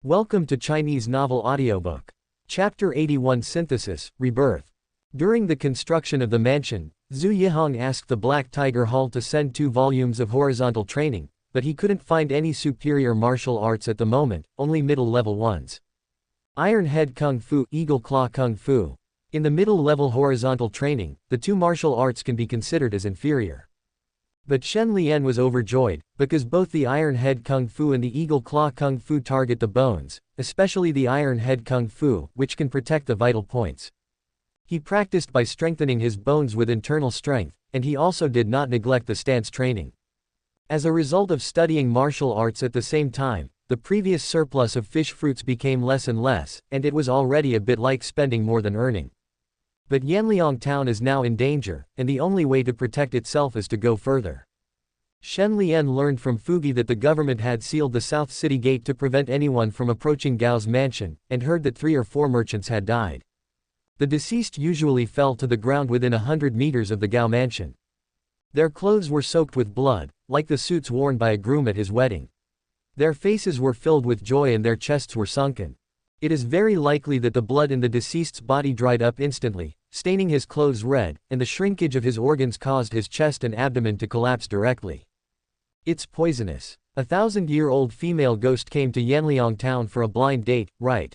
Welcome to Chinese Novel Audiobook. Chapter 81 Synthesis, Rebirth. During the construction of the mansion, Zhu Yihong asked the Black Tiger Hall to send 2 volumes of horizontal training, but he couldn't find any superior martial arts at the moment, only middle-level ones. Iron Head Kung Fu, Eagle Claw Kung Fu. In the middle-level horizontal training, the 2 martial arts can be considered as inferior. But Shen Lian was overjoyed, because both the Iron Head Kung Fu and the Eagle Claw Kung Fu target the bones, especially the Iron Head Kung Fu, which can protect the vital points. He practiced by strengthening his bones with internal strength, and he also did not neglect the stance training. As a result of studying martial arts at the same time, the previous surplus of fish fruits became less and less, and it was already a bit like spending more than earning. But Yanliang town is now in danger, and the only way to protect itself is to go further. Shen Lian learned from Fugi that the government had sealed the South City Gate to prevent anyone from approaching Gao's mansion, and heard that 3 or 4 merchants had died. The deceased usually fell to the ground within 100 meters of the Gao mansion. Their clothes were soaked with blood, like the suits worn by a groom at his wedding. Their faces were filled with joy and their chests were sunken. It is very likely that the blood in the deceased's body dried up instantly, staining his clothes red, and the shrinkage of his organs caused his chest and abdomen to collapse directly. It's poisonous. A 1,000-year-old female ghost came to Yanliang town for a blind date, right?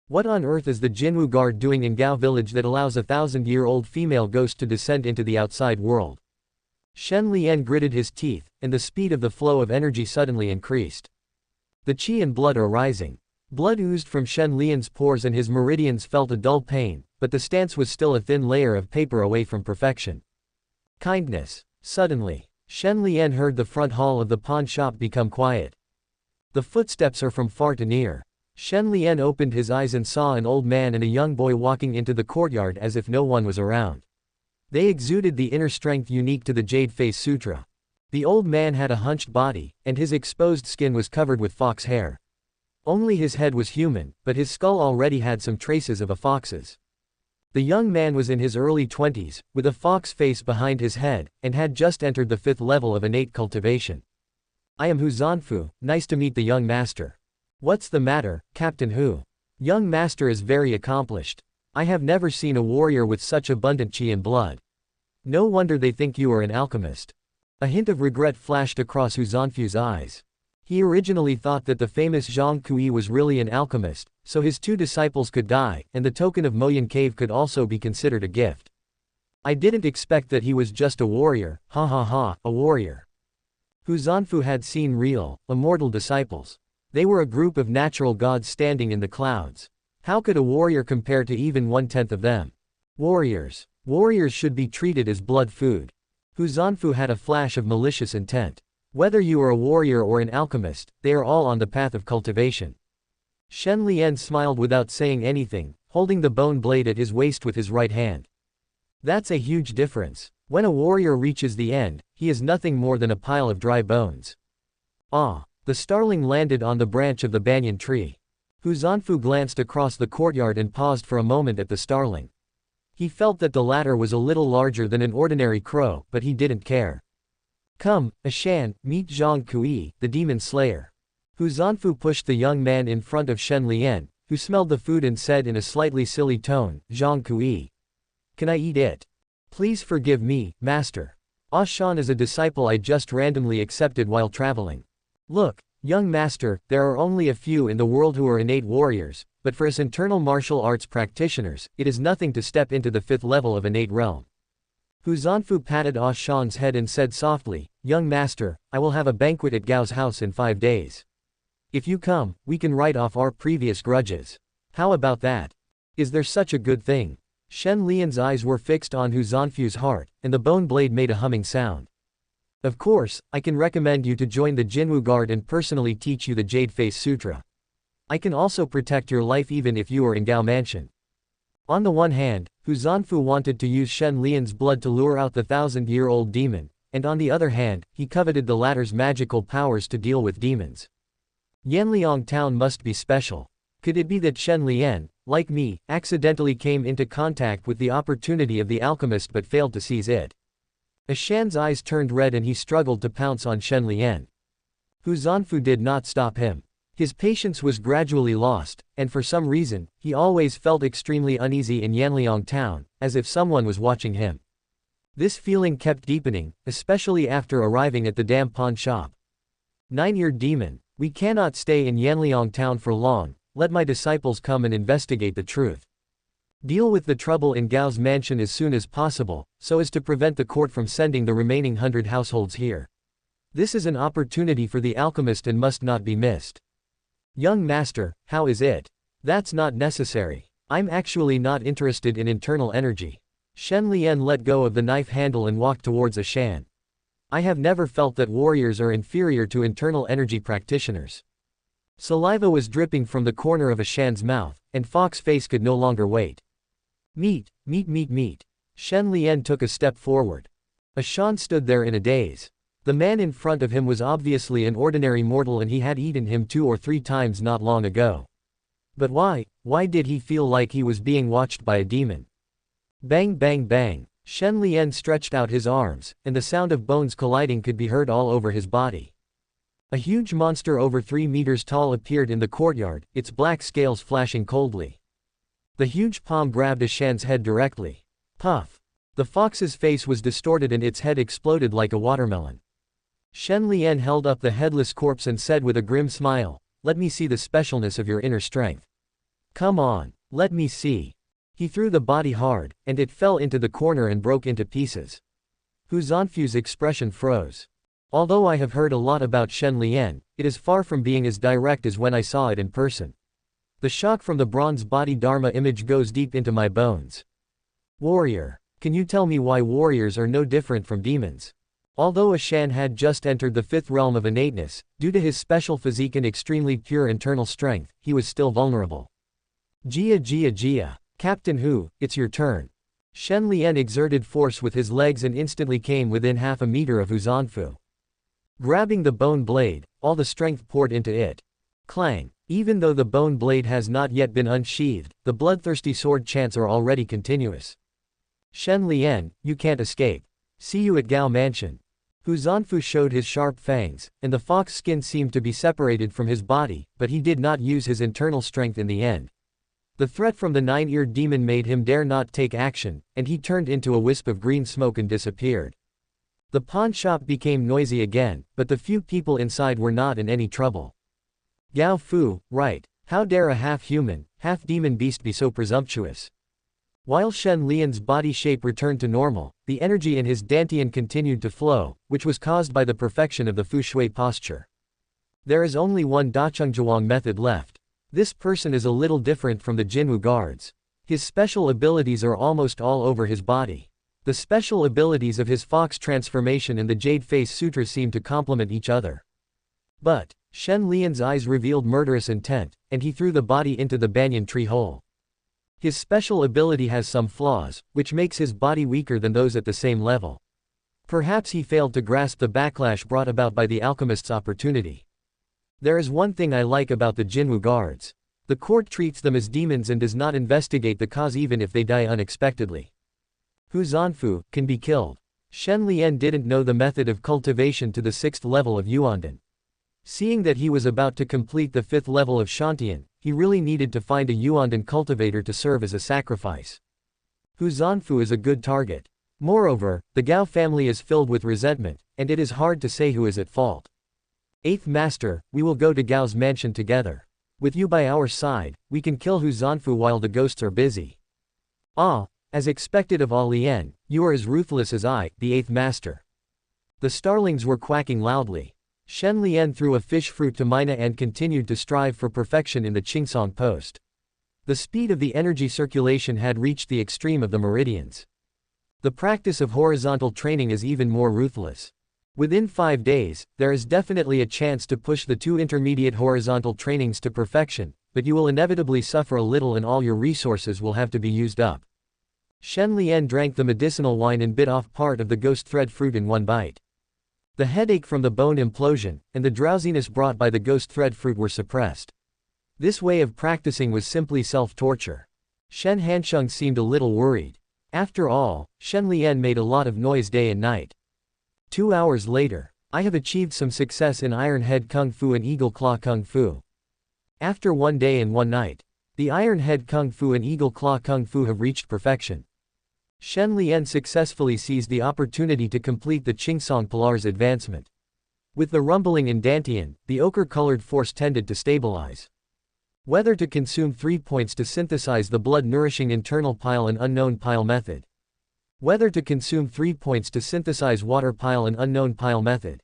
What on earth is the Jinwu Guard doing in Gao village that allows a 1,000-year-old female ghost to descend into the outside world? Shen Lian gritted his teeth, and the speed of the flow of energy suddenly increased. The qi and blood are rising. Blood oozed from Shen Lian's pores and his meridians felt a dull pain, but the stance was still a thin layer of paper away from perfection. Kindness. Suddenly, Shen Lian heard the front hall of the pawn shop become quiet. The footsteps are from far to near. Shen Lian opened his eyes and saw an old man and a young boy walking into the courtyard as if no one was around. They exuded the inner strength unique to the Jade Face Sutra. The old man had a hunched body, and his exposed skin was covered with fox hair. Only his head was human, but his skull already had some traces of a fox's. The young man was in his early 20s, with a fox face behind his head, and had just entered the 5th level of innate cultivation. I am Hu Zanfu, nice to meet the young master. What's the matter, Captain Hu? Young master is very accomplished. I have never seen a warrior with such abundant qi and blood. No wonder they think you are an alchemist. A hint of regret flashed across Hu Zanfu's eyes. He originally thought that the famous Zhang Kui was really an alchemist, so his 2 disciples could die, and the token of Moyan Cave could also be considered a gift. I didn't expect that he was just a warrior, ha ha ha, a warrior. Hu Zanfu had seen real, immortal disciples. They were a group of natural gods standing in the clouds. How could a warrior compare to even 1/10 of them? Warriors. Warriors should be treated as blood food. Hu Zanfu had a flash of malicious intent. Whether you are a warrior or an alchemist, they are all on the path of cultivation. Shen Lian smiled without saying anything, holding the bone blade at his waist with his right hand. That's a huge difference. When a warrior reaches the end, he is nothing more than a pile of dry bones. Ah! The starling landed on the branch of the banyan tree. Hu Zanfu glanced across the courtyard and paused for a moment at the starling. He felt that the latter was a little larger than an ordinary crow, but he didn't care. Come, Ashan, meet Zhang Kui, the demon slayer. Hu Zanfu pushed the young man in front of Shen Lian, who smelled the food and said in a slightly silly tone, Zhang Kui. Can I eat it? Please forgive me, master. Ashan is a disciple I just randomly accepted while traveling. Look, young master, there are only a few in the world who are innate warriors, but for us internal martial arts practitioners, it is nothing to step into the 5th level of innate realm. Hu Zanfu patted Ashan's head and said softly, Young master, I will have a banquet at Gao's house in 5 days. If you come, we can write off our previous grudges. How about that? Is there such a good thing? Shen Lian's eyes were fixed on Hu Zanfu's heart, and the bone blade made a humming sound. Of course, I can recommend you to join the Jinwu Guard and personally teach you the Jade Face Sutra. I can also protect your life even if you are in Gao Mansion. On the one hand, Hu Zanfu wanted to use Shen Lian's blood to lure out the 1,000-year-old demon, and on the other hand, he coveted the latter's magical powers to deal with demons. Yanliang town must be special. Could it be that Shen Lian, like me, accidentally came into contact with the opportunity of the alchemist but failed to seize it? Ashan's eyes turned red and he struggled to pounce on Shen Lian. Hu Zanfu did not stop him. His patience was gradually lost, and for some reason, he always felt extremely uneasy in Yanliang town, as if someone was watching him. This feeling kept deepening, especially after arriving at the damn pawn shop. Nine-eared demon, we cannot stay in Yanliang town for long, let my disciples come and investigate the truth. Deal with the trouble in Gao's mansion as soon as possible, so as to prevent the court from sending the remaining 100 households here. This is an opportunity for the alchemist and must not be missed. Young master, how is it? That's not necessary. I'm actually not interested in internal energy. Shen Lian let go of the knife handle and walked towards a Shan. I have never felt that warriors are inferior to internal energy practitioners. Saliva was dripping from the corner of a Shan's mouth, and Fox's face could no longer wait. Meat, meat, meat, meat. Shen Lian took a step forward. A Shan stood there in a daze. The man in front of him was obviously an ordinary mortal and he had eaten him 2 or 3 times not long ago. But why did he feel like he was being watched by a demon? Bang bang bang. Shen Lian stretched out his arms, and the sound of bones colliding could be heard all over his body. A huge monster over 3 meters tall appeared in the courtyard, its black scales flashing coldly. The huge palm grabbed a Shan's head directly. Puff. The fox's face was distorted and its head exploded like a watermelon. Shen Lian held up the headless corpse and said with a grim smile, "Let me see the specialness of your inner strength. Come on, let me see." He threw the body hard, and it fell into the corner and broke into pieces. Hu Zanfu's expression froze. Although I have heard a lot about Shen Lian, it is far from being as direct as when I saw it in person. The shock from the bronze body Dharma image goes deep into my bones. Warrior, can you tell me why warriors are no different from demons? Although a Shan had just entered the 5th realm of innateness, due to his special physique and extremely pure internal strength, he was still vulnerable. Jia Jia Jia. Captain Hu, it's your turn. Shen Lian exerted force with his legs and instantly came within half a meter of Hu Zanfu. Grabbing the bone blade, all the strength poured into it. Clang. Even though the bone blade has not yet been unsheathed, the bloodthirsty sword chants are already continuous. Shen Lian, you can't escape. See you at Gao Mansion. Hu Zanfu showed his sharp fangs, and the fox skin seemed to be separated from his body, but he did not use his internal strength in the end. The threat from the 9-eared demon made him dare not take action, and he turned into a wisp of green smoke and disappeared. The pawn shop became noisy again, but the few people inside were not in any trouble. Gao Fu, right, how dare a half-human, half-demon beast be so presumptuous? While Shen Lian's body shape returned to normal, the energy in his dantian continued to flow, which was caused by the perfection of the Fu Shui posture. There is only one Dachengzhuang method left. This person is a little different from the Jinwu guards. His special abilities are almost all over his body. The special abilities of his fox transformation and the Jade Face Sutra seem to complement each other. But Shen Lian's eyes revealed murderous intent, and he threw the body into the banyan tree hole. His special ability has some flaws, which makes his body weaker than those at the same level. Perhaps he failed to grasp the backlash brought about by the alchemist's opportunity. There is one thing I like about the Jinwu guards. The court treats them as demons and does not investigate the cause even if they die unexpectedly. Hu Zanfu can be killed. Shen Lian didn't know the method of cultivation to the 6th level of Yuandan. Seeing that he was about to complete the 5th level of Shantian, he really needed to find a Yuandan cultivator to serve as a sacrifice. Hu Zanfu is a good target. Moreover, the Gao family is filled with resentment, and it is hard to say who is at fault. 8th Master, we will go to Gao's mansion together. With you by our side, we can kill Hu Zanfu while the ghosts are busy. Ah, as expected of Ah Lian, you are as ruthless as I, the 8th Master. The starlings were quacking loudly. Shen Lian threw a fish fruit to Mina and continued to strive for perfection in the Qingsong post. The speed of the energy circulation had reached the extreme of the meridians. The practice of horizontal training is even more ruthless. Within 5 days, there is definitely a chance to push the 2 intermediate horizontal trainings to perfection, but you will inevitably suffer a little and all your resources will have to be used up. Shen Lian drank the medicinal wine and bit off part of the ghost thread fruit in one bite. The headache from the bone implosion, and the drowsiness brought by the ghost thread fruit were suppressed. This way of practicing was simply self-torture. Shen Hansheng seemed a little worried. After all, Shen Lian made a lot of noise day and night. 2 hours later, I have achieved some success in Iron Head Kung Fu and Eagle Claw Kung Fu. After 1 day and 1 night, the Iron Head Kung Fu and Eagle Claw Kung Fu have reached perfection. Shen Lian successfully seized the opportunity to complete the Qingsong Pilar's advancement. With the rumbling in Dantian, the ochre-colored force tended to stabilize. Whether to consume 3 points to synthesize the blood-nourishing internal pile and unknown pile method. Whether to consume 3 points to synthesize water pile and unknown pile method.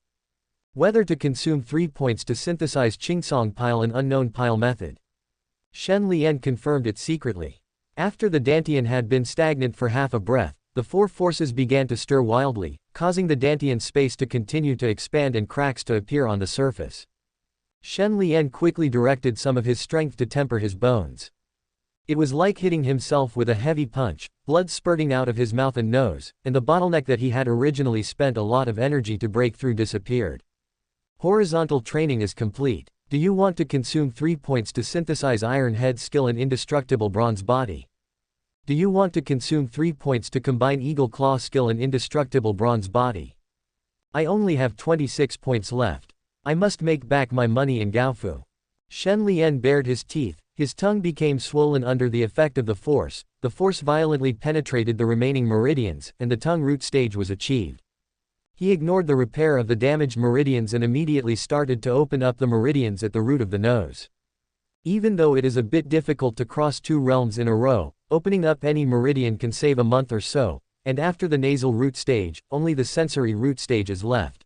Whether to consume 3 points to synthesize Qingsong pile and unknown pile method. Shen Lian confirmed it secretly. After the Dantian had been stagnant for half a breath, the four forces began to stir wildly, causing the Dantian space to continue to expand and cracks to appear on the surface. Shen Lian quickly directed some of his strength to temper his bones. It was like hitting himself with a heavy punch, blood spurting out of his mouth and nose, and the bottleneck that he had originally spent a lot of energy to break through disappeared. Horizontal training is complete. Do you want to consume 3 points to synthesize Iron Head skill and indestructible bronze body? Do you want to consume 3 points to combine Eagle Claw skill and indestructible bronze body? I only have 26 points left. I must make back my money in Gaofu. Shen Lian bared his teeth, his tongue became swollen under the effect of the force violently penetrated the remaining meridians, and the tongue root stage was achieved. He ignored the repair of the damaged meridians and immediately started to open up the meridians at the root of the nose. Even though it is a bit difficult to cross 2 realms in a row, opening up any meridian can save a month or so, and after the nasal root stage, only the sensory root stage is left.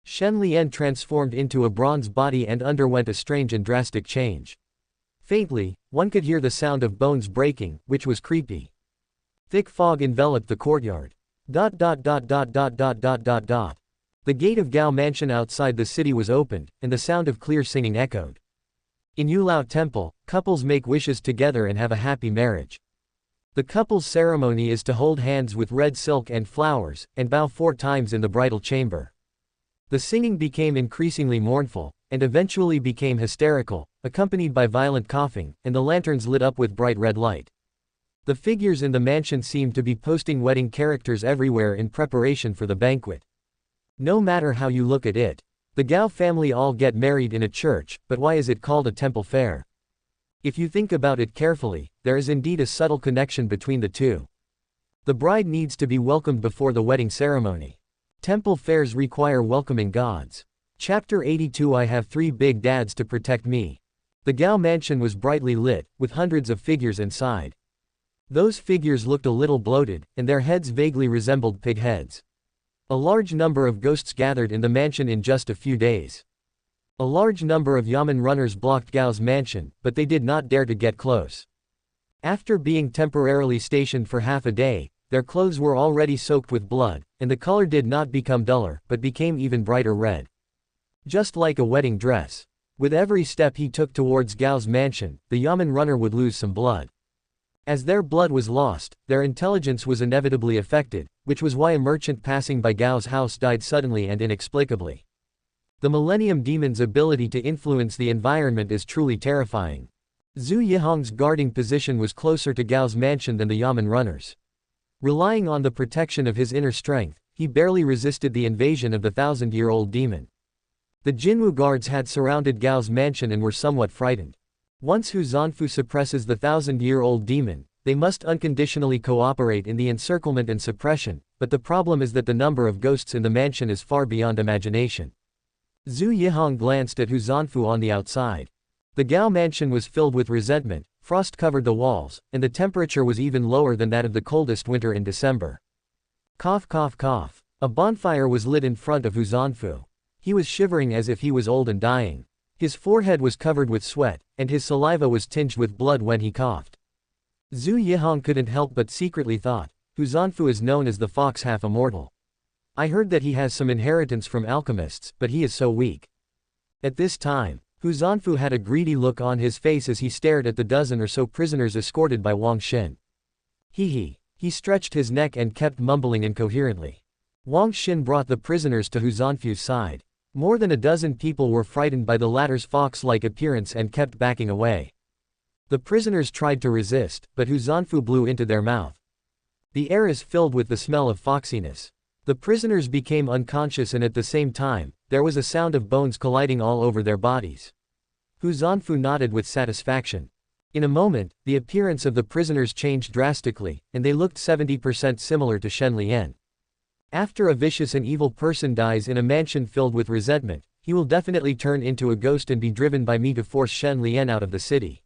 Shen Lian transformed into a bronze body and underwent a strange and drastic change. Faintly, one could hear the sound of bones breaking, which was creepy. Thick fog enveloped the courtyard. The gate of Gao Mansion outside the city was opened, and the sound of clear singing echoed. In Yulao Temple, couples make wishes together and have a happy marriage. The couple's ceremony is to hold hands with red silk and flowers, and bow 4 times in the bridal chamber. The singing became increasingly mournful, and eventually became hysterical, accompanied by violent coughing, and the lanterns lit up with bright red light. The figures in the mansion seemed to be posting wedding characters everywhere in preparation for the banquet. No matter how you look at it, the Gao family all get married in a church, but why is it called a temple fair? If you think about it carefully, there is indeed a subtle connection between the two. The bride needs to be welcomed before the wedding ceremony. Temple fairs require welcoming gods. Chapter 82 I have 3 big dads to protect me. The Gao mansion was brightly lit, with hundreds of figures inside. Those figures looked a little bloated, and their heads vaguely resembled pig heads. A large number of ghosts gathered in the mansion in just a few days. A large number of Yamen runners blocked Gao's mansion, but they did not dare to get close. After being temporarily stationed for half a day, their clothes were already soaked with blood, and the color did not become duller, but became even brighter red. Just like a wedding dress. With every step he took towards Gao's mansion, the Yamen runner would lose some blood. As their blood was lost, their intelligence was inevitably affected, which was why a merchant passing by Gao's house died suddenly and inexplicably. The Millennium Demon's ability to influence the environment is truly terrifying. Zhu Yihong's guarding position was closer to Gao's mansion than the Yamen runners. Relying on the protection of his inner strength, he barely resisted the invasion of the 1,000-year-old demon. The Jinwu guards had surrounded Gao's mansion and were somewhat frightened. Once Hu Zanfu suppresses the 1,000-year-old demon, they must unconditionally cooperate in the encirclement and suppression, but the problem is that the number of ghosts in the mansion is far beyond imagination. Zhu Yihong glanced at Hu Zanfu on the outside. The Gao mansion was filled with resentment, frost covered the walls, and the temperature was even lower than that of the coldest winter in December. Cough cough cough. A bonfire was lit in front of Hu Zanfu. He was shivering as if he was old and dying. His forehead was covered with sweat, and his saliva was tinged with blood when he coughed. Zhu Yihong couldn't help but secretly thought, Hu Zanfu is known as the fox half-immortal. I heard that he has some inheritance from alchemists, but he is so weak. At this time, Hu Zanfu had a greedy look on his face as he stared at the dozen or so prisoners escorted by Wang Xin. He stretched his neck and kept mumbling incoherently. Wang Xin brought the prisoners to Hu Zanfu's side. More than a dozen people were frightened by the latter's fox-like appearance and kept backing away. The prisoners tried to resist, but Hu Zanfu blew into their mouth. The air is filled with the smell of foxiness. The prisoners became unconscious and at the same time, there was a sound of bones colliding all over their bodies. Hu Zanfu nodded with satisfaction. In a moment, the appearance of the prisoners changed drastically, and they looked 70% similar to Shen Lian. After a vicious and evil person dies in a mansion filled with resentment, he will definitely turn into a ghost and be driven by me to force Shen Lian out of the city.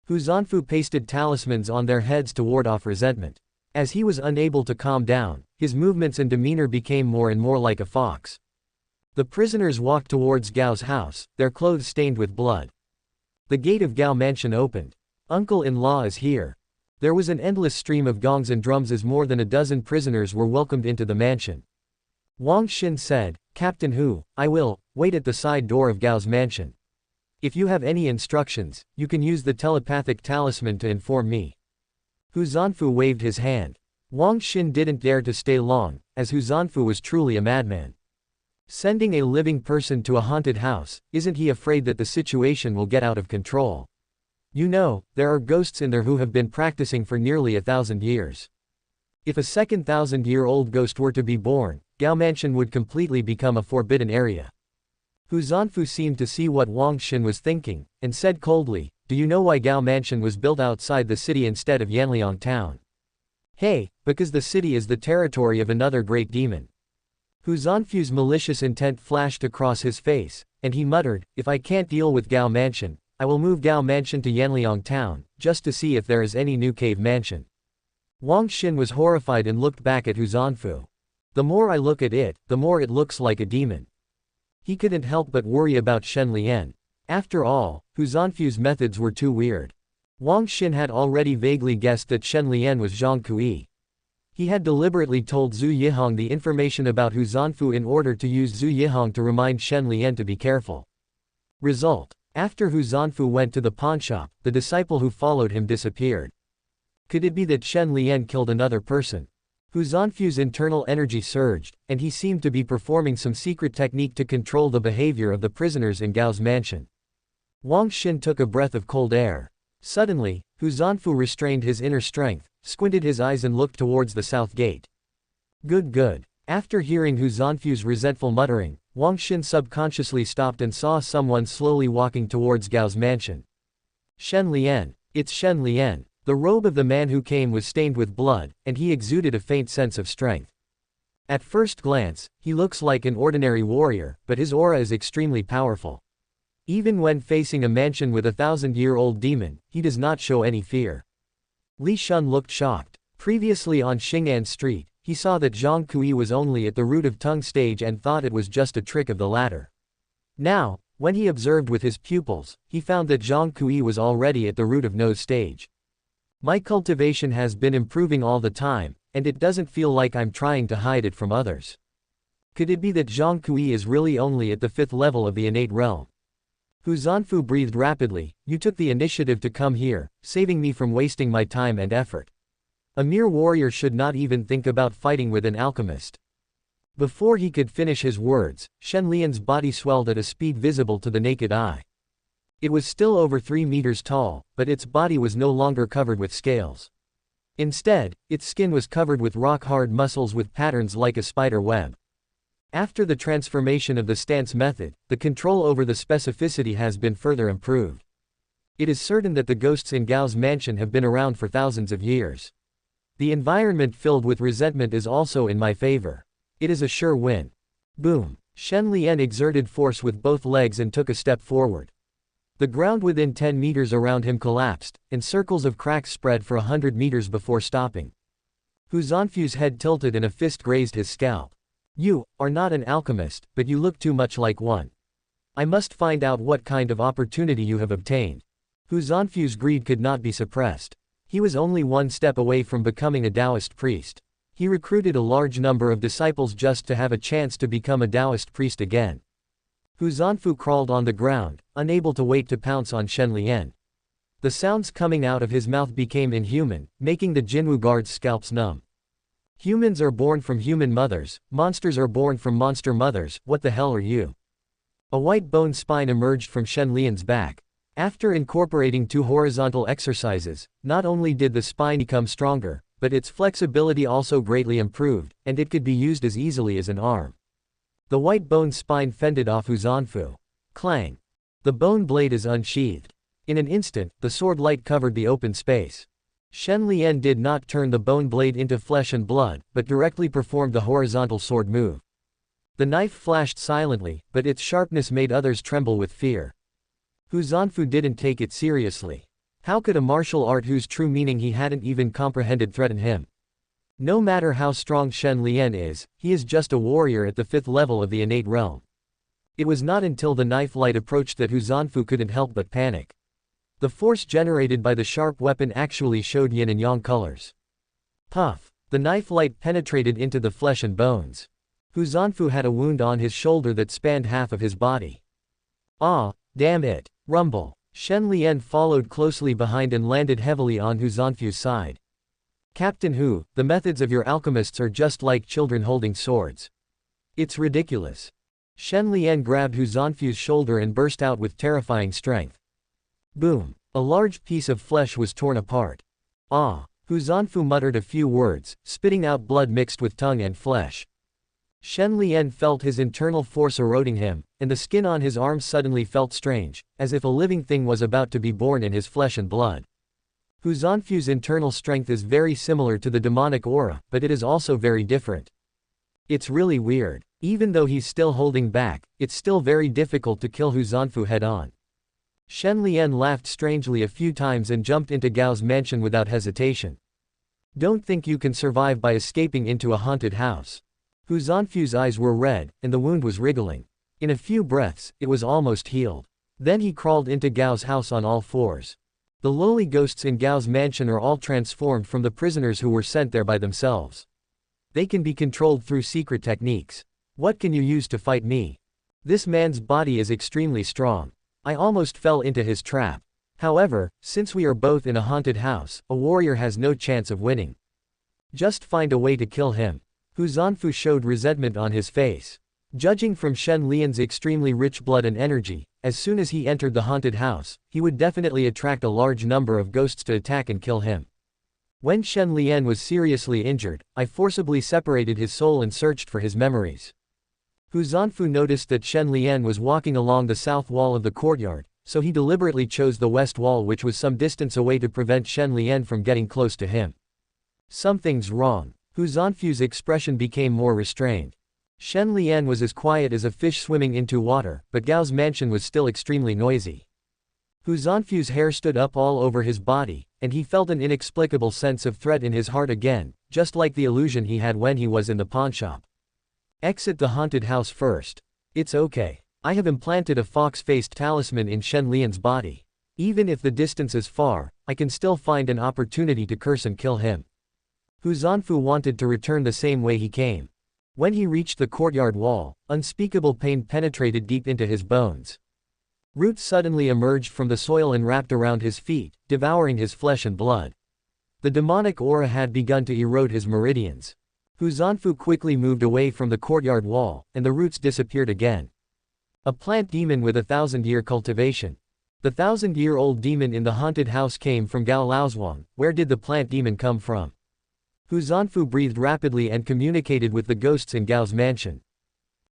Hu Zanfu pasted talismans on their heads to ward off resentment. As he was unable to calm down, his movements and demeanor became more and more like a fox. The prisoners walked towards Gao's house, their clothes stained with blood. The gate of Gao Mansion opened. Uncle-in-law is here. There was an endless stream of gongs and drums as more than a dozen prisoners were welcomed into the mansion. Wang Xin said, Captain Hu, I will wait at the side door of Gao's mansion. If you have any instructions, you can use the telepathic talisman to inform me. Hu Zanfu waved his hand. Wang Xin didn't dare to stay long, as Hu Zanfu was truly a madman. Sending a living person to a haunted house, isn't he afraid that the situation will get out of control? You know, there are ghosts in there who have been practicing for nearly 1,000 years. If a second 1,000-year-old ghost were to be born, Gao Mansion would completely become a forbidden area. Hu Zanfu seemed to see what Wang Xin was thinking, and said coldly, do you know why Gao Mansion was built outside the city instead of Yanliang town? Hey, because the city is the territory of another great demon. Hu Zanfu's malicious intent flashed across his face, and he muttered, if I can't deal with Gao Mansion, I will move Gao Mansion to Yanliang town, just to see if there is any new cave mansion. Wang Xin was horrified and looked back at Hu Zanfu. The more I look at it, the more it looks like a demon. He couldn't help but worry about Shen Lian. After all, Hu Zanfu's methods were too weird. Wang Xin had already vaguely guessed that Shen Lian was Zhang Kui. He had deliberately told Zhu Yihong the information about Hu Zanfu in order to use Zhu Yihong to remind Shen Lian to be careful. Result: after Hu Zanfu went to the pawnshop, the disciple who followed him disappeared. Could it be that Shen Lian killed another person? Hu Zanfu's internal energy surged, and he seemed to be performing some secret technique to control the behavior of the prisoners in Gao's mansion. Wang Xin took a breath of cold air. Suddenly, Hu Zanfu restrained his inner strength, squinted his eyes and looked towards the south gate. Good. After hearing Hu Zanfu's resentful muttering, Wang Xin subconsciously stopped and saw someone slowly walking towards Gao's mansion. Shen Lian. It's Shen Lian. The robe of the man who came was stained with blood, and he exuded a faint sense of strength. At first glance, he looks like an ordinary warrior, but his aura is extremely powerful. Even when facing a mansion with a 1,000-year-old demon, he does not show any fear. Li Shun looked shocked. Previously on Xing'an Street, he saw that Zhang Kui was only at the root of Tung stage and thought it was just a trick of the latter. Now, when he observed with his pupils, he found that Zhang Kui was already at the root of Nose stage. My cultivation has been improving all the time, and it doesn't feel like I'm trying to hide it from others. Could it be that Zhang Kui is really only at the 5th level of the innate realm? Hu Zanfu breathed rapidly. You took the initiative to come here, saving me from wasting my time and effort. A mere warrior should not even think about fighting with an alchemist. Before he could finish his words, Shen Lian's body swelled at a speed visible to the naked eye. It was still over 3 meters tall, but its body was no longer covered with scales. Instead, its skin was covered with rock-hard muscles with patterns like a spider web. After the transformation of the stance method, the control over the specificity has been further improved. It is certain that the ghosts in Gao's mansion have been around for thousands of years. The environment filled with resentment is also in my favor. It is a sure win. Boom! Shen Lian exerted force with both legs and took a step forward. The ground within 10 meters around him collapsed, and circles of cracks spread for 100 meters before stopping. Hu Zanfu's head tilted and a fist grazed his scalp. You are not an alchemist, but you look too much like one. I must find out what kind of opportunity you have obtained. Hu Zanfu's greed could not be suppressed. He was only one step away from becoming a Taoist priest. He recruited a large number of disciples just to have a chance to become a Taoist priest again. Hu Zanfu crawled on the ground, unable to wait to pounce on Shen Lian. The sounds coming out of his mouth became inhuman, making the Jinwu guards' scalps numb. Humans are born from human mothers, monsters are born from monster mothers, what the hell are you? A white bone spine emerged from Shen Lian's back. After incorporating 2 horizontal exercises, not only did the spine become stronger, but its flexibility also greatly improved, and it could be used as easily as an arm. The white bone spine fended off Hu Zanfu. Clang! The bone blade is unsheathed. In an instant, the sword light covered the open space. Shen Lian did not turn the bone blade into flesh and blood, but directly performed the horizontal sword move. The knife flashed silently, but its sharpness made others tremble with fear. Hu Zanfu didn't take it seriously. How could a martial art whose true meaning he hadn't even comprehended threaten him? No matter how strong Shen Lian is, he is just a warrior at the 5th level of the innate realm. It was not until the knife light approached that Hu Zanfu couldn't help but panic. The force generated by the sharp weapon actually showed yin and yang colors. Puff! The knife light penetrated into the flesh and bones. Hu Zanfu had a wound on his shoulder that spanned half of his body. Ah, damn it! Rumble! Shen Lian followed closely behind and landed heavily on Hu Zanfu's side. Captain Hu, the methods of your alchemists are just like children holding swords. It's ridiculous. Shen Lian grabbed Hu Zanfu's shoulder and burst out with terrifying strength. Boom! A large piece of flesh was torn apart. Ah! Hu Zanfu muttered a few words, spitting out blood mixed with tongue and flesh. Shen Lian felt his internal force eroding him, and the skin on his arms suddenly felt strange, as if a living thing was about to be born in his flesh and blood. Hu Zanfu's internal strength is very similar to the demonic aura, but it is also very different. It's really weird. Even though he's still holding back, it's still very difficult to kill Hu Zanfu head-on. Shen Lian laughed strangely a few times and jumped into Gao's mansion without hesitation. Don't think you can survive by escaping into a haunted house. Hu Zanfu's eyes were red, and the wound was wriggling. In a few breaths, it was almost healed. Then he crawled into Gao's house on all fours. The lowly ghosts in Gao's mansion are all transformed from the prisoners who were sent there by themselves. They can be controlled through secret techniques. What can you use to fight me? This man's body is extremely strong. I almost fell into his trap. However, since we are both in a haunted house, a warrior has no chance of winning. Just find a way to kill him. Hu Zanfu showed resentment on his face. Judging from Shen Lian's extremely rich blood and energy, as soon as he entered the haunted house, he would definitely attract a large number of ghosts to attack and kill him. When Shen Lian was seriously injured, I forcibly separated his soul and searched for his memories. Hu Zanfu noticed that Shen Lian was walking along the south wall of the courtyard, so he deliberately chose the west wall, which was some distance away, to prevent Shen Lian from getting close to him. Something's wrong. Hu Zanfu's expression became more restrained. Shen Lian was as quiet as a fish swimming into water, but Gao's mansion was still extremely noisy. Hu Zanfu's hair stood up all over his body, and he felt an inexplicable sense of threat in his heart again, just like the illusion he had when he was in the pawnshop. Exit the haunted house first. It's okay. I have implanted a fox-faced talisman in Shen Lian's body. Even if the distance is far, I can still find an opportunity to curse and kill him. Hu Zanfu wanted to return the same way he came. When he reached the courtyard wall, unspeakable pain penetrated deep into his bones. Roots suddenly emerged from the soil and wrapped around his feet, devouring his flesh and blood. The demonic aura had begun to erode his meridians. Hu Zanfu quickly moved away from the courtyard wall, and the roots disappeared again. A plant demon with 1,000-year cultivation. The 1,000-year-old demon in the haunted house came from Gao Laozhuang. Where did the plant demon come from? Hu Zanfu breathed rapidly and communicated with the ghosts in Gao's mansion.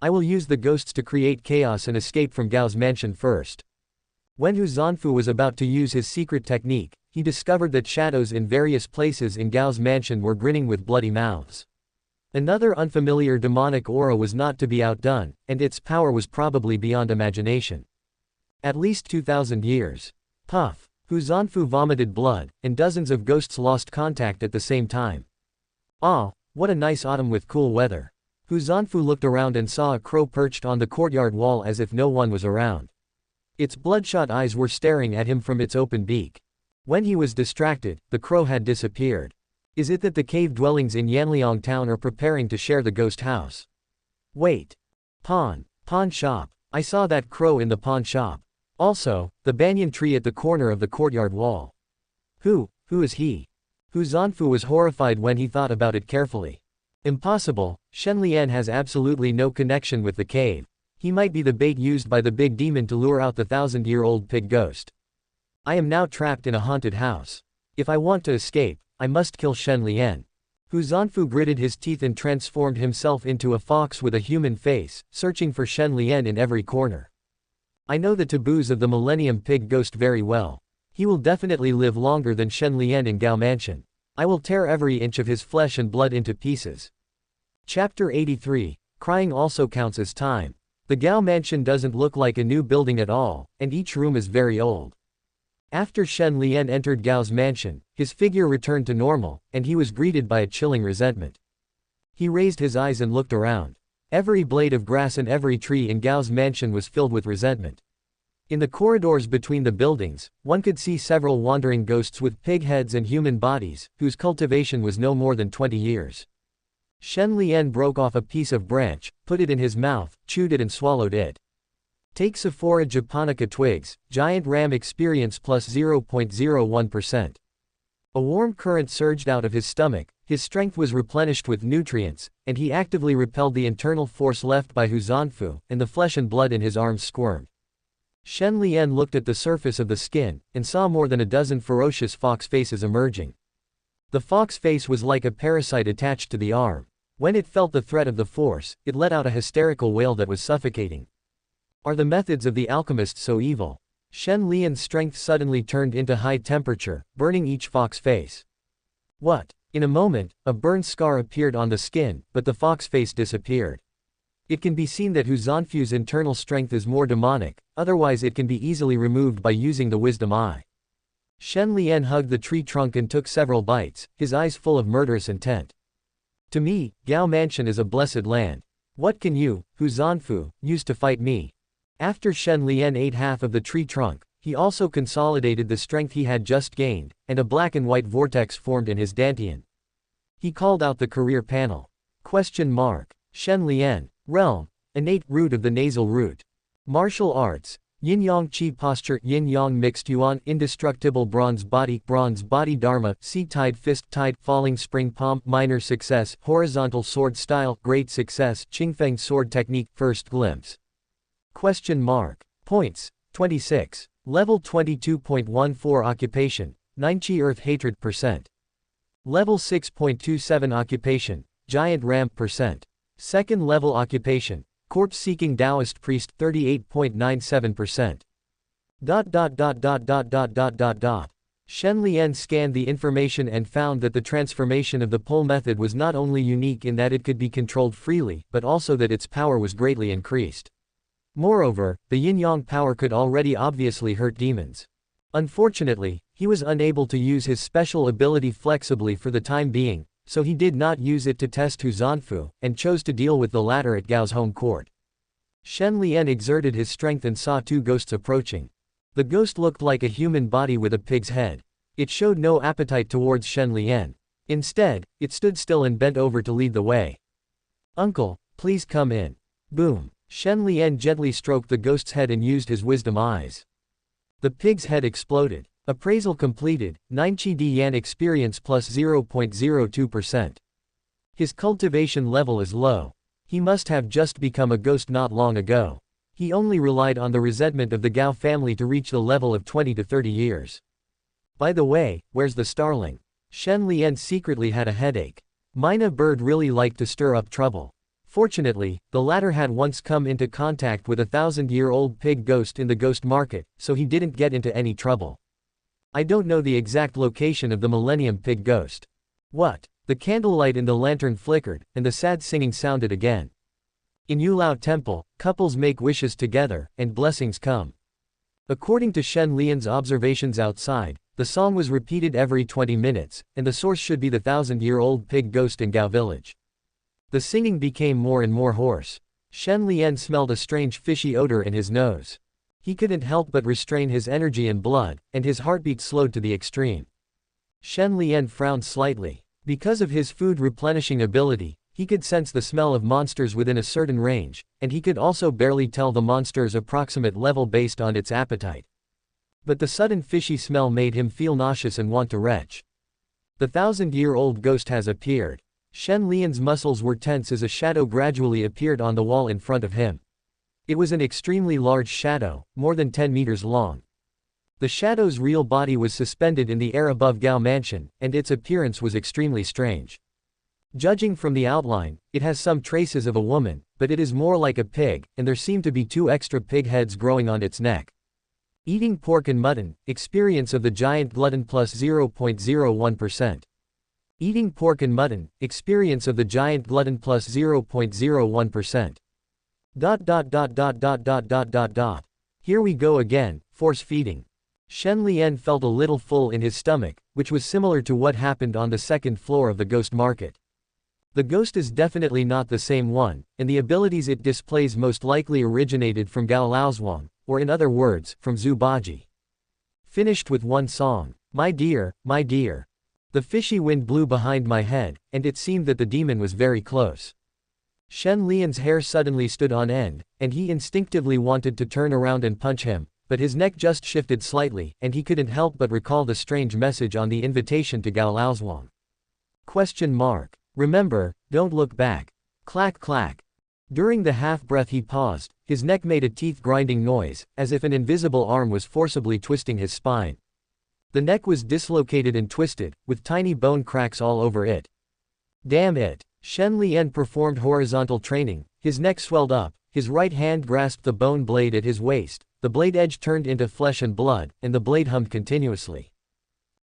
I will use the ghosts to create chaos and escape from Gao's mansion first. When Hu Zanfu was about to use his secret technique, he discovered that shadows in various places in Gao's mansion were grinning with bloody mouths. Another unfamiliar demonic aura was not to be outdone, and its power was probably beyond imagination. At least 2,000 years. Puff! Hu Zanfu vomited blood, and dozens of ghosts lost contact at the same time. Ah, what a nice autumn with cool weather. Hu Zanfu looked around and saw a crow perched on the courtyard wall as if no one was around. Its bloodshot eyes were staring at him from its open beak. When he was distracted, the crow had disappeared. Is it that the cave dwellings in Yanliang town are preparing to share the ghost house? Wait. Pawn shop. I saw that crow in the pawn shop. Also, the banyan tree at the corner of the courtyard wall. Who is he? Hu Zanfu was horrified when he thought about it carefully. Impossible, Shen Lian has absolutely no connection with the cave. He might be the bait used by the big demon to lure out the 1,000-year-old pig ghost. I am now trapped in a haunted house. If I want to escape, I must kill Shen Lian. Hu Zanfu gritted his teeth and transformed himself into a fox with a human face, searching for Shen Lian in every corner. I know the taboos of the Millennium Pig Ghost very well. He will definitely live longer than Shen Lian in Gao Mansion. I will tear every inch of his flesh and blood into pieces. Chapter 83. Crying also counts as time. The Gao Mansion doesn't look like a new building at all, and each room is very old. After Shen Lian entered Gao's mansion, his figure returned to normal, and he was greeted by a chilling resentment. He raised his eyes and looked around. Every blade of grass and every tree in Gao's mansion was filled with resentment. In the corridors between the buildings, one could see several wandering ghosts with pig heads and human bodies, whose cultivation was no more than 20 years. Shen Lian broke off a piece of branch, put it in his mouth, chewed it and swallowed it. Take Sephora japonica twigs, giant ram experience plus 0.01%. A warm current surged out of his stomach, his strength was replenished with nutrients, and he actively repelled the internal force left by Hu Zanfu, and the flesh and blood in his arms squirmed. Shen Lian looked at the surface of the skin, and saw more than a dozen ferocious fox faces emerging. The fox face was like a parasite attached to the arm. When it felt the threat of the force, it let out a hysterical wail that was suffocating. Are the methods of the alchemist so evil? Shen Lian's strength suddenly turned into high temperature, burning each fox face. What? In a moment, a burn scar appeared on the skin, but the fox face disappeared. It can be seen that Hu Zanfu's internal strength is more demonic, otherwise it can be easily removed by using the wisdom eye. Shen Lian hugged the tree trunk and took several bites, his eyes full of murderous intent. To me, Gao Mansion is a blessed land. What can you, Hu Zanfu, use to fight me? After Shen Lian ate half of the tree trunk, he also consolidated the strength he had just gained, and a black and white vortex formed in his dantian. He called out the career panel. Shen Lian. Realm. Innate root of the nasal root. Martial arts. Yin-yang qi posture, yin-yang mixed yuan, indestructible bronze body dharma, sea tide fist tide, falling spring palm, minor success, horizontal sword style, great success, qingfeng sword technique, first glimpse. Points. 26. Level 22.14 occupation, 9 chi earth hatred %. Level 6.27 occupation, giant ram %. Second level occupation, corpse-seeking Taoist priest 38.97%. Shen Lian scanned the information and found that the transformation of the pull method was not only unique in that it could be controlled freely, but also that its power was greatly increased. Moreover, the yin-yang power could already obviously hurt demons. Unfortunately, he was unable to use his special ability flexibly for the time being, so he did not use it to test Hu Zanfu, and chose to deal with the latter at Gao's home court. Shen Lian exerted his strength and saw two ghosts approaching. The ghost looked like a human body with a pig's head. It showed no appetite towards Shen Lian. Instead, it stood still and bent over to lead the way. Uncle, please come in. Boom. Shen Lian gently stroked the ghost's head and used his wisdom eyes. The pig's head exploded. Appraisal completed, 9 Chi Di Yan experience plus 0.02%. His cultivation level is low. He must have just become a ghost not long ago. He only relied on the resentment of the Gao family to reach the level of 20 to 30 years. By the way, where's the starling? Shen Lian secretly had a headache. Mina bird really liked to stir up trouble. Fortunately, the latter had once come into contact with a 1,000-year-old pig ghost in the ghost market, so he didn't get into any trouble. I don't know the exact location of the Millennium Pig Ghost. What? The candlelight in the lantern flickered, and the sad singing sounded again. In Yulao Temple, couples make wishes together, and blessings come. According to Shen Lian's observations outside, the song was repeated every 20 minutes, and the source should be the 1,000-year-old pig ghost in Gao village. The singing became more and more hoarse. Shen Lian smelled a strange fishy odor in his nose. He couldn't help but restrain his energy and blood, and his heartbeat slowed to the extreme. Shen Lian frowned slightly. Because of his food replenishing ability, he could sense the smell of monsters within a certain range, and he could also barely tell the monster's approximate level based on its appetite. But the sudden fishy smell made him feel nauseous and want to retch. The 1,000-year-old ghost has appeared. Shen Lian's muscles were tense as a shadow gradually appeared on the wall in front of him. It was an extremely large shadow, more than 10 meters long. The shadow's real body was suspended in the air above Gao Mansion, and its appearance was extremely strange. Judging from the outline, it has some traces of a woman, but it is more like a pig, and there seem to be 2 extra pig heads growing on its neck. Eating pork and mutton, experience of the giant glutton plus 0.01%. Eating pork and mutton, experience of the giant glutton plus 0.01%. Here we go again, force feeding. Shen Lian felt a little full in his stomach, which was similar to what happened on the second floor of the ghost market. The ghost is definitely not the same one, and the abilities it displays most likely originated from Gao Laozhuang, or in other words, from Zhu Baji. Finished with one song. My dear, my dear. The fishy wind blew behind my head, and it seemed that the demon was very close. Shen Lian's hair suddenly stood on end, and he instinctively wanted to turn around and punch him, but his neck just shifted slightly, and he couldn't help but recall the strange message on the invitation to Gao Laozhuang. Question mark. Remember, don't look back. Clack clack. During the half-breath he paused, his neck made a teeth-grinding noise, as if an invisible arm was forcibly twisting his spine. The neck was dislocated and twisted, with tiny bone cracks all over it. Damn it. Shen Lian performed horizontal training, his neck swelled up, his right hand grasped the bone blade at his waist, the blade edge turned into flesh and blood, and the blade hummed continuously.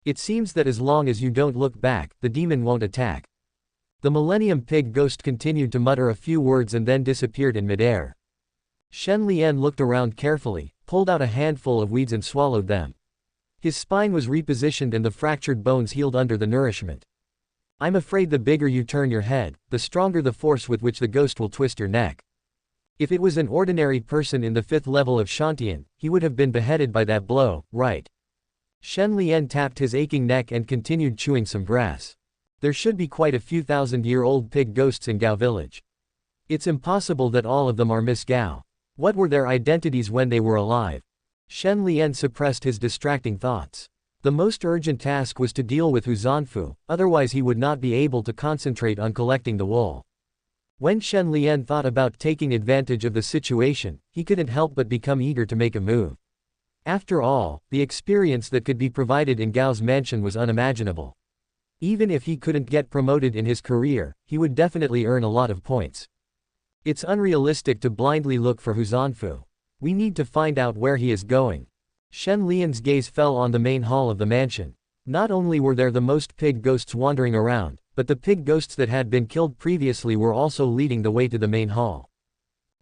It seems that as long as you don't look back, the demon won't attack. The Millennium Pig ghost continued to mutter a few words and then disappeared in midair. Shen Lian looked around carefully, pulled out a handful of weeds and swallowed them. His spine was repositioned and the fractured bones healed under the nourishment. I'm afraid the bigger you turn your head, the stronger the force with which the ghost will twist your neck. If it was an ordinary person in the 5th level of Shantian, he would have been beheaded by that blow, right? Shen Lian tapped his aching neck and continued chewing some grass. There should be quite a few thousand-year-old pig ghosts in Gao village. It's impossible that all of them are Miss Gao. What were their identities when they were alive? Shen Lian suppressed his distracting thoughts. The most urgent task was to deal with Hu Zanfu, otherwise he would not be able to concentrate on collecting the wool. When Shen Lian thought about taking advantage of the situation, he couldn't help but become eager to make a move. After all, the experience that could be provided in Gao's mansion was unimaginable. Even if he couldn't get promoted in his career, he would definitely earn a lot of points. It's unrealistic to blindly look for Hu Zanfu. We need to find out where he is going. Shen Lian's gaze fell on the main hall of the mansion. Not only were there the most pig ghosts wandering around, but the pig ghosts that had been killed previously were also leading the way to the main hall.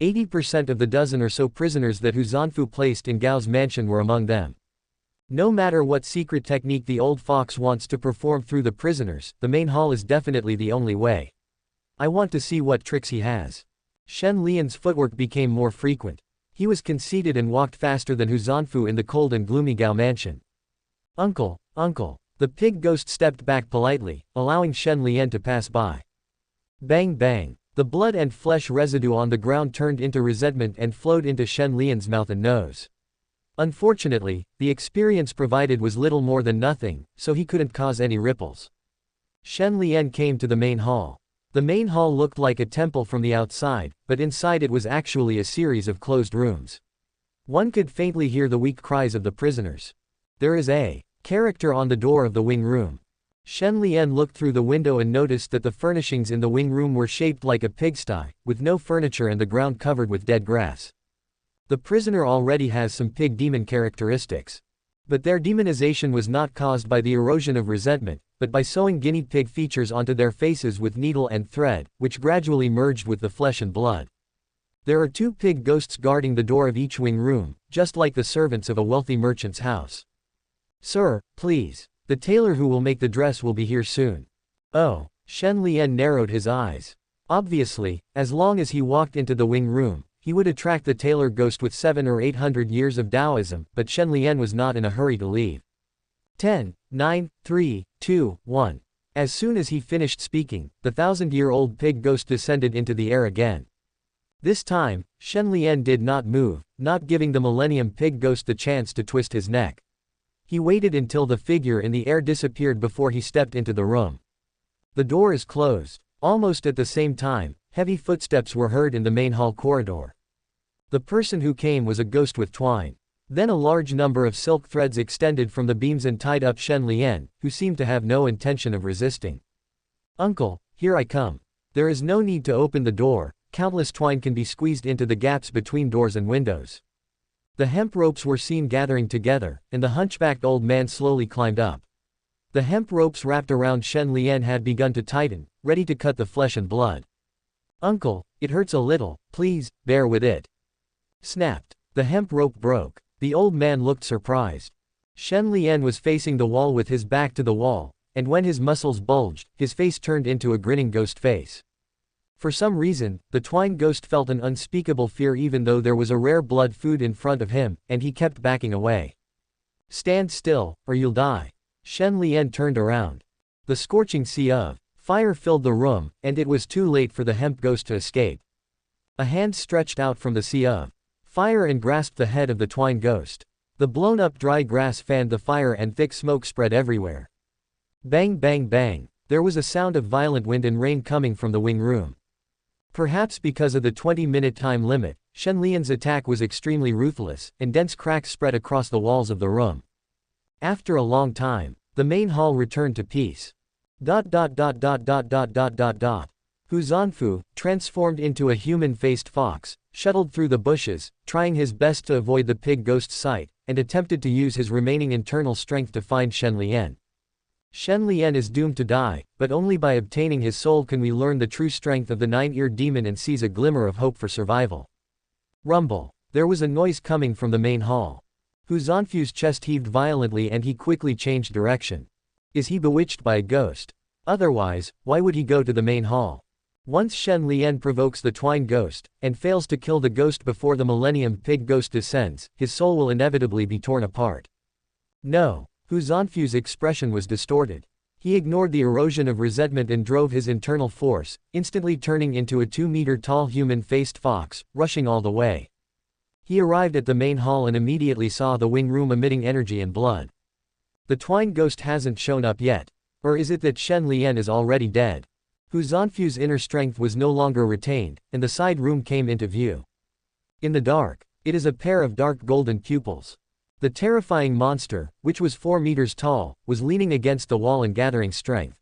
80% of the dozen or so prisoners that Hu Zanfu placed in Gao's mansion were among them. No matter what secret technique the old fox wants to perform through the prisoners, the main hall is definitely the only way. I want to see what tricks he has. Shen Lian's footwork became more frequent. He was conceited and walked faster than Hu Zanfu in the cold and gloomy Gao mansion. Uncle, uncle. The pig ghost stepped back politely, allowing Shen Lian to pass by. Bang bang. The blood and flesh residue on the ground turned into resentment and flowed into Shen Lian's mouth and nose. Unfortunately, the experience provided was little more than nothing, so he couldn't cause any ripples. Shen Lian came to the main hall. The main hall looked like a temple from the outside, but inside it was actually a series of closed rooms. One could faintly hear the weak cries of the prisoners. There is a character on the door of the wing room. Shen Lian looked through the window and noticed that the furnishings in the wing room were shaped like a pigsty, with no furniture and the ground covered with dead grass. The prisoner already has some pig demon characteristics. But their demonization was not caused by the erosion of resentment, but by sewing guinea pig features onto their faces with needle and thread, which gradually merged with the flesh and blood. There are 2 pig ghosts guarding the door of each wing room, just like the servants of a wealthy merchant's house. Sir, please. The tailor who will make the dress will be here soon. Oh. Shen Lian narrowed his eyes. Obviously, as long as he walked into the wing room, he would attract the tailor ghost with 700 or 800 years of Taoism, but Shen Lian was not in a hurry to leave. 10, 9, 3, 2, 1. As soon as he finished speaking, the 1,000-year-old pig ghost descended into the air again. This time, Shen Lian did not move, not giving the Millennium Pig ghost the chance to twist his neck. He waited until the figure in the air disappeared before he stepped into the room. The door is closed. Almost at the same time, heavy footsteps were heard in the main hall corridor. The person who came was a ghost with twine. Then a large number of silk threads extended from the beams and tied up Shen Lian, who seemed to have no intention of resisting. Uncle, here I come. There is no need to open the door. countless twine can be squeezed into the gaps between doors and windows. The hemp ropes were seen gathering together, and the hunchbacked old man slowly climbed up. The hemp ropes wrapped around Shen Lian had begun to tighten, ready to cut the flesh and blood. "Uncle, it hurts a little, please, bear with it." Snapped. The hemp rope broke. The old man looked surprised. Shen Lian was facing the wall with his back to the wall, and when his muscles bulged, his face turned into a grinning ghost face. For some reason, the twine ghost felt an unspeakable fear even though there was a rare blood food in front of him, and he kept backing away. "Stand still, or you'll die." Shen Lian turned around. The scorching sea of fire filled the room, and it was too late for the hemp ghost to escape. A hand stretched out from the sea of fire and grasped the head of the twine ghost. The blown-up dry grass fanned the fire and thick smoke spread everywhere. Bang bang bang. There was a sound of violent wind and rain coming from the wing room. Perhaps because of the 20-minute time limit, Shen Lian's attack was extremely ruthless, and dense cracks spread across the walls of the room. After a long time, the main hall returned to peace. Hu Zanfu, transformed into a human-faced fox, shuttled through the bushes, trying his best to avoid the pig ghost's sight, and attempted to use his remaining internal strength to find Shen Lian. Shen Lian is doomed to die, but only by obtaining his soul can we learn the true strength of the nine-eared demon and seize a glimmer of hope for survival. Rumble. There was a noise coming from the main hall. Hu Zanfu's chest heaved violently and he quickly changed direction. Is he bewitched by a ghost? Otherwise, why would he go to the main hall? Once Shen Lian provokes the twine ghost, and fails to kill the ghost before the Millennium Pig Ghost descends, his soul will inevitably be torn apart. No. Hu Zanfu's expression was distorted. He ignored the erosion of resentment and drove his internal force, instantly turning into a 2-meter-tall human-faced fox, rushing all the way. He arrived at the main hall and immediately saw the wing room emitting energy and blood. The twine ghost hasn't shown up yet. Or is it that Shen Lian is already dead? Hu Zanfu's inner strength was no longer retained, and the side room came into view. In the dark, it is a pair of dark golden pupils. The terrifying monster, which was 4 meters tall, was leaning against the wall and gathering strength.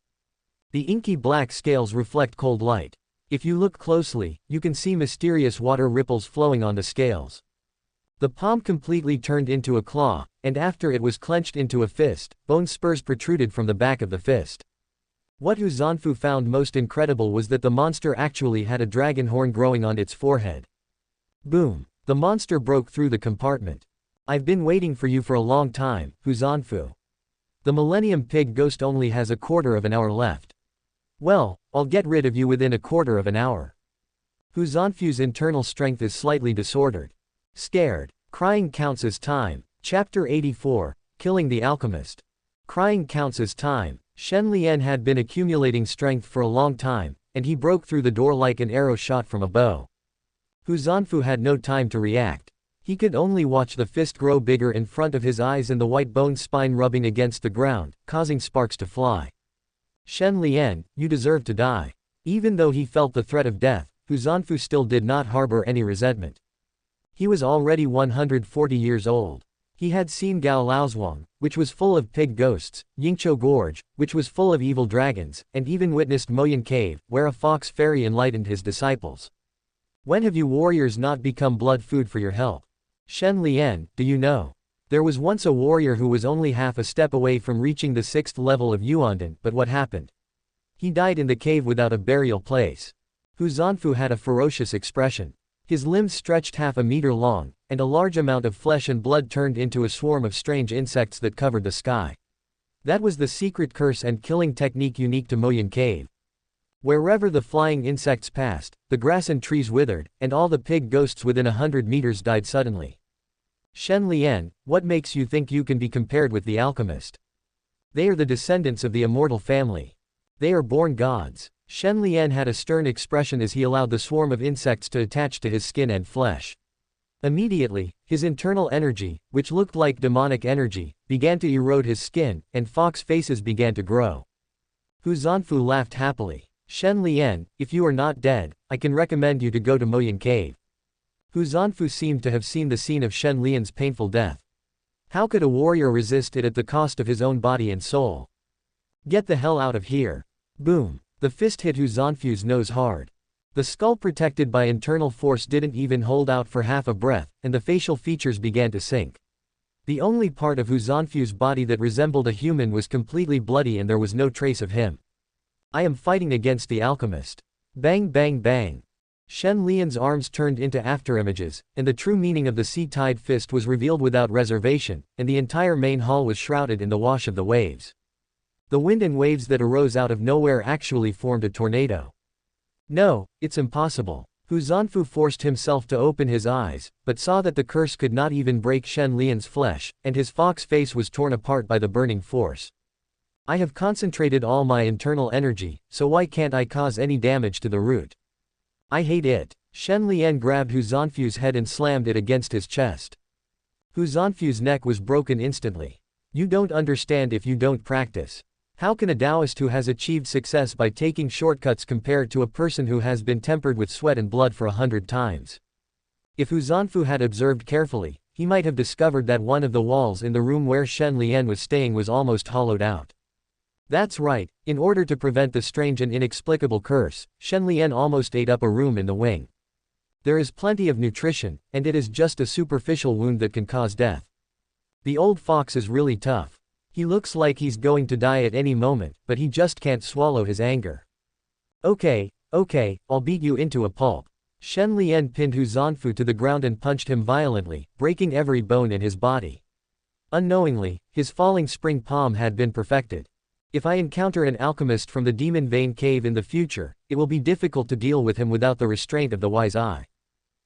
The inky black scales reflect cold light. If you look closely, you can see mysterious water ripples flowing on the scales. The palm completely turned into a claw, and after it was clenched into a fist, bone spurs protruded from the back of the fist. What Hu Zanfu found most incredible was that the monster actually had a dragon horn growing on its forehead. Boom! The monster broke through the compartment. I've been waiting for you for a long time, Hu Zanfu. The Millennium Pig Ghost only has a quarter of an hour left. Well, I'll get rid of you within a quarter of an hour. Hu Zanfu's internal strength is slightly disordered. Scared. Crying counts as time. Chapter 84, Killing the Alchemist. Crying counts as time. Shen Lian had been accumulating strength for a long time, and he broke through the door like an arrow shot from a bow. Hu Zanfu had no time to react. He could only watch the fist grow bigger in front of his eyes and the white bone spine rubbing against the ground, causing sparks to fly. Shen Lian, you deserve to die. Even though he felt the threat of death, Hu Zanfu still did not harbor any resentment. He was already 140 years old. He had seen Gao Laozhuang, which was full of pig ghosts, Yingqiu Gorge, which was full of evil dragons, and even witnessed Moyan Cave, where a fox fairy enlightened his disciples. When have you warriors not become blood food for your help? Shen Lian, do you know? There was once a warrior who was only half a step away from reaching the 6th level of Yuandan, but what happened? He died in the cave without a burial place. Hu Zanfu had a ferocious expression. His limbs stretched half a meter long, and a large amount of flesh and blood turned into a swarm of strange insects that covered the sky. That was the secret curse and killing technique unique to Moyan Cave. Wherever the flying insects passed, the grass and trees withered, and all the pig ghosts within 100 meters died suddenly. Shen Lian, what makes you think you can be compared with the alchemist? They are the descendants of the immortal family. They are born gods. Shen Lian had a stern expression as he allowed the swarm of insects to attach to his skin and flesh. Immediately, his internal energy, which looked like demonic energy, began to erode his skin, and fox faces began to grow. Hu Zanfu laughed happily. Shen Lian, if you are not dead, I can recommend you to go to Moyan Cave. Hu Zanfu seemed to have seen the scene of Shen Lian's painful death. How could a warrior resist it at the cost of his own body and soul? Get the hell out of here. Boom. The fist hit Hu Zanfu's nose hard. The skull protected by internal force didn't even hold out for half a breath, and the facial features began to sink. The only part of Hu Zanfu's body that resembled a human was completely bloody and there was no trace of him. I am fighting against the alchemist. Bang bang bang. Shen Lian's arms turned into afterimages, and the true meaning of the sea-tide fist was revealed without reservation, and the entire main hall was shrouded in the wash of the waves. The wind and waves that arose out of nowhere actually formed a tornado. No, it's impossible. Hu Zanfu forced himself to open his eyes, but saw that the curse could not even break Shen Lian's flesh, and his fox face was torn apart by the burning force. I have concentrated all my internal energy, so why can't I cause any damage to the root? I hate it. Shen Lian grabbed Hu Zanfu's head and slammed it against his chest. Hu Zanfu's neck was broken instantly. You don't understand if you don't practice. How can a Taoist who has achieved success by taking shortcuts compare to a person who has been tempered with sweat and blood for 100 times? If Hu Zanfu had observed carefully, he might have discovered that one of the walls in the room where Shen Lian was staying was almost hollowed out. That's right, in order to prevent the strange and inexplicable curse, Shen Lian almost ate up a room in the wing. There is plenty of nutrition, and it is just a superficial wound that can cause death. The old fox is really tough. He looks like he's going to die at any moment, but he just can't swallow his anger. Okay, I'll beat you into a pulp. Shen Lian pinned Hu Zanfu to the ground and punched him violently, breaking every bone in his body. Unknowingly, his falling spring palm had been perfected. If I encounter an alchemist from the Demon Vein Cave in the future, it will be difficult to deal with him without the restraint of the wise eye.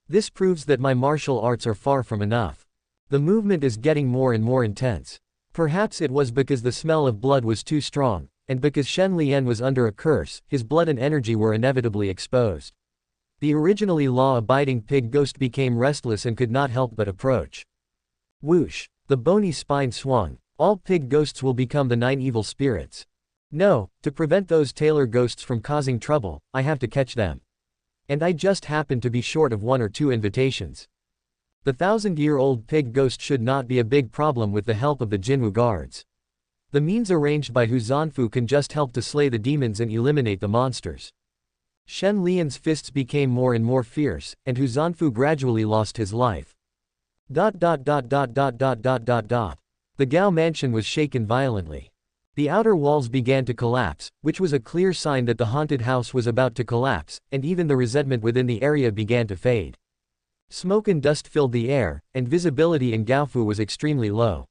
This proves that my martial arts are far from enough. The movement is getting more and more intense. Perhaps it was because the smell of blood was too strong, and because Shen Lian was under a curse, his blood and energy were inevitably exposed. The originally law-abiding pig ghost became restless and could not help but approach. Whoosh! The bony spine swung. All pig ghosts will become the 9 evil spirits. No, to prevent those tailor ghosts from causing trouble, I have to catch them. And I just happen to be short of 1 or 2 invitations. The 1,000-year-old pig ghost should not be a big problem with the help of the Jinwu guards. The means arranged by Hu Zanfu can just help to slay the demons and eliminate the monsters. Shen Lian's fists became more and more fierce, and Hu Zanfu gradually lost his life. The Gao mansion was shaken violently. The outer walls began to collapse, which was a clear sign that the haunted house was about to collapse, and even the resentment within the area began to fade. Smoke and dust filled the air, and visibility in Gaofu was extremely low.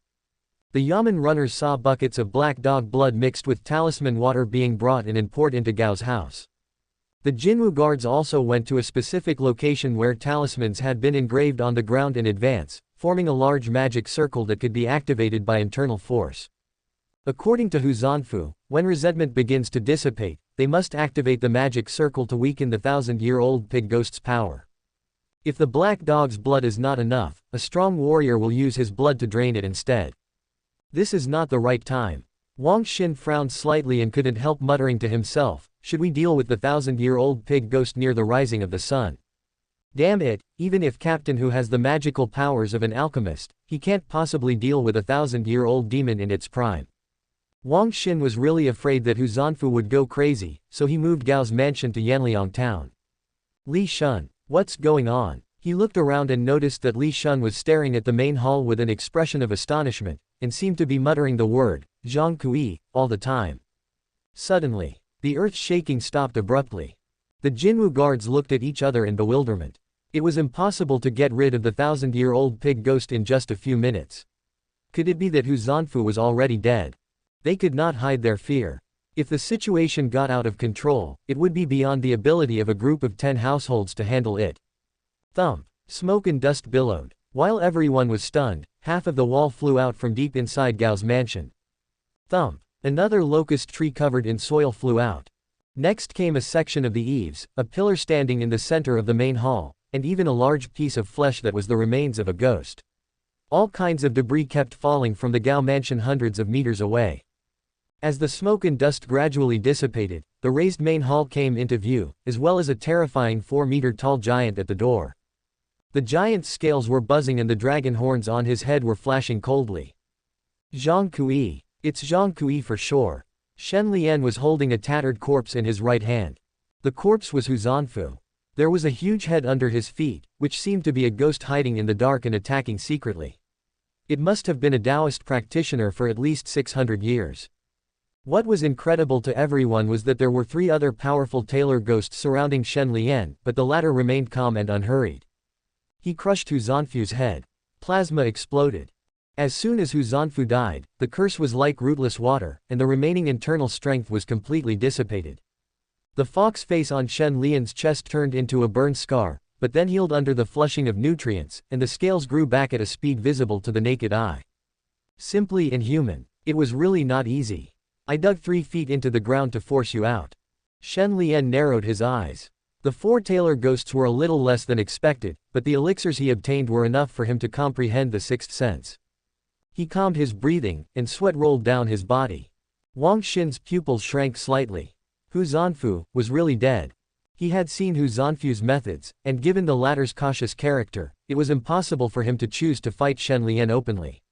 The Yamen runners saw buckets of black dog blood mixed with talisman water being brought in and poured into Gao's house. The Jinwu guards also went to a specific location where talismans had been engraved on the ground in advance, forming a large magic circle that could be activated by internal force. According to Hu Zanfu, when resentment begins to dissipate, they must activate the magic circle to weaken the 1,000-year-old pig ghost's power. If the black dog's blood is not enough, a strong warrior will use his blood to drain it instead. This is not the right time. Wang Xin frowned slightly and couldn't help muttering to himself, should we deal with the 1,000-year-old pig ghost near the rising of the sun? Damn it, even if Captain Hu has the magical powers of an alchemist, he can't possibly deal with a 1,000-year-old demon in its prime. Wang Xin was really afraid that Hu Zanfu would go crazy, so he moved Gao's mansion to Yanliang town. Li Shun. What's going on? He looked around and noticed that Li Shun was staring at the main hall with an expression of astonishment, and seemed to be muttering the word, Zhang Kui, all the time. Suddenly, the earth shaking stopped abruptly. The Jinwu guards looked at each other in bewilderment. It was impossible to get rid of the 1,000-year-old pig ghost in just a few minutes. Could it be that Hu Zanfu was already dead? They could not hide their fear. If the situation got out of control, it would be beyond the ability of a group of 10 households to handle it. Thump. Smoke and dust billowed. While everyone was stunned, half of the wall flew out from deep inside Gao's mansion. Thump. Another locust tree covered in soil flew out. Next came a section of the eaves, a pillar standing in the center of the main hall, and even a large piece of flesh that was the remains of a ghost. All kinds of debris kept falling from the Gao mansion hundreds of meters away. As the smoke and dust gradually dissipated, the raised main hall came into view, as well as a terrifying 4-meter-tall giant at the door. The giant's scales were buzzing and the dragon horns on his head were flashing coldly. Zhang Kui. It's Zhang Kui for sure. Shen Lian was holding a tattered corpse in his right hand. The corpse was Hu Zanfu. There was a huge head under his feet, which seemed to be a ghost hiding in the dark and attacking secretly. It must have been a Taoist practitioner for at least 600 years. What was incredible to everyone was that there were 3 other powerful tailor ghosts surrounding Shen Lian, but the latter remained calm and unhurried. He crushed Hu Zanfu's head. Plasma exploded. As soon as Hu Zanfu died, the curse was like rootless water, and the remaining internal strength was completely dissipated. The fox face on Shen Lian's chest turned into a burn scar, but then healed under the flushing of nutrients, and the scales grew back at a speed visible to the naked eye. Simply inhuman. It was really not easy. I dug 3 feet into the ground to force you out. Shen Lian narrowed his eyes. The 4 tailor ghosts were a little less than expected, but the elixirs he obtained were enough for him to comprehend the sixth sense. He calmed his breathing, and sweat rolled down his body. Wang Xin's pupils shrank slightly. Hu Zanfu was really dead. He had seen Hu Zanfu's methods, and given the latter's cautious character, it was impossible for him to choose to fight Shen Lian openly.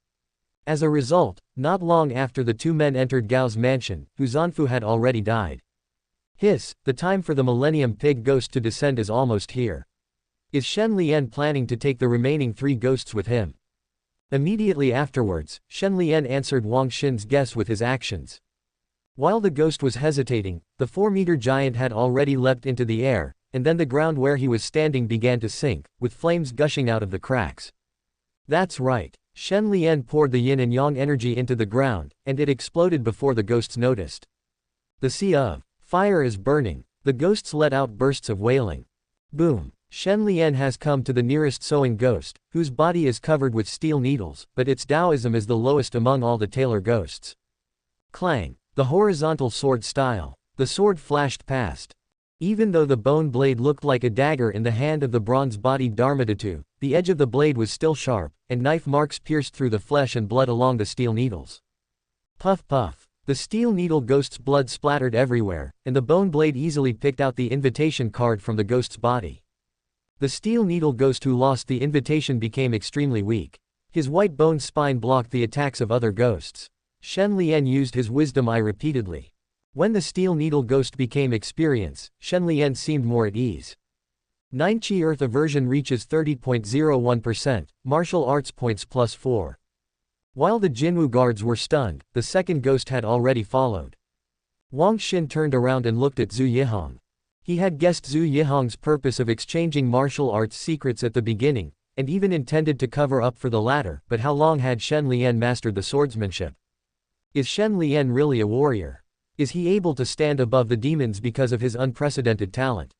As a result, not long after the 2 men entered Gao's mansion, Hu Zanfu had already died. Hiss, the time for the Millennium Pig Ghost to descend is almost here. Is Shen Lian planning to take the remaining 3 ghosts with him? Immediately afterwards, Shen Lian answered Wang Xin's guess with his actions. While the ghost was hesitating, the 4-meter giant had already leapt into the air, and then the ground where he was standing began to sink, with flames gushing out of the cracks. That's right. Shen Lian poured the yin and yang energy into the ground, and it exploded before the ghosts noticed. The sea of fire is burning. The ghosts let out bursts of wailing. Boom. Shen Lian has come to the nearest sewing ghost, whose body is covered with steel needles, but its Taoism is the lowest among all the tailor ghosts. Clang. The horizontal sword style. The sword flashed past. Even though the bone blade looked like a dagger in the hand of the bronze-bodied Dharmadhatu, the edge of the blade was still sharp, and knife marks pierced through the flesh and blood along the steel needles. Puff puff. The steel needle ghost's blood splattered everywhere, and the bone blade easily picked out the invitation card from the ghost's body. The steel needle ghost who lost the invitation became extremely weak. His white bone spine blocked the attacks of other ghosts. Shen Lian used his wisdom eye repeatedly. When the steel needle ghost became experienced, Shen Lian seemed more at ease. 9 Qi Earth aversion reaches 30.01%, martial arts points +4. While the Jinwu guards were stunned, the second ghost had already followed. Wang Xin turned around and looked at Zhu Yihong. He had guessed Zhu Yihong's purpose of exchanging martial arts secrets at the beginning, and even intended to cover up for the latter, but how long had Shen Lian mastered the swordsmanship? Is Shen Lian really a warrior? Is he able to stand above the demons because of his unprecedented talent?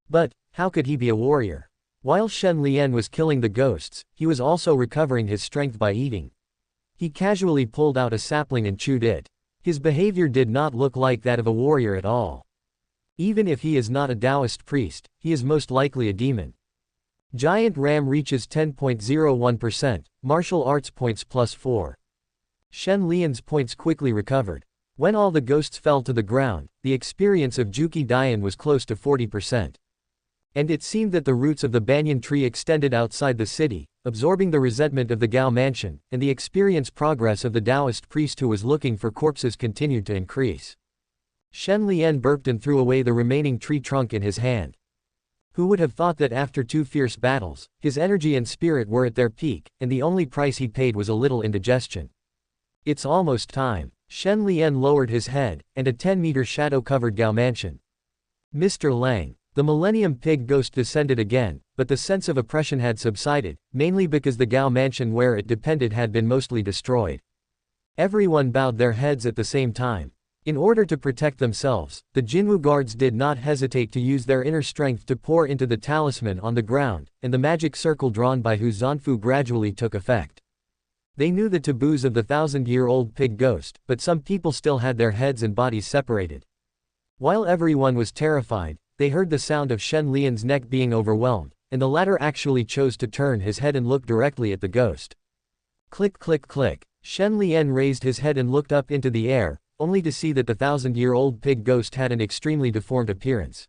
But how could he be a warrior? While Shen Lian was killing the ghosts, he was also recovering his strength by eating. He casually pulled out a sapling and chewed it. His behavior did not look like that of a warrior at all. Even if he is not a Taoist priest, he is most likely a demon. Giant Ram reaches 10.01%, martial arts points +4. Shen Lian's points quickly recovered. When all the ghosts fell to the ground, the experience of Juki Dian was close to 40%. And it seemed that the roots of the banyan tree extended outside the city, absorbing the resentment of the Gao mansion, and the experience progress of the Taoist priest who was looking for corpses continued to increase. Shen Lian burped and threw away the remaining tree trunk in his hand. Who would have thought that after 2 fierce battles, his energy and spirit were at their peak, and the only price he paid was a little indigestion. It's almost time. Shen Lian lowered his head, and a 10-meter shadow covered Gao mansion. Mr. Lang. The Millennium Pig Ghost descended again, but the sense of oppression had subsided, mainly because the Gao mansion where it depended had been mostly destroyed. Everyone bowed their heads at the same time. In order to protect themselves, the Jinwu guards did not hesitate to use their inner strength to pour into the talisman on the ground, and the magic circle drawn by Hu Zanfu gradually took effect. They knew the taboos of the 1,000-year-old pig ghost, but some people still had their heads and bodies separated. While everyone was terrified, they heard the sound of Shen Lian's neck being overwhelmed, and the latter actually chose to turn his head and look directly at the ghost. Click click click. Shen Lian raised his head and looked up into the air, only to see that the 1,000-year-old pig ghost had an extremely deformed appearance.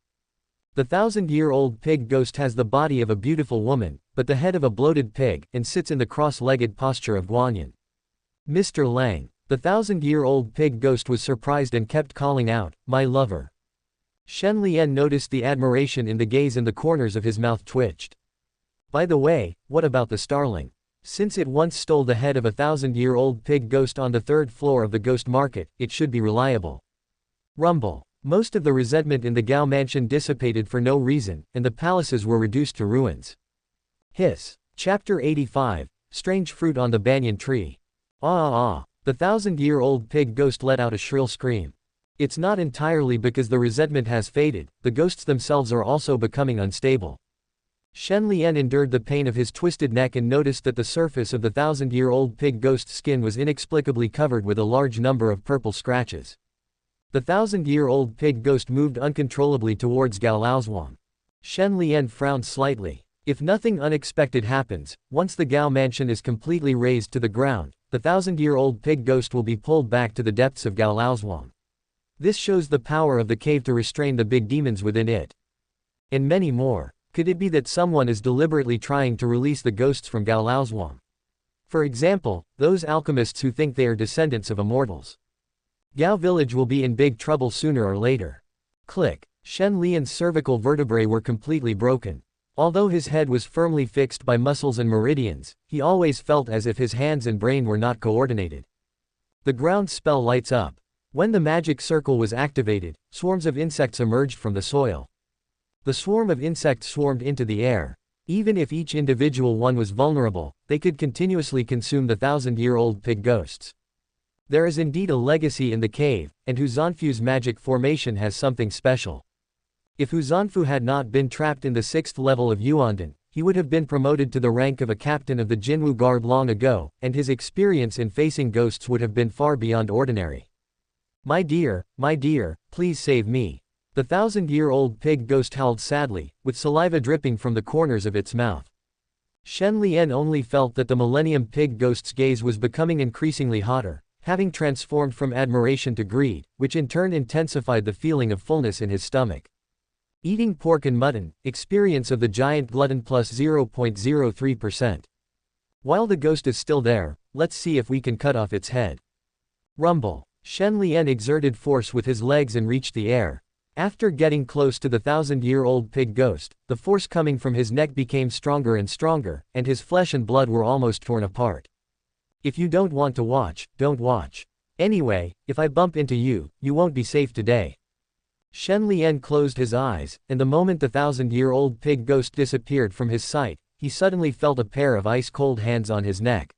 The 1,000-year-old pig ghost has the body of a beautiful woman, but the head of a bloated pig, and sits in the cross-legged posture of Guanyin. Mr. Lang. The 1,000-year-old pig ghost was surprised and kept calling out, "My lover." Shen Lian noticed the admiration in the gaze and the corners of his mouth twitched. By the way, what about the starling? Since it once stole the head of a 1,000-year-old pig ghost on the 3rd floor of the ghost market, it should be reliable. Rumble. Most of the resentment in the Gao mansion dissipated for no reason, and the palaces were reduced to ruins. Hiss. Chapter 85. Strange fruit on the banyan tree. Ah ah ah. The 1,000-year-old pig ghost let out a shrill scream. It's not entirely because the resentment has faded, the ghosts themselves are also becoming unstable. Shen Lian endured the pain of his twisted neck and noticed that the surface of the 1,000-year-old pig ghost's skin was inexplicably covered with a large number of purple scratches. The 1,000-year-old pig ghost moved uncontrollably towards Gao Laozhuang. Shen Lian frowned slightly. If nothing unexpected happens, once the Gao mansion is completely razed to the ground, the 1,000-year-old pig ghost will be pulled back to the depths of Gao Laozhuang. This shows the power of the cave to restrain the big demons within it. And many more. Could it be that someone is deliberately trying to release the ghosts from Gao Laozhuang? For example, those alchemists who think they are descendants of immortals. Gao village will be in big trouble sooner or later. Click. Shen Lian's cervical vertebrae were completely broken. Although his head was firmly fixed by muscles and meridians, he always felt as if his hands and brain were not coordinated. The ground spell lights up. When the magic circle was activated, swarms of insects emerged from the soil. The swarm of insects swarmed into the air. Even if each individual one was vulnerable, they could continuously consume the 1,000-year-old pig ghosts. There is indeed a legacy in the cave, and Hu Zanfu's magic formation has something special. If Hu Zanfu had not been trapped in the 6th level of Yuandan, he would have been promoted to the rank of a captain of the Jinwu Guard long ago, and his experience in facing ghosts would have been far beyond ordinary. My dear, please save me. The 1,000-year-old pig ghost howled sadly, with saliva dripping from the corners of its mouth. Shen Lian only felt that the Millennium Pig Ghost's gaze was becoming increasingly hotter, having transformed from admiration to greed, which in turn intensified the feeling of fullness in his stomach. Eating pork and mutton, experience of the giant glutton plus 0.03%. While the ghost is still there, let's see if we can cut off its head. Rumble. Shen Lian exerted force with his legs and reached the air. After getting close to the 1,000-year-old pig ghost, the force coming from his neck became stronger and stronger, and his flesh and blood were almost torn apart. If you don't want to watch, don't watch. Anyway, if I bump into you, you won't be safe today. Shen Lian closed his eyes, and the moment the 1,000-year-old pig ghost disappeared from his sight, he suddenly felt a pair of ice-cold hands on his neck.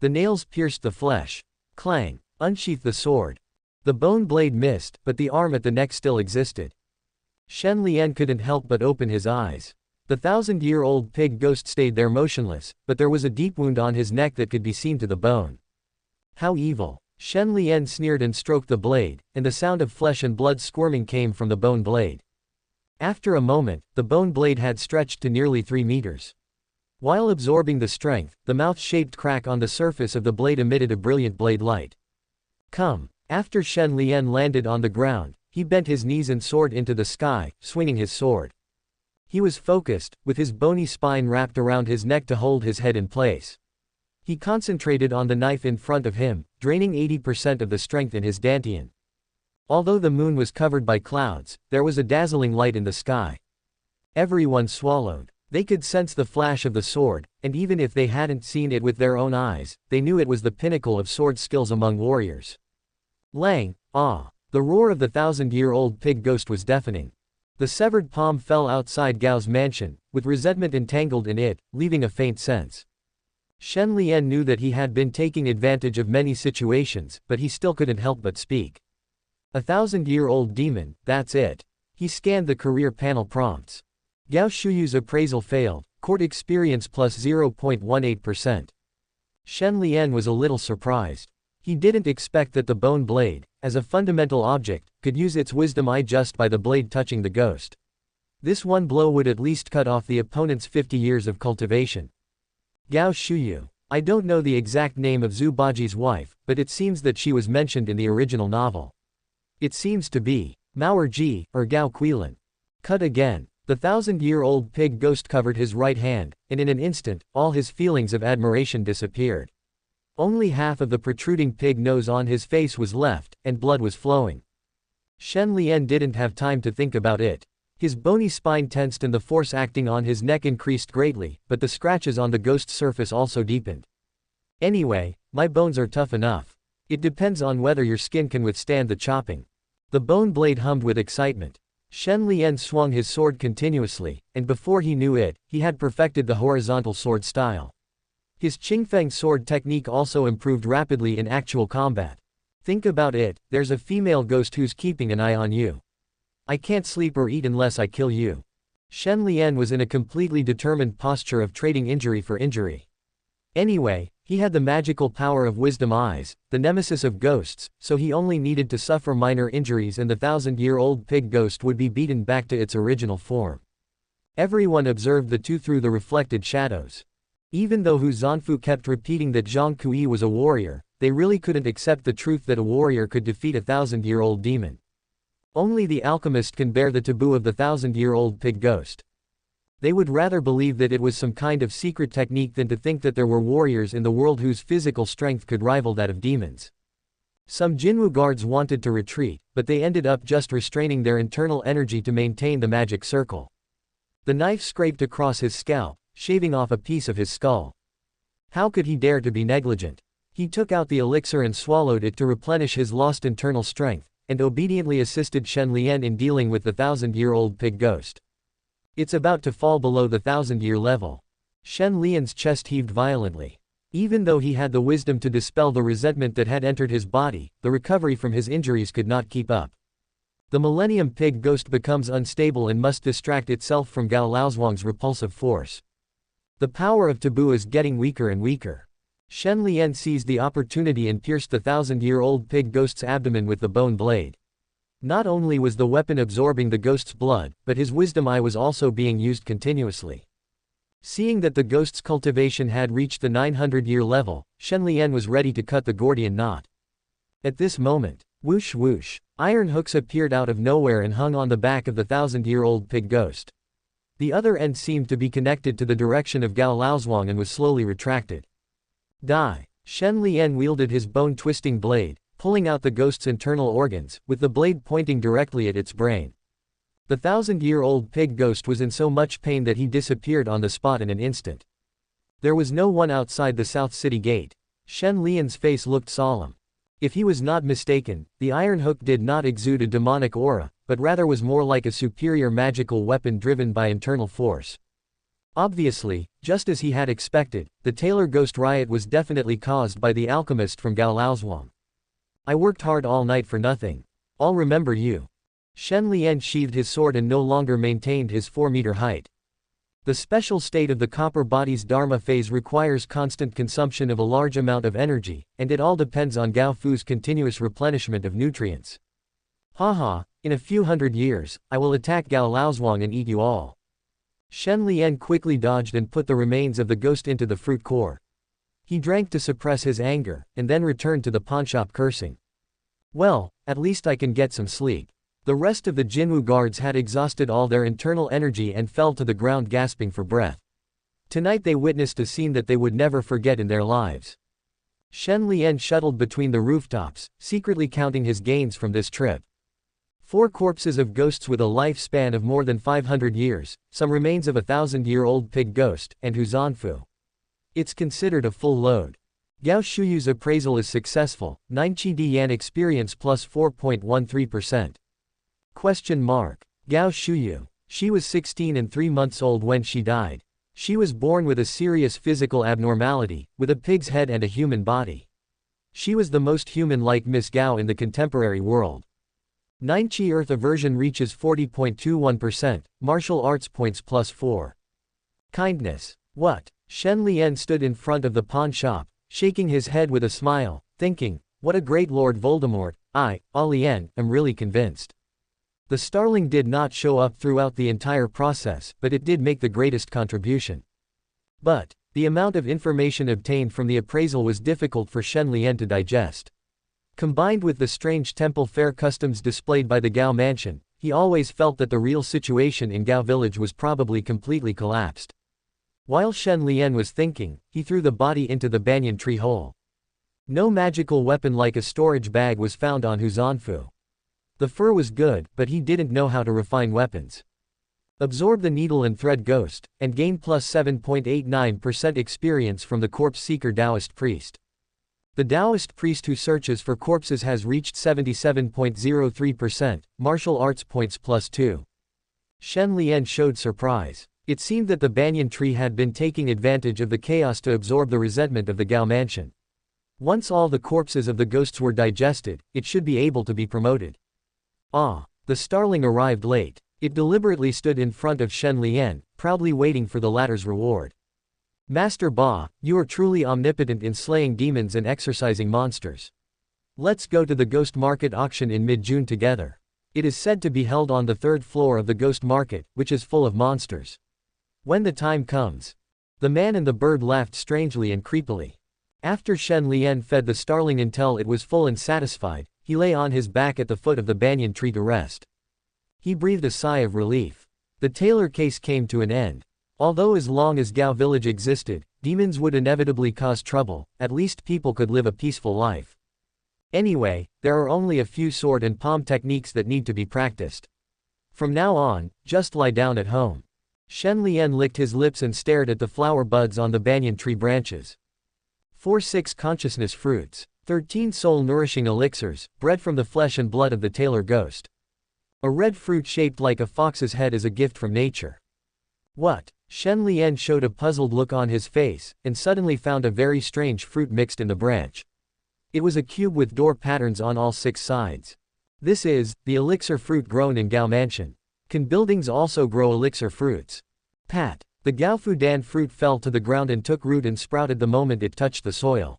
The nails pierced the flesh. Clang. Unsheath the sword. The bone blade missed, but the arm at the neck still existed. Shen Lian couldn't help but open his eyes. The 1,000-year-old pig ghost stayed there motionless, but there was a deep wound on his neck that could be seen to the bone. How evil. Shen Lian sneered and stroked the blade, and the sound of flesh and blood squirming came from the bone blade. After a moment, the bone blade had stretched to nearly 3 meters. While absorbing the strength, the mouth-shaped crack on the surface of the blade emitted a brilliant blade light. Come. After Shen Lian landed on the ground, he bent his knees and soared into the sky, swinging his sword. He was focused, with his bony spine wrapped around his neck to hold his head in place. He concentrated on the knife in front of him, draining 80% of the strength in his dantian. Although the moon was covered by clouds, there was a dazzling light in the sky. Everyone swallowed. They could sense the flash of the sword, and even if they hadn't seen it with their own eyes, they knew it was the pinnacle of sword skills among warriors. Lang, ah! The roar of the 1,000-year-old pig ghost was deafening. The severed palm fell outside Gao's mansion, with resentment entangled in it, leaving a faint sense. Shen Lian knew that he had been taking advantage of many situations, but he still couldn't help but speak. 1,000-year-old demon, that's it. He scanned the career panel prompts. Gao Shuyu's appraisal failed, court experience plus 0.18%. Shen Lian was a little surprised. He didn't expect that the bone blade, as a fundamental object, could use its wisdom eye just by the blade touching the ghost. This one blow would at least cut off the opponent's 50 years of cultivation. Gao Shuyu. I don't know the exact name of Zhu Baji's wife, but it seems that she was mentioned in the original novel. It seems to be Mao Ji, or Gao Qilan. Cut again. The 1,000-year-old pig ghost covered his right hand, and in an instant, all his feelings of admiration disappeared. Only half of the protruding pig nose on his face was left, and blood was flowing. Shen Lian didn't have time to think about it. His bony spine tensed and the force acting on his neck increased greatly, but the scratches on the ghost's surface also deepened. Anyway, my bones are tough enough. It depends on whether your skin can withstand the chopping. The bone blade hummed with excitement. Shen Lian swung his sword continuously, and before he knew it, he had perfected the horizontal sword style. His Qingfeng sword technique also improved rapidly in actual combat. Think about it, there's a female ghost who's keeping an eye on you. I can't sleep or eat unless I kill you. Shen Lian was in a completely determined posture of trading injury for injury. Anyway, he had the magical power of wisdom eyes, the nemesis of ghosts, so he only needed to suffer minor injuries and the 1,000-year-old pig ghost would be beaten back to its original form. Everyone observed the two through the reflected shadows. Even though Hu Zanfu kept repeating that Zhang Kui was a warrior, they really couldn't accept the truth that a warrior could defeat a 1,000-year-old demon. Only the alchemist can bear the taboo of the 1,000-year-old pig ghost. They would rather believe that it was some kind of secret technique than to think that there were warriors in the world whose physical strength could rival that of demons. Some Jinwu guards wanted to retreat, but they ended up just restraining their internal energy to maintain the magic circle. The knife scraped across his scalp, shaving off a piece of his skull. How could he dare to be negligent? He took out the elixir and swallowed it to replenish his lost internal strength, and obediently assisted Shen Lian in dealing with the 1,000-year-old pig ghost. It's about to fall below the 1,000-year level. Shen Lian's chest heaved violently. Even though he had the wisdom to dispel the resentment that had entered his body, the recovery from his injuries could not keep up. The Millennium Pig Ghost becomes unstable and must distract itself from Gao Laozhuang's repulsive force. The power of taboo is getting weaker and weaker. Shen Lian seized the opportunity and pierced the 1,000-year-old pig ghost's abdomen with the bone blade. Not only was the weapon absorbing the ghost's blood, but his wisdom eye was also being used continuously. Seeing that the ghost's cultivation had reached the 900-year level, Shen Lian was ready to cut the Gordian knot. At this moment, whoosh whoosh, iron hooks appeared out of nowhere and hung on the back of the 1,000-year-old pig ghost. The other end seemed to be connected to the direction of Gao Laozhuang and was slowly retracted. Die. Shen Lian wielded his bone-twisting blade, pulling out the ghost's internal organs, with the blade pointing directly at its brain. The 1,000-year-old pig ghost was in so much pain that he disappeared on the spot in an instant. There was no one outside the South City gate. Shen Lian's face looked solemn. If he was not mistaken, the iron hook did not exude a demonic aura, but rather was more like a superior magical weapon driven by internal force. Obviously, just as he had expected, the Taylor Ghost riot was definitely caused by the alchemist from Gao Laozhuang. I worked hard all night for nothing. I'll remember you. Shen Lian sheathed his sword and no longer maintained his 4-meter height. The special state of the copper body's Dharma phase requires constant consumption of a large amount of energy, and it all depends on Gao Fu's continuous replenishment of nutrients. Haha, in a few hundred years, I will attack Gao Laozhuang and eat you all. Shen Lian quickly dodged and put the remains of the ghost into the fruit core. He drank to suppress his anger, and then returned to the pawnshop cursing. Well, at least I can get some sleep. The rest of the Jinwu guards had exhausted all their internal energy and fell to the ground gasping for breath. Tonight they witnessed a scene that they would never forget in their lives. Shen Lian shuttled between the rooftops, secretly counting his gains from this trip. 4 corpses of ghosts with a lifespan of more than 500 years, some remains of a 1,000-year-old pig ghost, and Hu Zanfu. It's considered a full load. Gao Shuyu's appraisal is successful, 9 Qi Di Yan experience plus 4.13%. Question mark. Gao Shuyu. She was 16 and 3 months old when she died. She was born with a serious physical abnormality, with a pig's head and a human body. She was the most human-like Miss Gao in the contemporary world. 9 Qi Earth aversion reaches 40.21%, martial arts points plus 4. Kindness. What? Shen Lian stood in front of the pawn shop, shaking his head with a smile, thinking, what a great Lord Voldemort, Lian, am really convinced. The starling did not show up throughout the entire process, but it did make the greatest contribution. But, the amount of information obtained from the appraisal was difficult for Shen Lian to digest. Combined with the strange temple fair customs displayed by the Gao mansion, he always felt that the real situation in Gao village was probably completely collapsed. While Shen Lian was thinking, he threw the body into the banyan tree hole. No magical weapon like a storage bag was found on Hu Zanfu. The fur was good, but he didn't know how to refine weapons. Absorb the needle and thread ghost, and gain plus 7.89% experience from the corpse seeker Taoist priest. The Taoist priest who searches for corpses has reached 77.03%, martial arts points plus 2. Shen Lian showed surprise. It seemed that the banyan tree had been taking advantage of the chaos to absorb the resentment of the Gao mansion. Once all the corpses of the ghosts were digested, it should be able to be promoted. Ah! The starling arrived late. It deliberately stood in front of Shen Lian, proudly waiting for the latter's reward. Master Ba, you are truly omnipotent in slaying demons and exorcising monsters. Let's go to the Ghost Market auction in mid-June together. It is said to be held on the third floor of the Ghost Market, which is full of monsters. When the time comes. The man and the bird laughed strangely and creepily. After Shen Lian fed the starling until it was full and satisfied, he lay on his back at the foot of the banyan tree to rest. He breathed a sigh of relief. The tailor case came to an end. Although as long as Gao village existed, demons would inevitably cause trouble, at least people could live a peaceful life. Anyway, there are only a few sword and palm techniques that need to be practiced. From now on, just lie down at home. Shen Lian licked his lips and stared at the flower buds on the banyan tree branches. 4-6 consciousness fruits. 13 soul-nourishing elixirs, bred from the flesh and blood of the tailor ghost. A red fruit shaped like a fox's head is a gift from nature. What? Shen Lian showed a puzzled look on his face, and suddenly found a very strange fruit mixed in the branch. It was a cube with door patterns on all 6 sides. This is, the elixir fruit grown in Gao Mansion. Can buildings also grow elixir fruits? Pat. The Gao Fudan fruit fell to the ground and took root and sprouted the moment it touched the soil.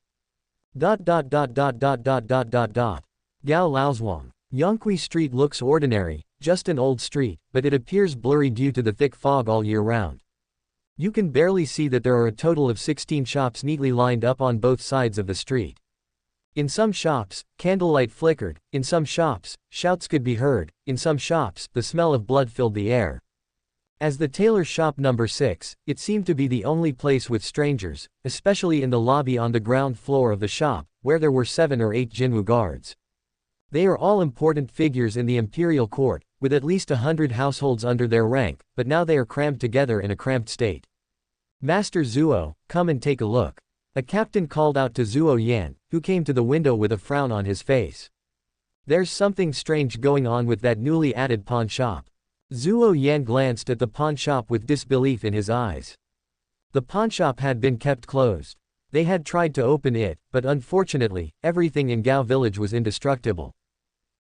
Gao Laozhuang. Yongqi Street looks ordinary, just an old street, but it appears blurry due to the thick fog all year round. You can barely see that there are a total of 16 shops neatly lined up on both sides of the street. In some shops, candlelight flickered, in some shops, shouts could be heard, in some shops, the smell of blood filled the air. As the tailor shop number 6, it seemed to be the only place with strangers, especially in the lobby on the ground floor of the shop, where there were 7 or 8 Jinwu guards. They are all important figures in the imperial court, with at least 100 households under their rank, but now they are crammed together in a cramped state. Master Zuo, come and take a look. A captain called out to Zuo Yan, who came to the window with a frown on his face. There's something strange going on with that newly added pawn shop. Zuo Yan glanced at the pawn shop with disbelief in his eyes. The pawn shop had been kept closed. They had tried to open it, but unfortunately, everything in Gao village was indestructible.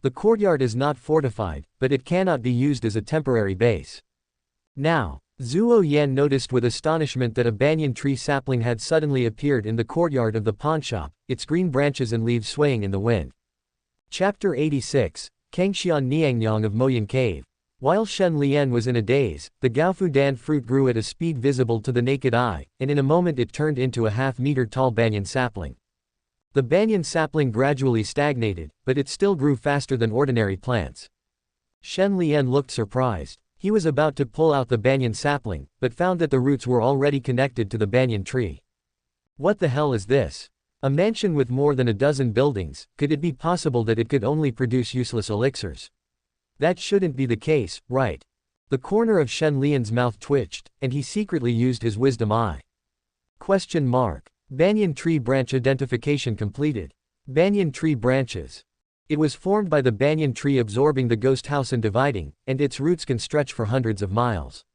The courtyard is not fortified, but it cannot be used as a temporary base. Now, Zuo Yan noticed with astonishment that a banyan tree sapling had suddenly appeared in the courtyard of the pawnshop, its green branches and leaves swaying in the wind. Chapter 86, Kangxian Niangyang of Moyan Cave. While Shen Lian was in a daze, the Gaofudan fruit grew at a speed visible to the naked eye, and in a moment it turned into a half-meter tall banyan sapling. The banyan sapling gradually stagnated, but it still grew faster than ordinary plants. Shen Lian looked surprised. He was about to pull out the banyan sapling, but found that the roots were already connected to the banyan tree. What the hell is this? A mansion with more than a dozen buildings, could it be possible that it could only produce useless elixirs? That shouldn't be the case, right? The corner of Shen Lian's mouth twitched, and he secretly used his wisdom eye. Question mark. Banyan tree branch identification completed. Banyan tree branches. It was formed by the banyan tree absorbing the ghost house and dividing, and its roots can stretch for hundreds of miles.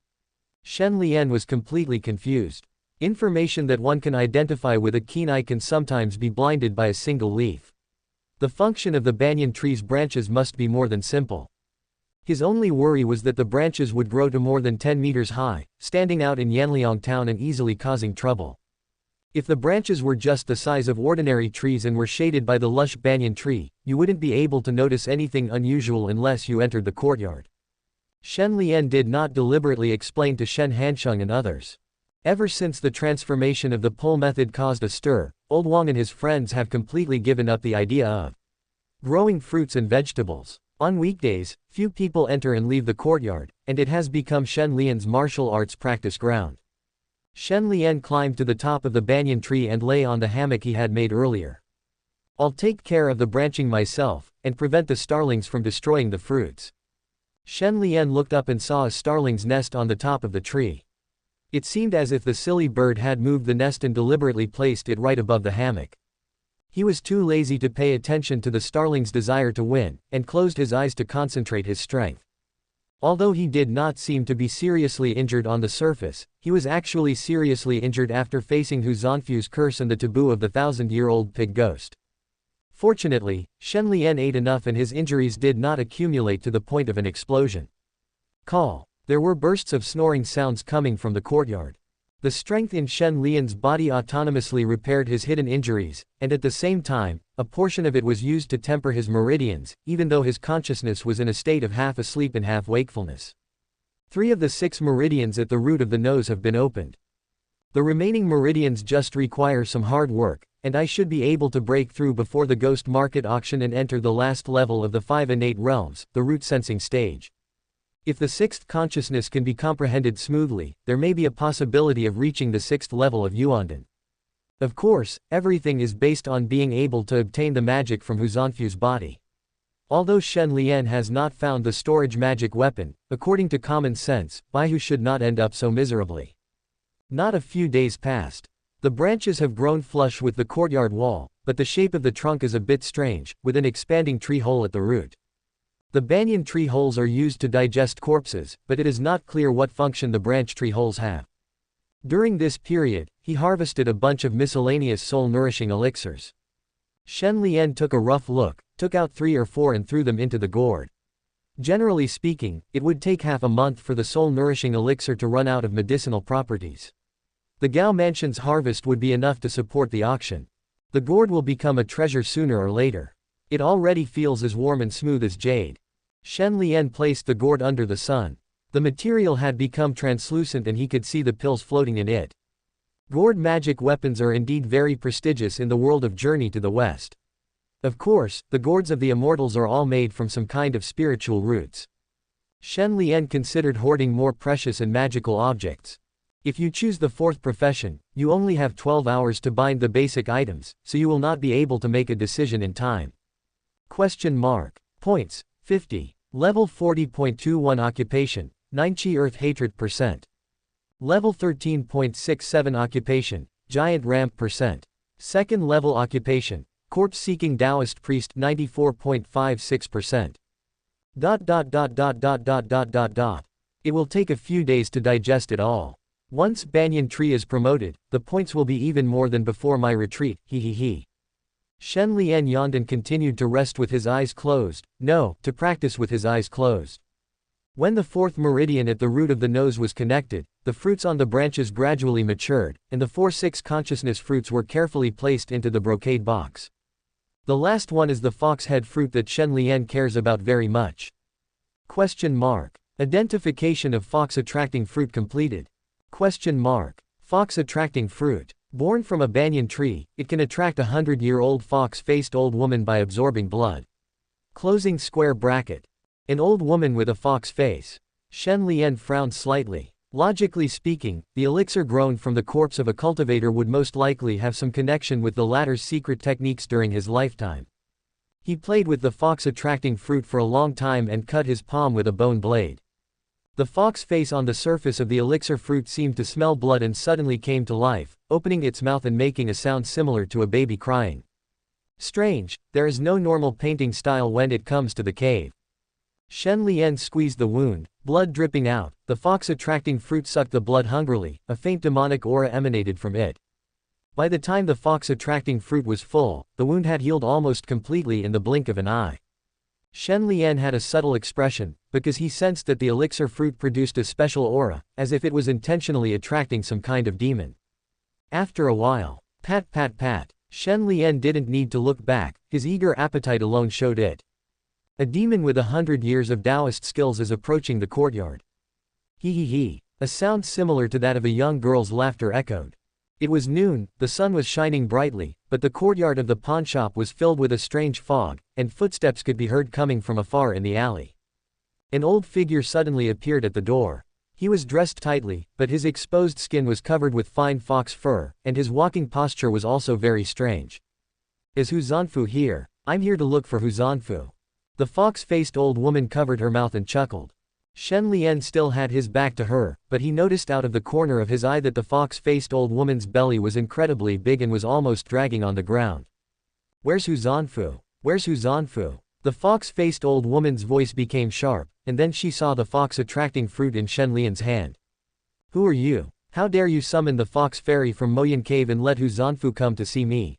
Shen Lian was completely confused. Information that one can identify with a keen eye can sometimes be blinded by a single leaf. The function of the banyan tree's branches must be more than simple. His only worry was that the branches would grow to more than 10 meters high, standing out in Yanliang town and easily causing trouble. If the branches were just the size of ordinary trees and were shaded by the lush banyan tree, you wouldn't be able to notice anything unusual unless you entered the courtyard. Shen Lian did not deliberately explain to Shen Hansheng and others. Ever since the transformation of the pole method caused a stir, Old Wang and his friends have completely given up the idea of growing fruits and vegetables. On weekdays, few people enter and leave the courtyard, and it has become Shen Lian's martial arts practice ground. Shen Lian climbed to the top of the banyan tree and lay on the hammock he had made earlier. I'll take care of the branching myself, and prevent the starlings from destroying the fruits. Shen Lian looked up and saw a starling's nest on the top of the tree. It seemed as if the silly bird had moved the nest and deliberately placed it right above the hammock. He was too lazy to pay attention to the starling's desire to win, and closed his eyes to concentrate his strength. Although he did not seem to be seriously injured on the surface, he was actually seriously injured after facing Hu Zanfu's curse and the taboo of the 1,000-year-old pig ghost. Fortunately, Shen Lian ate enough and his injuries did not accumulate to the point of an explosion. Call. There were bursts of snoring sounds coming from the courtyard. The strength in Shen Lian's body autonomously repaired his hidden injuries, and at the same time, a portion of it was used to temper his meridians, even though his consciousness was in a state of half asleep and half wakefulness. 3 of the 6 meridians at the root of the nose have been opened. The remaining meridians just require some hard work, and I should be able to break through before the ghost market auction and enter the last level of the 5 innate realms, the root sensing stage. If the 6th consciousness can be comprehended smoothly, there may be a possibility of reaching the 6th level of Yuandan. Of course, everything is based on being able to obtain the magic from Hu Zanfu's body. Although Shen Lian has not found the storage magic weapon, according to common sense, Baihu should not end up so miserably. Not a few days passed. The branches have grown flush with the courtyard wall, but the shape of the trunk is a bit strange, with an expanding tree hole at the root. The banyan tree holes are used to digest corpses, but it is not clear what function the branch tree holes have. During this period, he harvested a bunch of miscellaneous soul-nourishing elixirs. Shen Lian took a rough look, took out 3 or 4 and threw them into the gourd. Generally speaking, it would take half a month for the soul-nourishing elixir to run out of medicinal properties. The Gao Mansion's harvest would be enough to support the auction. The gourd will become a treasure sooner or later. It already feels as warm and smooth as jade. Shen Lian placed the gourd under the sun. The material had become translucent and he could see the pills floating in it. Gourd magic weapons are indeed very prestigious in the world of Journey to the West. Of course, the gourds of the immortals are all made from some kind of spiritual roots. Shen Lian considered hoarding more precious and magical objects. If you choose the 4th profession, you only have 12 hours to bind the basic items, so you will not be able to make a decision in time. Question mark. Points, 50. Level 40.21 Occupation, 9 Qi Earth Hatred %. Level 13.67 Occupation, Giant Ramp %. Second level Occupation, Corpse-Seeking Taoist Priest 94.56%. It will take a few days to digest it all. Once Banyan Tree is promoted, the points will be even more than before my retreat, he. Shen Lian yawned and continued to rest with his eyes closed, to practice with his eyes closed. When the 4th meridian at the root of the nose was connected, the fruits on the branches gradually matured, and the 4-6 consciousness fruits were carefully placed into the brocade box. The last one is the fox head fruit that Shen Lian cares about very much. Question mark. Identification of fox attracting fruit completed. Question mark. Fox attracting fruit. Born from a banyan tree, it can attract a 100-year-old fox-faced old woman by absorbing blood. Closing square bracket. An old woman with a fox face. Shen Lian frowned slightly. Logically speaking, the elixir grown from the corpse of a cultivator would most likely have some connection with the latter's secret techniques during his lifetime. He played with the fox-attracting fruit for a long time and cut his palm with a bone blade. The fox face on the surface of the elixir fruit seemed to smell blood and suddenly came to life, opening its mouth and making a sound similar to a baby crying. Strange, there is no normal painting style when it comes to the cave. Shen Lian squeezed the wound, blood dripping out, the fox attracting fruit sucked the blood hungrily, a faint demonic aura emanated from it. By the time the fox attracting fruit was full, the wound had healed almost completely in the blink of an eye. Shen Lian had a subtle expression, because he sensed that the elixir fruit produced a special aura, as if it was intentionally attracting some kind of demon. After a while, pat. Shen Lian didn't need to look back, his eager appetite alone showed it. A demon with 100 years of Taoist skills is approaching the courtyard. He. A sound similar to that of a young girl's laughter echoed. It was noon, the sun was shining brightly, but the courtyard of the pawnshop was filled with a strange fog, and footsteps could be heard coming from afar in the alley. An old figure suddenly appeared at the door. He was dressed tightly, but his exposed skin was covered with fine fox fur, and his walking posture was also very strange. Is Hu Zanfu here? I'm here to look for Hu Zanfu. The fox-faced old woman covered her mouth and chuckled. Shen Lian still had his back to her, but he noticed out of the corner of his eye that the fox-faced old woman's belly was incredibly big and was almost dragging on the ground. Where's Hu Zanfu? Where's Hu Zanfu? The fox-faced old woman's voice became sharp, and then she saw the fox attracting fruit in Shen Lian's hand. Who are you? How dare you summon the fox fairy from Moyan Cave and let Hu Zanfu come to see me?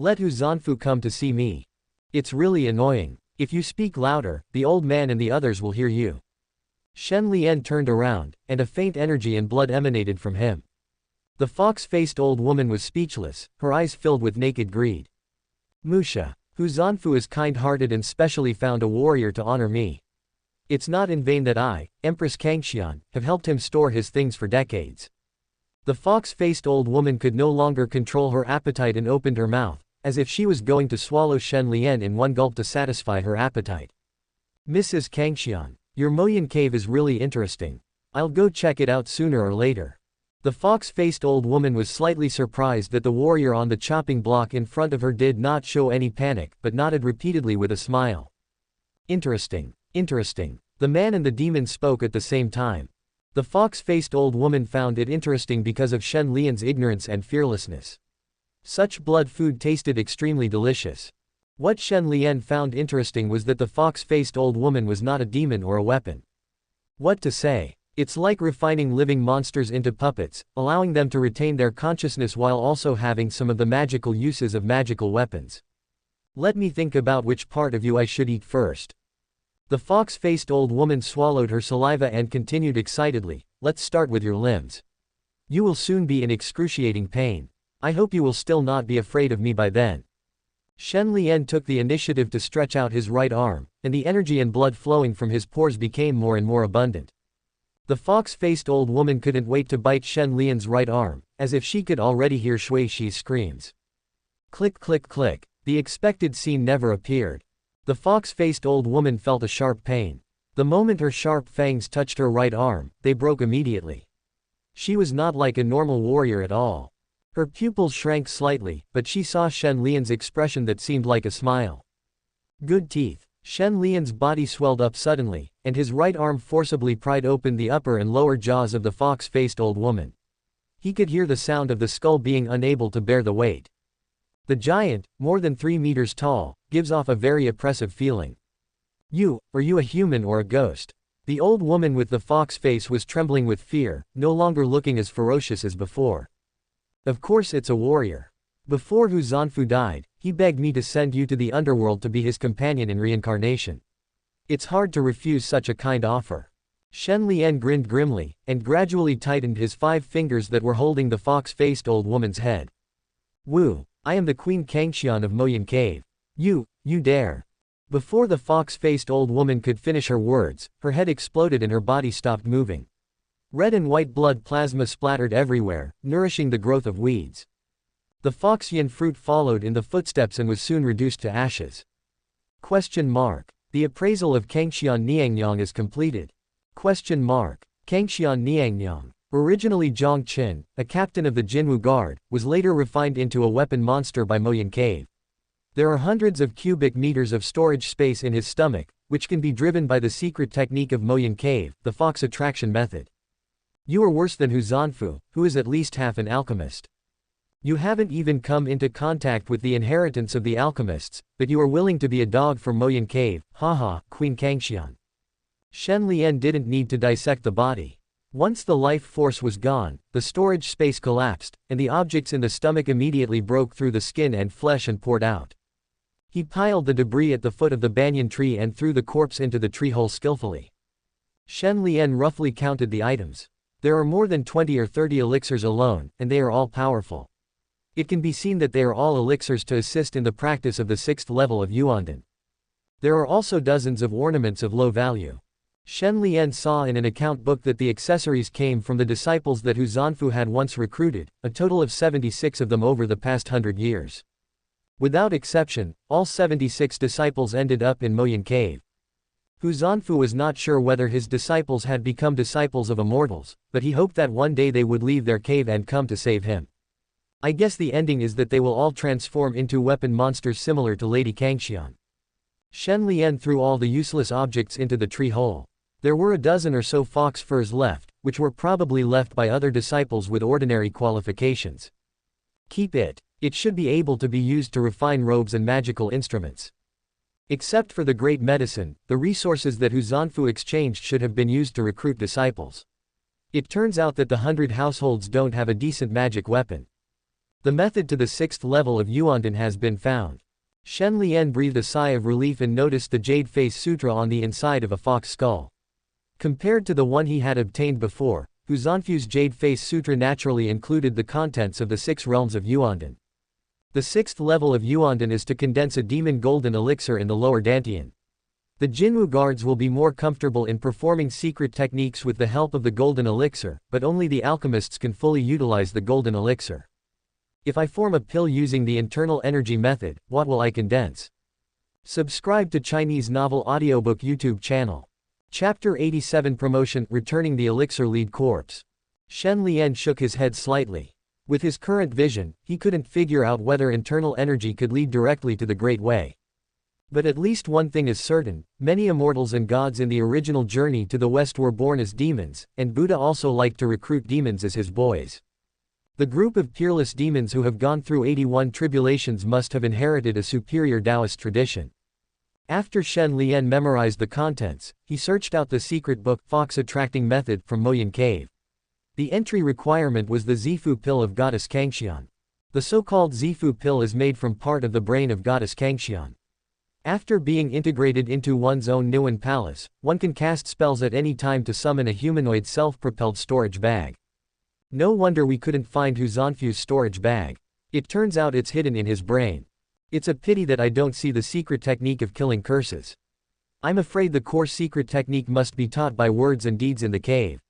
Let Hu Zanfu come to see me. It's really annoying. If you speak louder, the old man and the others will hear you. Shen Lian turned around, and a faint energy and blood emanated from him. The fox-faced old woman was speechless, her eyes filled with naked greed. Musha, Hu Zanfu is kind-hearted and specially found a warrior to honor me. It's not in vain that I, Empress Kangxian, have helped him store his things for decades. The fox-faced old woman could no longer control her appetite and opened her mouth, as if she was going to swallow Shen Lian in one gulp to satisfy her appetite. Mrs. Kangxian, your Moyan Cave is really interesting. I'll go check it out sooner or later. The fox-faced old woman was slightly surprised that the warrior on the chopping block in front of her did not show any panic but nodded repeatedly with a smile. Interesting, interesting. The man and the demon spoke at the same time. The fox-faced old woman found it interesting because of Shen Lian's ignorance and fearlessness. Such blood food tasted extremely delicious. What Shen Lian found interesting was that the fox-faced old woman was not a demon or a weapon. What to say? It's like refining living monsters into puppets, allowing them to retain their consciousness while also having some of the magical uses of magical weapons. Let me think about which part of you I should eat first. The fox-faced old woman swallowed her saliva and continued excitedly, let's start with your limbs. You will soon be in excruciating pain. I hope you will still not be afraid of me by then. Shen Lian took the initiative to stretch out his right arm, and the energy and blood flowing from his pores became more and more abundant. The fox-faced old woman couldn't wait to bite Shen Lian's right arm, as if she could already hear Shui Shi's screams. Click click click, the expected scene never appeared. The fox-faced old woman felt a sharp pain. The moment her sharp fangs touched her right arm, they broke immediately. She was not like a normal warrior at all. Her pupils shrank slightly, but she saw Shen Lian's expression that seemed like a smile. Good teeth. Shen Lian's body swelled up suddenly, and his right arm forcibly pried open the upper and lower jaws of the fox-faced old woman. He could hear the sound of the skull being unable to bear the weight. The giant, more than 3 meters tall, gives off a very oppressive feeling. Are you a human or a ghost? The old woman with the fox face was trembling with fear, no longer looking as ferocious as before. Of course it's a warrior. Before Hu Zanfu died, he begged me to send you to the underworld to be his companion in reincarnation. It's hard to refuse such a kind offer. Shen Lian grinned grimly, and gradually tightened his 5 fingers that were holding the fox-faced old woman's head. Wu, I am the Queen Kangxian of Moyan Cave. You dare. Before the fox-faced old woman could finish her words, her head exploded and her body stopped moving. Red and white blood plasma splattered everywhere, nourishing the growth of weeds. The fox-yin fruit followed in the footsteps and was soon reduced to ashes. The appraisal of Kangxian Niangyang is completed. Kangxian Niangyang, originally Zhang Qin, a captain of the Jinwu Guard, was later refined into a weapon monster by Moyan Cave. There are hundreds of cubic meters of storage space in his stomach, which can be driven by the secret technique of Moyan Cave, the fox attraction method. You are worse than Hu Zanfu, who is at least half an alchemist. You haven't even come into contact with the inheritance of the alchemists, but you are willing to be a dog for Moyan Cave, haha, Queen Kangxian. Shen Lian didn't need to dissect the body. Once the life force was gone, the storage space collapsed, and the objects in the stomach immediately broke through the skin and flesh and poured out. He piled the debris at the foot of the banyan tree and threw the corpse into the tree hole skillfully. Shen Lian roughly counted the items. There are more than 20 or 30 elixirs alone, and they are all powerful. It can be seen that they are all elixirs to assist in the practice of the 6th level of Yuandan. There are also dozens of ornaments of low value. Shen Lian saw in an account book that the accessories came from the disciples that Hu Zanfu had once recruited, a total of 76 of them over the past 100 years. Without exception, all 76 disciples ended up in Moyan Cave. Hu Zanfu was not sure whether his disciples had become disciples of immortals, but he hoped that one day they would leave their cave and come to save him. I guess the ending is that they will all transform into weapon monsters similar to Lady Kangxian. Shen Lian threw all the useless objects into the tree hole. There were a dozen or so fox furs left, which were probably left by other disciples with ordinary qualifications. Keep it. It should be able to be used to refine robes and magical instruments. Except for the great medicine, the resources that Husanfu exchanged should have been used to recruit disciples. It turns out that the 100 households don't have a decent magic weapon. The method to the 6th level of Yuandan has been found. Shen Lian breathed a sigh of relief and noticed the Jade Face Sutra on the inside of a fox skull. Compared to the one he had obtained before, Husanfu's Jade Face Sutra naturally included the contents of the 6 realms of Yuandan. The 6th level of Yuandan is to condense a demon golden elixir in the lower Dantian. The Jinwu guards will be more comfortable in performing secret techniques with the help of the golden elixir, but only the alchemists can fully utilize the golden elixir. If I form a pill using the internal energy method, what will I condense? Subscribe to Chinese Novel Audiobook YouTube channel. Chapter 87 Promotion Returning the Elixir Lead Corpse. Shen Lian shook his head slightly. With his current vision, he couldn't figure out whether internal energy could lead directly to the Great Way. But at least one thing is certain, many immortals and gods in the original journey to the west were born as demons, and Buddha also liked to recruit demons as his boys. The group of peerless demons who have gone through 81 tribulations must have inherited a superior Taoist tradition. After Shen Lian memorized the contents, he searched out the secret book, Fox Attracting Method, from Moyan Cave. The entry requirement was the Zifu pill of Goddess Kangxian. The so-called Zifu pill is made from part of the brain of Goddess Kangxian. After being integrated into one's own Niwen palace, one can cast spells at any time to summon a humanoid self-propelled storage bag. No wonder we couldn't find Husanfu's storage bag. It turns out it's hidden in his brain. It's a pity that I don't see the secret technique of killing curses. I'm afraid the core secret technique must be taught by words and deeds in the cave.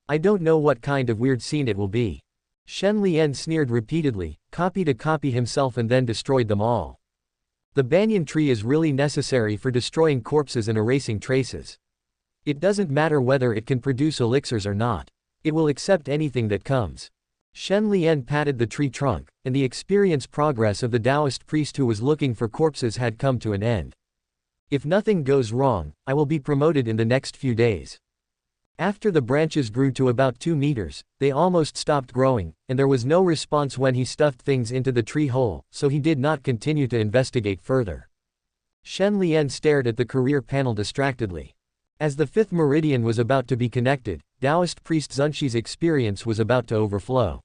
I don't know what kind of weird scene it will be. Shen Lian sneered repeatedly, copied a copy himself and then destroyed them all. The banyan tree is really necessary for destroying corpses and erasing traces. It doesn't matter whether it can produce elixirs or not. It will accept anything that comes. Shen Lian patted the tree trunk, and the experience progress of the Taoist priest who was looking for corpses had come to an end. If nothing goes wrong, I will be promoted in the next few days. After the branches grew to about 2 meters, they almost stopped growing, and there was no response when he stuffed things into the tree hole, so he did not continue to investigate further. Shen Lian stared at the career panel distractedly. As the 5th meridian was about to be connected, Taoist priest Zunxi's experience was about to overflow.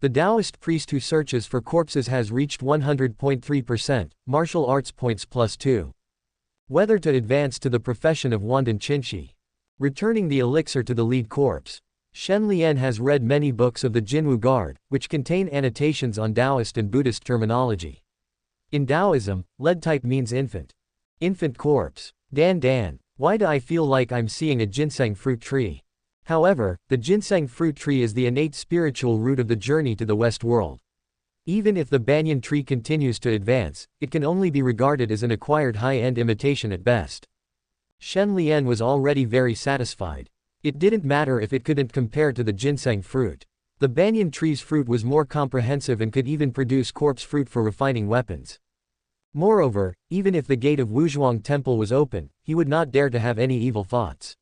The Taoist priest who searches for corpses has reached 100.3%, martial arts points +2. Whether to advance to the profession of Wandan Qinshi. Returning the elixir to the lead corpse. Shen Lian has read many books of the Jinwu Guard, which contain annotations on Taoist and Buddhist terminology. In Taoism, lead type means infant. Infant corpse. Dan. Why do I feel like I'm seeing a ginseng fruit tree? However, the ginseng fruit tree is the innate spiritual root of the journey to the West world. Even if the banyan tree continues to advance, it can only be regarded as an acquired high-end imitation at best. Shen Lian was already very satisfied. It didn't matter if it couldn't compare to the ginseng fruit. The banyan tree's fruit was more comprehensive and could even produce corpse fruit for refining weapons. Moreover, even if the gate of Wuzhuang Temple was open, he would not dare to have any evil thoughts.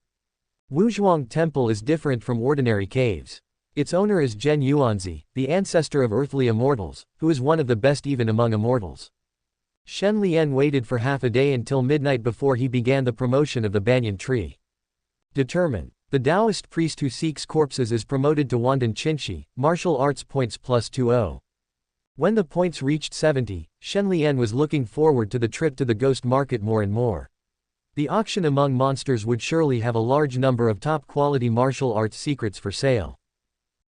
Wuzhuang Temple is different from ordinary caves. Its owner is Jin Chanzi, the ancestor of earthly immortals, who is one of the best even among immortals. Shen Lian waited for half a day until midnight before he began the promotion of the banyan tree. Determine. The Taoist priest who seeks corpses is promoted to Wandan Qinshi, martial arts points +20. When the points reached 70, Shen Lian was looking forward to the trip to the ghost market more and more. The auction among monsters would surely have a large number of top-quality martial arts secrets for sale.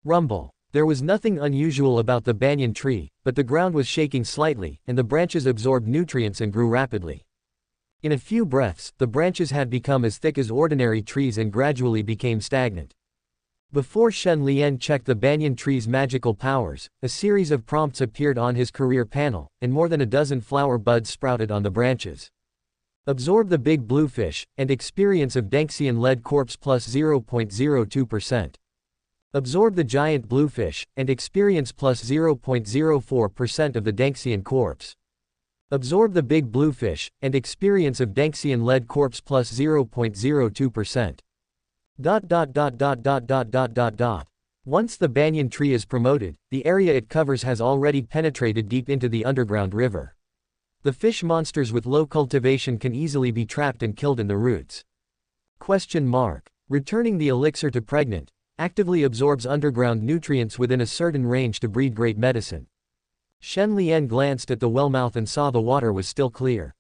Rumble. There was nothing unusual about the banyan tree, but the ground was shaking slightly, and the branches absorbed nutrients and grew rapidly. In a few breaths, the branches had become as thick as ordinary trees and gradually became stagnant. Before Shen Lian checked the banyan tree's magical powers, a series of prompts appeared on his career panel, and more than a dozen flower buds sprouted on the branches. Absorb the big bluefish, and experience of Danxian lead corpse +0.02%. Absorb the giant bluefish, and experience plus 0.04% of the Danxian corpse. Absorb the big bluefish, and experience of Danxian lead corpse plus 0.02%. Once the banyan tree is promoted, the area it covers has already penetrated deep into the underground river. The fish monsters with low cultivation can easily be trapped and killed in the roots. Returning the elixir to pregnant, actively absorbs underground nutrients within a certain range to breed great medicine. Shen Lian glanced at the well mouth and saw the water was still clear.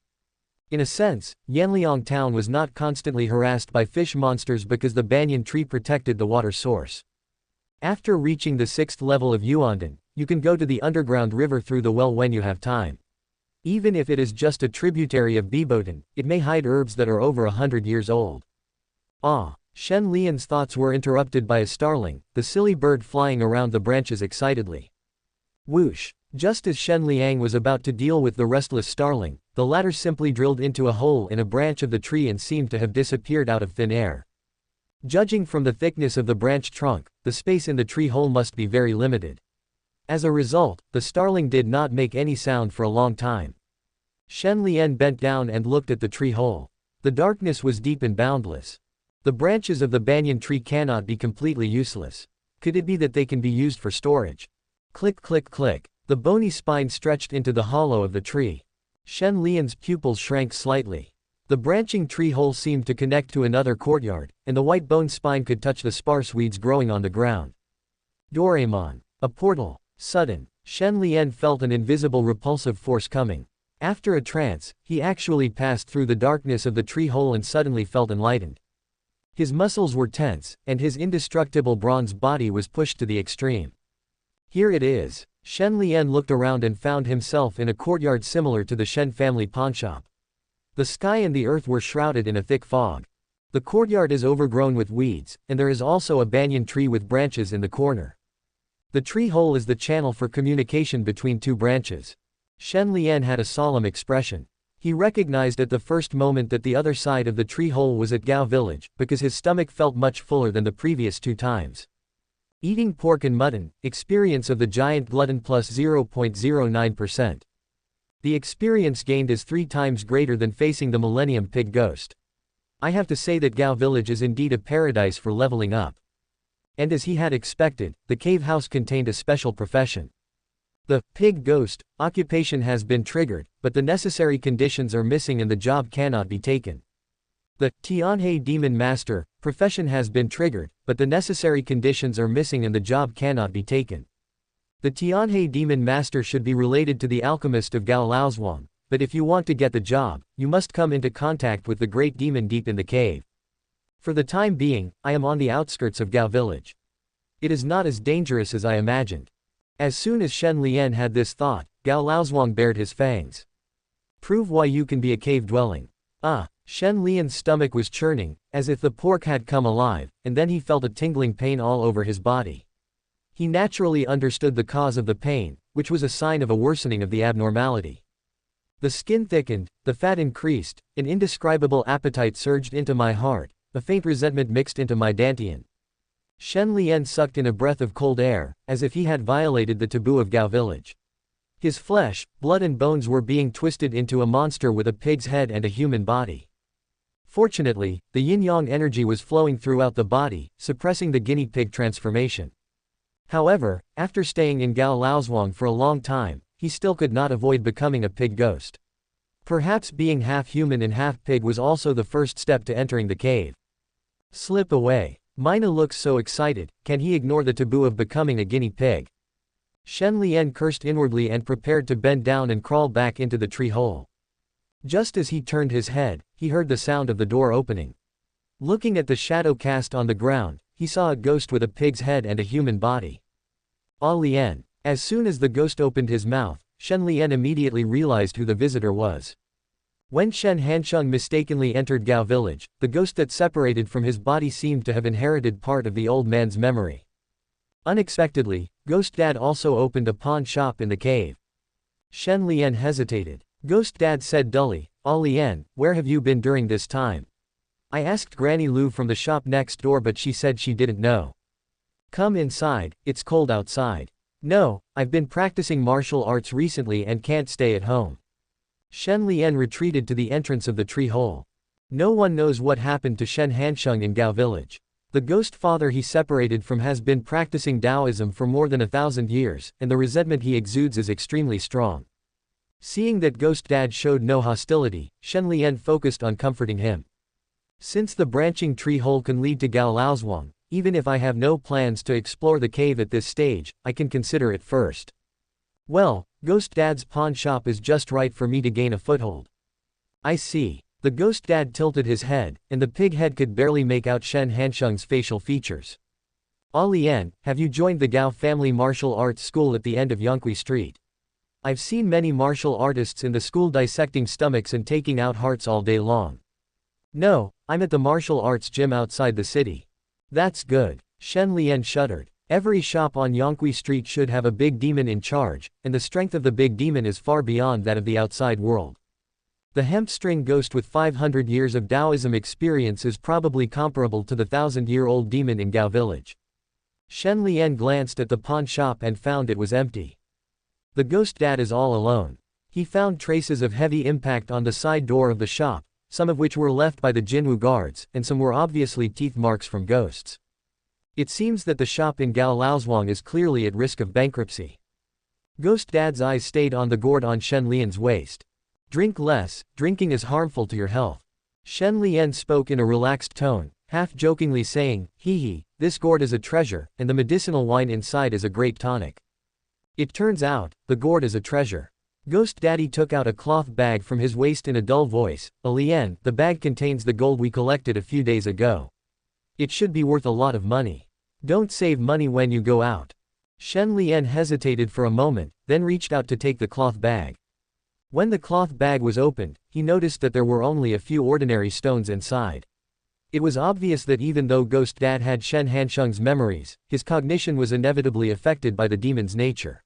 In a sense, Yanliang town was not constantly harassed by fish monsters because the banyan tree protected the water source. After reaching the 6th level of Yuandan, you can go to the underground river through the well when you have time. Even if it is just a tributary of Bibotan, it may hide herbs that are over 100 years old. Shen Lian's thoughts were interrupted by a starling, the silly bird flying around the branches excitedly. Whoosh! Just as Shen Liang was about to deal with the restless starling, the latter simply drilled into a hole in a branch of the tree and seemed to have disappeared out of thin air. Judging from the thickness of the branch trunk, the space in the tree hole must be very limited. As a result, the starling did not make any sound for a long time. Shen Lian bent down and looked at the tree hole. The darkness was deep and boundless. The branches of the banyan tree cannot be completely useless. Could it be that they can be used for storage? Click click click. The bony spine stretched into the hollow of the tree. Shen Lian's pupils shrank slightly. The branching tree hole seemed to connect to another courtyard, and the white bone spine could touch the sparse weeds growing on the ground. Doraemon. A portal. Sudden. Shen Lian felt an invisible repulsive force coming. After a trance, he actually passed through the darkness of the tree hole and suddenly felt enlightened. His muscles were tense, and his indestructible bronze body was pushed to the extreme. Here it is. Shen Lian looked around and found himself in a courtyard similar to the Shen family pawnshop. The sky and the earth were shrouded in a thick fog. The courtyard is overgrown with weeds, and there is also a banyan tree with branches in the corner. The tree hole is the channel for communication between two branches. Shen Lian had a solemn expression. He recognized at the first moment that the other side of the tree hole was at Gao village, because his stomach felt much fuller than the previous 2 times. Eating pork and mutton, experience of the giant glutton plus 0.09%. The experience gained is 3 times greater than facing the Millennium Pig Ghost. I have to say that Gao village is indeed a paradise for leveling up. And as he had expected, the cave house contained a special profession. The Pig Ghost occupation has been triggered, but the necessary conditions are missing and the job cannot be taken. The Tianhe Demon Master profession has been triggered, but the necessary conditions are missing and the job cannot be taken. The Tianhe Demon Master should be related to the alchemist of Gao Laozhuang, but if you want to get the job, you must come into contact with the great demon deep in the cave. For the time being, I am on the outskirts of Gao village. It is not as dangerous as I imagined. As soon as Shen Lian had this thought, Gao Laozhuang bared his fangs. Prove why you can be a cave dwelling. Shen Lian's stomach was churning, as if the pork had come alive, and then he felt a tingling pain all over his body. He naturally understood the cause of the pain, which was a sign of a worsening of the abnormality. The skin thickened, the fat increased, an indescribable appetite surged into my heart, a faint resentment mixed into my dantian. Shen Lian sucked in a breath of cold air, as if he had violated the taboo of Gao village. His flesh, blood and bones were being twisted into a monster with a pig's head and a human body. Fortunately, the yin-yang energy was flowing throughout the body, suppressing the guinea pig transformation. However, after staying in Gao Laozhuang for a long time, he still could not avoid becoming a pig ghost. Perhaps being half human and half pig was also the first step to entering the cave. Slip away. Mina looks so excited, can he ignore the taboo of becoming a guinea pig? Shen Lian cursed inwardly and prepared to bend down and crawl back into the tree hole. Just as he turned his head, he heard the sound of the door opening. Looking at the shadow cast on the ground, he saw a ghost with a pig's head and a human body. Ah Lian. As soon as the ghost opened his mouth, Shen Lian immediately realized who the visitor was. When Shen Hansheng mistakenly entered Gao village, the ghost that separated from his body seemed to have inherited part of the old man's memory. Unexpectedly, Ghost Dad also opened a pawn shop in the cave. Shen Lian hesitated. Ghost Dad said dully, "Ah Lian, where have you been during this time? I asked Granny Lu from the shop next door but she said she didn't know." Come inside, it's cold outside. No, I've been practicing martial arts recently and can't stay at home. Shen Lian retreated to the entrance of the tree hole. No one knows what happened to Shen Hansheng in Gao village. The ghost father he separated from has been practicing Taoism for more than 1,000 years, and the resentment he exudes is extremely strong. Seeing that ghost dad showed no hostility, Shen Lian focused on comforting him. Since the branching tree hole can lead to Gao Laozhuang, even if I have no plans to explore the cave at this stage, I can consider it first. Well, ghost dad's pawn shop is just right for me to gain a foothold. I see. The ghost dad tilted his head, and the pig head could barely make out Shen Hansheng's facial features. Ah Lian, have you joined the Gao family martial arts school at the end of Yongqi Street? I've seen many martial artists in the school dissecting stomachs and taking out hearts all day long. No, I'm at the martial arts gym outside the city. That's good. Shen Lian shuddered. Every shop on Yongqi Street should have a big demon in charge, and the strength of the big demon is far beyond that of the outside world. The hemp-string ghost with 500 years of Taoism experience is probably comparable to the 1,000-year-old demon in Gao village. Shen Lian glanced at the pawn shop and found it was empty. The ghost dad is all alone. He found traces of heavy impact on the side door of the shop, some of which were left by the Jinwu guards, and some were obviously teeth marks from ghosts. It seems that the shop in Gao Laozhuang is clearly at risk of bankruptcy. Ghost dad's eyes stayed on the gourd on Shen Lian's waist. Drink less, drinking is harmful to your health. Shen Lian spoke in a relaxed tone, half-jokingly saying, hee, this gourd is a treasure, and the medicinal wine inside is a great tonic. It turns out, the gourd is a treasure. Ghost Daddy took out a cloth bag from his waist in a dull voice. Lian, the bag contains the gold we collected a few days ago. It should be worth a lot of money. Don't save money when you go out. Shen Lian hesitated for a moment, then reached out to take the cloth bag. When the cloth bag was opened, he noticed that there were only a few ordinary stones inside. It was obvious that even though Ghost Dad had Shen Hansheng's memories, his cognition was inevitably affected by the demon's nature.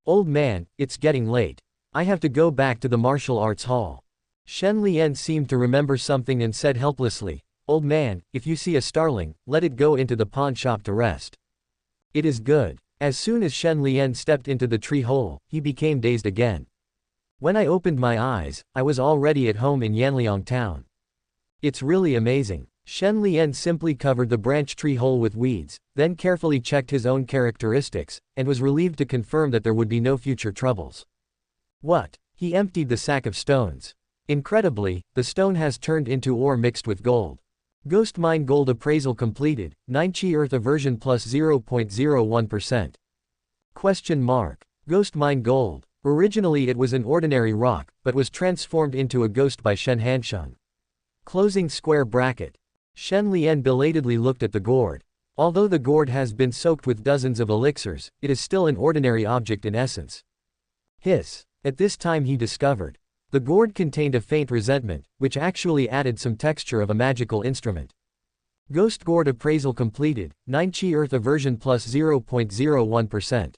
Old man, it's getting late. I have to go back to the martial arts hall. Shen Lian seemed to remember something and said helplessly, Old man, if you see a starling, let it go into the pawn shop to rest. It is good. As soon as Shen Lian stepped into the tree hole, he became dazed again. When I opened my eyes, I was already at home in Yanliang town. It's really amazing. Shen Lian simply covered the branch tree hole with weeds, then carefully checked his own characteristics, and was relieved to confirm that there would be no future troubles. What? He emptied the sack of stones. Incredibly, the stone has turned into ore mixed with gold. Ghost Mine Gold Appraisal completed, 9 Chi Earth Aversion plus 0.01%. Question mark. Ghost Mine Gold. Originally it was an ordinary rock, but was transformed into a ghost by Shen Hansheng. Closing square bracket. Shen Lian belatedly looked at the gourd. Although the gourd has been soaked with dozens of elixirs, it is still an ordinary object in essence. Hiss. At this time he discovered. The gourd contained a faint resentment, which actually added some texture of a magical instrument. Ghost Gourd Appraisal completed, 9 Chi Earth Aversion plus 0.01%.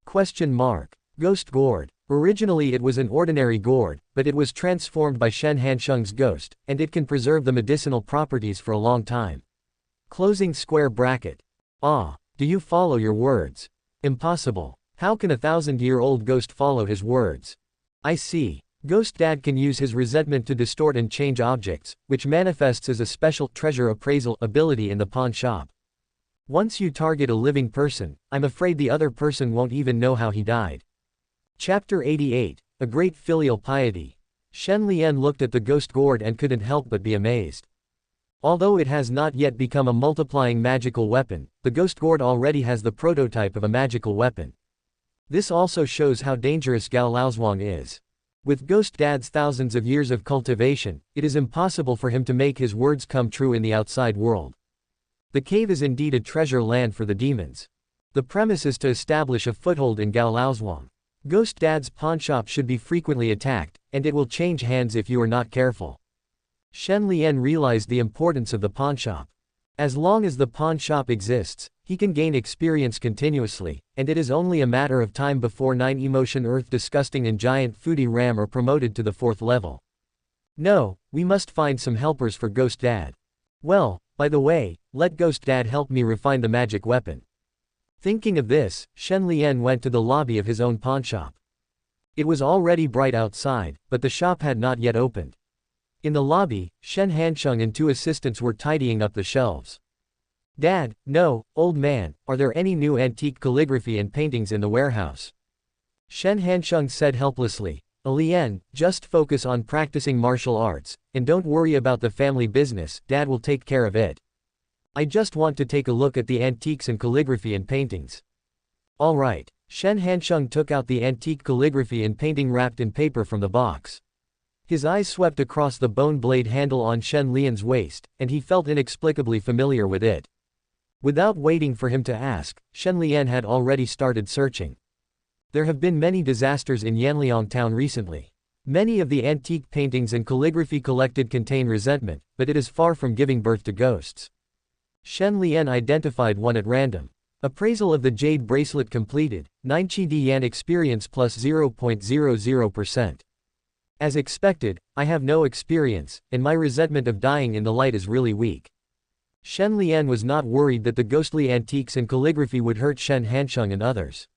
Question mark. Ghost Gourd. Originally it was an ordinary gourd, but it was transformed by Shen Hansheng's ghost, and it can preserve the medicinal properties for a long time. Closing square bracket. Ah, do you follow your words? Impossible. How can a 1,000-year-old ghost follow his words? I see. Ghost Dad can use his resentment to distort and change objects, which manifests as a special treasure appraisal ability in the pawn shop. Once you target a living person, I'm afraid the other person won't even know how he died. Chapter 88, A Great Filial Piety. Shen Lian looked at the ghost gourd and couldn't help but be amazed. Although it has not yet become a multiplying magical weapon, the ghost gourd already has the prototype of a magical weapon. This also shows how dangerous Gao Laozhuang is. With Ghost Dad's thousands of years of cultivation, it is impossible for him to make his words come true in the outside world. The cave is indeed a treasure land for the demons. The premise is to establish a foothold in Gao Laozhuang. Ghost Dad's pawnshop should be frequently attacked, and it will change hands if you are not careful. Shen Lian realized the importance of the pawnshop. As long as the pawnshop exists, he can gain experience continuously, and it is only a matter of time before 9 Emotion Earth Disgusting and Giant Foodie Ram are promoted to the 4th level. No, we must find some helpers for Ghost Dad. Well, By the way, let Ghost Dad help me refine the magic weapon. Thinking of this, Shen Lian went to the lobby of his own pawnshop. It was already bright outside, but the shop had not yet opened. In the lobby, Shen Hansheng and 2 assistants were tidying up the shelves. Dad, no, old man, are there any new antique calligraphy and paintings in the warehouse? Shen Hansheng said helplessly. Lian, just focus on practicing martial arts, and don't worry about the family business, Dad will take care of it. I just want to take a look at the antiques and calligraphy and paintings. All right. Shen Hansheng took out the antique calligraphy and painting wrapped in paper from the box. His eyes swept across the bone blade handle on Shen Lian's waist, and he felt inexplicably familiar with it. Without waiting for him to ask, Shen Lian had already started searching. There have been many disasters in Yanliang town recently. Many of the antique paintings and calligraphy collected contain resentment, but it is far from giving birth to ghosts. Shen Lian identified one at random. Appraisal of the jade bracelet completed, 9 Qi Yan experience plus 0.00%. As expected, I have no experience, and my resentment of dying in the light is really weak. Shen Lian was not worried that the ghostly antiques and calligraphy would hurt Shen Hansheng and others.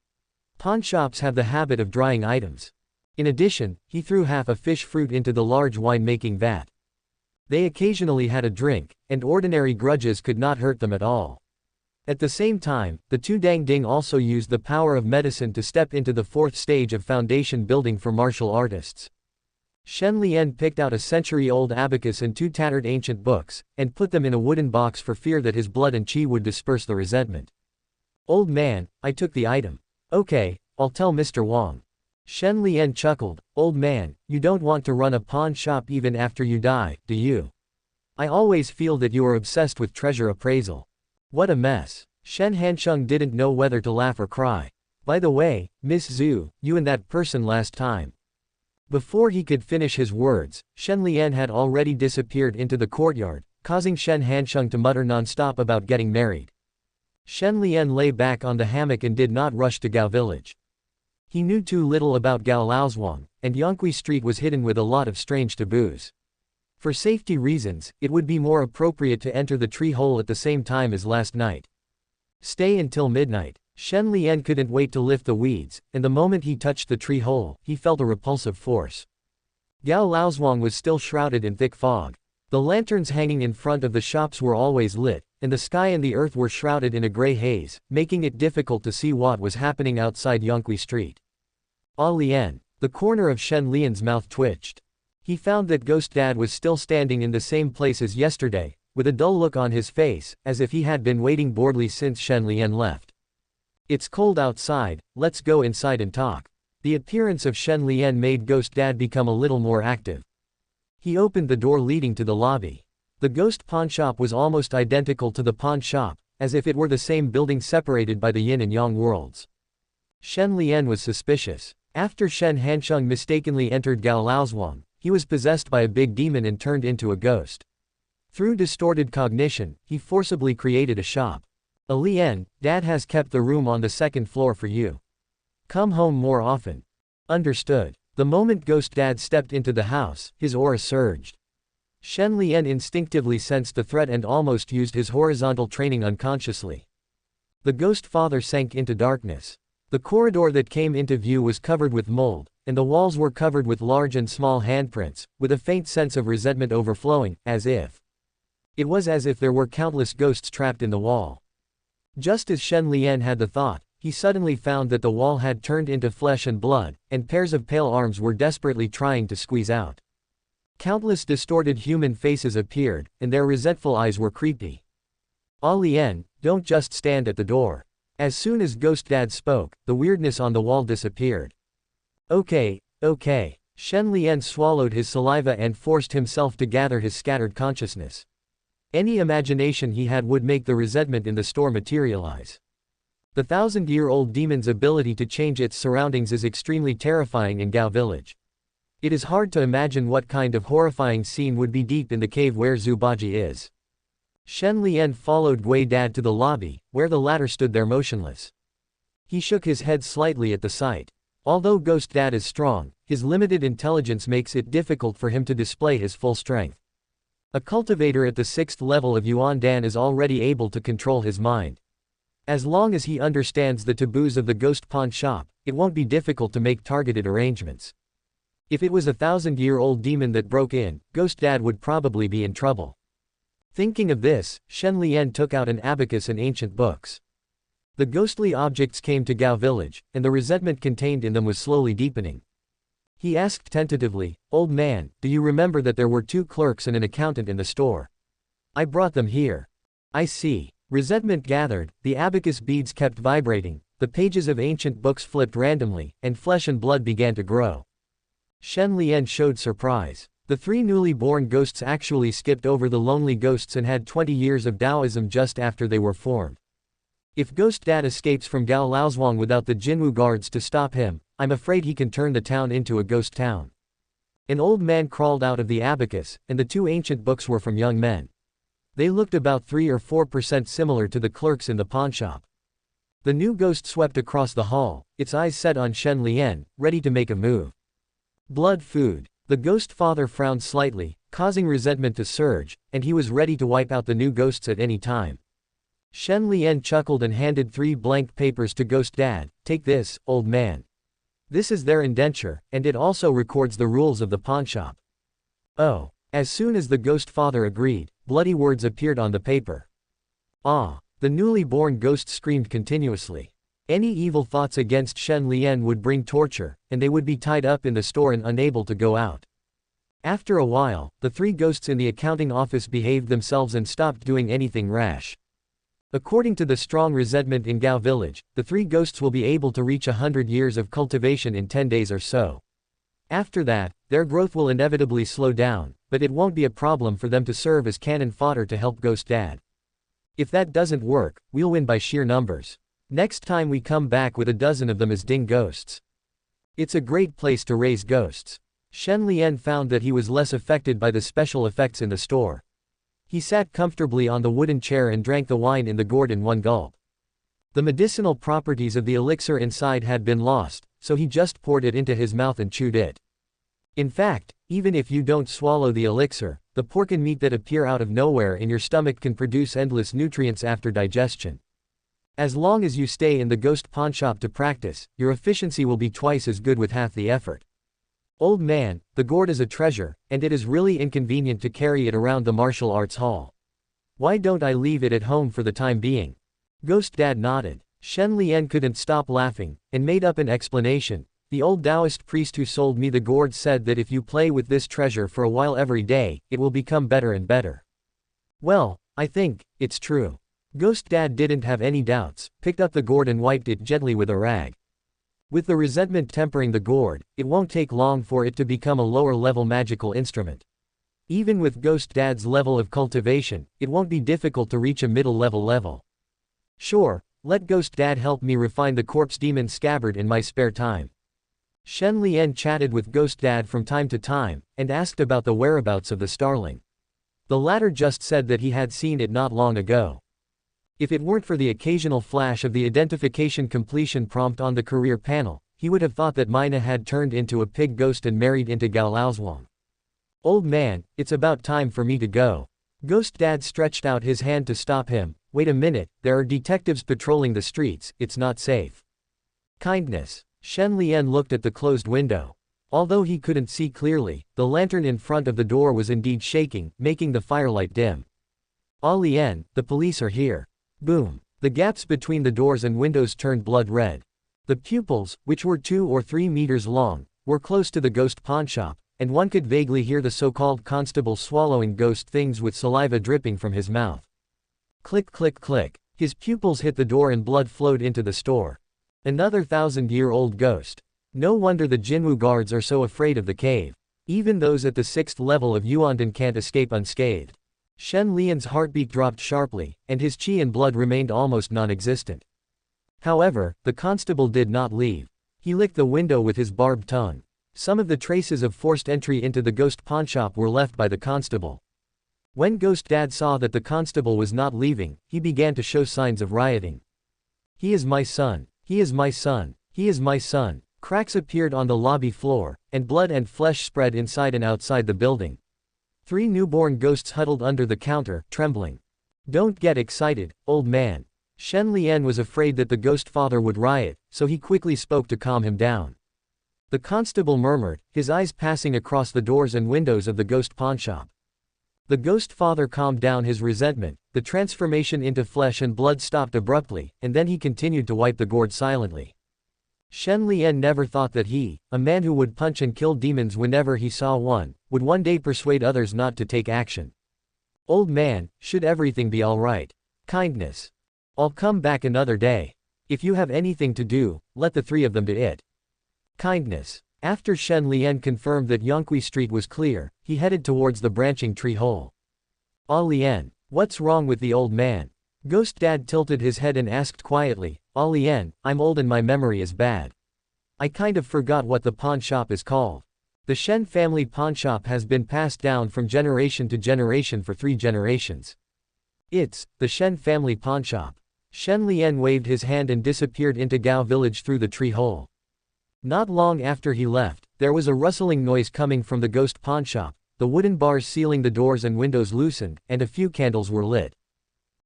Pawn shops have the habit of drying items. In addition, he threw half a fish fruit into the large wine-making vat. They occasionally had a drink, and ordinary grudges could not hurt them at all. At the same time, the 2 Dang Ding also used the power of medicine to step into the 4th stage of foundation building for martial artists. Shen Lian picked out a century-old abacus and 2 tattered ancient books, and put them in a wooden box for fear that his blood and qi would disperse the resentment. Old man, I took the item. Okay, I'll tell Mr. Wang. Shen Lian chuckled. Old man, you don't want to run a pawn shop even after you die, do you? I always feel that you are obsessed with treasure appraisal. What a mess. Shen Hansheng didn't know whether to laugh or cry. By the way, Miss Zhu, you and that person last time. Before he could finish his words, Shen Lian had already disappeared into the courtyard, causing Shen Hansheng to mutter non-stop about getting married. Shen Lian lay back on the hammock and did not rush to Gao village. He knew too little about Gao Laozhuang, and Yongqi Street was hidden with a lot of strange taboos. For safety reasons, it would be more appropriate to enter the tree hole at the same time as last night. Stay until midnight. Shen Lian couldn't wait to lift the weeds, and the moment he touched the tree hole, he felt a repulsive force. Gao Laozhuang was still shrouded in thick fog. The lanterns hanging in front of the shops were always lit, and the sky and the earth were shrouded in a gray haze, making it difficult to see what was happening outside Yongqi Street. Ah Lian. The corner of Shen Lian's mouth twitched. He found that Ghost Dad was still standing in the same place as yesterday, with a dull look on his face, as if he had been waiting boredly since Shen Lian left. It's cold outside, let's go inside and talk. The appearance of Shen Lian made Ghost Dad become a little more active. He opened the door leading to the lobby. The ghost pawn shop was almost identical to the pawn shop, as if it were the same building separated by the yin and yang worlds. Shen Lian was suspicious. After Shen Hansheng mistakenly entered Gao Laozhuang, he was possessed by a big demon and turned into a ghost. Through distorted cognition, he forcibly created a shop. Lian, Dad has kept the room on the 2nd floor for you. Come home more often. Understood. The moment Ghost Dad stepped into the house, his aura surged. Shen Lian instinctively sensed the threat and almost used his horizontal training unconsciously. The ghost father sank into darkness. The corridor that came into view was covered with mold, and the walls were covered with large and small handprints, with a faint sense of resentment overflowing, It was as if there were countless ghosts trapped in the wall. Just as Shen Lian had the thought, he suddenly found that the wall had turned into flesh and blood, and pairs of pale arms were desperately trying to squeeze out. Countless distorted human faces appeared, and their resentful eyes were creepy. Ah Lian, don't just stand at the door. As soon as Ghost Dad spoke, the weirdness on the wall disappeared. Okay. Shen Lian swallowed his saliva and forced himself to gather his scattered consciousness. Any imagination he had would make the resentment in the store materialize. The 1,000-year-old demon's ability to change its surroundings is extremely terrifying in Gao village. It is hard to imagine what kind of horrifying scene would be deep in the cave where Zubaji is. Shen Lian followed Gui Dad to the lobby, where the latter stood there motionless. He shook his head slightly at the sight. Although Ghost Dad is strong, his limited intelligence makes it difficult for him to display his full strength. A cultivator at the 6th level of Yuandan is already able to control his mind. As long as he understands the taboos of the ghost pawn shop, it won't be difficult to make targeted arrangements. If it was a 1,000-year-old demon that broke in, Ghost Dad would probably be in trouble. Thinking of this, Shen Lian took out an abacus and ancient books. The ghostly objects came to Gao village, and the resentment contained in them was slowly deepening. He asked tentatively, "Old man, do you remember that there were 2 clerks and an accountant in the store? I brought them here." "I see." Resentment gathered, the abacus beads kept vibrating, the pages of ancient books flipped randomly, and flesh and blood began to grow. Shen Lian showed surprise. The 3 newly born ghosts actually skipped over the lonely ghosts and had 20 years of Taoism just after they were formed. If Ghost Dad escapes from Gao Laozhuang without the Jinwu guards to stop him, I'm afraid he can turn the town into a ghost town. An old man crawled out of the abacus, and the 2 ancient books were from young men. They looked about 3 or 4% similar to the clerks in the pawnshop. The new ghost swept across the hall, its eyes set on Shen Lian, ready to make a move. Blood food. The ghost father frowned slightly, causing resentment to surge, and he was ready to wipe out the new ghosts at any time. Shen Lian chuckled and handed 3 blank papers to Ghost Dad. "Take this, old man. This is their indenture, and it also records the rules of the pawnshop." "Oh." As soon as the ghost father agreed, bloody words appeared on the paper. "Ah." The newly born ghost screamed continuously. Any evil thoughts against Shen Lian would bring torture, and they would be tied up in the store and unable to go out. After a while, the 3 ghosts in the accounting office behaved themselves and stopped doing anything rash. According to the strong resentment in Gao village, the 3 ghosts will be able to reach 100 years of cultivation in 10 days or so. After that, their growth will inevitably slow down, but it won't be a problem for them to serve as cannon fodder to help Ghost Dad. If that doesn't work, we'll win by sheer numbers. Next time we come back with a dozen of them as ding ghosts. It's a great place to raise ghosts. Shen Lian found that he was less affected by the special effects in the store. He sat comfortably on the wooden chair and drank the wine in the gourd in one gulp. The medicinal properties of the elixir inside had been lost, so he just poured it into his mouth and chewed it. In fact, even if you don't swallow the elixir, the pork and meat that appear out of nowhere in your stomach can produce endless nutrients after digestion. As long as you stay in the ghost pawnshop to practice, your efficiency will be twice as good with half the effort. "Old man, the gourd is a treasure, and it is really inconvenient to carry it around the martial arts hall. Why don't I leave it at home for the time being?" Ghost Dad nodded. Shen Lian couldn't stop laughing, and made up an explanation. "The old Taoist priest who sold me the gourd said that if you play with this treasure for a while every day, it will become better and better." "Well, I think it's true." Ghost Dad didn't have any doubts, picked up the gourd and wiped it gently with a rag. With the resentment tempering the gourd, it won't take long for it to become a lower-level magical instrument. Even with Ghost Dad's level of cultivation, it won't be difficult to reach a middle-level level. "Sure, let Ghost Dad help me refine the corpse demon scabbard in my spare time." Shen Lian chatted with Ghost Dad from time to time, and asked about the whereabouts of the starling. The latter just said that he had seen it not long ago. If it weren't for the occasional flash of the identification completion prompt on the career panel, he would have thought that Mina had turned into a pig ghost and married into Gao Laozhuang. "Old man, it's about time for me to go." Ghost Dad stretched out his hand to stop him. "Wait a minute, there are detectives patrolling the streets, it's not safe." "Kindness." Shen Lian looked at the closed window. Although he couldn't see clearly, the lantern in front of the door was indeed shaking, making the firelight dim. "Ah Lian, the police are here." Boom. The gaps between the doors and windows turned blood red. The pupils, which were 2 or 3 meters long, were close to the ghost pawnshop, and one could vaguely hear the so-called constable swallowing ghost things with saliva dripping from his mouth. Click click click. His pupils hit the door and blood flowed into the store. Another 1,000-year-old ghost. No wonder the Jinwu guards are so afraid of the cave. Even those at the 6th level of Yuandan can't escape unscathed. Shen Lian's heartbeat dropped sharply, and his qi and blood remained almost non-existent. However, the constable did not leave. He licked the window with his barbed tongue. Some of the traces of forced entry into the ghost pawnshop were left by the constable. When Ghost Dad saw that the constable was not leaving, he began to show signs of rioting. "He is my son. He is my son. He is my son." Cracks appeared on the lobby floor, and blood and flesh spread inside and outside the building. 3 newborn ghosts huddled under the counter, trembling. Don't get excited, old man. Shen Lian was afraid that the ghost father would riot, so he quickly spoke to calm him down. The constable murmured, his eyes passing across the doors and windows of the ghost pawnshop. The ghost father calmed down his resentment, the transformation into flesh and blood stopped abruptly, and then he continued to wipe the gourd silently. Shen Lian never thought that he, a man who would punch and kill demons whenever he saw one, would one day persuade others not to take action. Old man, should everything be alright? Kindness. I'll come back another day. If you have anything to do, let the 3 of them do it. Kindness. After Shen Lian confirmed that Yonqui Street was clear, he headed towards the branching tree hole. Ah Lian, what's wrong with the old man? Ghost Dad tilted his head and asked quietly, Ah Lian, I'm old and my memory is bad. I kind of forgot what the pawn shop is called. The Shen family pawn shop has been passed down from generation to generation for 3 generations. It's the Shen family pawn shop. Shen Lian waved his hand and disappeared into Gao village through the tree hole. Not long after he left, there was a rustling noise coming from the ghost pawn shop, the wooden bars sealing the doors and windows loosened, and a few candles were lit.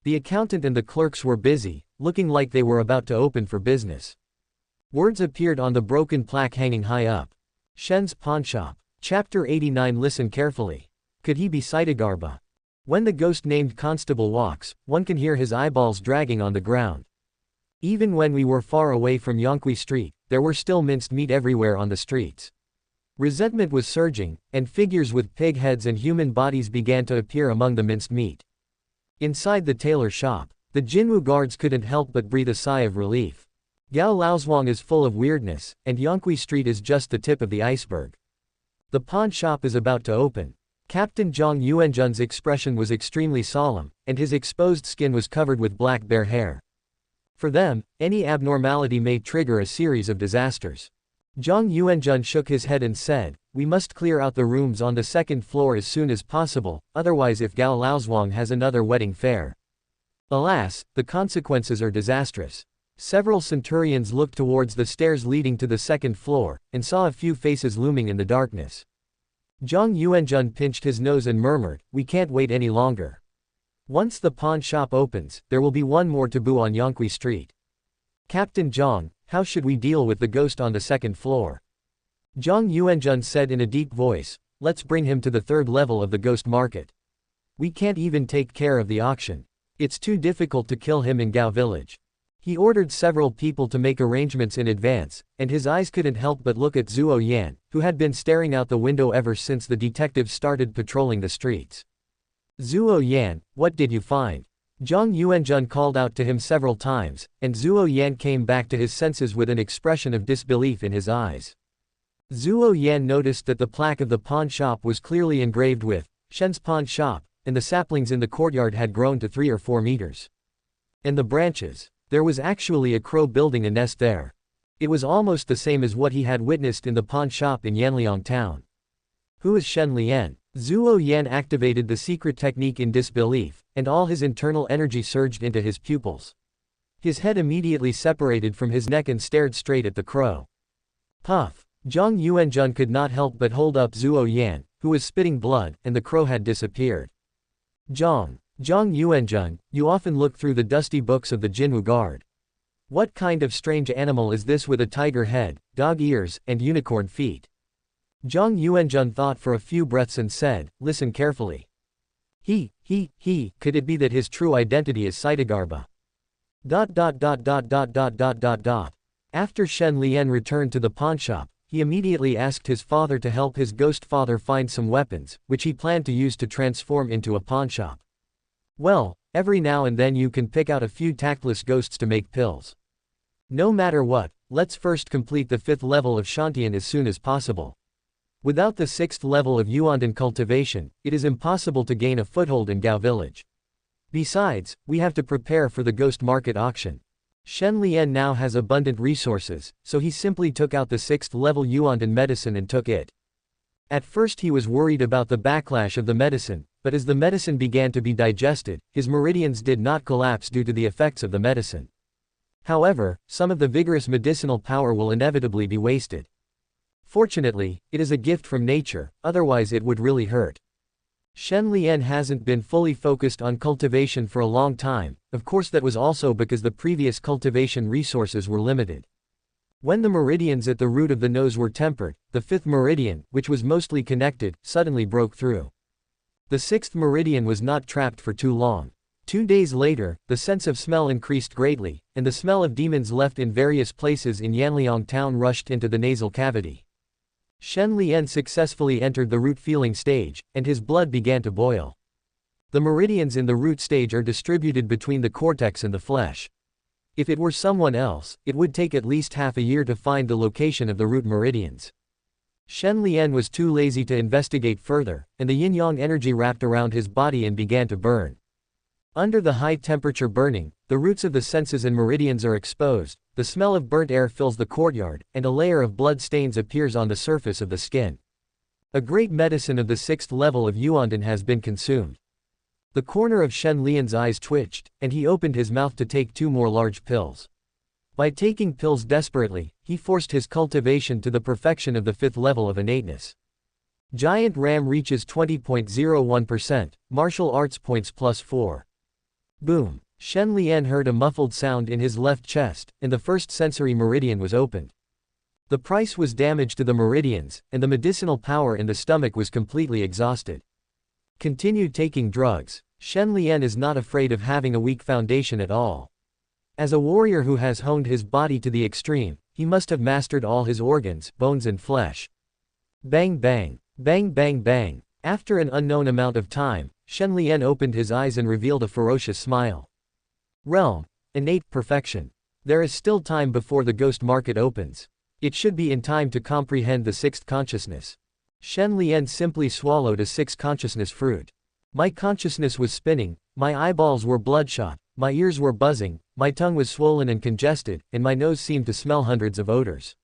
The accountant and the clerks were busy, looking like they were about to open for business. Words appeared on the broken plaque hanging high up. Shen's pawn shop. Chapter 89. Listen carefully. Could he be Sitagarba? When the ghost named constable walks, one can hear his eyeballs dragging on the ground. Even when we were far away from Yonqui Street, there were still minced meat everywhere on the streets. Resentment was surging, and figures with pig heads and human bodies began to appear among the minced meat. Inside the tailor shop, the Jinwu guards couldn't help but breathe a sigh of relief. Gao Laozhuang is full of weirdness, and Yonqui Street is just the tip of the iceberg. The pawn shop is about to open. Captain Zhang Yuanzhen's expression was extremely solemn, and his exposed skin was covered with black bear hair. For them, any abnormality may trigger a series of disasters. Zhang Yuanzhen shook his head and said, we must clear out the rooms on the 2nd floor as soon as possible, otherwise if Gao Laozhuang has another wedding fair. Alas, the consequences are disastrous. Several centurions looked towards the stairs leading to the 2nd floor, and saw a few faces looming in the darkness. Zhang Yuanzhen pinched his nose and murmured, we can't wait any longer. Once the pawn shop opens, there will be one more taboo on Yonqui Street. Captain Zhang, how should we deal with the ghost on the 2nd floor? Zhang Yuanzhen said in a deep voice, let's bring him to the 3rd level of the ghost market. We can't even take care of the auction. It's too difficult to kill him in Gao village. He ordered several people to make arrangements in advance, and his eyes couldn't help but look at Zhuo Yan, who had been staring out the window ever since the detectives started patrolling the streets. Zhuo Yan, what did you find? Zhang Yuanzhen called out to him several times, and Zhuo Yan came back to his senses with an expression of disbelief in his eyes. Zhuo Yan noticed that the plaque of the pawn shop was clearly engraved with Shen's pawn shop, and the saplings in the courtyard had grown to 3 or 4 meters. And the branches. There was actually a crow building a nest there. It was almost the same as what he had witnessed in the pawn shop in Yanliang town. Who is Shen Lian? Zhuo Yan activated the secret technique in disbelief, and all his internal energy surged into his pupils. His head immediately separated from his neck and stared straight at the crow. Puff! Zhang Yuanzhen could not help but hold up Zhuo Yan, who was spitting blood, and the crow had disappeared. Zhang Yuanzhen, you often look through the dusty books of the Jinwu Guard. What kind of strange animal is this with a tiger head, dog ears, and unicorn feet? Zhang Yuanzhen thought for a few breaths and said, listen carefully. Could it be that his true identity is Sitagarba? After Shen Lian returned to the pawnshop, he immediately asked his father to help his ghost father find some weapons, which he planned to use to transform into a pawnshop. Well, every now and then you can pick out a few tactless ghosts to make pills. No matter what, let's first complete the 5th level of Shantian as soon as possible. Without the 6th level of Yuandan cultivation, it is impossible to gain a foothold in Gao village. Besides, we have to prepare for the ghost market auction. Shen Lian now has abundant resources, so he simply took out the 6th level Yuandan medicine and took it. At first he was worried about the backlash of the medicine, but as the medicine began to be digested, his meridians did not collapse due to the effects of the medicine. However, some of the vigorous medicinal power will inevitably be wasted. Fortunately, it is a gift from nature, otherwise it would really hurt. Shen Lian hasn't been fully focused on cultivation for a long time, of course that was also because the previous cultivation resources were limited. When the meridians at the root of the nose were tempered, the fifth meridian, which was mostly connected, suddenly broke through. The sixth meridian was not trapped for too long. 2 days later, the sense of smell increased greatly, and the smell of demons left in various places in Yanliang town rushed into the nasal cavity. Shen Lian successfully entered the root feeling stage, and his blood began to boil. The meridians in the root stage are distributed between the cortex and the flesh. If it were someone else, it would take at least half a year to find the location of the root meridians. Shen Lian was too lazy to investigate further, and the yin-yang energy wrapped around his body and began to burn. Under the high-temperature burning, the roots of the senses and meridians are exposed, the smell of burnt air fills the courtyard, and a layer of blood stains appears on the surface of the skin. A great medicine of the 6th level of Yuandan has been consumed. The corner of Shen Lian's eyes twitched, and he opened his mouth to take 2 more large pills. By taking pills desperately, he forced his cultivation to the perfection of the 5th level of innateness. Giant RAM reaches 20.01%, martial arts points +4. Boom! Shen Lian heard a muffled sound in his left chest, and the first sensory meridian was opened. The price was damage to the meridians, and the medicinal power in the stomach was completely exhausted. Continue taking drugs. Shen Lian is not afraid of having a weak foundation at all. As a warrior who has honed his body to the extreme, he must have mastered all his organs, bones and flesh. Bang bang, bang bang bang. After an unknown amount of time, Shen Lian opened his eyes and revealed a ferocious smile. Realm. Innate perfection. There is still time before the ghost market opens. It should be in time to comprehend the 6th consciousness. Shen Lian simply swallowed a 6th consciousness fruit. My consciousness was spinning, my eyeballs were bloodshot, my ears were buzzing, my tongue was swollen and congested, and my nose seemed to smell hundreds of odors.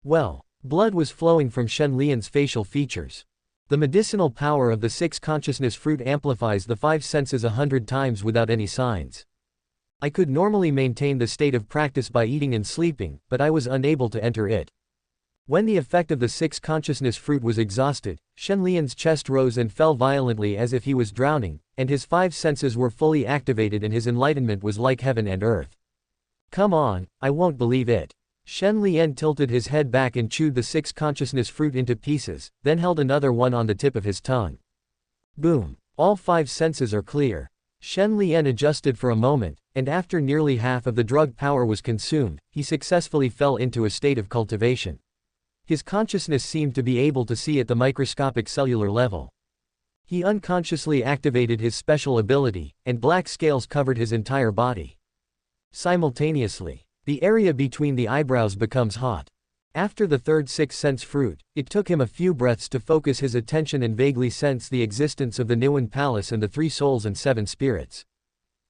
Well, blood was flowing from Shen Lian's facial features. The medicinal power of the 6th consciousness fruit amplifies the 5 senses 100 times without any signs. I could normally maintain the state of practice by eating and sleeping, but I was unable to enter it. When the effect of the 6th consciousness fruit was exhausted, Shen Lian's chest rose and fell violently as if he was drowning, and his 5 senses were fully activated and his enlightenment was like heaven and earth. Come on, I won't believe it. Shen Lian tilted his head back and chewed the 6th consciousness fruit into pieces, then held another one on the tip of his tongue. Boom! All 5 senses are clear. Shen Lian adjusted for a moment, and after nearly half of the drug power was consumed, he successfully fell into a state of cultivation. His consciousness seemed to be able to see at the microscopic cellular level. He unconsciously activated his special ability, and black scales covered his entire body. Simultaneously, the area between the eyebrows becomes hot. After the 3rd 6th sense fruit, it took him a few breaths to focus his attention and vaguely sense the existence of the Niwen Palace and the 3 souls and 7 spirits.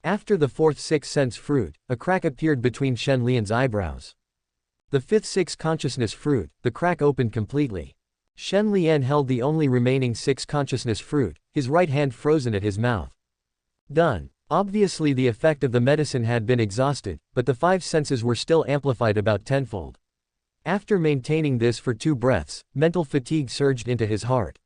After the 4th 6th sense fruit, a crack appeared between Shen Lian's eyebrows. The 5th 6th consciousness fruit, the crack opened completely. Shen Lian held the only remaining 6th consciousness fruit, his right hand frozen at his mouth. Done. Obviously the effect of the medicine had been exhausted, but the 5 senses were still amplified about tenfold. After maintaining this for 2 breaths, mental fatigue surged into his heart.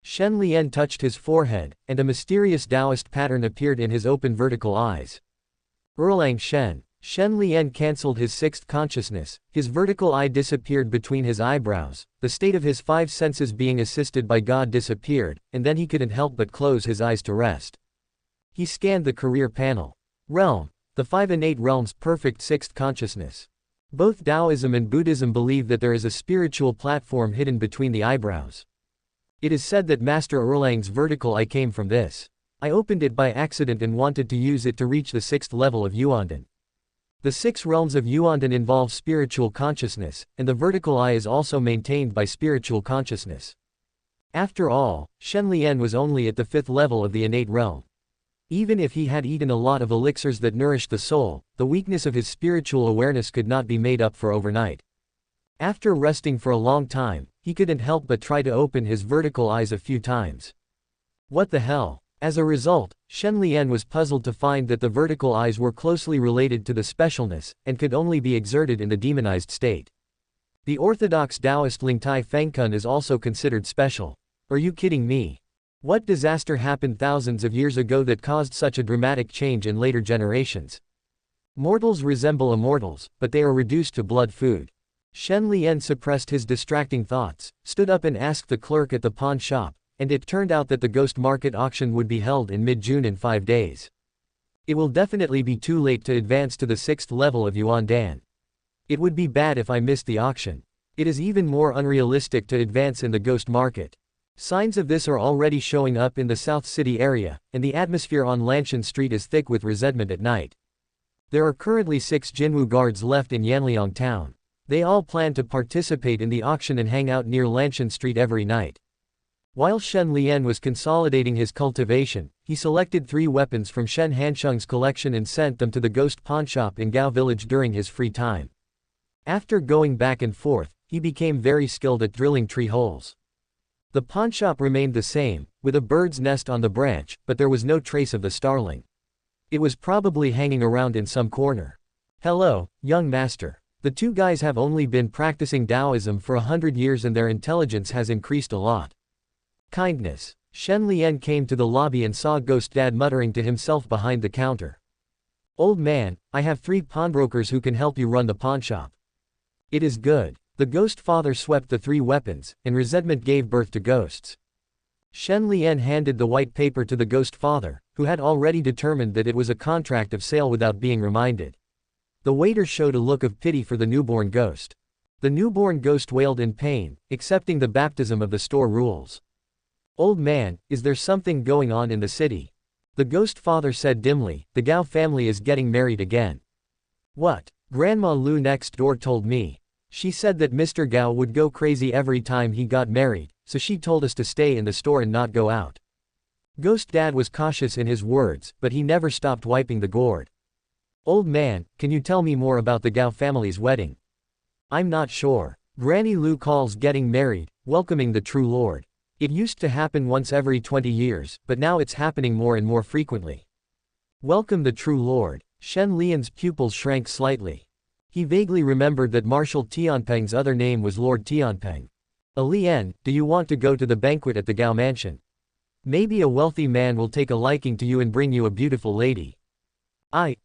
Shen Lian touched his forehead, and a mysterious Taoist pattern appeared in his open vertical eyes. Erlang Shen. Shen Lian cancelled his 6th consciousness, his vertical eye disappeared between his eyebrows, the state of his 5 senses being assisted by God disappeared, and then he couldn't help but close his eyes to rest. He scanned the career panel. Realm. The 5 innate realms, perfect 6th consciousness. Both Taoism and Buddhism believe that there is a spiritual platform hidden between the eyebrows. It is said that Master Erlang's vertical eye came from this. I opened it by accident and wanted to use it to reach the 6th level of Yuandan. The 6 realms of Yuandan involve spiritual consciousness, and the vertical eye is also maintained by spiritual consciousness. After all, Shen Lian was only at the 5th level of the innate realm. Even if he had eaten a lot of elixirs that nourished the soul, the weakness of his spiritual awareness could not be made up for overnight. After resting for a long time, he couldn't help but try to open his vertical eyes a few times. What the hell? As a result, Shen Lian was puzzled to find that the vertical eyes were closely related to the specialness, and could only be exerted in the demonized state. The orthodox Taoist Lingtai Fengkun is also considered special. Are you kidding me? What disaster happened thousands of years ago that caused such a dramatic change in later generations? Mortals resemble immortals, but they are reduced to blood food. Shen Lian suppressed his distracting thoughts, stood up and asked the clerk at the pawn shop, and it turned out that the ghost market auction would be held in mid-June in 5 days. It will definitely be too late to advance to the 6th level of Yuandan. It would be bad if I missed the auction. It is even more unrealistic to advance in the ghost market. Signs of this are already showing up in the South City area, and the atmosphere on Lanshan Street is thick with resentment at night. There are currently 6 Jinwu guards left in Yanliang town. They all plan to participate in the auction and hang out near Lanshan Street every night. While Shen Lian was consolidating his cultivation, he selected 3 weapons from Shen Hansheng's collection and sent them to the ghost pawnshop in Gao village during his free time. After going back and forth, he became very skilled at drilling tree holes. The pawnshop remained the same, with a bird's nest on the branch, but there was no trace of the starling. It was probably hanging around in some corner. Hello, young master. The 2 guys have only been practicing Taoism for 100 years and their intelligence has increased a lot. Kindness. Shen Lian came to the lobby and saw Ghost Dad muttering to himself behind the counter. Old man, I have 3 pawnbrokers who can help you run the pawnshop. It is good. The ghost father swept the 3 weapons, and resentment gave birth to ghosts. Shen Lian handed the white paper to the ghost father, who had already determined that it was a contract of sale without being reminded. The waiter showed a look of pity for the newborn ghost. The newborn ghost wailed in pain, accepting the baptism of the store rules. Old man, is there something going on in the city? The ghost father said dimly, the Gao family is getting married again. What? Grandma Lu next door told me. She said that Mr. Gao would go crazy every time he got married, so she told us to stay in the store and not go out. Ghost Dad was cautious in his words, but he never stopped wiping the gourd. Old man, can you tell me more about the Gao family's wedding? I'm not sure. Granny Lu calls getting married, welcoming the true lord. It used to happen once every 20 years, but now it's happening more and more frequently. Welcome the true lord. Shen Lian's pupils shrank slightly. He vaguely remembered that Marshal Tianpeng's other name was Lord Tianpeng. Lian, do you want to go to the banquet at the Gao mansion? Maybe a wealthy man will take a liking to you and bring you a beautiful lady.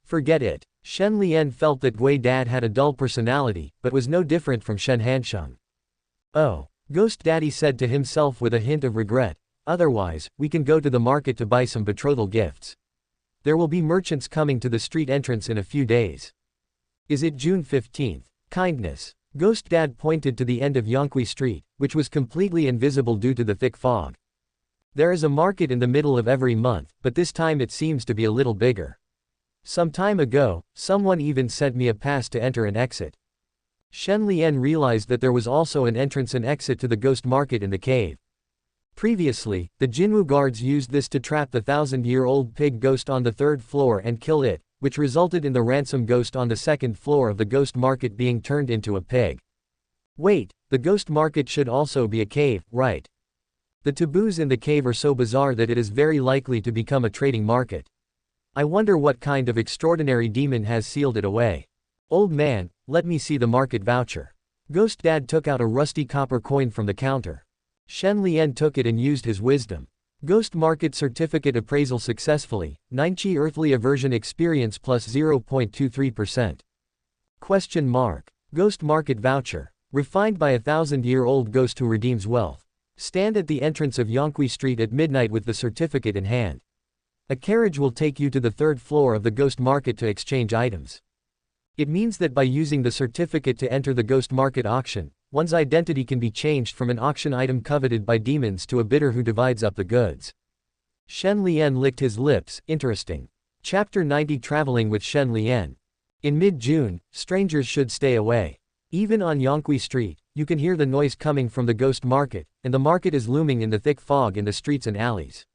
Forget it. Shen Lian felt that Gui Dad had a dull personality, but was no different from Shen Hansheng. Oh. Ghost Daddy said to himself with a hint of regret, otherwise, we can go to the market to buy some betrothal gifts. There will be merchants coming to the street entrance in a few days. Is it June 15th? Kindness. Ghost Dad pointed to the end of Yongqi Street, which was completely invisible due to the thick fog. There is a market in the middle of every month, but this time it seems to be a little bigger. Some time ago, someone even sent me a pass to enter and exit. Shen Lian realized that there was also an entrance and exit to the ghost market in the cave. Previously, the Jinwu guards used this to trap the 1,000-year-old pig ghost on the 3rd floor and kill it, which resulted in the ransom ghost on the 2nd floor of the ghost market being turned into a pig. Wait, the ghost market should also be a cave, right? The taboos in the cave are so bizarre that it is very likely to become a trading market. I wonder what kind of extraordinary demon has sealed it away. Old man, let me see the market voucher. Ghost Dad took out a rusty copper coin from the counter. Shen Lian took it and used his wisdom. Ghost market certificate appraisal successfully, 9 Qi earthly aversion experience plus 0.23%. Question mark. Ghost market voucher. Refined by a 1,000-year-old ghost who redeems wealth. Stand at the entrance of Yongqi Street at midnight with the certificate in hand. A carriage will take you to the 3rd floor of the ghost market to exchange items. It means that by using the certificate to enter the ghost market auction, one's identity can be changed from an auction item coveted by demons to a bidder who divides up the goods. Shen Lian licked his lips, interesting. Chapter 90 Traveling with Shen Lian. In mid-June, strangers should stay away. Even on Yongqi Street, you can hear the noise coming from the ghost market, and the market is looming in the thick fog in the streets and alleys.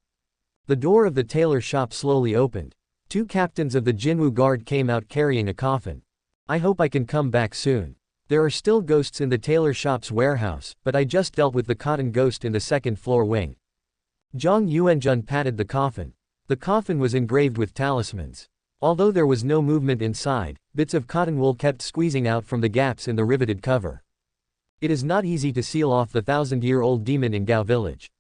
The door of the tailor shop slowly opened. 2 captains of the Jinwu guard came out carrying a coffin. I hope I can come back soon. There are still ghosts in the tailor shop's warehouse, but I just dealt with the cotton ghost in the 2nd floor wing. Zhang Yuanjun patted the coffin. The coffin was engraved with talismans. Although there was no movement inside, bits of cotton wool kept squeezing out from the gaps in the riveted cover. It is not easy to seal off the 1,000-year-old demon in Gao village.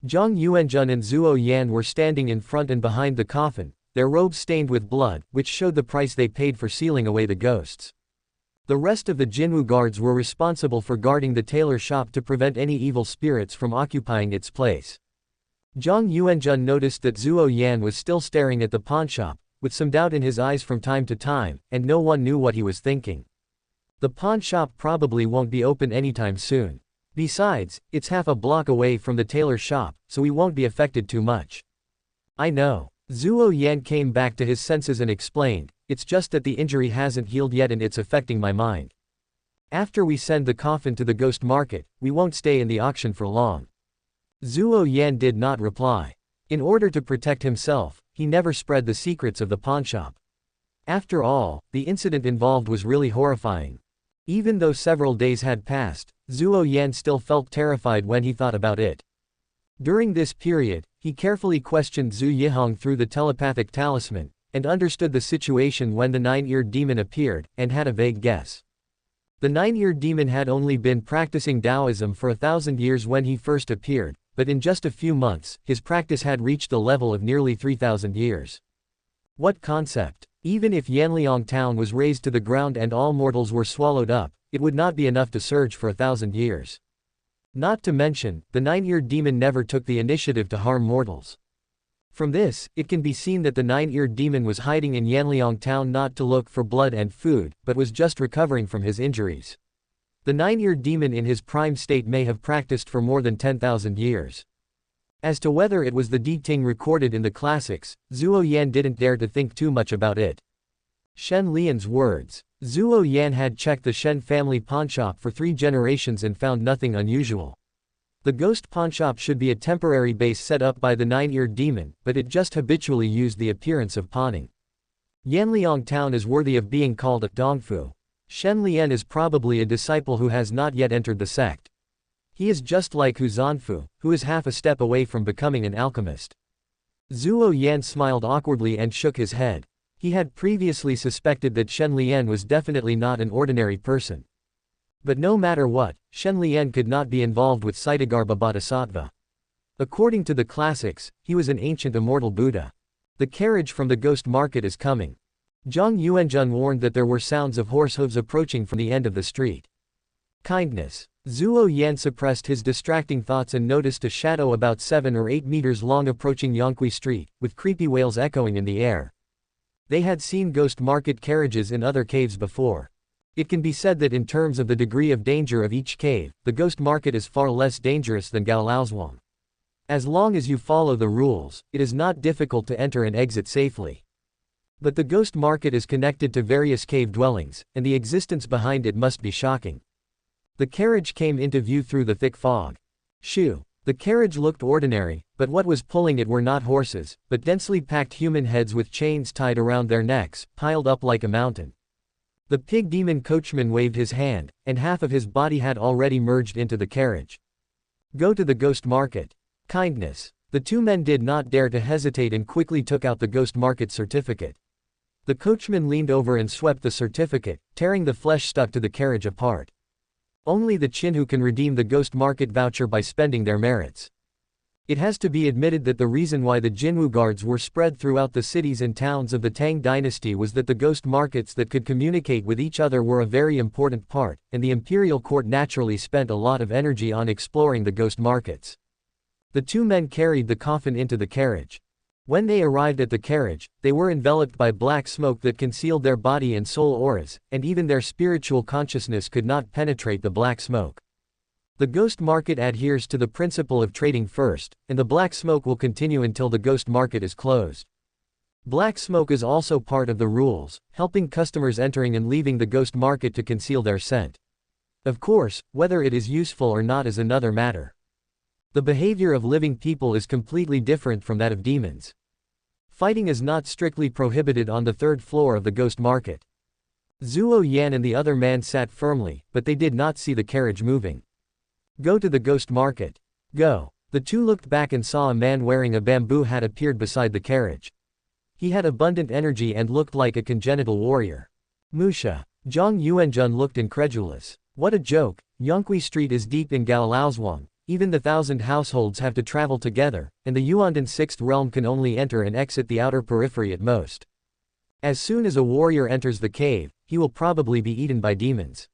Zhang Yuanzhen and Zhuo Yan were standing in front and behind the coffin, their robes stained with blood, which showed the price they paid for sealing away the ghosts. The rest of the Jinwu guards were responsible for guarding the tailor shop to prevent any evil spirits from occupying its place. Zhang Yuanzhen noticed that Zhuo Yan was still staring at the pawnshop, with some doubt in his eyes from time to time, and no one knew what he was thinking. The pawn shop probably won't be open anytime soon. Besides, it's half a block away from the tailor shop, so we won't be affected too much. I know. Zhuo Yan came back to his senses and explained, it's just that the injury hasn't healed yet and it's affecting my mind. After we send the coffin to the ghost market, we won't stay in the auction for long. Zhuo Yan did not reply. In order to protect himself, he never spread the secrets of the pawnshop. After all, the incident involved was really horrifying. Even though several days had passed, Zhuo Yan still felt terrified when he thought about it. During this period, he carefully questioned Zhu Yihong through the telepathic talisman, and understood the situation when the nine-eared demon appeared, and had a vague guess. The nine-eared demon had only been practicing Taoism for 1,000 years when he first appeared, but in just a few months, his practice had reached a level of nearly 3,000 years. What concept? Even if Yanliang town was razed to the ground and all mortals were swallowed up, it would not be enough to surge for 1,000 years. Not to mention, the nine-eared demon never took the initiative to harm mortals. From this, it can be seen that the nine-eared demon was hiding in Yanliang town not to look for blood and food, but was just recovering from his injuries. The nine-eared demon in his prime state may have practiced for more than 10,000 years. As to whether it was the Ting recorded in the classics, Zhuo Yan didn't dare to think too much about it. Shen Lian's words. Zhuo Yan had checked the Shen family pawnshop for 3 generations and found nothing unusual. The ghost pawnshop should be a temporary base set up by the nine-eared demon, but it just habitually used the appearance of pawning. Yanliang town is worthy of being called a Dongfu. Shen Lian is probably a disciple who has not yet entered the sect. He is just like Hu Zanfu, who is half a step away from becoming an alchemist. Zhuo Yan smiled awkwardly and shook his head. He had previously suspected that Shen Lian was definitely not an ordinary person. But no matter what, Shen Lian could not be involved with Ksitagarbha Bodhisattva. According to the classics, he was an ancient immortal Buddha. The carriage from the ghost market is coming. Zhang Yuanzhen warned that there were sounds of horse hooves approaching from the end of the street. Kindness. Zhuo Yan suppressed his distracting thoughts and noticed a shadow about 7 or 8 meters long approaching Yongqi Street, with creepy wails echoing in the air. They had seen ghost market carriages in other caves before. It can be said that in terms of the degree of danger of each cave, the ghost market is far less dangerous than Gaolaozhuang. As long as you follow the rules, it is not difficult to enter and exit safely. But the ghost market is connected to various cave dwellings, and the existence behind it must be shocking. The carriage came into view through the thick fog. Shoo! The carriage looked ordinary, but what was pulling it were not horses, but densely packed human heads with chains tied around their necks, piled up like a mountain. The pig demon coachman waved his hand, and half of his body had already merged into the carriage. Go to the ghost market. Kindness. The 2 men did not dare to hesitate and quickly took out the ghost market certificate. The coachman leaned over and swept the certificate, tearing the flesh stuck to the carriage apart. Only the Qin can redeem the ghost market voucher by spending their merits. It has to be admitted that the reason why the Jinwu guards were spread throughout the cities and towns of the Tang Dynasty was that the ghost markets that could communicate with each other were a very important part, and the imperial court naturally spent a lot of energy on exploring the ghost markets. The 2 men carried the coffin into the carriage. When they arrived at the carriage, they were enveloped by black smoke that concealed their body and soul auras, and even their spiritual consciousness could not penetrate the black smoke. The ghost market adheres to the principle of trading first, and the black smoke will continue until the ghost market is closed. Black smoke is also part of the rules, helping customers entering and leaving the ghost market to conceal their scent. Of course, whether it is useful or not is another matter. The behavior of living people is completely different from that of demons. Fighting is not strictly prohibited on the 3rd floor of the ghost market. Zhuo Yan and the other man sat firmly, but they did not see the carriage moving. Go to the ghost market. Go. The 2 looked back and saw a man wearing a bamboo hat appeared beside the carriage. He had abundant energy and looked like a congenital warrior. Musha. Zhang Yuanzhen looked incredulous. What a joke. Yongqi Street is deep in Gaolaozhuang, even the 1,000 households have to travel together, and the Yuandan sixth realm can only enter and exit the outer periphery at most. As soon as a warrior enters the cave, he will probably be eaten by demons.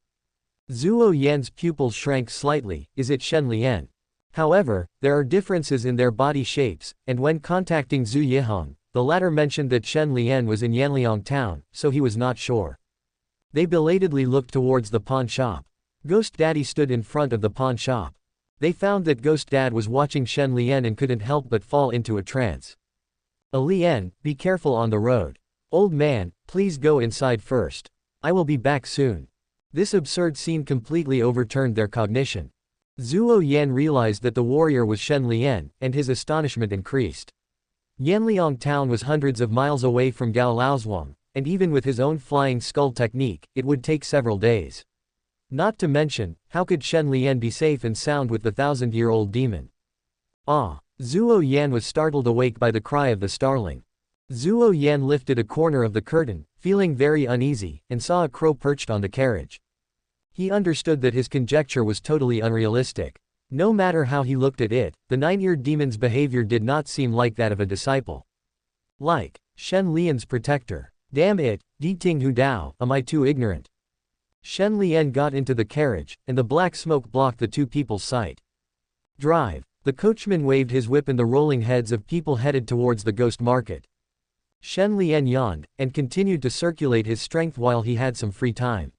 Zhuo Yan's pupils shrank slightly. Is it Shen Lian? However, there are differences in their body shapes, and when contacting Zhu Yihong, the latter mentioned that Shen Lian was in Yanliang town, so he was not sure. They belatedly looked towards the pawn shop. Ghost Daddy stood in front of the pawn shop. They found that Ghost Dad was watching Shen Lian and couldn't help but fall into a trance. Lian, be careful on the road. Old man, please go inside first. I will be back soon. This absurd scene completely overturned their cognition. Zhuo Yan realized that the warrior was Shen Lian, and his astonishment increased. Yanliang town was hundreds of miles away from Gao Laozhuang, and even with his own flying skull technique, it would take several days. Not to mention, how could Shen Lian be safe and sound with the 1,000-year-old demon? Ah! Zhuo Yan was startled awake by the cry of the starling. Zhuo Yan lifted a corner of the curtain, feeling very uneasy, and saw a crow perched on the carriage. He understood that his conjecture was totally unrealistic. No matter how he looked at it, the 9-eared demon's behavior did not seem like that of a disciple. Like Shen Lian's protector. Damn it, Di Ting Hu Dao, am I too ignorant? Shen Lian got into the carriage, and the black smoke blocked the two people's sight. Drive. The coachman waved his whip and the rolling heads of people headed towards the ghost market. Shen Lian yawned, and continued to circulate his strength while he had some free time.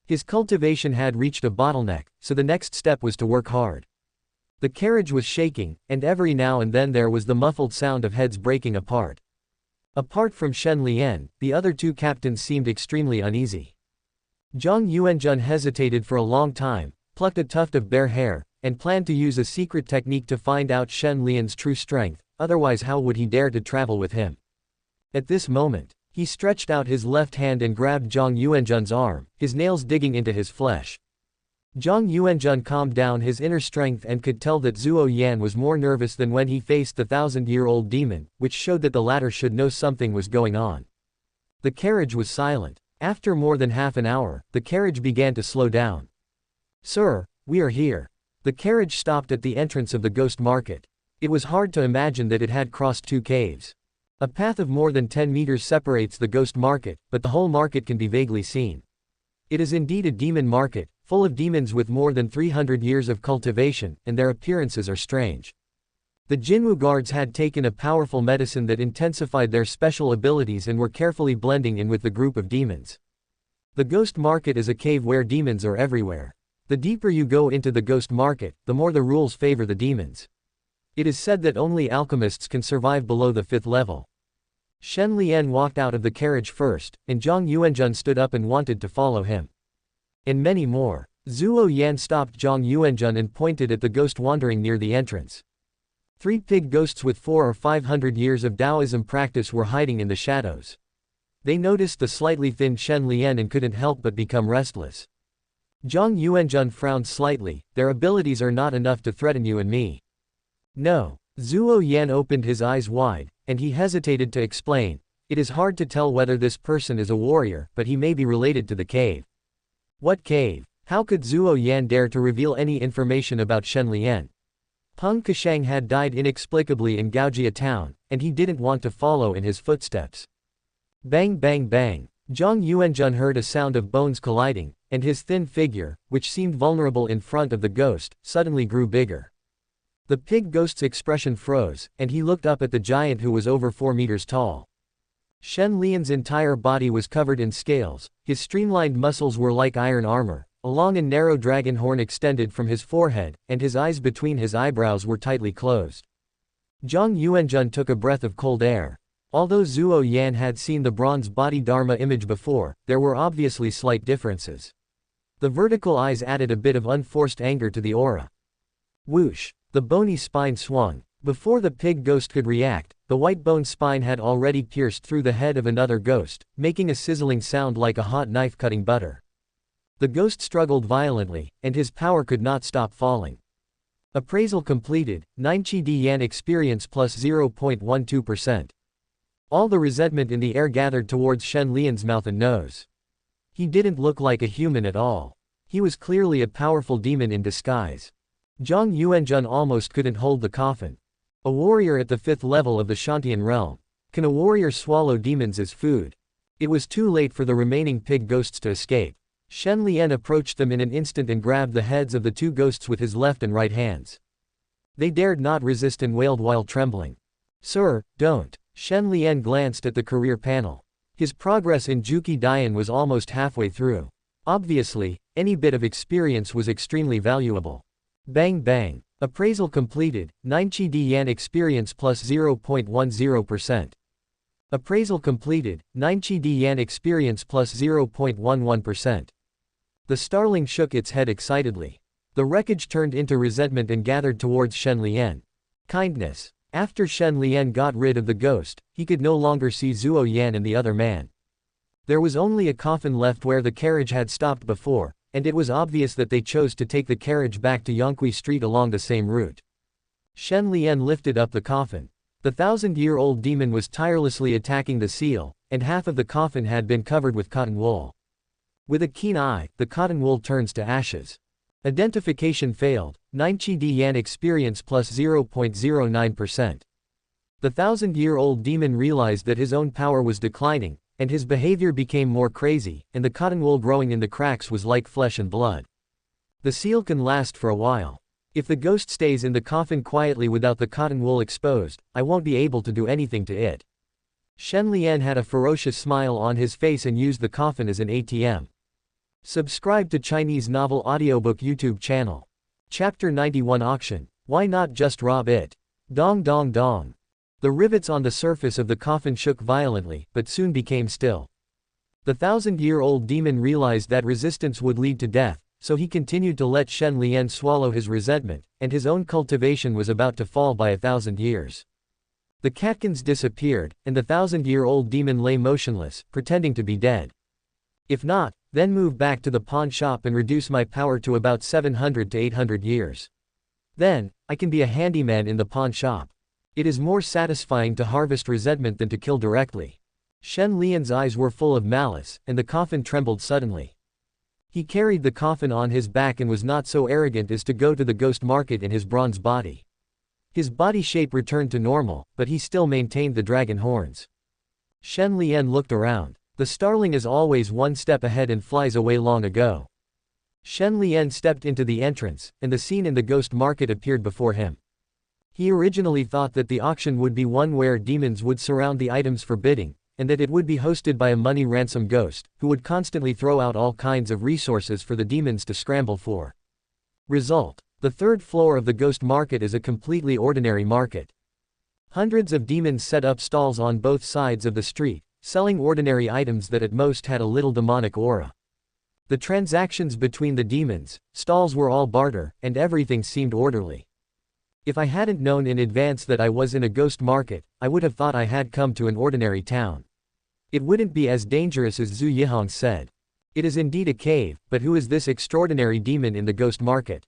His cultivation had reached a bottleneck, so the next step was to work hard. The carriage was shaking, and every now and then there was the muffled sound of heads breaking apart. Apart from Shen Lian, the other two captains seemed extremely uneasy. Zhang Yuanjun hesitated for a long time, plucked a tuft of bare hair, and planned to use a secret technique to find out Shen Lian's true strength, otherwise how would he dare to travel with him? At this moment, he stretched out his left hand and grabbed Zhang Yuanjun's arm, his nails digging into his flesh. Zhang Yuanjun calmed down his inner strength and could tell that Zhuo Yan was more nervous than when he faced the 1,000-year-old demon, which showed that the latter should know something was going on. The carriage was silent. After more than half an hour, the carriage began to slow down. Sir, we are here. The carriage stopped at the entrance of the ghost market. It was hard to imagine that it had crossed two caves. A path of more than 10 meters separates the ghost market, but the whole market can be vaguely seen. It is indeed a demon market, full of demons with more than 300 years of cultivation, and their appearances are strange. The Jinwu guards had taken a powerful medicine that intensified their special abilities and were carefully blending in with the group of demons. The ghost market is a cave where demons are everywhere. The deeper you go into the ghost market, the more the rules favor the demons. It is said that only alchemists can survive below the 5th level. Shen Lian walked out of the carriage first, and Zhang Yuanjun stood up and wanted to follow him. And many more. Zhuo Yan stopped Zhang Yuanjun and pointed at the ghost wandering near the entrance. 3 pig ghosts with 400 or 500 years of Taoism practice were hiding in the shadows. They noticed the slightly thin Shen Lian and couldn't help but become restless. Zhang Yuanjun frowned slightly. Their abilities are not enough to threaten you and me. No. Zhuo Yan opened his eyes wide, and he hesitated to explain. It is hard to tell whether this person is a warrior, but he may be related to the cave. What cave? How could Zhuo Yan dare to reveal any information about Shen Lian? Peng Keshang had died inexplicably in Gaojia town, and he didn't want to follow in his footsteps. Bang bang bang. Zhang Yuanjun heard a sound of bones colliding, and his thin figure, which seemed vulnerable in front of the ghost, suddenly grew bigger. The pig ghost's expression froze, and he looked up at the giant who was over 4 meters tall. Shen Lian's entire body was covered in scales, his streamlined muscles were like iron armor, a long and narrow dragon horn extended from his forehead, and his eyes between his eyebrows were tightly closed. Zhang Yuanjun took a breath of cold air. Although Zhuo Yan had seen the bronze body Dharma image before, there were obviously slight differences. The vertical eyes added a bit of unforced anger to the aura. Whoosh! The bony spine swung. Before the pig ghost could react, the white bone spine had already pierced through the head of another ghost, making a sizzling sound like a hot knife cutting butter. The ghost struggled violently, and his power could not stop falling. Appraisal completed, 9 Qi Di Yan experience plus 0.12%. All the resentment in the air gathered towards Shen Lian's mouth and nose. He didn't look like a human at all. He was clearly a powerful demon in disguise. Zhang Yuanzhen almost couldn't hold the coffin. A warrior at the 5th level of the Shantian realm. Can a warrior swallow demons as food? It was too late for the remaining pig ghosts to escape. Shen Lian approached them in an instant and grabbed the heads of the 2 ghosts with his left and right hands. They dared not resist and wailed while trembling. Sir, don't. Shen Lian glanced at the career panel. His progress in Juki Dian was almost halfway through. Obviously, any bit of experience was extremely valuable. Bang bang. Appraisal completed, 9 Qi Dian experience plus 0.10%. Appraisal completed, 9 Qi Dian experience plus 0.11%. The starling shook its head excitedly. The wreckage turned into resentment and gathered towards Shen Lian. Kindness. After Shen Lian got rid of the ghost, he could no longer see Zhuo Yan and the other man. There was only a coffin left where the carriage had stopped before, and it was obvious that they chose to take the carriage back to Yongqi Street along the same route. Shen Lian lifted up the coffin. The 1,000-year-old demon was tirelessly attacking the seal, and half of the coffin had been covered with cotton wool. With a keen eye, the cotton wool turns to ashes. Identification failed, 9 Qi Dian experience plus 0.09%. The 1,000-year-old demon realized that his own power was declining, and his behavior became more crazy, and the cotton wool growing in the cracks was like flesh and blood. The seal can last for a while. If the ghost stays in the coffin quietly without the cotton wool exposed, I won't be able to do anything to it. Shen Lian had a ferocious smile on his face and used the coffin as an ATM. Subscribe to Chinese Novel Audiobook YouTube channel. Chapter 91 Auction. Why not just rob it? Dong dong dong. The rivets on the surface of the coffin shook violently, but soon became still. The 1,000-year-old demon realized that resistance would lead to death, so he continued to let Shen Lian swallow his resentment, and his own cultivation was about to fall by 1,000 years. The catkins disappeared, and the 1,000-year-old demon lay motionless, pretending to be dead. If not, then move back to the pawn shop and reduce my power to about 700 to 800 years. Then, I can be a handyman in the pawn shop. It is more satisfying to harvest resentment than to kill directly. Shen Lian's eyes were full of malice, and the coffin trembled suddenly. He carried the coffin on his back and was not so arrogant as to go to the ghost market in his bronze body. His body shape returned to normal, but he still maintained the dragon horns. Shen Lian looked around. The starling is always one step ahead and flies away long ago. Shen Lian stepped into the entrance, and the scene in the ghost market appeared before him. He originally thought that the auction would be one where demons would surround the items for bidding, and that it would be hosted by a money ransom ghost, who would constantly throw out all kinds of resources for the demons to scramble for. Result: the 3rd floor of the ghost market is a completely ordinary market. Hundreds of demons set up stalls on both sides of the street, selling ordinary items that at most had a little demonic aura. The transactions between the demons' stalls were all barter, and everything seemed orderly. If I hadn't known in advance that I was in a ghost market, I would have thought I had come to an ordinary town. It wouldn't be as dangerous as Zhu Yihong said. It is indeed a cave, but who is this extraordinary demon in the ghost market?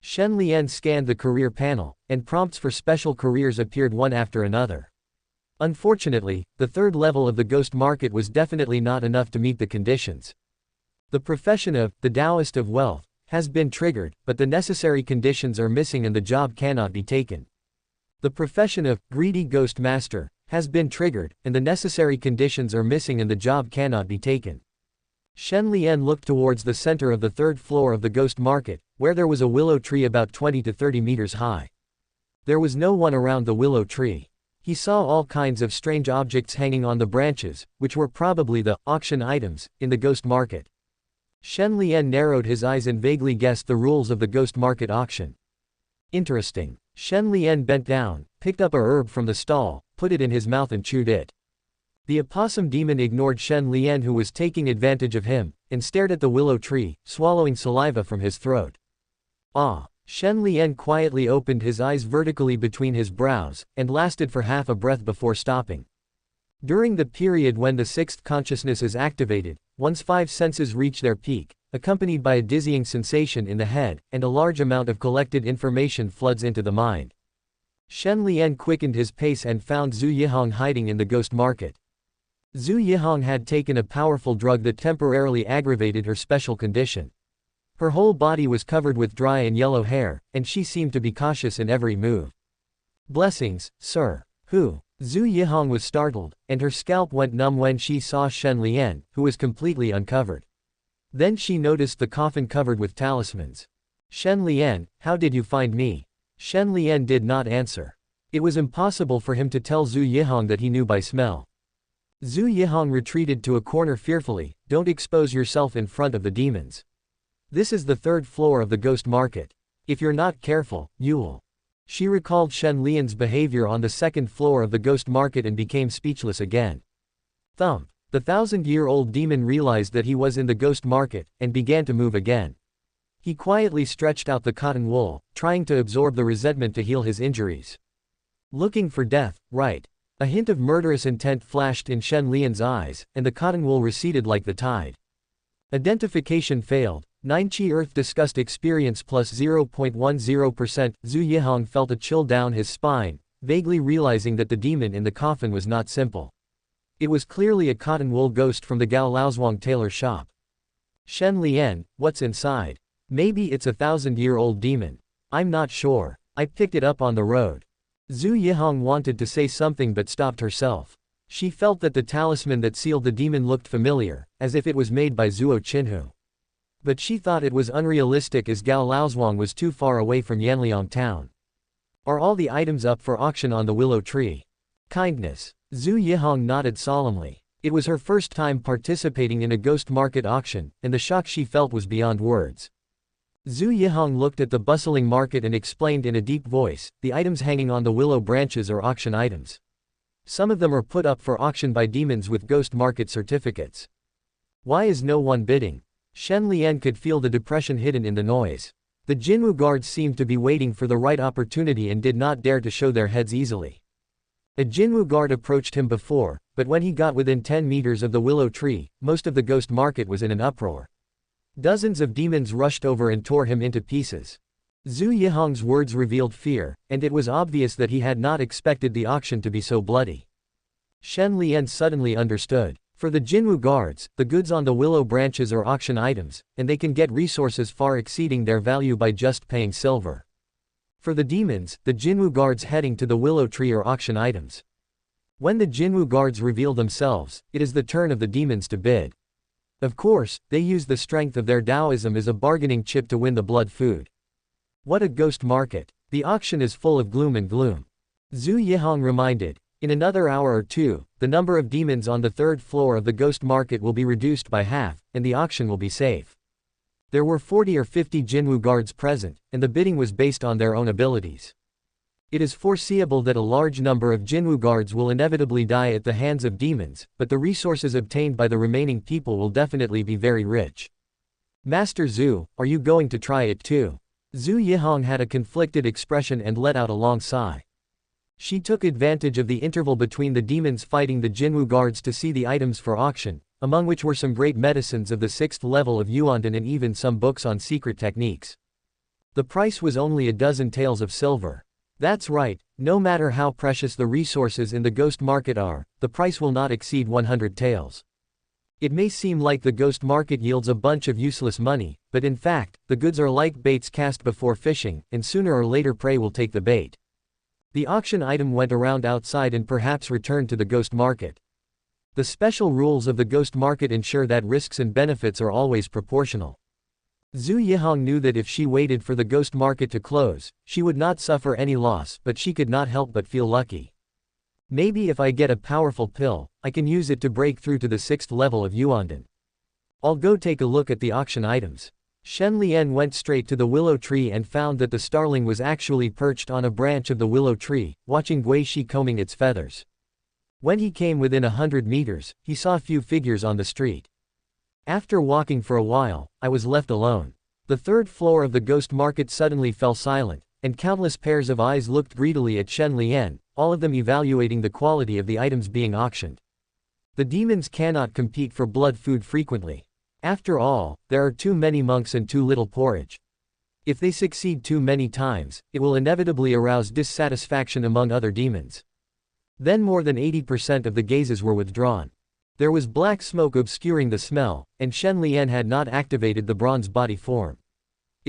Shen Lian scanned the career panel, and prompts for special careers appeared one after another. Unfortunately, the 3rd level of the ghost market was definitely not enough to meet the conditions. The profession of the Taoist of wealth has been triggered, but the necessary conditions are missing and the job cannot be taken. The profession of greedy ghost master has been triggered, and the necessary conditions are missing and the job cannot be taken. Shen Lian looked towards the center of the 3rd floor of the ghost market, where there was a willow tree about 20 to 30 meters high. There was no one around the willow tree. He saw all kinds of strange objects hanging on the branches, which were probably the auction items in the ghost market. Shen Lian narrowed his eyes and vaguely guessed the rules of the ghost market auction. Interesting. Shen Lian bent down, picked up a herb from the stall, put it in his mouth and chewed it. The opossum demon ignored Shen Lian, who was taking advantage of him, and stared at the willow tree, swallowing saliva from his throat. Ah! Shen Lian quietly opened his eyes vertically between his brows, and lasted for half a breath before stopping. During the period when the 6th consciousness is activated, one's 5 senses reach their peak, accompanied by a dizzying sensation in the head, and a large amount of collected information floods into the mind. Shen Lian quickened his pace and found Zhu Yihong hiding in the ghost market. Zhu Yihong had taken a powerful drug that temporarily aggravated her special condition. Her whole body was covered with dry and yellow hair, and she seemed to be cautious in every move. "Blessings, sir." "Who?" Zhu Yihong was startled, and her scalp went numb when she saw Shen Lian, who was completely uncovered. Then she noticed the coffin covered with talismans. "Shen Lian, how did you find me?" Shen Lian did not answer. It was impossible for him to tell Zhu Yihong that he knew by smell. Zhu Yihong retreated to a corner fearfully. "Don't expose yourself in front of the demons. This is the third floor of the ghost market. If you're not careful, you'll." She recalled Shen Lian's behavior on the second floor of the ghost market and became speechless again. Thump. The 1,000-year-old demon realized that he was in the ghost market, and began to move again. He quietly stretched out the cotton wool, trying to absorb the resentment to heal his injuries. "Looking for death, right?" A hint of murderous intent flashed in Shen Lian's eyes, and the cotton wool receded like the tide. Identification failed. 9 Qi Earth discussed experience plus 0.10%. Zhu Yihong felt a chill down his spine, vaguely realizing that the demon in the coffin was not simple. It was clearly a cotton wool ghost from the Gao Laozhuang tailor shop. "Shen Lian, what's inside?" "Maybe it's a 1,000-year-old demon. I'm not sure. I picked it up on the road." Zhu Yihong wanted to say something but stopped herself. She felt that the talisman that sealed the demon looked familiar, as if it was made by Zhuo Qinhu. But she thought it was unrealistic as Gao Laozhuang was too far away from Yanliang town. "Are all the items up for auction on the willow tree?" "Kindness." Zhu Yihong nodded solemnly. It was her first time participating in a ghost market auction, and the shock she felt was beyond words. Zhu Yihong looked at the bustling market and explained in a deep voice, "The items hanging on the willow branches are auction items. Some of them are put up for auction by demons with ghost market certificates." "Why is no one bidding?" Shen Lian could feel the depression hidden in the noise. The Jinwu guards seemed to be waiting for the right opportunity and did not dare to show their heads easily. A Jinwu guard approached him before, but when he got within 10 meters of the willow tree, most of the ghost market was in an uproar. Dozens of demons rushed over and tore him into pieces. Zhu Yihong's words revealed fear, and it was obvious that he had not expected the auction to be so bloody. Shen Lian suddenly understood. For the Jinwu guards, the goods on the willow branches are auction items, and they can get resources far exceeding their value by just paying silver. For the demons, the Jinwu guards heading to the willow tree are auction items. When the Jinwu guards reveal themselves, it is the turn of the demons to bid. Of course, they use the strength of their Taoism as a bargaining chip to win the blood food. What a ghost market! The auction is full of gloom and gloom. Zhu Yihong reminded. In another hour or two, the number of demons on the third floor of the ghost market will be reduced by half, and the auction will be safe. There were 40 or 50 Jinwu guards present, and the bidding was based on their own abilities. It is foreseeable that a large number of Jinwu guards will inevitably die at the hands of demons, but the resources obtained by the remaining people will definitely be very rich. "Master Zhu, are you going to try it too?" Zhu Yihong had a conflicted expression and let out a long sigh. She took advantage of the interval between the demons fighting the Jinwu guards to see the items for auction, among which were some great medicines of the 6th level of Yuandan and even some books on secret techniques. The price was only a dozen taels of silver. That's right, no matter how precious the resources in the ghost market are, the price will not exceed 100 taels. It may seem like the ghost market yields a bunch of useless money, but in fact, the goods are like baits cast before fishing, and sooner or later prey will take the bait. The auction item went around outside and perhaps returned to the ghost market. The special rules of the ghost market ensure that risks and benefits are always proportional. Zhu Yihong knew that if she waited for the ghost market to close, she would not suffer any loss, but she could not help but feel lucky. Maybe if I get a powerful pill, I can use it to break through to the 6th level of Yuandan. I'll go take a look at the auction items. Shen Lian went straight to the willow tree and found that the starling was actually perched on a branch of the willow tree, watching Gui Shi combing its feathers. When he came within 100 meters, he saw few figures on the street. After walking for a while, I was left alone. The third floor of the ghost market suddenly fell silent, and countless pairs of eyes looked greedily at Shen Lian, all of them evaluating the quality of the items being auctioned. The demons cannot compete for blood food frequently. After all, there are too many monks and too little porridge. If they succeed too many times, it will inevitably arouse dissatisfaction among other demons. Then more than 80% of the gazes were withdrawn. There was black smoke obscuring the smell, and Shen Lian had not activated the bronze body form.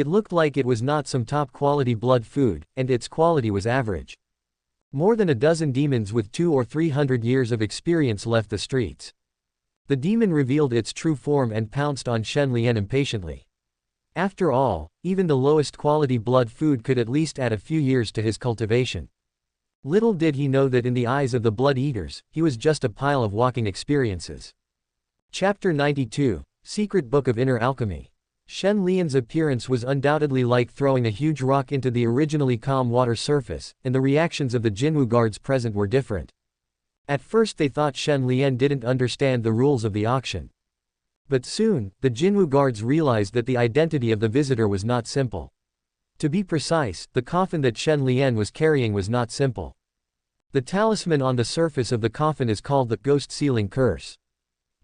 It looked like it was not some top-quality blood food, and its quality was average. More than a dozen demons with 200 or 300 years of experience left the streets. The demon revealed its true form and pounced on Shen Lian impatiently. After all, even the lowest quality blood food could at least add a few years to his cultivation. Little did he know that in the eyes of the blood eaters, he was just a pile of walking experiences. Chapter 92, Secret Book of Inner Alchemy. Shen Lian's appearance was undoubtedly like throwing a huge rock into the originally calm water surface, and the reactions of the Jinwu guards present were different. At first they thought Shen Lian didn't understand the rules of the auction. But soon, the Jinwu guards realized that the identity of the visitor was not simple. To be precise, the coffin that Shen Lian was carrying was not simple. The talisman on the surface of the coffin is called the Ghost Sealing Curse.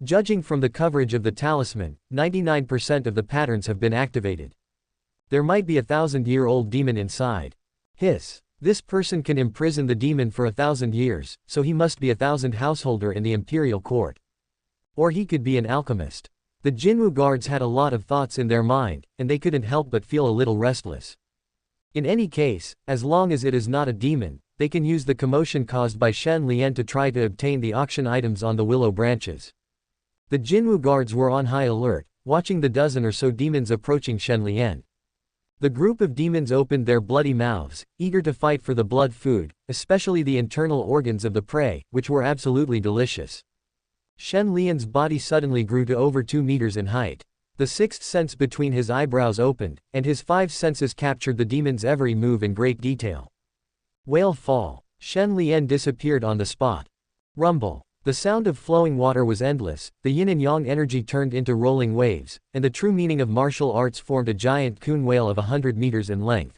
Judging from the coverage of the talisman, 99% of the patterns have been activated. There might be a 1,000-year-old demon inside. Hiss. This person can imprison the demon for 1,000 years, so he must be a 1,000 householder in the imperial court. Or he could be an alchemist. The Jinwu guards had a lot of thoughts in their mind, and they couldn't help but feel a little restless. In any case, as long as it is not a demon, they can use the commotion caused by Shen Lian to try to obtain the auction items on the willow branches. The Jinwu guards were on high alert, watching the dozen or so demons approaching Shen Lian. The group of demons opened their bloody mouths, eager to fight for the blood food, especially the internal organs of the prey, which were absolutely delicious. Shen Lian's body suddenly grew to over 2 meters in height. The sixth sense between his eyebrows opened, and his 5 senses captured the demon's every move in great detail. Whale fall. Shen Lian disappeared on the spot. Rumble. The sound of flowing water was endless, the yin and yang energy turned into rolling waves, and the true meaning of martial arts formed a giant coon whale of 100 meters in length.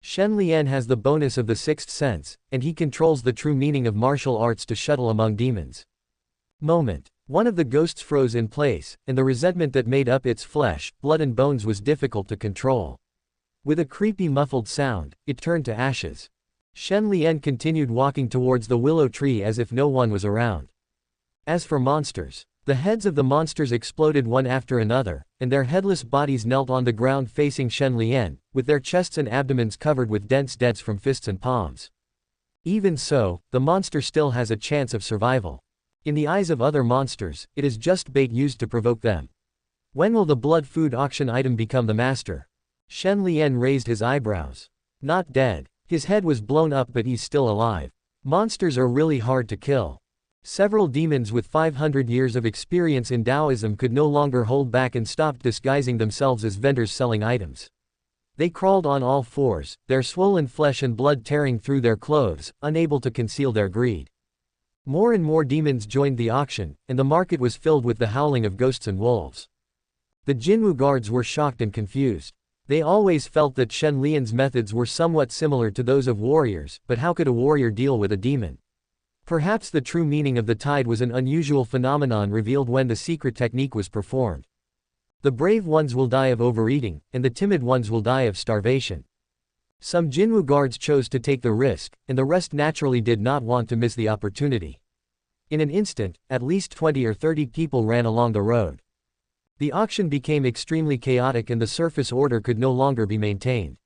Shen Lian has the bonus of the sixth sense, and he controls the true meaning of martial arts to shuttle among demons. Moment. One of the ghosts froze in place, and the resentment that made up its flesh, blood and bones was difficult to control. With a creepy muffled sound, it turned to ashes. Shen Lian continued walking towards the willow tree as if no one was around. As for monsters, the heads of the monsters exploded one after another, and their headless bodies knelt on the ground facing Shen Lian, with their chests and abdomens covered with dense dents from fists and palms. Even so, the monster still has a chance of survival. In the eyes of other monsters, it is just bait used to provoke them. When will the blood food auction item become the master? Shen Lian raised his eyebrows. Not dead. His head was blown up but he's still alive. Monsters are really hard to kill. Several demons with 500 years of experience in Taoism could no longer hold back and stopped disguising themselves as vendors selling items. They crawled on all fours, their swollen flesh and blood tearing through their clothes, unable to conceal their greed. More and more demons joined the auction, and the market was filled with the howling of ghosts and wolves. The Jinwu guards were shocked and confused. They always felt that Shen Lian's methods were somewhat similar to those of warriors, but how could a warrior deal with a demon? Perhaps the true meaning of the tide was an unusual phenomenon revealed when the secret technique was performed. The brave ones will die of overeating, and the timid ones will die of starvation. Some Jinwu guards chose to take the risk, and the rest naturally did not want to miss the opportunity. In an instant, at least 20 or 30 people ran along the road. The auction became extremely chaotic and the surface order could no longer be maintained.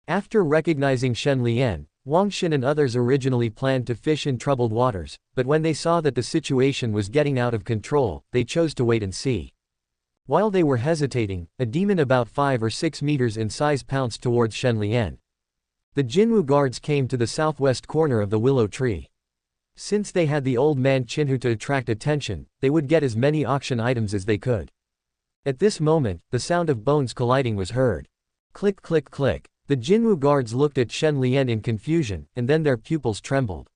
After recognizing Shen Lian, Wang Xin and others originally planned to fish in troubled waters, but when they saw that the situation was getting out of control, they chose to wait and see. While they were hesitating, a demon about 5 or 6 meters in size pounced towards Shen Lian. The Jinwu guards came to the southwest corner of the willow tree. Since they had the old man Qinhu to attract attention, they would get as many auction items as they could. At this moment, the sound of bones colliding was heard. Click click click. The Jinwu guards looked at Shen Lian in confusion, and then their pupils trembled.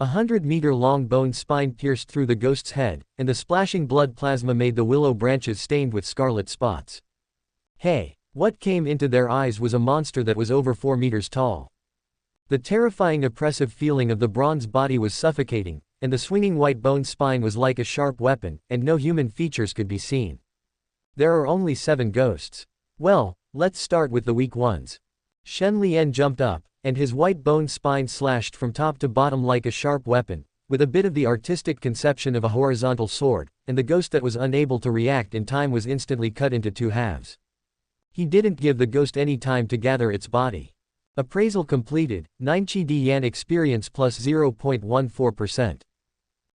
100-meter-long bone spine pierced through the ghost's head, and the splashing blood plasma made the willow branches stained with scarlet spots. Hey! What came into their eyes was a monster that was over 4 meters tall. The terrifying oppressive feeling of the bronze body was suffocating, and the swinging white bone spine was like a sharp weapon, and no human features could be seen. There are only 7 ghosts. Well, let's start with the weak ones. Shen Lian jumped up, and his white bone spine slashed from top to bottom like a sharp weapon, with a bit of the artistic conception of a horizontal sword, and the ghost that was unable to react in time was instantly cut into 2 halves. He didn't give the ghost any time to gather its body. Appraisal completed, 9 Yan experience plus 0.14%.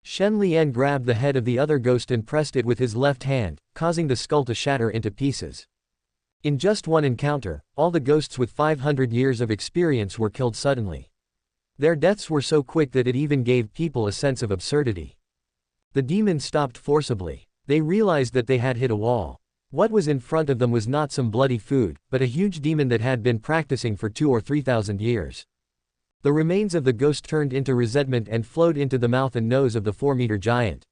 Shen Lian grabbed the head of the other ghost and pressed it with his left hand, causing the skull to shatter into pieces. In just one encounter, all the ghosts with 500 years of experience were killed suddenly. Their deaths were so quick that it even gave people a sense of absurdity. The demons stopped forcibly. They realized that they had hit a wall. What was in front of them was not some bloody food, but a huge demon that had been practicing for 2,000 or 3,000 years. The remains of the ghost turned into resentment and flowed into the mouth and nose of the 4-meter giant.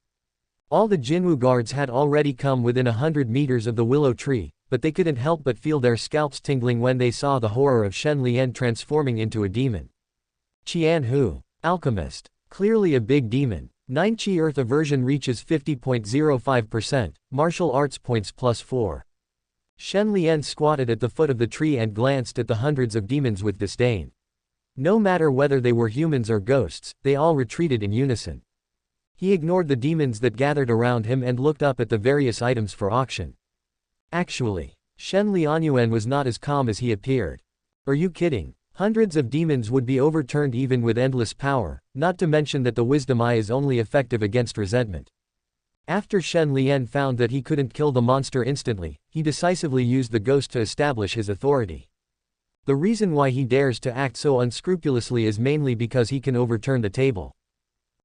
All the Jinwu guards had already come within 100 meters of the willow tree, but they couldn't help but feel their scalps tingling when they saw the horror of Shen Lian transforming into a demon. Qian Hu, alchemist. Clearly a big demon. 9 Qi Earth aversion reaches 50.05%, martial arts points plus 4. Shen Lian squatted at the foot of the tree and glanced at the hundreds of demons with disdain. No matter whether they were humans or ghosts, they all retreated in unison. He ignored the demons that gathered around him and looked up at the various items for auction. Actually, Shen Lianyuan was not as calm as he appeared. Are you kidding? Hundreds of demons would be overturned even with endless power, not to mention that the wisdom eye is only effective against resentment. After Shen Lian found that he couldn't kill the monster instantly, he decisively used the ghost to establish his authority. The reason why he dares to act so unscrupulously is mainly because he can overturn the table.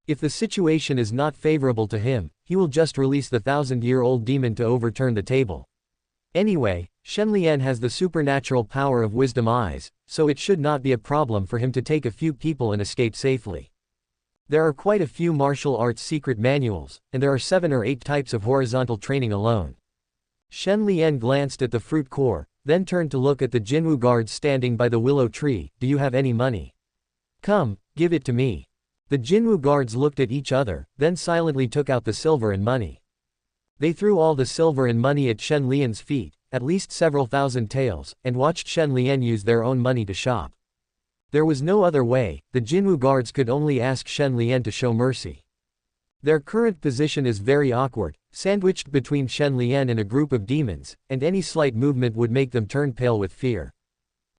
If the situation is not favorable to him, he will just release the 1,000-year-old demon to overturn the table. Anyway, Shen Lian has the supernatural power of wisdom eyes, so it should not be a problem for him to take a few people and escape safely. There are quite a few martial arts secret manuals, and there are 7 or 8 types of horizontal training alone. Shen Lian glanced at the fruit core, then turned to look at the Jinwu guards standing by the willow tree. Do you have any money? Come, give it to me. The Jinwu guards looked at each other, then silently took out the silver and money. They threw all the silver and money at Shen Lian's feet, at least several thousand taels, and watched Shen Lian use their own money to shop. There was no other way. The Jinwu guards could only ask Shen Lian to show mercy. Their current position is very awkward, sandwiched between Shen Lian and a group of demons, and any slight movement would make them turn pale with fear.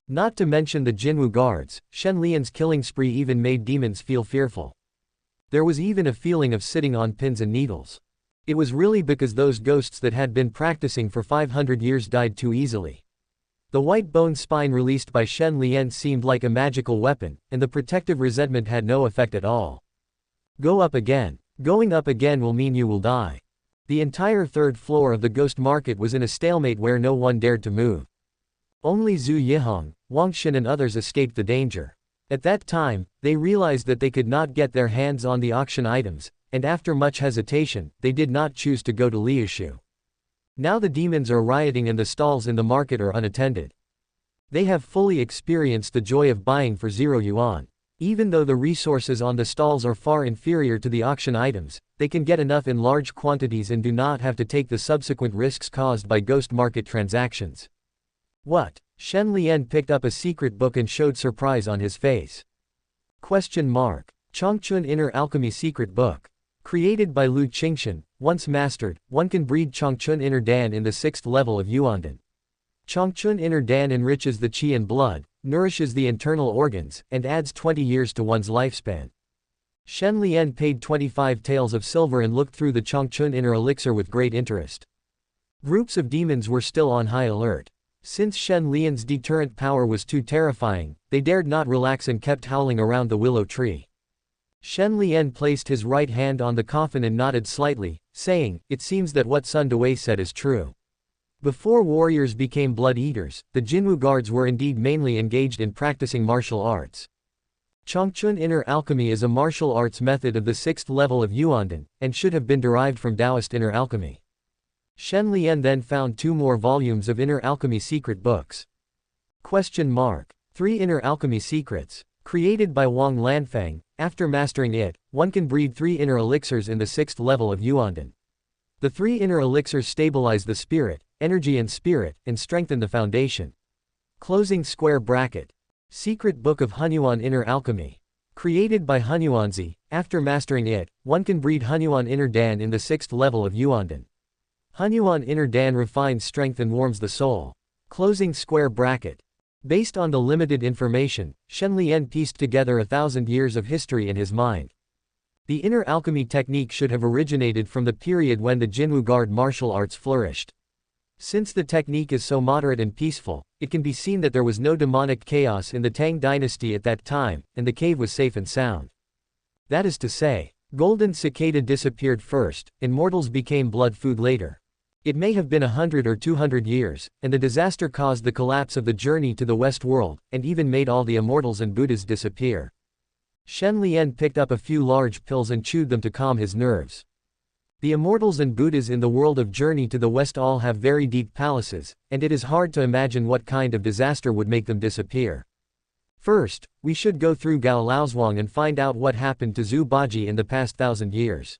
Not to mention the Jinwu guards, Shen Lian's killing spree even made demons feel fearful. There was even a feeling of sitting on pins and needles. It was really because those ghosts that had been practicing for 500 years died too easily. The white bone spine released by Shen Lian seemed like a magical weapon, and the protective resentment had no effect at all. Go up again. Going up again will mean you will die. The entire third floor of the ghost market was in a stalemate where no one dared to move. Only Zhu Yihong, Wang Xin and others escaped the danger. At that time, they realized that they could not get their hands on the auction items, and after much hesitation, they did not choose to go to Liushu. Now the demons are rioting and the stalls in the market are unattended. They have fully experienced the joy of buying for 0 yuan. Even though the resources on the stalls are far inferior to the auction items, they can get enough in large quantities and do not have to take the subsequent risks caused by ghost market transactions. What? Shen Lian picked up a secret book and showed surprise on his face. Chongchun Inner Alchemy Secret Book. Created by Lu Qingshan, once mastered, one can breed Chongchun Inner Dan in the 6th level of Yuandan. Chongchun Inner Dan enriches the qi and blood, nourishes the internal organs, and adds 20 years to one's lifespan. Shen Lian paid 25 taels of silver and looked through the Chongchun Inner elixir with great interest. Groups of demons were still on high alert. Since Shen Lian's deterrent power was too terrifying, they dared not relax and kept howling around the willow tree. Shen Lian placed his right hand on the coffin and nodded slightly, saying, "It seems that what Sun Dewei said is true." Before warriors became blood eaters, the Jinwu guards were indeed mainly engaged in practicing martial arts. Chongchun Inner Alchemy is a martial arts method of the 6th level of Yuandan, and should have been derived from Taoist Inner Alchemy. Shen Lian then found 2 more volumes of Inner Alchemy secret books. 3 Inner Alchemy Secrets. Created by Wang Lanfang, after mastering it, one can breed 3 inner elixirs in the 6th level of Yuandan. The 3 inner elixirs stabilize the spirit, energy and spirit, and strengthen the foundation. Secret Book of Hunyuan Inner Alchemy. Created by Hunyuanzi, after mastering it, one can breed Hunyuan Inner Dan in the 6th level of Yuandan. Hunyuan Inner Dan refines strength and warms the soul. Closing square bracket. Based on the limited information, Shen Lian pieced together 1,000 years of history in his mind. The inner alchemy technique should have originated from the period when the Jinwu Guard martial arts flourished. Since the technique is so moderate and peaceful, it can be seen that there was no demonic chaos in the Tang Dynasty at that time, and the cave was safe and sound. That is to say, golden cicada disappeared first, and mortals became blood food later. It may have been 100 or 200 years, and the disaster caused the collapse of the journey to the West world, and even made all the immortals and Buddhas disappear. Shen Lian picked up a few large pills and chewed them to calm his nerves. The immortals and Buddhas in the world of Journey to the West all have very deep palaces, and it is hard to imagine what kind of disaster would make them disappear. First, we should go through Gao Laozhuang and find out what happened to Zhu Baji in the past 1,000 years.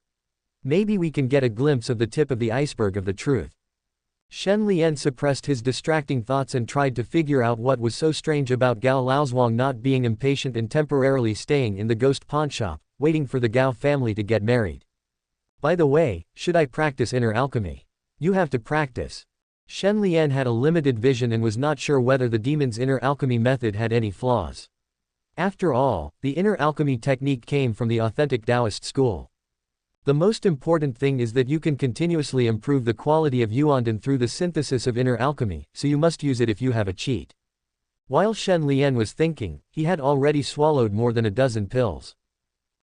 Maybe we can get a glimpse of the tip of the iceberg of the truth. Shen Lian suppressed his distracting thoughts and tried to figure out what was so strange about Gao Laozhuang not being impatient and temporarily staying in the ghost pawnshop, waiting for the Gao family to get married. By the way, should I practice inner alchemy? You have to practice. Shen Lian had a limited vision and was not sure whether the demon's inner alchemy method had any flaws. After all, the inner alchemy technique came from the authentic Taoist school. The most important thing is that you can continuously improve the quality of Yuandan through the synthesis of inner alchemy, so you must use it if you have a cheat. While Shen Lian was thinking, he had already swallowed more than a dozen pills.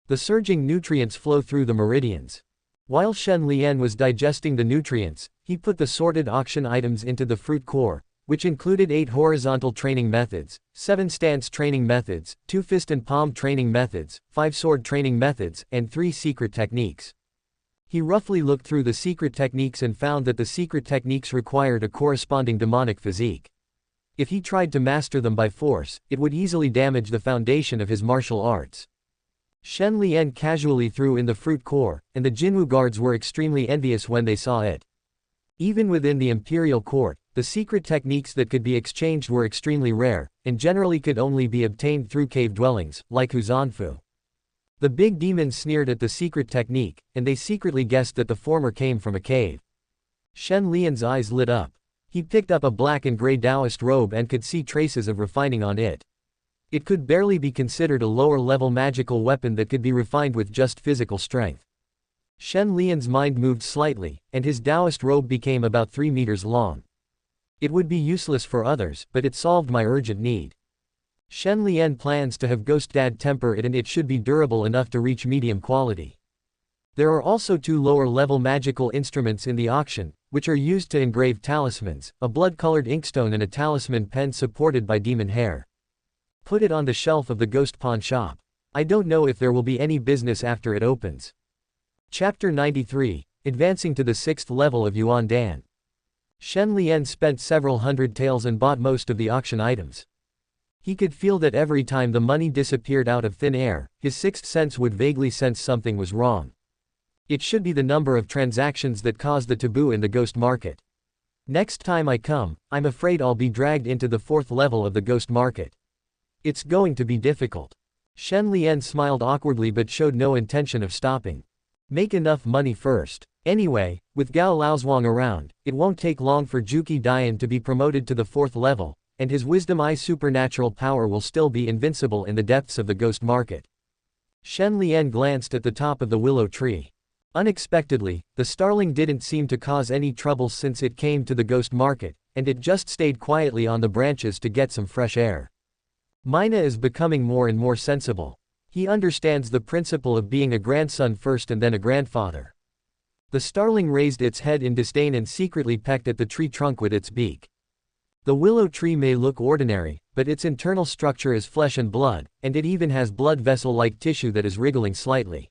The surging nutrients flow through the meridians. While Shen Lian was digesting the nutrients, he put the sorted auction items into the fruit core, which included 8 horizontal training methods, 7 stance training methods, 2 fist and palm training methods, 5 sword training methods, and 3 secret techniques. He roughly looked through the secret techniques and found that the secret techniques required a corresponding demonic physique. If he tried to master them by force, it would easily damage the foundation of his martial arts. Shen Lian casually threw in the fruit core, and the Jinwu guards were extremely envious when they saw it. Even within the imperial court, the secret techniques that could be exchanged were extremely rare, and generally could only be obtained through cave dwellings, like Huzanfu. The big demons sneered at the secret technique, and they secretly guessed that the former came from a cave. Shen Lian's eyes lit up. He picked up a black and gray Taoist robe and could see traces of refining on it. It could barely be considered a lower-level magical weapon that could be refined with just physical strength. Shen Lian's mind moved slightly, and his Taoist robe became about 3 meters long. It would be useless for others, but it solved my urgent need. Shen Lian plans to have Ghost Dad temper it, and it should be durable enough to reach medium quality. There are also 2 lower-level magical instruments in the auction, which are used to engrave talismans, a blood-colored inkstone and a talisman pen supported by demon hair. Put it on the shelf of the ghost pawn shop. I don't know if there will be any business after it opens. Chapter 93, Advancing to the 6th level of Yuandan. Shen Lian spent several hundred taels and bought most of the auction items. He could feel that every time the money disappeared out of thin air, his 6th sense would vaguely sense something was wrong. It should be the number of transactions that caused the taboo in the ghost market. Next time I come, I'm afraid I'll be dragged into the 4th level of the ghost market. It's going to be difficult. Shen Lian smiled awkwardly but showed no intention of stopping. Make enough money first. Anyway, with Gao Laozhuang around, it won't take long for Juki Dian to be promoted to the 4th level, and his Wisdom Eye supernatural power will still be invincible in the depths of the ghost market. Shen Lian glanced at the top of the willow tree. Unexpectedly, the starling didn't seem to cause any trouble since it came to the ghost market, and it just stayed quietly on the branches to get some fresh air. Mina is becoming more and more sensible. He understands the principle of being a grandson first and then a grandfather. The starling raised its head in disdain and secretly pecked at the tree trunk with its beak. The willow tree may look ordinary, but its internal structure is flesh and blood, and it even has blood vessel-like tissue that is wriggling slightly.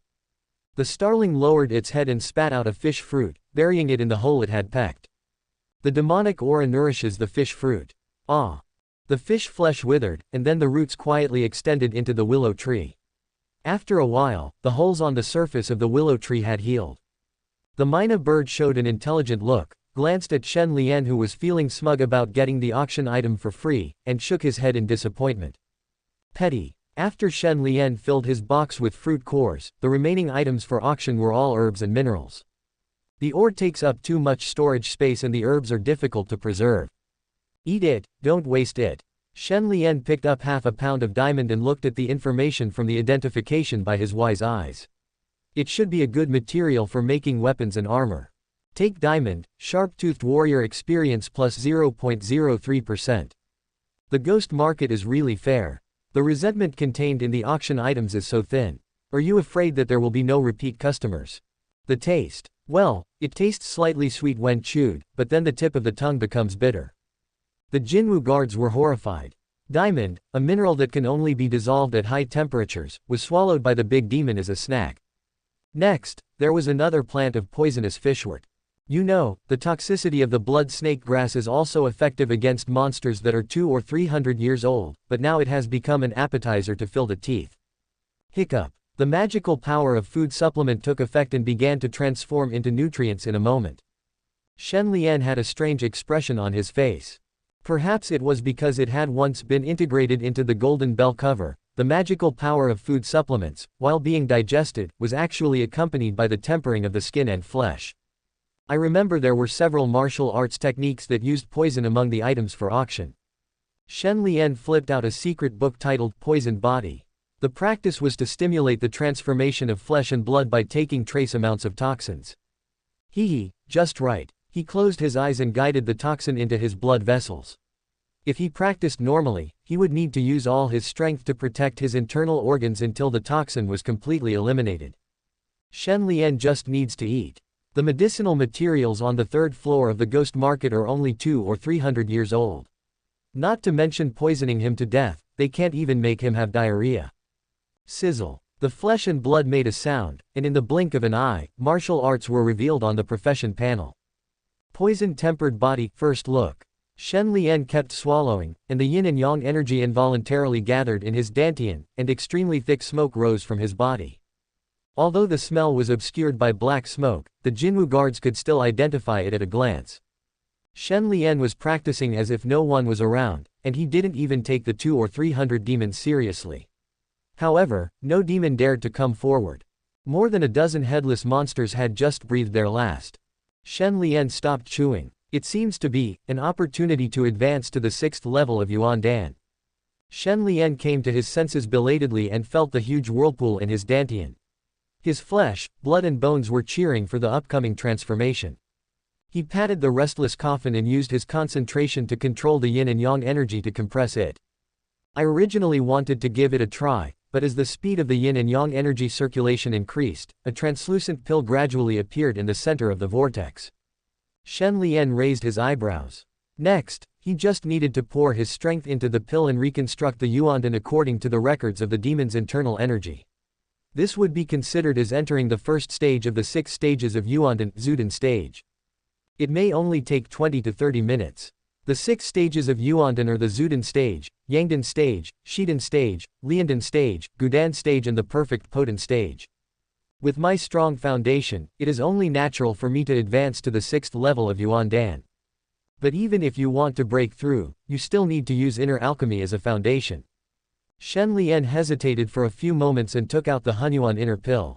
The starling lowered its head and spat out a fish fruit, burying it in the hole it had pecked. The demonic aura nourishes the fish fruit. Ah! The fish flesh withered, and then the roots quietly extended into the willow tree. After a while, the holes on the surface of the willow tree had healed. The Mina bird showed an intelligent look, glanced at Shen Lian who was feeling smug about getting the auction item for free, and shook his head in disappointment. Petty. After Shen Lian filled his box with fruit cores, the remaining items for auction were all herbs and minerals. The ore takes up too much storage space and the herbs are difficult to preserve. Eat it, don't waste it. Shen Lian picked up half a pound of diamond and looked at the information from the identification by his wise eyes. It should be a good material for making weapons and armor. Take diamond, sharp-toothed warrior experience plus 0.03%. The ghost market is really fair. The resentment contained in the auction items is so thin. Are you afraid that there will be no repeat customers? The taste. Well, it tastes slightly sweet when chewed, but then the tip of the tongue becomes bitter. The Jinwu guards were horrified. Diamond, a mineral that can only be dissolved at high temperatures, was swallowed by the big demon as a snack. Next, there was another plant of poisonous fishwort. You know, the toxicity of the blood snake grass is also effective against monsters that are 200 or 300 years old, but now it has become an appetizer to fill the teeth. Hiccup. The magical power of food supplement took effect and began to transform into nutrients in a moment. Shen Lian had a strange expression on his face. Perhaps it was because it had once been integrated into the golden bell cover. The magical power of food supplements, while being digested, was actually accompanied by the tempering of the skin and flesh. I remember there were several martial arts techniques that used poison among the items for auction. Shen Lian flipped out a secret book titled Poisoned Body. The practice was to stimulate the transformation of flesh and blood by taking trace amounts of toxins. Just right. He closed his eyes and guided the toxin into his blood vessels. If he practiced normally, he would need to use all his strength to protect his internal organs until the toxin was completely eliminated. Shen Lian just needs to eat. The medicinal materials on the third floor of the ghost market are only 200 or 300 years old. Not to mention poisoning him to death, they can't even make him have diarrhea. Sizzle. The flesh and blood made a sound, and in the blink of an eye, martial arts were revealed on the profession panel. Poison-tempered body, first look. Shen Lian kept swallowing, and the yin and yang energy involuntarily gathered in his dantian, and extremely thick smoke rose from his body. Although the smell was obscured by black smoke, the Jinwu guards could still identify it at a glance. Shen Lian was practicing as if no one was around, and he didn't even take the 200 or 300 demons seriously. However, no demon dared to come forward. More than a dozen headless monsters had just breathed their last. Shen Lian stopped chewing. It seems to be an opportunity to advance to the 6th level of Yuan Dan. Shen Lian came to his senses belatedly and felt the huge whirlpool in his dantian. His flesh, blood and bones were cheering for the upcoming transformation. He patted the restless coffin and used his concentration to control the yin and yang energy to compress it. I originally wanted to give it a try, but as the speed of the yin and yang energy circulation increased, a translucent pill gradually appeared in the center of the vortex. Shen Lian raised his eyebrows. Next, he just needed to pour his strength into the pill and reconstruct the Yuandan according to the records of the demon's internal energy. This would be considered as entering the first stage of the 6 stages of Yuandan, Zuden stage. It may only take 20 to 30 minutes. The 6 stages of Yuandan are the Zuden stage, Yangdan stage, Shidan stage, Liandan stage, Gudan stage and the perfect potent stage. With my strong foundation, it is only natural for me to advance to the 6th level of Yuan Dan. But even if you want to break through, you still need to use inner alchemy as a foundation. Shen Lian hesitated for a few moments and took out the Hunyuan inner pill.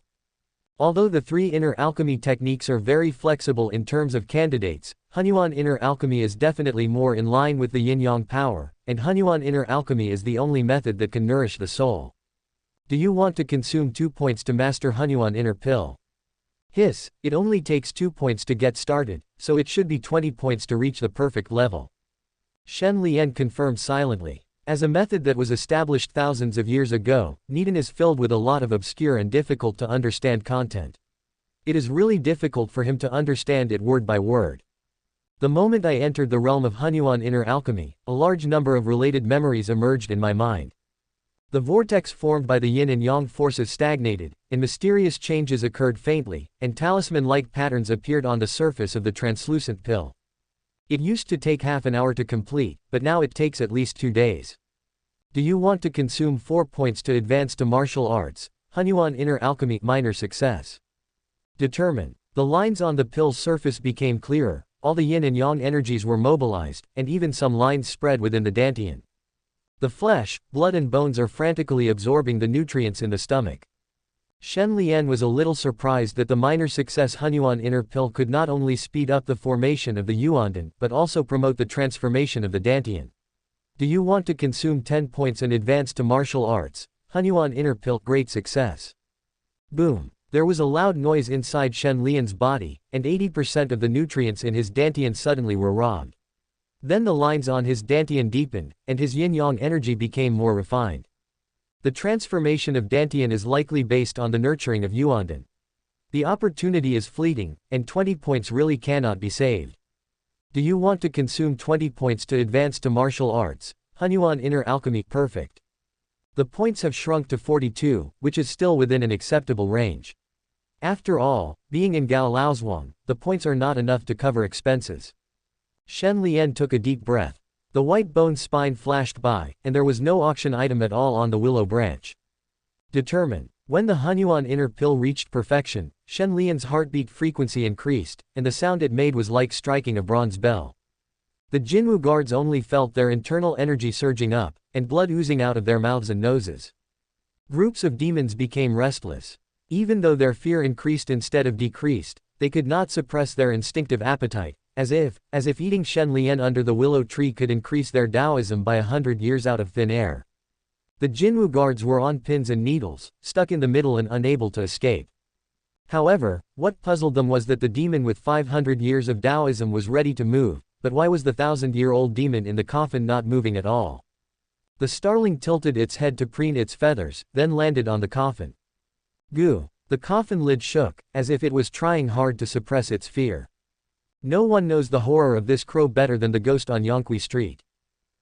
Although the 3 inner alchemy techniques are very flexible in terms of candidates, Hunyuan inner alchemy is definitely more in line with the yin-yang power, and Hunyuan inner alchemy is the only method that can nourish the soul. Do you want to consume 2 points to master Hunyuan inner pill? Hiss, it only takes 2 points to get started, so it should be 20 points to reach the perfect level. Shen Lian confirmed silently. As a method that was established thousands of years ago, Nidan is filled with a lot of obscure and difficult to understand content. It is really difficult for him to understand it word by word. The moment I entered the realm of Hunyuan inner alchemy, a large number of related memories emerged in my mind. The vortex formed by the yin and yang forces stagnated, and mysterious changes occurred faintly, and talisman-like patterns appeared on the surface of the translucent pill. It used to take half an hour to complete, but now it takes at least 2 days. Do you want to consume 4 points to advance to martial arts? Hunyuan inner alchemy, minor success. Determine. The lines on the pill's surface became clearer, all the yin and yang energies were mobilized, and even some lines spread within the dantian. The flesh, blood and bones are frantically absorbing the nutrients in the stomach. Shen Lian was a little surprised that the minor success Hunyuan inner pill could not only speed up the formation of the Yuandan but also promote the transformation of the Dantian. Do you want to consume 10 points and advance to martial arts? Hunyuan inner pill, great success. Boom. There was a loud noise inside Shen Lian's body, and 80% of the nutrients in his Dantian suddenly were robbed. Then the lines on his Dantian deepened, and his yin-yang energy became more refined. The transformation of Dantian is likely based on the nurturing of Yuandan. The opportunity is fleeting, and 20 points really cannot be saved. Do you want to consume 20 points to advance to martial arts? Hunyuan inner alchemy, perfect. The points have shrunk to 42, which is still within an acceptable range. After all, being in Gao Laozhuang, the points are not enough to cover expenses. Shen Lian took a deep breath. The white bone spine flashed by, and there was no auction item at all on the willow branch. Determined. When the Hunyuan inner pill reached perfection, Shen Lian's heartbeat frequency increased, and the sound it made was like striking a bronze bell. The Jinwu guards only felt their internal energy surging up, and blood oozing out of their mouths and noses. Groups of demons became restless. Even though their fear increased instead of decreased, they could not suppress their instinctive appetite, as if eating Shen Lian under the willow tree could increase their Taoism by 100 years out of thin air. The Jinwu guards were on pins and needles, stuck in the middle and unable to escape. However, what puzzled them was that the demon with 500 years of Taoism was ready to move, but why was the 1,000-year-old demon in the coffin not moving at all? The starling tilted its head to preen its feathers, then landed on the coffin. Goo! The coffin lid shook, as if it was trying hard to suppress its fear. No one knows the horror of this crow better than the ghost on Yonqui Street.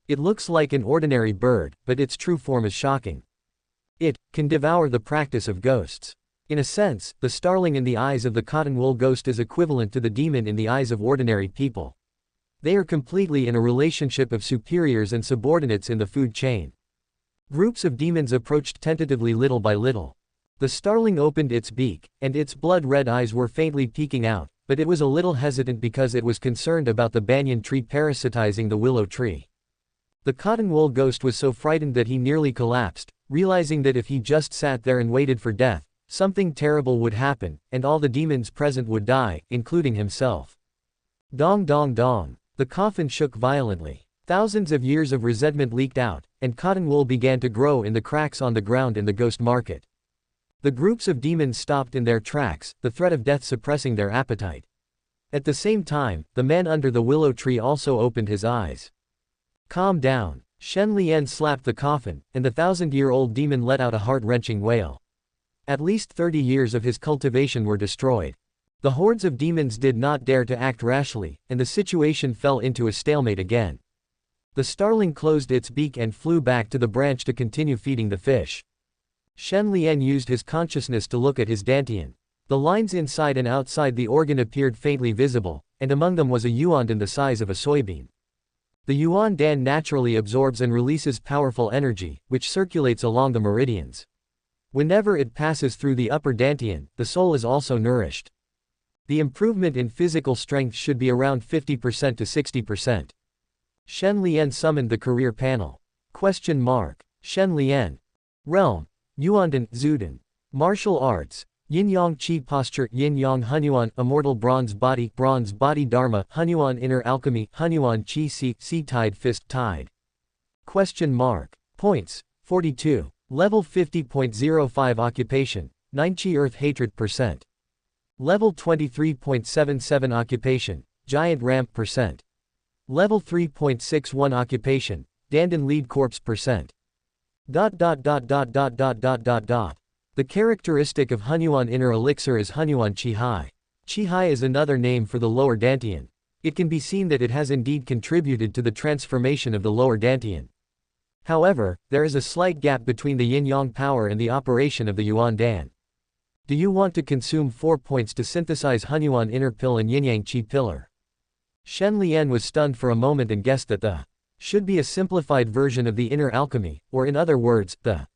It looks like an ordinary bird, but its true form is shocking. It can devour the practice of ghosts. In a sense, the starling in the eyes of the cotton wool ghost is equivalent to the demon in the eyes of ordinary people. They are completely in a relationship of superiors and subordinates in the food chain. Groups of demons approached tentatively little by little. The starling opened its beak, and its blood-red eyes were faintly peeking out, but it was a little hesitant because it was concerned about the banyan tree parasitizing the willow tree. The cotton wool ghost was so frightened that he nearly collapsed, realizing that if he just sat there and waited for death, something terrible would happen, and all the demons present would die, including himself. Dong dong dong. The coffin shook violently. Thousands of years of resentment leaked out, and cotton wool began to grow in the cracks on the ground in the ghost market. The groups of demons stopped in their tracks, the threat of death suppressing their appetite. At the same time, the man under the willow tree also opened his eyes. Calm down. Shen Lian slapped the coffin, and the 1,000-year-old demon let out a heart-wrenching wail. At least 30 years of his cultivation were destroyed. The hordes of demons did not dare to act rashly, and the situation fell into a stalemate again. The starling closed its beak and flew back to the branch to continue feeding the fish. Shen Lian used his consciousness to look at his Dantian. The lines inside and outside the organ appeared faintly visible, and among them was a Yuandan the size of a soybean. The Yuandan naturally absorbs and releases powerful energy, which circulates along the meridians. Whenever it passes through the upper Dantian, the soul is also nourished. The improvement in physical strength should be around 50% to 60%. Shen Lian summoned the career panel. Shen Lian. Realm. Yuandan, Zudan. Martial arts. Yin-yang Qi posture, Yin-yang Hunyuan, immortal bronze body Dharma, Hunyuan inner alchemy, Hunyuan Qi Si tide fist tide. Points. 42. Level 50.05 occupation, 9 Qi earth hatred %. Level 23.77 occupation, giant ramp %. Level 3.61 occupation, Dandan lead corpse %. The characteristic of Hunyuan inner elixir is Hunyuan Qi Hai. Qi Hai is another name for the lower Dantian. It can be seen that it has indeed contributed to the transformation of the lower Dantian. However, there is a slight gap between the yin-yang power and the operation of the Yuandan. Do you want to consume 4 points to synthesize Hunyuan inner pill and yin-yang Qi pillar? Shen Lian was stunned for a moment and guessed that the should be a simplified version of the inner alchemy, or in other words, the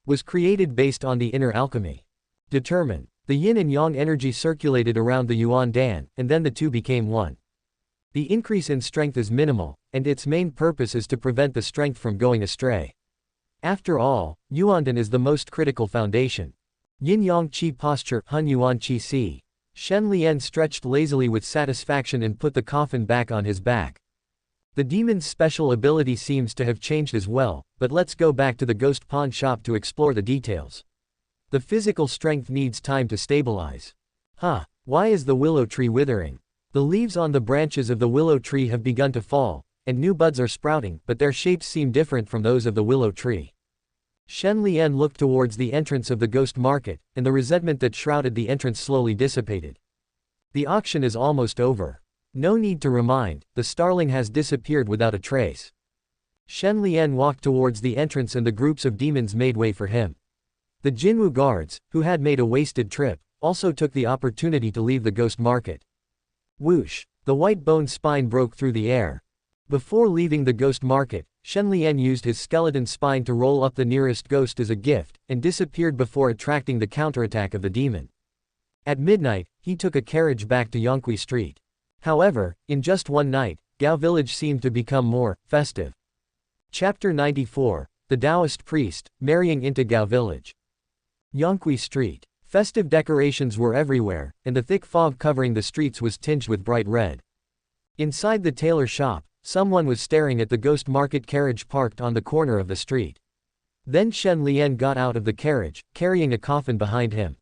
was created based on the inner alchemy. Determine. The yin and yang energy circulated around the Yuandan, and then the two became one. The increase in strength is minimal, and its main purpose is to prevent the strength from going astray. After all, Yuandan is the most critical foundation. Yin Yang Qi posture, Hun Yuan Qi Si. Shen Lian stretched lazily with satisfaction and put the coffin back on his back. The demon's special ability seems to have changed as well, but let's go back to the ghost pawn shop to explore the details. The physical strength needs time to stabilize. Why is the willow tree withering? The leaves on the branches of the willow tree have begun to fall, and new buds are sprouting, but their shapes seem different from those of the willow tree. Shen Lian looked towards the entrance of the ghost market, and the resentment that shrouded the entrance slowly dissipated. The auction is almost over. No need to remind, the starling has disappeared without a trace. Shen Lian walked towards the entrance and the groups of demons made way for him. The Jinwu guards, who had made a wasted trip, also took the opportunity to leave the ghost market. Whoosh! The white bone spine broke through the air. Before leaving the ghost market, Shen Lian used his skeleton spine to roll up the nearest ghost as a gift, and disappeared before attracting the counterattack of the demon. At midnight, he took a carriage back to Yongqi Street. However, in just one night, Gao Village seemed to become more festive. Chapter 94, The Taoist Priest, Marrying into Gao Village. Yongqi Street. Festive decorations were everywhere, and the thick fog covering the streets was tinged with bright red. Inside the tailor shop, someone was staring at the ghost market carriage parked on the corner of the street. Then Shen Lian got out of the carriage, carrying a coffin behind him.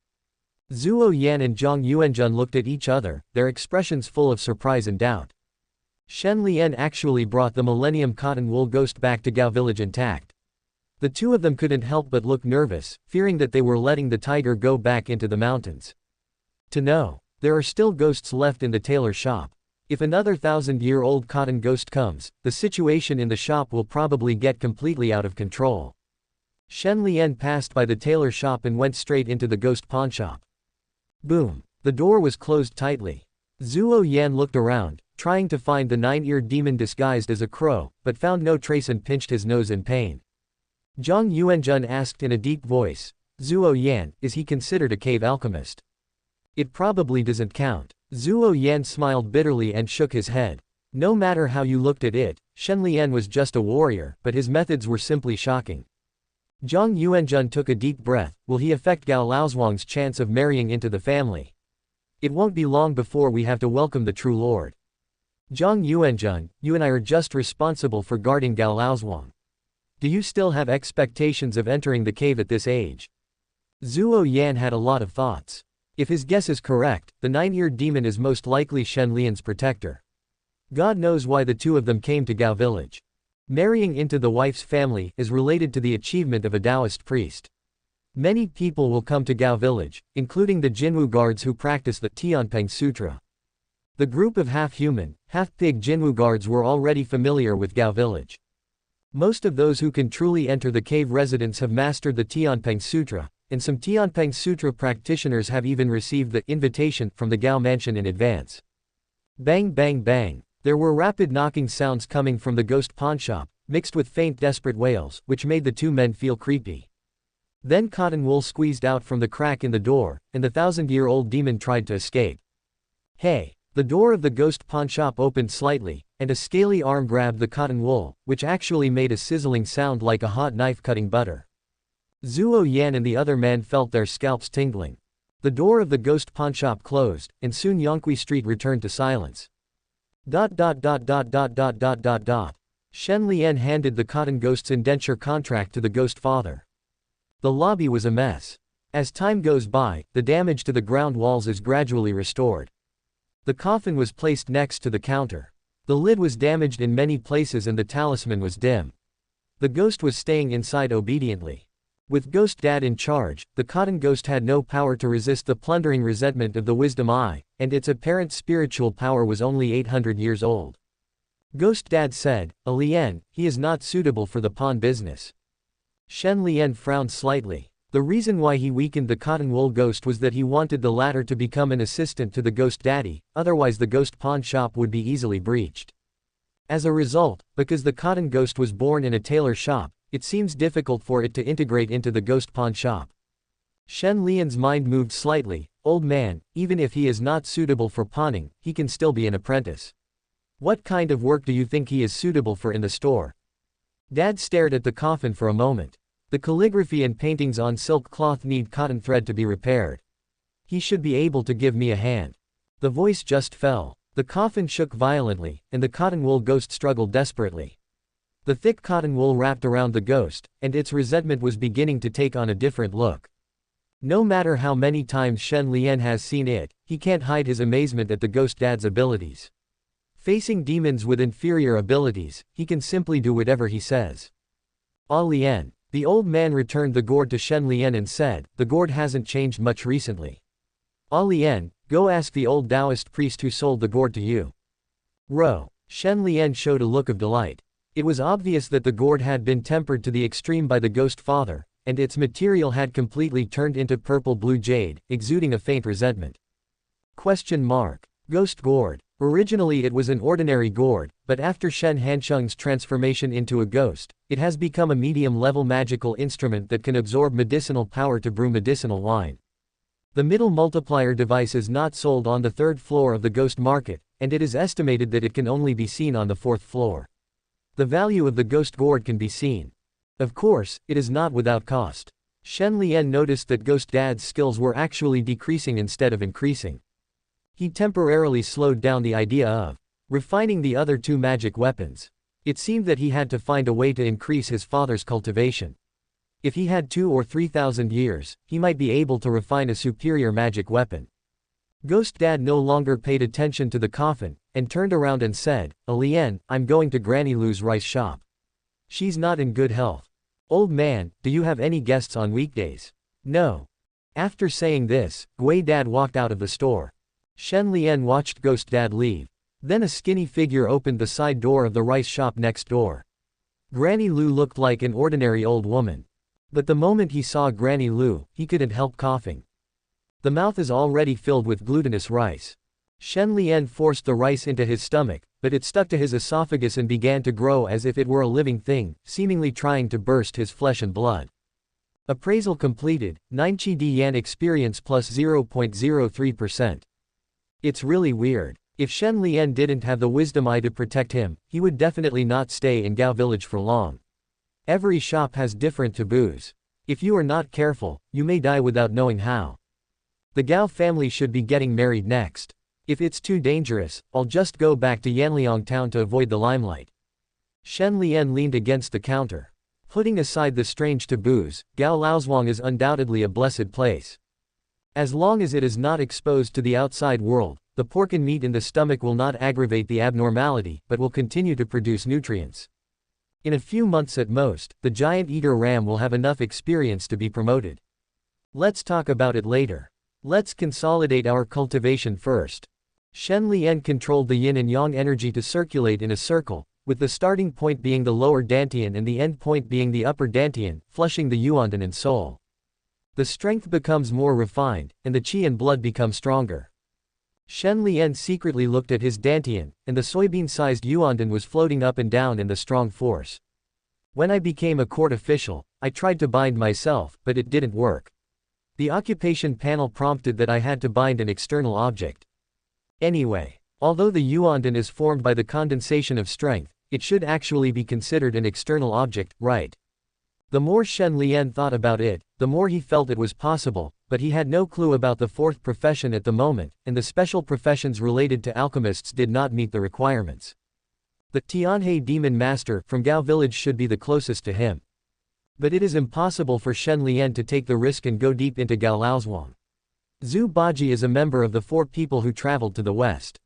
Zhuo Yan and Zhang Yuanjun looked at each other, their expressions full of surprise and doubt. Shen Lian actually brought the Millennium Cotton Wool Ghost back to Gao Village intact. The two of them couldn't help but look nervous, fearing that they were letting the tiger go back into the mountains. To know, there are still ghosts left in the tailor shop. If another 1,000-year-old cotton ghost comes, the situation in the shop will probably get completely out of control. Shen Lian passed by the tailor shop and went straight into the ghost pawn shop. Boom! The door was closed tightly. Zhuo Yan looked around, trying to find the nine-eared demon disguised as a crow, but found no trace and pinched his nose in pain. Zhang Yuanjun asked in a deep voice, "Zhuo Yan, is he considered a cave alchemist?" "It probably doesn't count." Zhuo Yan smiled bitterly and shook his head. No matter how you looked at it, Shen Lian was just a warrior, but his methods were simply shocking. Zhang Yuanjun took a deep breath. Will he affect Gao Laozhuang's chance of marrying into the family? It won't be long before we have to welcome the true lord. Zhang Yuanjun, you and I are just responsible for guarding Gao Laozhuang. Do you still have expectations of entering the cave at this age? Zhuo Yan had a lot of thoughts. If his guess is correct, the nine-eared demon is most likely Shen Lian's protector. God knows why the two of them came to Gao Village. Marrying into the wife's family is related to the achievement of a Taoist priest. Many people will come to Gao Village, including the Jinwu guards who practice the Tianpeng Sutra. The group of half-human, half-pig Jinwu guards were already familiar with Gao Village. Most of those who can truly enter the cave residence have mastered the Tianpeng Sutra, and some Tianpeng Sutra practitioners have even received the invitation from the Gao mansion in advance. Bang bang bang. There were rapid knocking sounds coming from the ghost pawnshop, mixed with faint desperate wails, which made the two men feel creepy. Then cotton wool squeezed out from the crack in the door, and the 1,000-year-old demon tried to escape. Hey! The door of the ghost pawnshop opened slightly, and a scaly arm grabbed the cotton wool, which actually made a sizzling sound like a hot knife cutting butter. Zhuo Yan and the other man felt their scalps tingling. The door of the ghost pawnshop closed, and soon Yongqi Street returned to silence. Shen Lian handed the cotton ghost's indenture contract to the ghost father. The lobby was a mess. As time goes by, the damage to the ground walls is gradually restored. The coffin was placed next to the counter. The lid was damaged in many places and the talisman was dim. The ghost was staying inside obediently. With Ghost Dad in charge, the cotton ghost had no power to resist the plundering resentment of the wisdom eye, and its apparent spiritual power was only 800 years old. Ghost Dad said, Lian, he is not suitable for the pawn business. Shen Lian frowned slightly. The reason why he weakened the cotton wool ghost was that he wanted the latter to become an assistant to the ghost daddy, otherwise the ghost pawn shop would be easily breached. As a result, because the cotton ghost was born in a tailor shop, it seems difficult for it to integrate into the ghost pawn shop. Shen Lian's mind moved slightly. Old man, even if he is not suitable for pawning, he can still be an apprentice. What kind of work do you think he is suitable for in the store? Dad stared at the coffin for a moment. The calligraphy and paintings on silk cloth need cotton thread to be repaired. He should be able to give me a hand. The voice just fell. The coffin shook violently, and the cotton wool ghost struggled desperately. The thick cotton wool wrapped around the ghost, and its resentment was beginning to take on a different look. No matter how many times Shen Lian has seen it, he can't hide his amazement at the ghost dad's abilities. Facing demons with inferior abilities, he can simply do whatever he says. Ah Lian. The old man returned the gourd to Shen Lian and said, "The gourd hasn't changed much recently. Ah Lian, go ask the old Taoist priest who sold the gourd to you." Shen Lian showed a look of delight. It was obvious that the gourd had been tempered to the extreme by the ghost father, and its material had completely turned into purple-blue jade, exuding a faint resentment. Ghost gourd. Originally it was an ordinary gourd, but after Shen Hansheng's transformation into a ghost, it has become a medium-level magical instrument that can absorb medicinal power to brew medicinal wine. The middle multiplier device is not sold on the third floor of the ghost market, and it is estimated that it can only be seen on the fourth floor. The value of the ghost gourd can be seen. Of course, it is not without cost. Shen Lian noticed that Ghost Dad's skills were actually decreasing instead of increasing. He temporarily slowed down the idea of refining the other two magic weapons. It seemed that he had to find a way to increase his father's cultivation. If he had 2,000 or 3,000 years, he might be able to refine a superior magic weapon. Ghost Dad no longer paid attention to the coffin, and turned around and said, "Ah Lian, I'm going to Granny Lu's rice shop. She's not in good health. Old man, do you have any guests on weekdays?" "No." After saying this, Gui Dad walked out of the store. Shen Lian watched Ghost Dad leave. Then a skinny figure opened the side door of the rice shop next door. Granny Lu looked like an ordinary old woman. But the moment he saw Granny Lu, he couldn't help coughing. The mouth is already filled with glutinous rice. Shen Lian forced the rice into his stomach, but it stuck to his esophagus and began to grow as if it were a living thing, seemingly trying to burst his flesh and blood. Appraisal completed, 9 Qi Di Yan experience plus 0.03%. It's really weird. If Shen Lian didn't have the wisdom eye to protect him, he would definitely not stay in Gao village for long. Every shop has different taboos. If you are not careful, you may die without knowing how. The Gao family should be getting married next. If it's too dangerous, I'll just go back to Yanliang town to avoid the limelight. Shen Lian leaned against the counter. Putting aside the strange taboos, Gao Laozhuang is undoubtedly a blessed place. As long as it is not exposed to the outside world, the pork and meat in the stomach will not aggravate the abnormality but will continue to produce nutrients. In a few months at most, the giant eater ram will have enough experience to be promoted. Let's talk about it later. Let's consolidate our cultivation first. Shen Lian controlled the yin and yang energy to circulate in a circle, with the starting point being the lower dantian and the end point being the upper dantian, flushing the yuandan and soul. The strength becomes more refined, and the qi and blood become stronger. Shen Lian secretly looked at his dantian, and the soybean-sized yuandan was floating up and down in the strong force. When I became a court official, I tried to bind myself, but it didn't work. The occupation panel prompted that I had to bind an external object. Anyway, although the yuandan is formed by the condensation of strength, it should actually be considered an external object, right? The more Shen Lian thought about it, the more he felt it was possible, but he had no clue about the fourth profession at the moment, and the special professions related to alchemists did not meet the requirements. The Tianhe Demon Master from Gao village should be the closest to him. But it is impossible for Shen Lian to take the risk and go deep into Gao Laozhuang. Zhu Baji is a member of the 4 people who traveled to the west.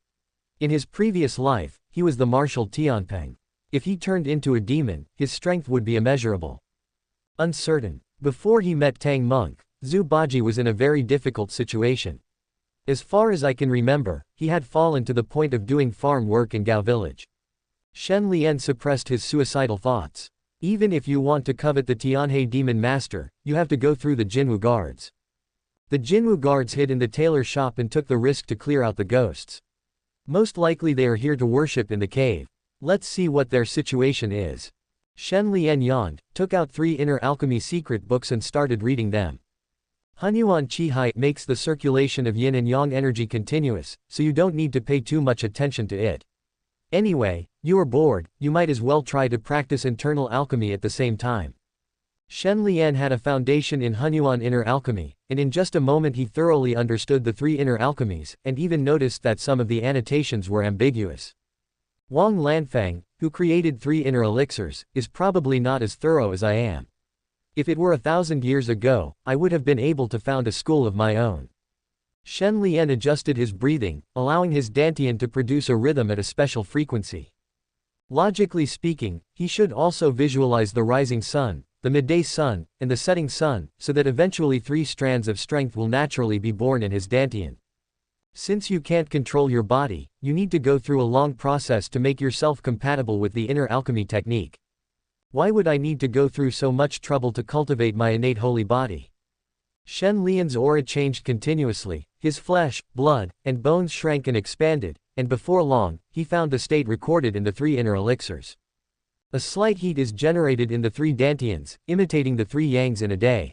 In his previous life, he was the Marshal Tianpeng. If he turned into a demon, his strength would be immeasurable. Uncertain. Before he met Tang Monk, Zhu Baji was in a very difficult situation. As far as I can remember, he had fallen to the point of doing farm work in Gao village. Shen Lian suppressed his suicidal thoughts. Even if you want to covet the Tianhe Demon Master, you have to go through the Jinwu guards. The Jinwu guards hid in the tailor shop and took the risk to clear out the ghosts. Most likely they are here to worship in the cave. Let's see what their situation is. Shen Lian yawned, took out 3 inner alchemy secret books and started reading them. Hunyuan Qi Hai makes the circulation of yin and yang energy continuous, so you don't need to pay too much attention to it. Anyway, you are bored, you might as well try to practice internal alchemy at the same time. Shen Lian had a foundation in Hunyuan inner alchemy, and in just a moment he thoroughly understood the three inner alchemies, and even noticed that some of the annotations were ambiguous. Wang Lanfang, who created three inner elixirs, is probably not as thorough as I am. If it were 1,000 years ago, I would have been able to found a school of my own. Shen Lian adjusted his breathing, allowing his dantian to produce a rhythm at a special frequency. Logically speaking, he should also visualize the rising sun, the midday sun, and the setting sun, so that eventually three strands of strength will naturally be born in his dantian. Since you can't control your body, you need to go through a long process to make yourself compatible with the inner alchemy technique. Why would I need to go through so much trouble to cultivate my innate holy body? Shen Lian's aura changed continuously, his flesh, blood, and bones shrank and expanded, and before long, he found the state recorded in the three inner elixirs. A slight heat is generated in the three dantians, imitating the three yangs in a day.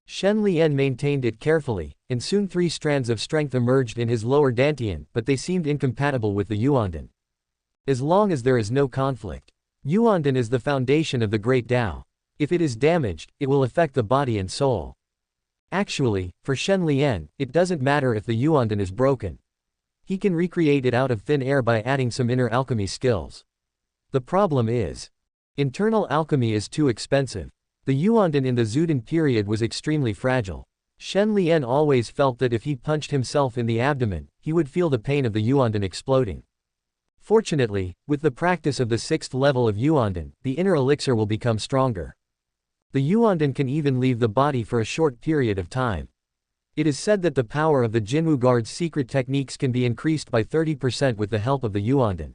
Shen Lian maintained it carefully, and soon three strands of strength emerged in his lower dantian, but they seemed incompatible with the Yuandan. As long as there is no conflict. Yuandan is the foundation of the Great Tao. If it is damaged, it will affect the body and soul. Actually, for Shen Lian, it doesn't matter if the Yuandan is broken. He can recreate it out of thin air by adding some inner alchemy skills. The problem is, internal alchemy is too expensive. The Yuandan in the Zhudan period was extremely fragile. Shen Lian always felt that if he punched himself in the abdomen, he would feel the pain of the Yuandan exploding. Fortunately, with the practice of the 6th level of Yuandan, the inner elixir will become stronger. The Yuandan can even leave the body for a short period of time. It is said that the power of the Jinwu Guard's secret techniques can be increased by 30% with the help of the Yuandan.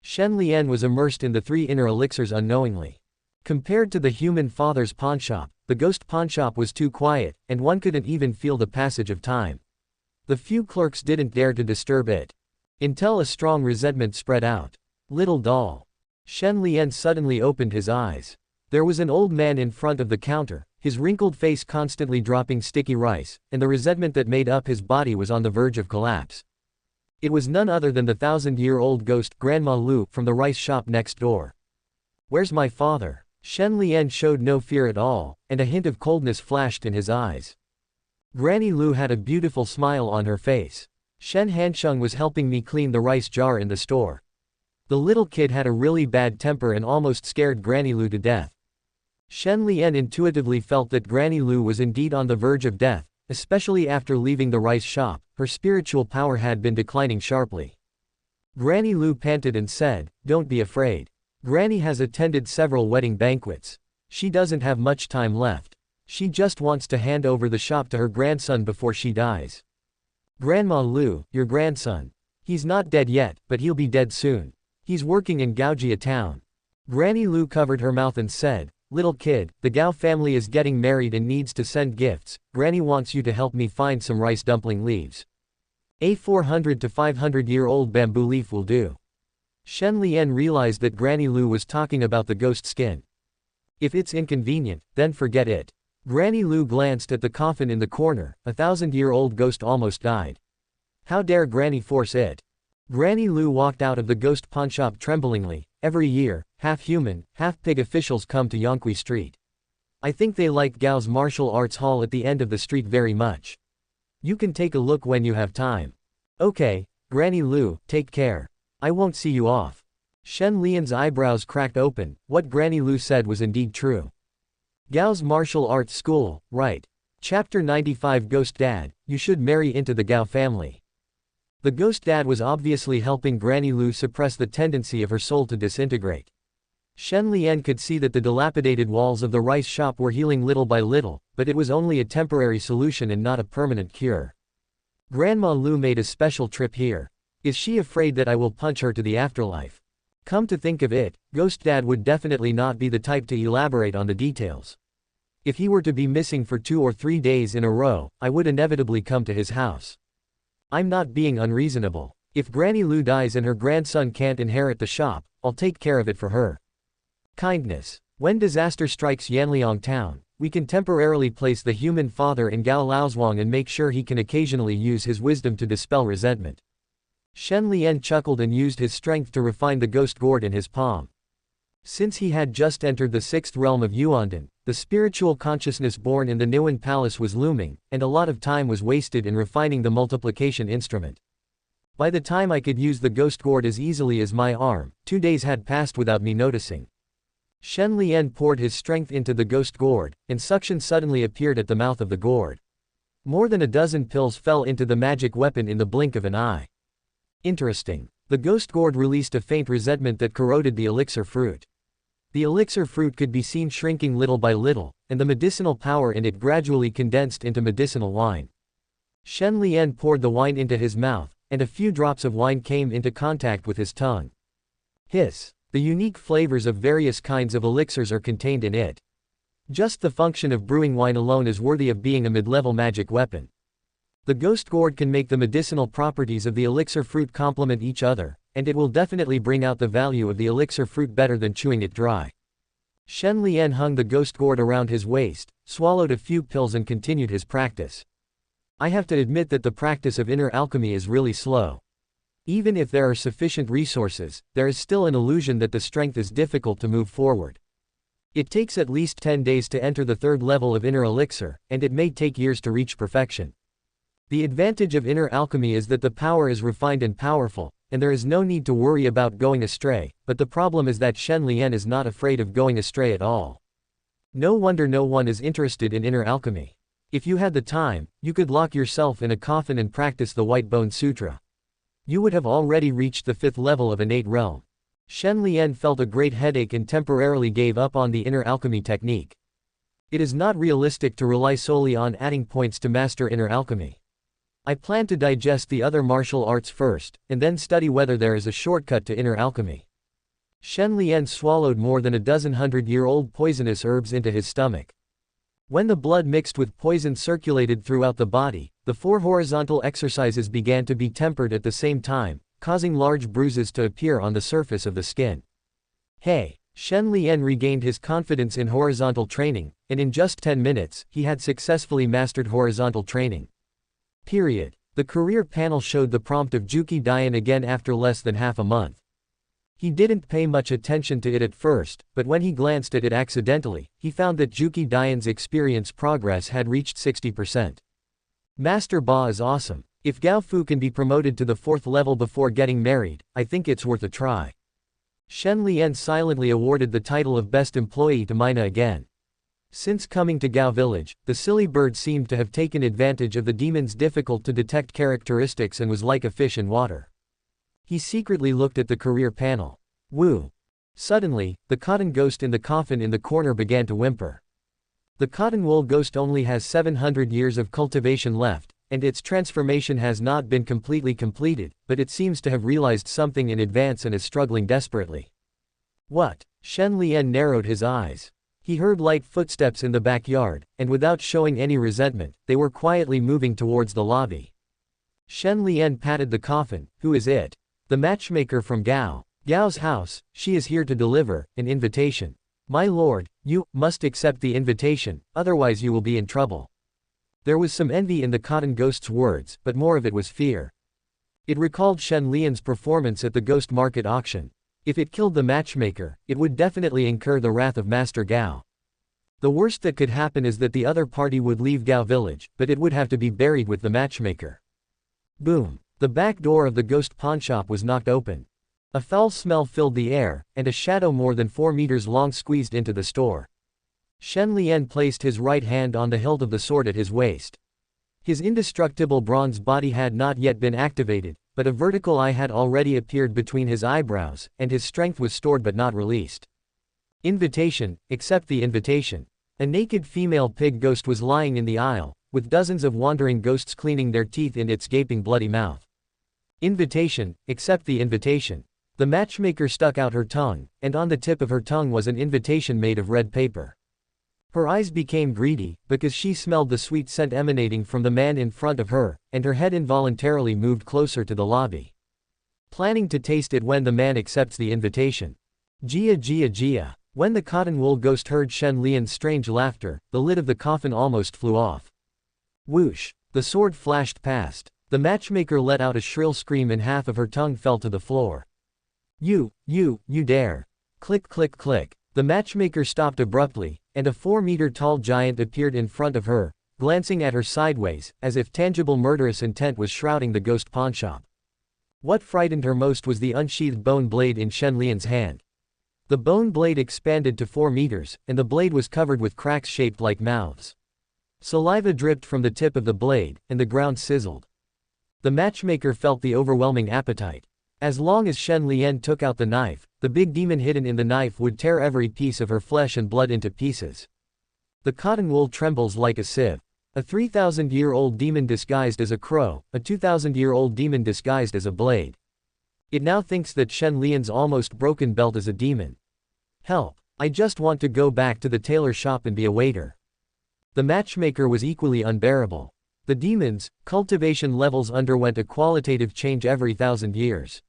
Shen Lian was immersed in the three inner elixirs unknowingly. Compared to the human father's pawnshop, the ghost pawnshop was too quiet, and one couldn't even feel the passage of time. The few clerks didn't dare to disturb it. Until a strong resentment spread out. Little doll. Shen Lian suddenly opened his eyes. There was an old man in front of the counter, his wrinkled face constantly dropping sticky rice, and the resentment that made up his body was on the verge of collapse. It was none other than the 1,000-year-old ghost Grandma Lu from the rice shop next door. Where's my father? Shen Lian showed no fear at all, and a hint of coldness flashed in his eyes. Granny Lu had a beautiful smile on her face. Shen Hansheng was helping me clean the rice jar in the store. The little kid had a really bad temper and almost scared Granny Lu to death. Shen Lian intuitively felt that Granny Lu was indeed on the verge of death, especially after leaving the rice shop. Her spiritual power had been declining sharply. Granny Lu panted and said, "Don't be afraid. Granny has attended several wedding banquets. She doesn't have much time left. She just wants to hand over the shop to her grandson before she dies." "Grandma Lu, your grandson. He's not dead yet, but he'll be dead soon. He's working in Gaojia town." Granny Lu covered her mouth and said, "Little kid, the Gao family is getting married and needs to send gifts. Granny wants you to help me find some rice dumpling leaves. A 400 to 500-year-old bamboo leaf will do." Shen Lian realized that Granny Lu was talking about the ghost skin. If it's inconvenient, then forget it. Granny Lu glanced at the coffin in the corner. A 1,000-year-old ghost almost died. How dare Granny force it? Granny Lu walked out of the ghost pawnshop tremblingly. Every year, half-human, half-pig officials come to Yonqui Street. I think they like Gao's martial arts hall at the end of the street very much. You can take a look when you have time. Okay, Granny Lu, take care. I won't see you off. Shen Lian's eyebrows cracked open. What Granny Lu said was indeed true. Gao's martial arts school, right. Chapter 95 Ghost Dad, you should marry into the Gao family. The ghost dad was obviously helping Granny Lu suppress the tendency of her soul to disintegrate. Shen Lian could see that the dilapidated walls of the rice shop were healing little by little, but it was only a temporary solution and not a permanent cure. Grandma Lu made a special trip here. Is she afraid that I will punch her to the afterlife? Come to think of it, Ghost Dad would definitely not be the type to elaborate on the details. If he were to be missing for 2 or 3 days in a row, I would inevitably come to his house. I'm not being unreasonable. If Granny Lu dies and her grandson can't inherit the shop, I'll take care of it for her. Kindness. When disaster strikes Yanliang town, we can temporarily place the human father in Gao Laozhuang and make sure he can occasionally use his wisdom to dispel resentment. Shen Lian chuckled and used his strength to refine the ghost gourd in his palm. Since he had just entered the 6th realm of Yuandan, The spiritual consciousness born in the Niwen Palace was looming, and a lot of time was wasted in refining the multiplication instrument. By the time I could use the ghost gourd as easily as my arm, 2 days had passed without me noticing. Shen Lian poured his strength into the ghost gourd, and suction suddenly appeared at the mouth of the gourd. More than a dozen pills fell into the magic weapon in the blink of an eye. Interesting. The ghost gourd released a faint resentment that corroded the elixir fruit. The elixir fruit could be seen shrinking little by little, and the medicinal power in it gradually condensed into medicinal wine. Shen Lian poured the wine into his mouth, and a few drops of wine came into contact with his tongue. Hiss! The unique flavors of various kinds of elixirs are contained in it. Just the function of brewing wine alone is worthy of being a mid-level magic weapon. The ghost gourd can make the medicinal properties of the elixir fruit complement each other, and it will definitely bring out the value of the elixir fruit better than chewing it dry. Shen Lian hung the ghost gourd around his waist, swallowed a few pills and continued his practice. I have to admit that the practice of inner alchemy is really slow. Even if there are sufficient resources, there is still an illusion that the strength is difficult to move forward. It takes at least 10 days to enter the 3rd level of inner elixir, and it may take years to reach perfection. The advantage of inner alchemy is that the power is refined and powerful, and there is no need to worry about going astray, but the problem is that Shen Lian is not afraid of going astray at all. No wonder no one is interested in inner alchemy. If you had the time, you could lock yourself in a coffin and practice the White Bone Sutra. You would have already reached the 5th level of innate realm. Shen Lian felt a great headache and temporarily gave up on the inner alchemy technique. It is not realistic to rely solely on adding points to master inner alchemy. I plan to digest the other martial arts first, and then study whether there is a shortcut to inner alchemy. Shen Lian swallowed more than a dozen 100-year-old poisonous herbs into his stomach. When the blood mixed with poison circulated throughout the body, the 4 horizontal exercises began to be tempered at the same time, causing large bruises to appear on the surface of the skin. Hey! Shen Lian regained his confidence in horizontal training, and in just 10 minutes, he had successfully mastered horizontal training. Period. The career panel showed the prompt of Juki Dian again after less than half a month. He didn't pay much attention to it at first, but when he glanced at it accidentally, he found that Juki Dian's experience progress had reached 60%. Master Ba is awesome. If Gao Fu can be promoted to the 4th level before getting married, I think it's worth a try. Shen Lian silently awarded the title of Best Employee to Mina again. Since coming to Gao Village, the silly bird seemed to have taken advantage of the demon's difficult-to-detect characteristics and was like a fish in water. He secretly looked at the career panel. Woo! Suddenly, the cotton ghost in the coffin in the corner began to whimper. The cotton wool ghost only has 700 years of cultivation left, and its transformation has not been completely completed, but it seems to have realized something in advance and is struggling desperately. What? Shen Lian narrowed his eyes. He heard light footsteps in the backyard, and without showing any resentment, they were quietly moving towards the lobby. Shen Lian patted the coffin. Who is it? The matchmaker from Gao. Gao's house. She is here to deliver an invitation. My lord, you must accept the invitation, otherwise you will be in trouble. There was some envy in the cotton ghost's words, but more of it was fear. It recalled Shen Lian's performance at the ghost market auction. If it killed the matchmaker, it would definitely incur the wrath of Master Gao. The worst that could happen is that the other party would leave Gao Village, but it would have to be buried with the matchmaker. Boom! The back door of the ghost pawnshop was knocked open. A foul smell filled the air, and a shadow more than 4 meters long squeezed into the store. Shen Lian placed his right hand on the hilt of the sword at his waist. His indestructible bronze body had not yet been activated, but a vertical eye had already appeared between his eyebrows, and his strength was stored but not released. Invitation, accept the invitation. A naked female pig ghost was lying in the aisle, with dozens of wandering ghosts cleaning their teeth in its gaping bloody mouth. Invitation, accept the invitation. The matchmaker stuck out her tongue, and on the tip of her tongue was an invitation made of red paper. Her eyes became greedy, because she smelled the sweet scent emanating from the man in front of her, and her head involuntarily moved closer to the lobby. Planning to taste it when the man accepts the invitation. Jia Jia Jia. When the cotton wool ghost heard Shen Lian's strange laughter, the lid of the coffin almost flew off. Whoosh! The sword flashed past. The matchmaker let out a shrill scream and half of her tongue fell to the floor. You dare. Click click click. The matchmaker stopped abruptly, and a 4-meter-tall giant appeared in front of her, glancing at her sideways, as if tangible murderous intent was shrouding the ghost pawnshop. What frightened her most was the unsheathed bone blade in Shen Lian's hand. The bone blade expanded to 4 meters, and the blade was covered with cracks shaped like mouths. Saliva dripped from the tip of the blade, and the ground sizzled. The matchmaker felt the overwhelming appetite. As long as Shen Lian took out the knife, the big demon hidden in the knife would tear every piece of her flesh and blood into pieces. The cotton wool trembles like a sieve. A 3,000-year-old demon disguised as a crow, a 2,000-year-old demon disguised as a blade. It now thinks that Shen Lian's almost broken belt is a demon. Help! I just want to go back to the tailor shop and be a waiter. The matchmaker was equally unbearable. The demon's cultivation levels underwent a qualitative change every 1,000 years.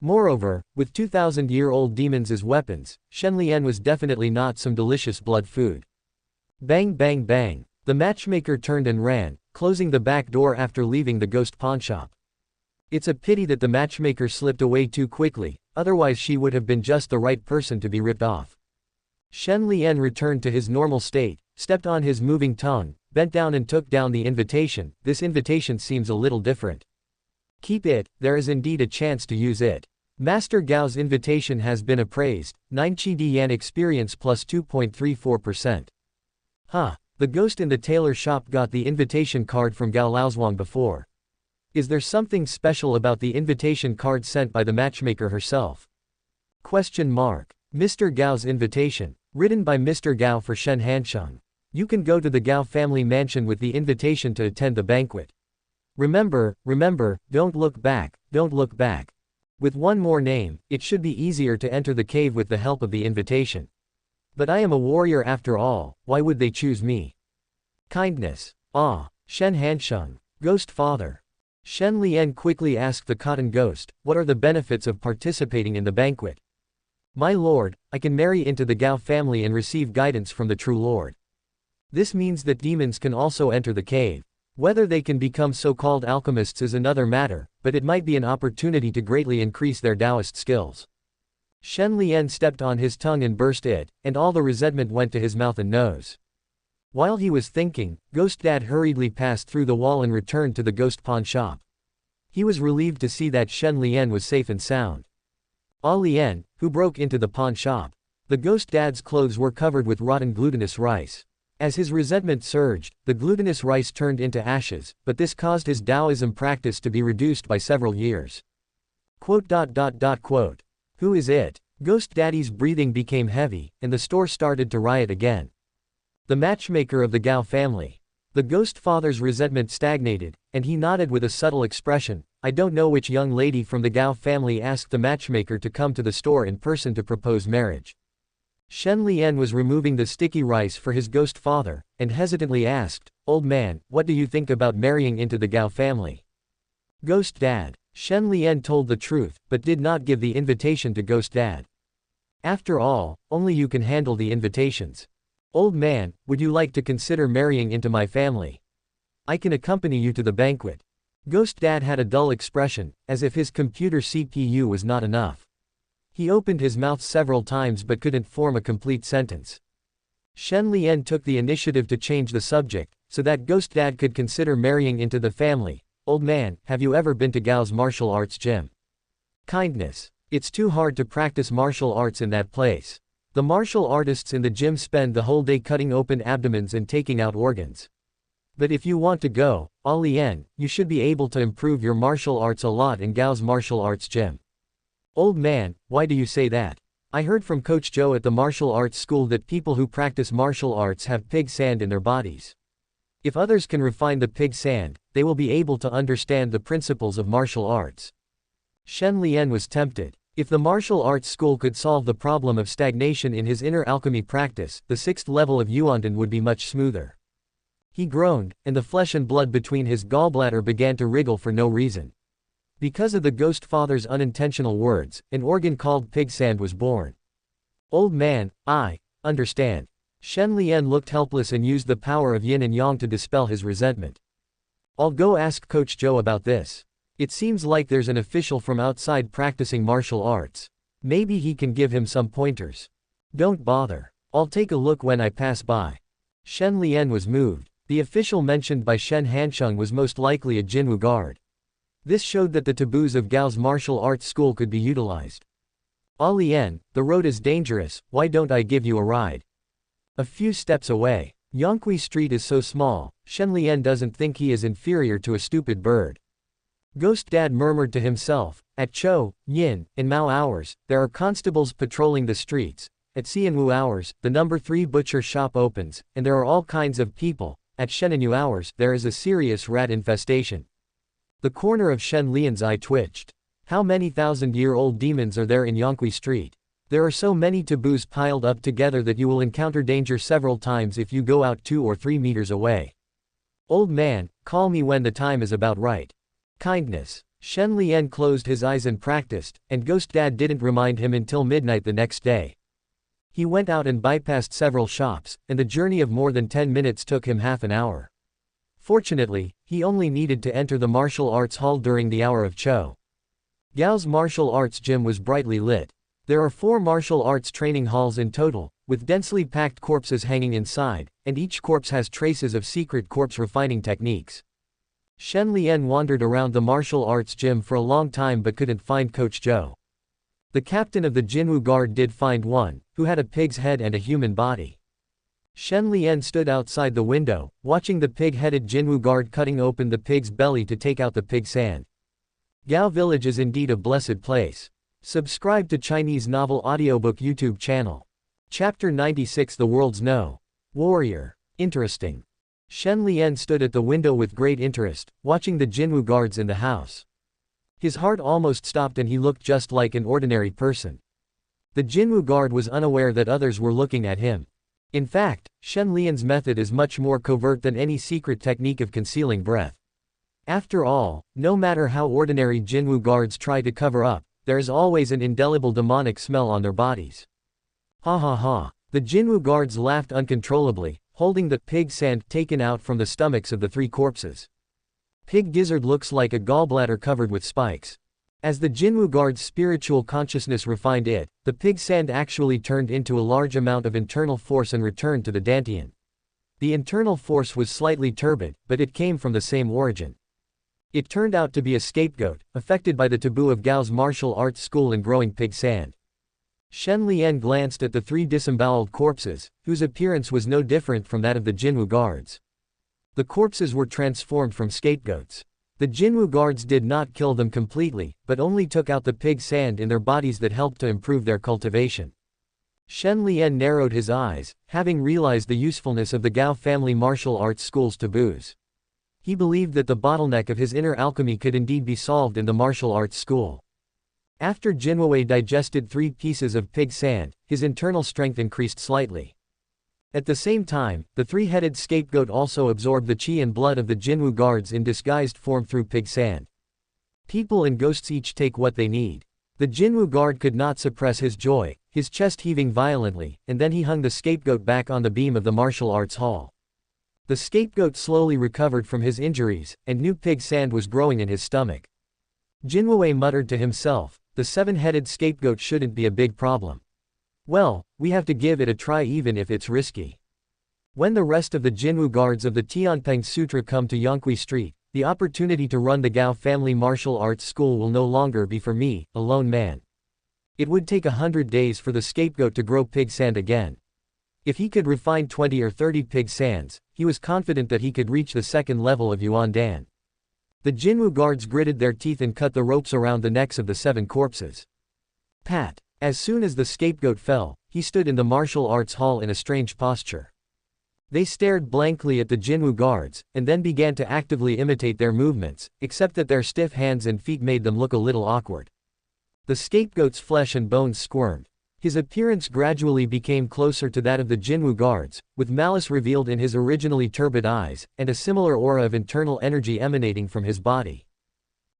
Moreover, with 2,000-year-old demons as weapons, Shen Lian was definitely not some delicious blood food. Bang bang bang. The matchmaker turned and ran, closing the back door after leaving the ghost pawnshop. It's a pity that the matchmaker slipped away too quickly, otherwise she would have been just the right person to be ripped off. Shen Lian returned to his normal state, stepped on his moving tongue, bent down and took down the invitation. This invitation seems a little different. Keep it, there is indeed a chance to use it. Master Gao's invitation has been appraised, 9 Qi Dian experience plus 2.34%. Huh, the ghost in the tailor shop got the invitation card from Gao Laozhuang before. Is there something special about the invitation card sent by the matchmaker herself? Question mark. Mr. Gao's invitation, written by Mr. Gao for Shen Hansheng. You can go to the Gao family mansion with the invitation to attend the banquet. Remember, don't look back, don't look back. With one more name, it should be easier to enter the cave with the help of the invitation. But I am a warrior after all, why would they choose me? Kindness. Ah, Shen Hansheng, ghost father. Shen Lian quickly asked the cotton ghost, what are the benefits of participating in the banquet? My lord, I can marry into the Gao family and receive guidance from the true lord. This means that demons can also enter the cave. Whether they can become so-called alchemists is another matter, but it might be an opportunity to greatly increase their Taoist skills. Shen Lian stepped on his tongue and burst it, and all the resentment went to his mouth and nose. While he was thinking, Ghost Dad hurriedly passed through the wall and returned to the ghost pawn shop. He was relieved to see that Shen Lian was safe and sound. Ah Lian, who broke into the pawn shop. The Ghost Dad's clothes were covered with rotten glutinous rice. As his resentment surged, the glutinous rice turned into ashes, but this caused his Taoism practice to be reduced by several years. Who is it? Ghost Daddy's breathing became heavy, and the store started to riot again. The matchmaker of the Gao family. The ghost father's resentment stagnated, and he nodded with a subtle expression. I don't know which young lady from the Gao family asked the matchmaker to come to the store in person to propose marriage. Shen Lian was removing the sticky rice for his ghost father, and hesitantly asked, Old man, what do you think about marrying into the Gao family? Ghost Dad. Shen Lian told the truth, but did not give the invitation to Ghost Dad. After all, only you can handle the invitations. Old man, would you like to consider marrying into my family? I can accompany you to the banquet. Ghost Dad had a dull expression, as if his computer CPU was not enough. He opened his mouth several times but couldn't form a complete sentence. Shen Lian took the initiative to change the subject, so that Ghost Dad could consider marrying into the family. Old man, have you ever been to Gao's martial arts gym? Kindness. It's too hard to practice martial arts in that place. The martial artists in the gym spend the whole day cutting open abdomens and taking out organs. But if you want to go, Ah Lian, you should be able to improve your martial arts a lot in Gao's martial arts gym. Old man, why do you say that? I heard from Coach Joe at the martial arts school that people who practice martial arts have pig sand in their bodies. If others can refine the pig sand, they will be able to understand the principles of martial arts. Shen Lian was tempted. If the martial arts school could solve the problem of stagnation in his inner alchemy practice, the 6th level of Yuandan would be much smoother. He groaned, and the flesh and blood between his gallbladder began to wriggle for no reason. Because of the ghost father's unintentional words, an organ called pig sand was born. Old man, I understand. Shen Lian looked helpless and used the power of yin and yang to dispel his resentment. I'll go ask Coach Joe about this. It seems like there's an official from outside practicing martial arts. Maybe he can give him some pointers. Don't bother. I'll take a look when I pass by. Shen Lian was moved. The official mentioned by Shen Hansheng was most likely a Jinwu guard. This showed that the taboos of Gao's martial arts school could be utilized. Ah Lian, the road is dangerous, why don't I give you a ride? A few steps away. Yongqi Street is so small, Shen Lian doesn't think he is inferior to a stupid bird. Ghost Dad murmured to himself, at Chou, Yin, and Mao hours, there are constables patrolling the streets. At Xianwu hours, the number 3 butcher shop opens, and there are all kinds of people. At Shenanyu hours, there is a serious rat infestation. The corner of Shen Lian's eye twitched. How many thousand-year-old demons are there in Yongqi Street? There are so many taboos piled up together that you will encounter danger several times if you go out 2 or 3 meters away. Old man, call me when the time is about right. Kindness. Shen Lian closed his eyes and practiced, and Ghost Dad didn't remind him until midnight the next day. He went out and bypassed several shops, and the journey of more than 10 minutes took him half an hour. Fortunately, he only needed to enter the martial arts hall during the hour of Chou. Gao's martial arts gym was brightly lit. There are 4 martial arts training halls in total, with densely packed corpses hanging inside, and each corpse has traces of secret corpse refining techniques. Shen Lian wandered around the martial arts gym for a long time but couldn't find Coach Zhou. The captain of the Jinwu guard did find one, who had a pig's head and a human body. Shen Lian stood outside the window, watching the pig-headed Jinwu guard cutting open the pig's belly to take out the pig sand. Gao Village is indeed a blessed place. Subscribe to Chinese Novel Audiobook YouTube channel. Chapter 96 The World's No. Warrior. Interesting. Shen Lian stood at the window with great interest, watching the Jinwu guards in the house. His heart almost stopped and he looked just like an ordinary person. The Jinwu guard was unaware that others were looking at him. In fact, Shen Lian's method is much more covert than any secret technique of concealing breath. After all, no matter how ordinary Jinwu guards try to cover up, there is always an indelible demonic smell on their bodies. Ha ha ha. The Jinwu guards laughed uncontrollably, holding the pig sand taken out from the stomachs of the 3 corpses. Pig gizzard looks like a gallbladder covered with spikes. As the Jinwu guard's spiritual consciousness refined it, the pig sand actually turned into a large amount of internal force and returned to the Dantian. The internal force was slightly turbid, but it came from the same origin. It turned out to be a scapegoat, affected by the taboo of Gao's martial arts school and growing pig sand. Shen Lian glanced at the 3 disemboweled corpses, whose appearance was no different from that of the Jinwu guards. The corpses were transformed from scapegoats. The Jinwu guards did not kill them completely, but only took out the pig sand in their bodies that helped to improve their cultivation. Shen Lian narrowed his eyes, having realized the usefulness of the Gao family martial arts school's taboos. He believed that the bottleneck of his inner alchemy could indeed be solved in the martial arts school. After Jinwei digested 3 pieces of pig sand, his internal strength increased slightly. At the same time, the 3-headed scapegoat also absorbed the qi and blood of the Jinwu guards in disguised form through pig sand. People and ghosts each take what they need. The Jinwu guard could not suppress his joy, his chest heaving violently, and then he hung the scapegoat back on the beam of the martial arts hall. The scapegoat slowly recovered from his injuries, and new pig sand was growing in his stomach. Jinwei muttered to himself, the 7-headed scapegoat shouldn't be a big problem. Well, we have to give it a try even if it's risky. When the rest of the Jinwu guards of the Tianpeng Sutra come to Yongqi Street, the opportunity to run the Gao family martial arts school will no longer be for me, a lone man. It would take 100 days for the scapegoat to grow pig sand again. If he could refine 20 or 30 pig sands, he was confident that he could reach the 2nd level of Yuan Dan. The Jinwu guards gritted their teeth and cut the ropes around the necks of the 7 corpses. Pat. As soon as the scapegoat fell, he stood in the martial arts hall in a strange posture. They stared blankly at the Jinwu guards, and then began to actively imitate their movements, except that their stiff hands and feet made them look a little awkward. The scapegoat's flesh and bones squirmed. His appearance gradually became closer to that of the Jinwu guards, with malice revealed in his originally turbid eyes, and a similar aura of internal energy emanating from his body.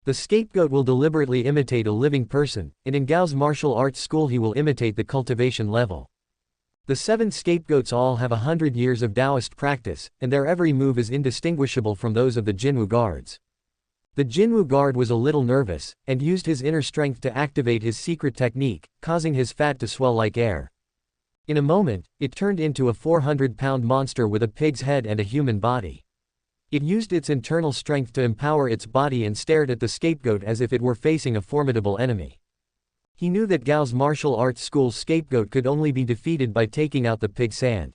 The scapegoat will deliberately imitate a living person, and in Gao's martial arts school he will imitate the cultivation level. The 7 scapegoats all have 100 years of Taoist practice, and their every move is indistinguishable from those of the Jinwu guards. The Jinwu guard was a little nervous, and used his inner strength to activate his secret technique, causing his fat to swell like air. In a moment, it turned into a 400-pound monster with a pig's head and a human body. It used its internal strength to empower its body and stared at the scapegoat as if it were facing a formidable enemy. He knew that Gao's martial arts school's scapegoat could only be defeated by taking out the pig's hand.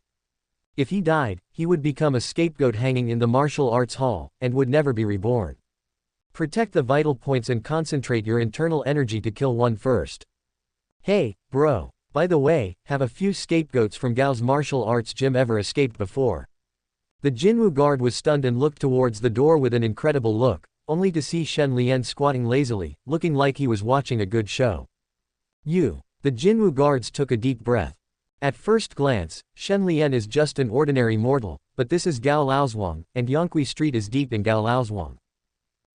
If he died, he would become a scapegoat hanging in the martial arts hall, and would never be reborn. Protect the vital points and concentrate your internal energy to kill one first. Hey, bro. By the way, have a few scapegoats from Gao's martial arts gym ever escaped before? The Jinwu guard was stunned and looked towards the door with an incredible look, only to see Shen Lian squatting lazily, looking like he was watching a good show. The Jinwu guards took a deep breath. At first glance, Shen Lian is just an ordinary mortal, but this is Gao Laozhuang, and Yongqi Street is deep in Gao Laozhuang.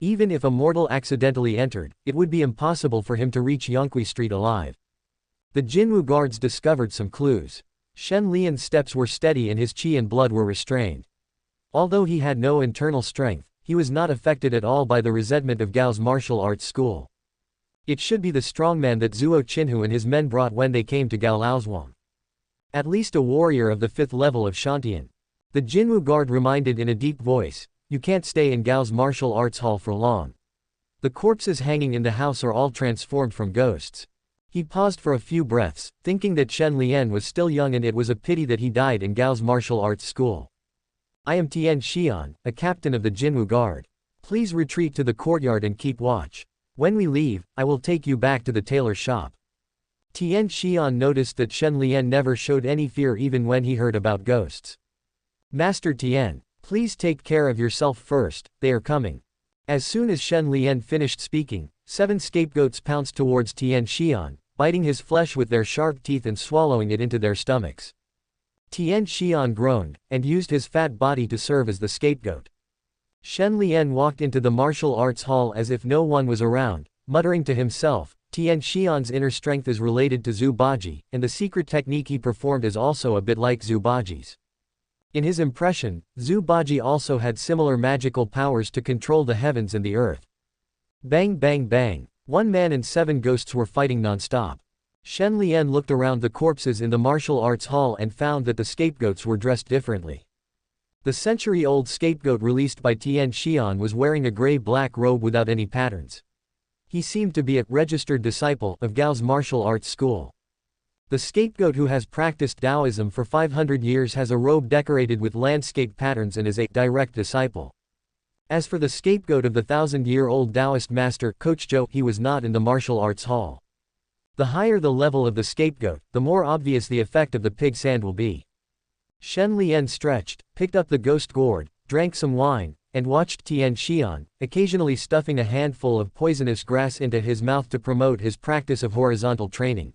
Even if a mortal accidentally entered, it would be impossible for him to reach Yongqi Street alive. The Jinwu guards discovered some clues. Shen Lian's steps were steady and his qi and blood were restrained. Although he had no internal strength, he was not affected at all by the resentment of Gao's martial arts school. It should be the strongman that Zuo Qinhu and his men brought when they came to Gao Laozhuang. At least a warrior of the 5th level of Shantian. The Jinwu guard reminded in a deep voice, "You can't stay in Gao's martial arts hall for long. The corpses hanging in the house are all transformed from ghosts." He paused for a few breaths, thinking that Shen Lian was still young and it was a pity that he died in Gao's martial arts school. "I am Tian Xian, a captain of the Jinwu guard. Please retreat to the courtyard and keep watch. When we leave, I will take you back to the tailor shop." Tian Xian noticed that Shen Lian never showed any fear even when he heard about ghosts. "Master Tian, please take care of yourself first, they are coming." As soon as Shen Lian finished speaking, 7 scapegoats pounced towards Tian Xian, biting his flesh with their sharp teeth and swallowing it into their stomachs. Tian Xian groaned, and used his fat body to serve as the scapegoat. Shen Lian walked into the martial arts hall as if no one was around, muttering to himself, "Tian Xian's inner strength is related to Zhu Baji, and the secret technique he performed is also a bit like Zhu Baji's." In his impression, Zhu Baji also had similar magical powers to control the heavens and the earth. Bang bang bang. 1 man and 7 ghosts were fighting non-stop. Shen Lian looked around the corpses in the martial arts hall and found that the scapegoats were dressed differently. The century-old scapegoat released by Tian Xian was wearing a gray-black robe without any patterns. He seemed to be a registered disciple of Gao's martial arts school. The scapegoat who has practiced Taoism for 500 years has a robe decorated with landscape patterns and is a direct disciple. As for the scapegoat of the 1,000-year-old Taoist master Coach Zhou, he was not in the martial arts hall. The higher the level of the scapegoat, the more obvious the effect of the pig's hand will be. Shen Lian stretched, picked up the ghost gourd, drank some wine, and watched Tian Xian, occasionally stuffing a handful of poisonous grass into his mouth to promote his practice of horizontal training.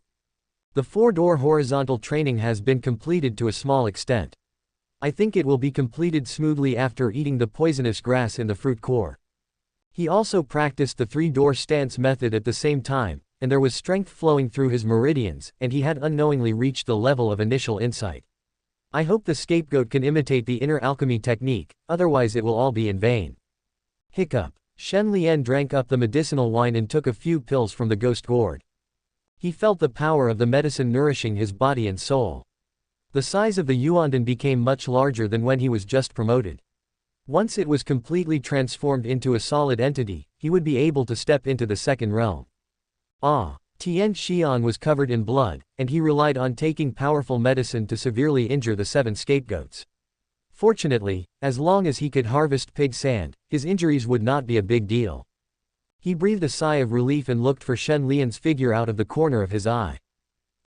The 4-door horizontal training has been completed to a small extent. I think it will be completed smoothly after eating the poisonous grass in the fruit core. He also practiced the 3-door stance method at the same time, and there was strength flowing through his meridians, and he had unknowingly reached the level of initial insight. I hope the scapegoat can imitate the inner alchemy technique, otherwise it will all be in vain. Hiccup. Shen Lian drank up the medicinal wine and took a few pills from the ghost gourd. He felt the power of the medicine nourishing his body and soul. The size of the Yuandan became much larger than when he was just promoted. Once it was completely transformed into a solid entity, he would be able to step into the second realm. Tian Xian was covered in blood, and he relied on taking powerful medicine to severely injure the 7 scapegoats. Fortunately, as long as he could harvest pig sand, his injuries would not be a big deal. He breathed a sigh of relief and looked for Shen Lian's figure out of the corner of his eye.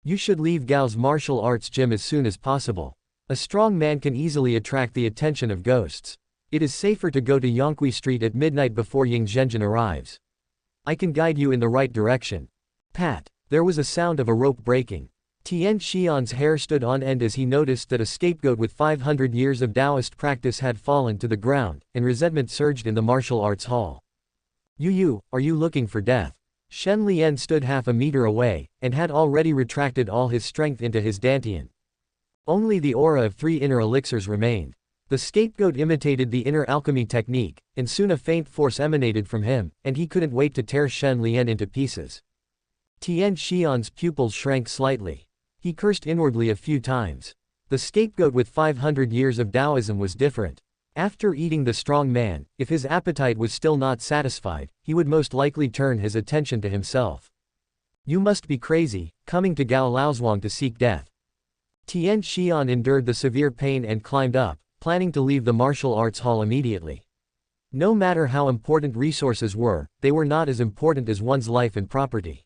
"You should leave Gao's martial arts gym as soon as possible. A strong man can easily attract the attention of ghosts. It is safer to go to Yongqi Street at midnight before Ying Zhenjin arrives. I can guide you in the right direction." Pat. There was a sound of a rope breaking. Tian Xian's hair stood on end as he noticed that a scapegoat with 500 years of Taoist practice had fallen to the ground, and resentment surged in the martial arts hall. "You, are you looking for death?" Shen Lian stood half a meter away, and had already retracted all his strength into his dantian. Only the aura of 3 inner elixirs remained. The scapegoat imitated the inner alchemy technique, and soon a faint force emanated from him, and he couldn't wait to tear Shen Lian into pieces. Tian Xian's pupils shrank slightly. He cursed inwardly a few times. The scapegoat with 500 years of Taoism was different. After eating the strong man, if his appetite was still not satisfied, he would most likely turn his attention to himself. You must be crazy, coming to Gao Laozhuang to seek death. Tian Xian endured the severe pain and climbed up, planning to leave the martial arts hall immediately. No matter how important resources were, they were not as important as one's life and property.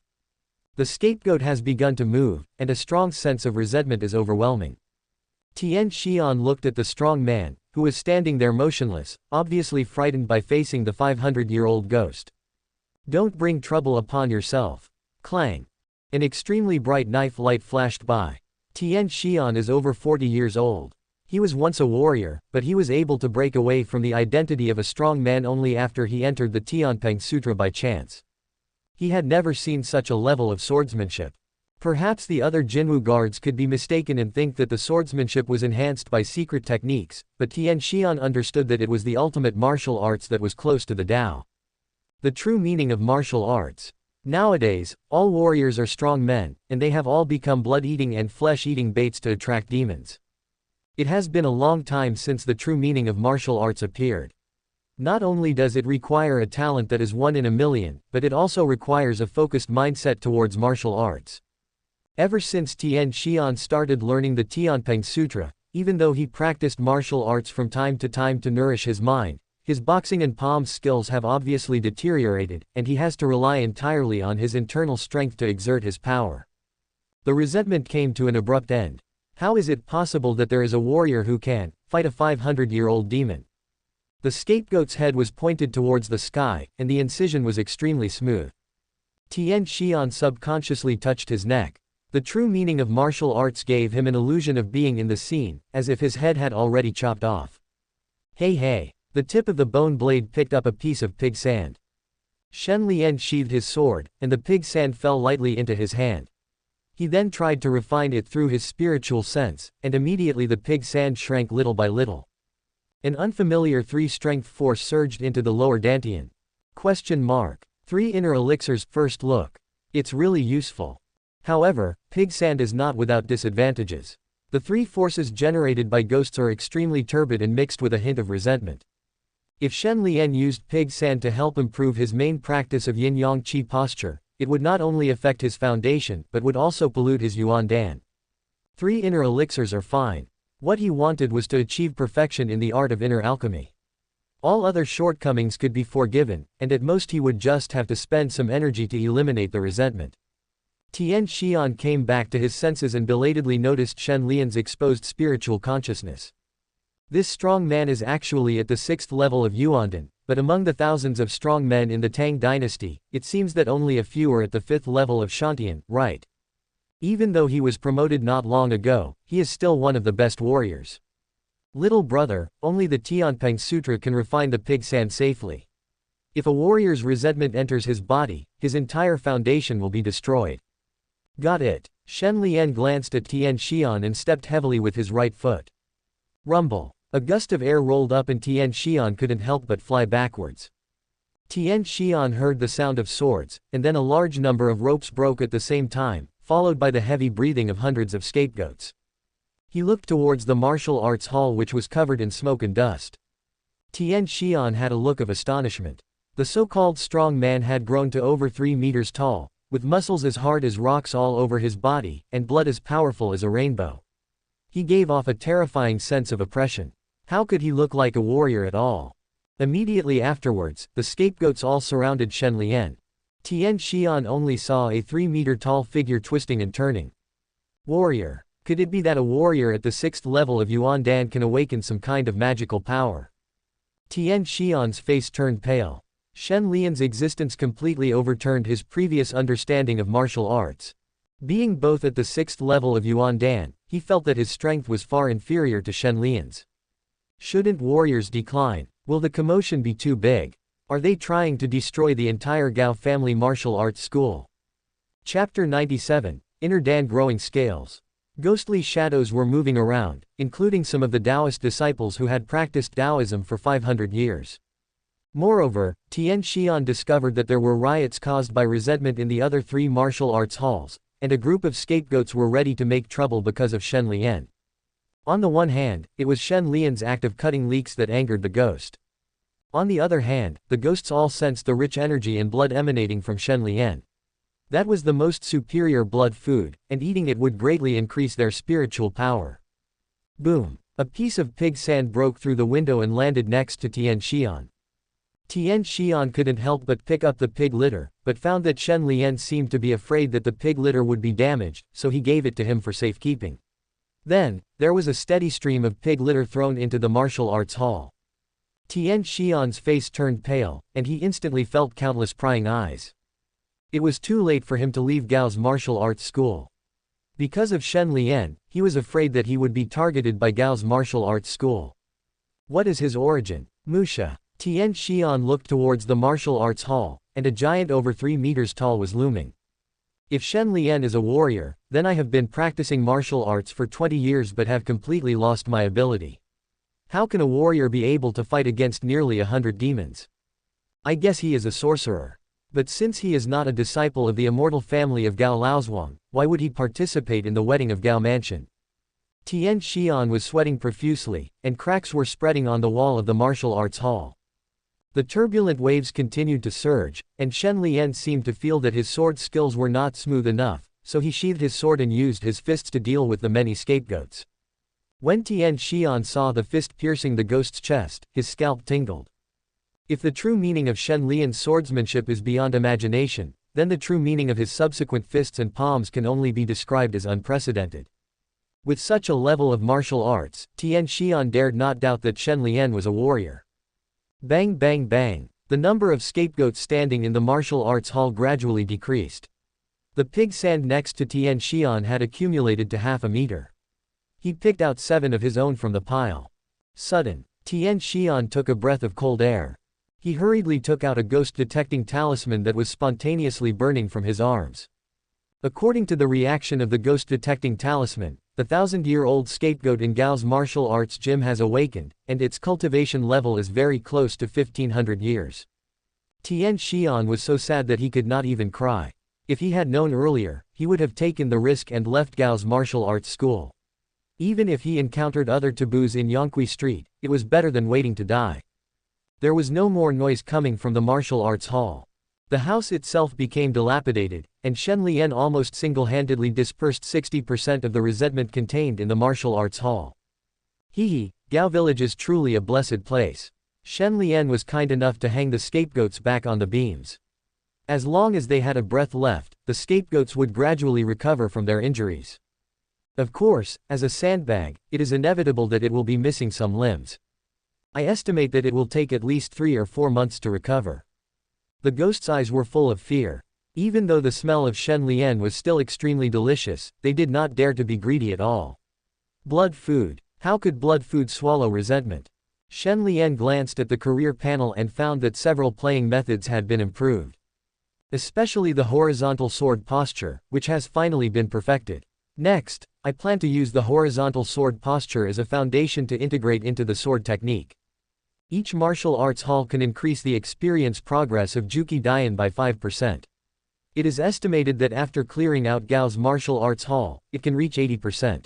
The scapegoat has begun to move, and a strong sense of resentment is overwhelming. Tian Xian looked at the strong man, who was standing there motionless, obviously frightened by facing the 500-year-old ghost. Don't bring trouble upon yourself. Clang. An extremely bright knife light flashed by. Tian Xian is over 40 years old. He was once a warrior, but he was able to break away from the identity of a strong man only after he entered the Tianping Sutra by chance. He had never seen such a level of swordsmanship. Perhaps the other Jinwu guards could be mistaken and think that the swordsmanship was enhanced by secret techniques, but Tian Xian understood that it was the ultimate martial arts that was close to the Tao. The true meaning of martial arts. Nowadays, all warriors are strong men, and they have all become blood-eating and flesh-eating baits to attract demons. It has been a long time since the true meaning of martial arts appeared. Not only does it require a talent that is 1 in a million, but it also requires a focused mindset towards martial arts. Ever since Tian Xian started learning the Tianping Sutra, even though he practiced martial arts from time to nourish his mind, his boxing and palm skills have obviously deteriorated, and he has to rely entirely on his internal strength to exert his power. The resentment came to an abrupt end. How is it possible that there is a warrior who can fight a 500-year-old demon? The scapegoat's head was pointed towards the sky, and the incision was extremely smooth. Tian Xian subconsciously touched his neck. The true meaning of martial arts gave him an illusion of being in the scene, as if his head had already chopped off. Hey! The tip of the bone blade picked up a piece of pig sand. Shen Lian sheathed his sword, and the pig sand fell lightly into his hand. He then tried to refine it through his spiritual sense, and immediately the pig sand shrank little by little. An unfamiliar 3-strength force surged into the lower dantian. 3 inner elixirs. First look. It's really useful. However, pig sand is not without disadvantages. The 3 forces generated by ghosts are extremely turbid and mixed with a hint of resentment. If Shen Lian used pig sand to help improve his main practice of yin-yang qi posture, it would not only affect his foundation but would also pollute his yuan dan. 3 inner elixirs are fine. What he wanted was to achieve perfection in the art of inner alchemy. All other shortcomings could be forgiven, and at most he would just have to spend some energy to eliminate the resentment. Tian Xian came back to his senses and belatedly noticed Shen Lian's exposed spiritual consciousness. This strong man is actually at the 6th level of Yuandan, but among the thousands of strong men in the Tang Dynasty, it seems that only a few are at the 5th level of Shantian, right? Even though he was promoted not long ago, he is still one of the best warriors. Little brother, only the Tianping Sutra can refine the pig sand safely. If a warrior's resentment enters his body, his entire foundation will be destroyed. Got it. Shen Lian glanced at Tian Xian and stepped heavily with his right foot. Rumble. A gust of air rolled up and Tian Xian couldn't help but fly backwards. Tian Xian heard the sound of swords, and then a large number of ropes broke at the same time, followed by the heavy breathing of hundreds of scapegoats. He looked towards the martial arts hall which was covered in smoke and dust. Tian Xian had a look of astonishment. The so-called strong man had grown to over 3 meters tall, with muscles as hard as rocks all over his body, and blood as powerful as a rainbow. He gave off a terrifying sense of oppression. How could he look like a warrior at all? Immediately afterwards, the scapegoats all surrounded Shen Lian. Tian Xian only saw a 3-meter-tall figure twisting and turning. Warrior. Could it be that a warrior at the 6th level of Yuan Dan can awaken some kind of magical power? Tian Xian's face turned pale. Shen Lian's existence completely overturned his previous understanding of martial arts. Being both at the 6th level of Yuan Dan, he felt that his strength was far inferior to Shen Lian's. Shouldn't warriors decline? Will the commotion be too big? Are they trying to destroy the entire Gao family martial arts school? Chapter 97, Inner Dan Growing Scales. Ghostly shadows were moving around, including some of the Taoist disciples who had practiced Taoism for 500 years. Moreover, Tian Xian discovered that there were riots caused by resentment in the other 3 martial arts halls, and a group of scapegoats were ready to make trouble because of Shen Lian. On the one hand, it was Shen Lian's act of cutting leeks that angered the ghost. On the other hand, the ghosts all sensed the rich energy and blood emanating from Shen Lian. That was the most superior blood food, and eating it would greatly increase their spiritual power. Boom! A piece of pig sand broke through the window and landed next to Tian Xian. Tian Xian couldn't help but pick up the pig litter, but found that Shen Lian seemed to be afraid that the pig litter would be damaged, so he gave it to him for safekeeping. Then, there was a steady stream of pig litter thrown into the martial arts hall. Tian Xian's face turned pale, and he instantly felt countless prying eyes. It was too late for him to leave Gao's martial arts school. Because of Shen Lian, he was afraid that he would be targeted by Gao's martial arts school. What is his origin? Musha. Tian Xian looked towards the martial arts hall, and a giant over 3 meters tall was looming. If Shen Lian is a warrior, then I have been practicing martial arts for 20 years but have completely lost my ability. How can a warrior be able to fight against nearly 100 demons? I guess he is a sorcerer. But since he is not a disciple of the immortal family of Gao Laozhuang, why would he participate in the wedding of Gao Mansion? Tian Xian was sweating profusely, and cracks were spreading on the wall of the martial arts hall. The turbulent waves continued to surge, and Shen Lian seemed to feel that his sword skills were not smooth enough, so he sheathed his sword and used his fists to deal with the many scapegoats. When Tian Xian saw the fist piercing the ghost's chest, his scalp tingled. If the true meaning of Shen Lian's swordsmanship is beyond imagination, then the true meaning of his subsequent fists and palms can only be described as unprecedented. With such a level of martial arts, Tian Xian dared not doubt that Shen Lian was a warrior. Bang bang bang. The number of scapegoats standing in the martial arts hall gradually decreased. The pig sand next to Tian Xian had accumulated to half a meter. He picked out 7 of his own from the pile. Sudden. Tian Xian took a breath of cold air. He hurriedly took out a ghost-detecting talisman that was spontaneously burning from his arms. According to the reaction of the ghost-detecting talisman, the 1,000-year-old scapegoat in Gao's martial arts gym has awakened, and its cultivation level is very close to 1,500 years. Tian Xian was so sad that he could not even cry. If he had known earlier, he would have taken the risk and left Gao's martial arts school. Even if he encountered other taboos in Yongqi Street, it was better than waiting to die. There was no more noise coming from the martial arts hall. The house itself became dilapidated, and Shen Lian almost single-handedly dispersed 60% of the resentment contained in the martial arts hall. Hee, Gao Village is truly a blessed place. Shen Lian was kind enough to hang the scapegoats back on the beams. As long as they had a breath left, the scapegoats would gradually recover from their injuries. Of course, as a sandbag, it is inevitable that it will be missing some limbs. I estimate that it will take at least 3 or 4 months to recover. The ghost's eyes were full of fear. Even though the smell of Shen Lian was still extremely delicious, they did not dare to be greedy at all. Blood food. How could blood food swallow resentment? Shen Lian glanced at the career panel and found that several playing methods had been improved. Especially the horizontal sword posture, which has finally been perfected. Next, I plan to use the horizontal sword posture as a foundation to integrate into the sword technique. Each martial arts hall can increase the experience progress of Juki Dian by 5%. It is estimated that after clearing out Gao's martial arts hall, it can reach 80%.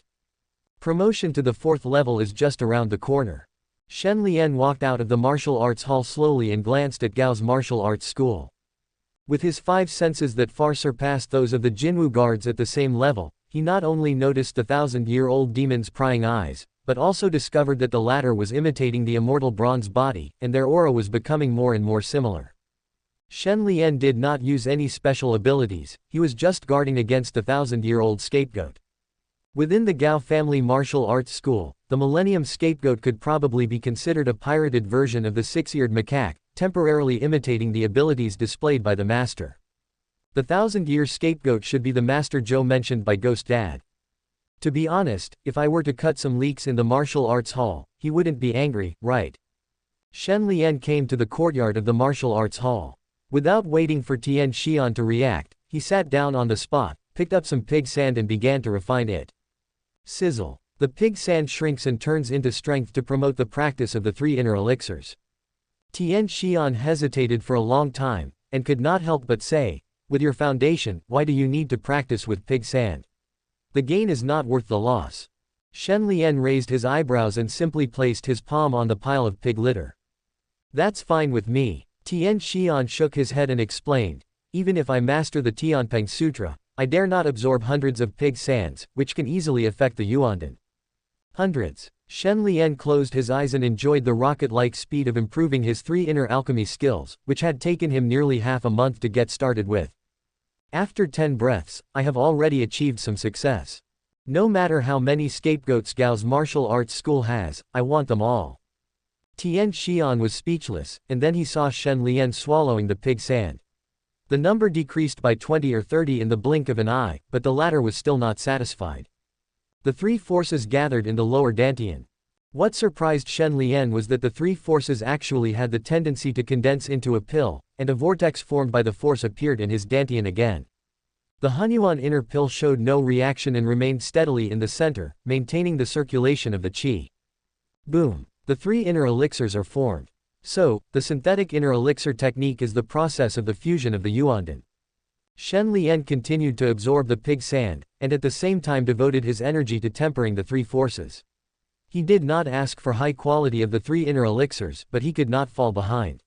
Promotion to the 4th level is just around the corner. Shen Lian walked out of the martial arts hall slowly and glanced at Gao's martial arts school. With his 5 senses that far surpassed those of the Jinwu guards at the same level, he not only noticed the 1,000-year-old demon's prying eyes, but also discovered that the latter was imitating the immortal bronze body, and their aura was becoming more and more similar. Shen Lian did not use any special abilities, he was just guarding against the 1,000-year-old scapegoat. Within the Gao family martial arts school, the Millennium Scapegoat could probably be considered a pirated version of the 6-eared macaque, temporarily imitating the abilities displayed by the master. The 1,000-year scapegoat should be the Master Zhou mentioned by Ghost Dad. To be honest, if I were to cut some leaks in the martial arts hall, he wouldn't be angry, right? Shen Lian came to the courtyard of the martial arts hall. Without waiting for Tian Xian to react, he sat down on the spot, picked up some pig sand and began to refine it. Sizzle. The pig sand shrinks and turns into strength to promote the practice of the 3 inner elixirs. Tian Xian hesitated for a long time, and could not help but say, With your foundation, why do you need to practice with pig sand? The gain is not worth the loss. Shen Lian raised his eyebrows and simply placed his palm on the pile of pig litter. That's fine with me. Tian Xian shook his head and explained, even if I master the Tianpeng Sutra, I dare not absorb hundreds of pig sands, which can easily affect the Yuandan. Hundreds. Shen Lian closed his eyes and enjoyed the rocket-like speed of improving his 3 inner alchemy skills, which had taken him nearly half a month to get started with. After 10 breaths, I have already achieved some success. No matter how many scapegoats Gao's martial arts school has, I want them all. Tian Xian was speechless, and then he saw Shen Lian swallowing the pig sand. The number decreased by 20 or 30 in the blink of an eye, but the latter was still not satisfied. The 3 forces gathered in the lower dantian. What surprised Shen Lian was that the 3 forces actually had the tendency to condense into a pill, and a vortex formed by the force appeared in his dantian again. The Hunyuan inner pill showed no reaction and remained steadily in the center, maintaining the circulation of the qi. Boom! The 3 inner elixirs are formed. So, the synthetic inner elixir technique is the process of the fusion of the Yuandan. Shen Lian continued to absorb the pig sand, and at the same time devoted his energy to tempering the 3 forces. He did not ask for high quality of the 3 inner elixirs, but he could not fall behind.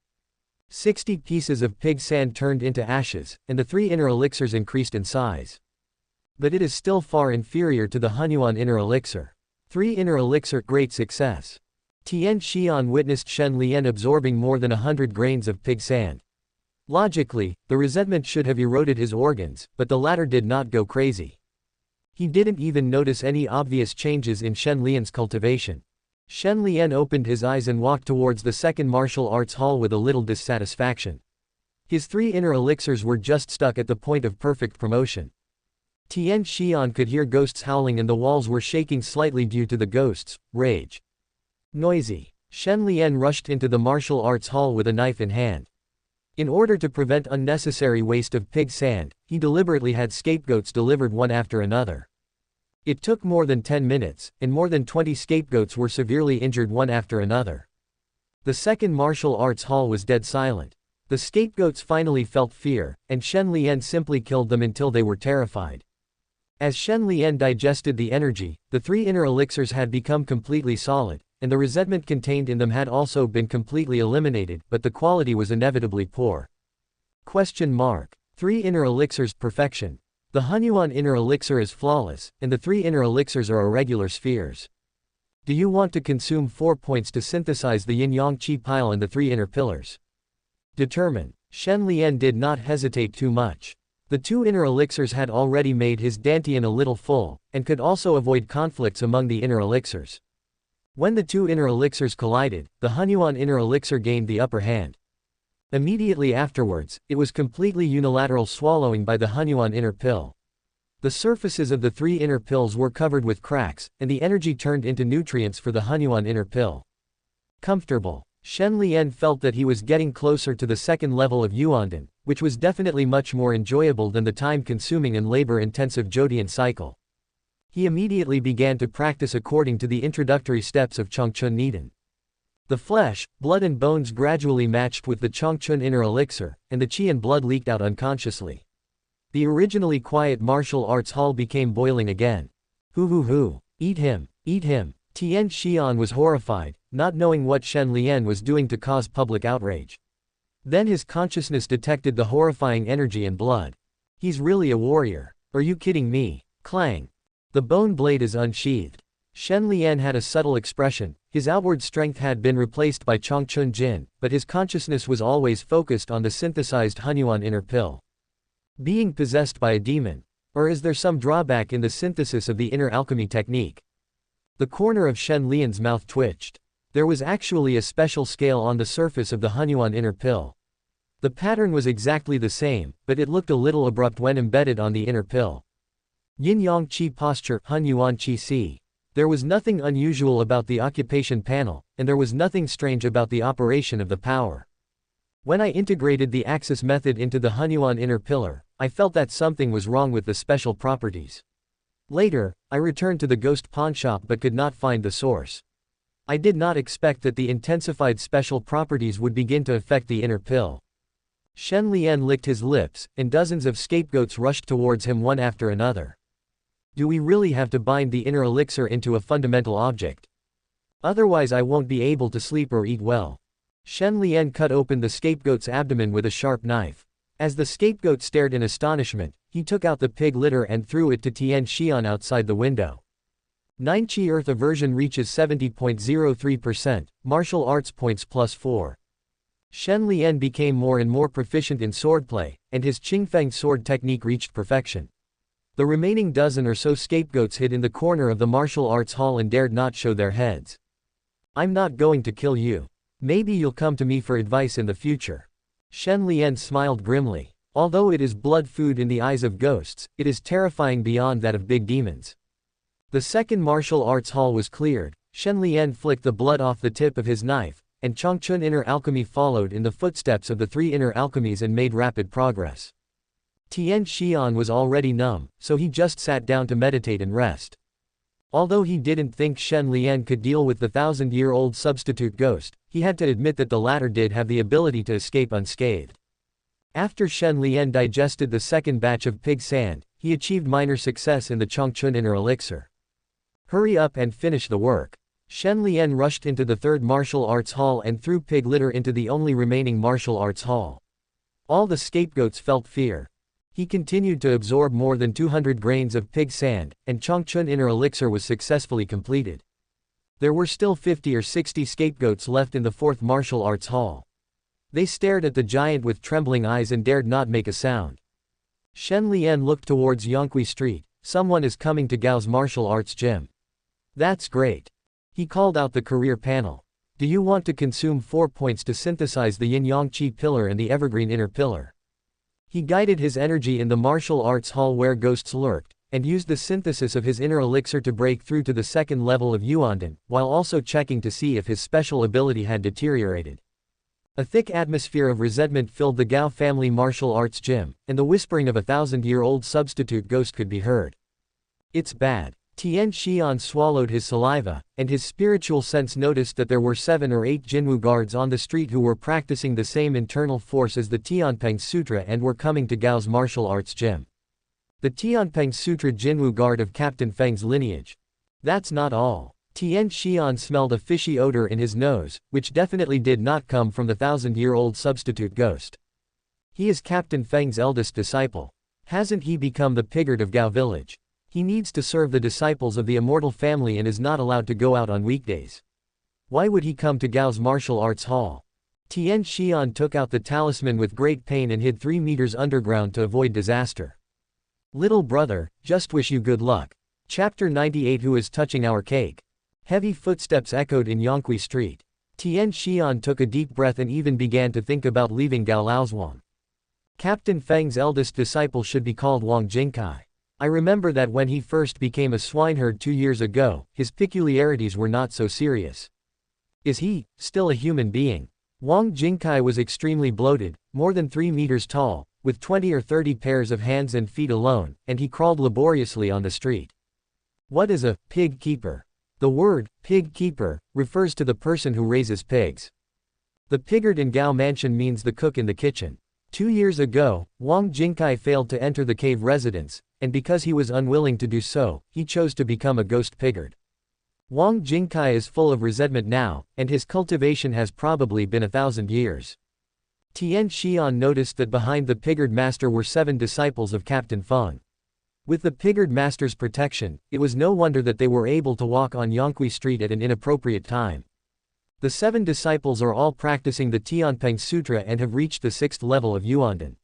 60 pieces of pig sand turned into ashes, and the 3 inner elixirs increased in size. But it is still far inferior to the Hunyuan inner elixir. 3 inner elixir, great success. Tian Xian witnessed Shen Lian absorbing more than 100 grains of pig sand. Logically, the resentment should have eroded his organs, but the latter did not go crazy. He didn't even notice any obvious changes in Shen Lian's cultivation. Shen Lian opened his eyes and walked towards the second martial arts hall with a little dissatisfaction. His 3 inner elixirs were just stuck at the point of perfect promotion. Tian Xian could hear ghosts howling and the walls were shaking slightly due to the ghosts' rage. Noisy. Shen Lian rushed into the martial arts hall with a knife in hand. In order to prevent unnecessary waste of pig sand, he deliberately had scapegoats delivered one after another. It took more than 10 minutes, and more than 20 scapegoats were severely injured one after another. The second martial arts hall was dead silent. The scapegoats finally felt fear, and Shen Lian simply killed them until they were terrified. As Shen Lian digested the energy, the 3 inner elixirs had become completely solid, and the resentment contained in them had also been completely eliminated, but the quality was inevitably poor. 3 inner elixirs, perfection. The Hunyuan inner elixir is flawless, and the 3 inner elixirs are irregular spheres. Do you want to consume 4 points to synthesize the yin-yang qi pile and the 3 inner pillars? Determine. Shen Lian did not hesitate too much. The 2 inner elixirs had already made his dantian a little full, and could also avoid conflicts among the inner elixirs. When the 2 inner elixirs collided, the Hunyuan inner elixir gained the upper hand. Immediately afterwards, it was completely unilateral swallowing by the Hunyuan inner pill. The surfaces of the 3 inner pills were covered with cracks, and the energy turned into nutrients for the Hunyuan inner pill. Comfortable. Shen Lian felt that he was getting closer to the second level of Yuandan, which was definitely much more enjoyable than the time-consuming and labor-intensive Zhodian cycle. He immediately began to practice according to the introductory steps of Changchun Nidan. The flesh, blood and bones gradually matched with the Changchun inner elixir, and the qi and blood leaked out unconsciously. The originally quiet martial arts hall became boiling again. Hoo! Eat him! Eat him! Tian Xian was horrified, not knowing what Shen Lian was doing to cause public outrage. Then his consciousness detected the horrifying energy and blood. He's really a warrior. Are you kidding me? Clang! The bone blade is unsheathed. Shen Lian had a subtle expression. His outward strength had been replaced by Changchun Jin, but his consciousness was always focused on the synthesized Hunyuan inner pill. Being possessed by a demon? Or is there some drawback in the synthesis of the inner alchemy technique? The corner of Shen Lian's mouth twitched. There was actually a special scale on the surface of the Hunyuan inner pill. The pattern was exactly the same, but it looked a little abrupt when embedded on the inner pill. Yin-yang qi posture, Hunyuan qi si. There was nothing unusual about the occupation panel, and there was nothing strange about the operation of the power. When I integrated the axis method into the Hunyuan inner pillar, I felt that something was wrong with the special properties. Later, I returned to the ghost pawnshop but could not find the source. I did not expect that the intensified special properties would begin to affect the inner pill. Shen Lian licked his lips, and dozens of scapegoats rushed towards him one after another. Do we really have to bind the inner elixir into a fundamental object? Otherwise I won't be able to sleep or eat well. Shen Lian cut open the scapegoat's abdomen with a sharp knife. As the scapegoat stared in astonishment, he took out the pig litter and threw it to Tian Xian outside the window. 9 Qi Earth aversion reaches 70.03%, martial arts points +4. Shen Lian became more and more proficient in swordplay, and his Qingfeng sword technique reached perfection. The remaining dozen or so scapegoats hid in the corner of the martial arts hall and dared not show their heads. I'm not going to kill you. Maybe you'll come to me for advice in the future. Shen Lian smiled grimly. Although it is blood food in the eyes of ghosts, it is terrifying beyond that of big demons. The second martial arts hall was cleared. Shen Lian flicked the blood off the tip of his knife, and Changchun inner alchemy followed in the footsteps of the 3 inner alchemies and made rapid progress. Tian Xian was already numb, so he just sat down to meditate and rest. Although he didn't think Shen Lian could deal with the 1,000-year-old substitute ghost, he had to admit that the latter did have the ability to escape unscathed. After Shen Lian digested the second batch of pig sand, he achieved minor success in the Changchun inner elixir. Hurry up and finish the work. Shen Lian rushed into the third martial arts hall and threw pig litter into the only remaining martial arts hall. All the scapegoats felt fear. He continued to absorb more than 200 grains of pig sand, and Changchun inner elixir was successfully completed. There were still 50 or 60 scapegoats left in the fourth martial arts hall. They stared at the giant with trembling eyes and dared not make a sound. Shen Lian looked towards Yongqi Street. Someone is coming to Gao's martial arts gym. That's great. He called out the career panel. Do you want to consume 4 points to synthesize the yin-yang qi pillar and the evergreen inner pillar? He guided his energy in the martial arts hall where ghosts lurked, and used the synthesis of his inner elixir to break through to the second level of Yuandan, while also checking to see if his special ability had deteriorated. A thick atmosphere of resentment filled the Gao family martial arts gym, and the whispering of a 1,000-year-old substitute ghost could be heard. It's bad. Tian Xian swallowed his saliva, and his spiritual sense noticed that there were 7 or 8 Jinwu guards on the street who were practicing the same internal force as the Tianpeng Sutra and were coming to Gao's martial arts gym. The Tianpeng Sutra Jinwu guard of Captain Feng's lineage. That's not all. Tian Xian smelled a fishy odor in his nose, which definitely did not come from the 1,000-year-old substitute ghost. He is Captain Feng's eldest disciple. Hasn't he become the Piggard of Gao village? He needs to serve the disciples of the immortal family and is not allowed to go out on weekdays. Why would he come to Gao's martial arts hall? Tian Xian took out the talisman with great pain and hid 3 meters underground to avoid disaster. Little brother, just wish you good luck. Chapter 98. Who is touching our cake? Heavy footsteps echoed in Yongqi Street. Tian Xian took a deep breath and even began to think about leaving Gao Laozhuang. Captain Feng's eldest disciple should be called Wang Jingkai. I remember that when he first became a swineherd 2 years ago, his peculiarities were not so serious. Is he still a human being? Wang Jingkai was extremely bloated, more than 3 meters tall, with 20 or 30 pairs of hands and feet alone, and he crawled laboriously on the street. What is a pig keeper? The word pig keeper refers to the person who raises pigs. The Piggard in Gao Mansion means the cook in the kitchen. 2 years ago, Wang Jingkai failed to enter the cave residence, and because he was unwilling to do so, he chose to become a ghost Piggard. Wang Jingkai is full of resentment now, and his cultivation has probably been 1,000 years. Tian Xian noticed that behind the Piggard master were 7 disciples of Captain Feng. With the Piggard master's protection, it was no wonder that they were able to walk on Yongqi Street at an inappropriate time. The 7 disciples are all practicing the Tianpeng Sutra and have reached the 6th level of Yuandan.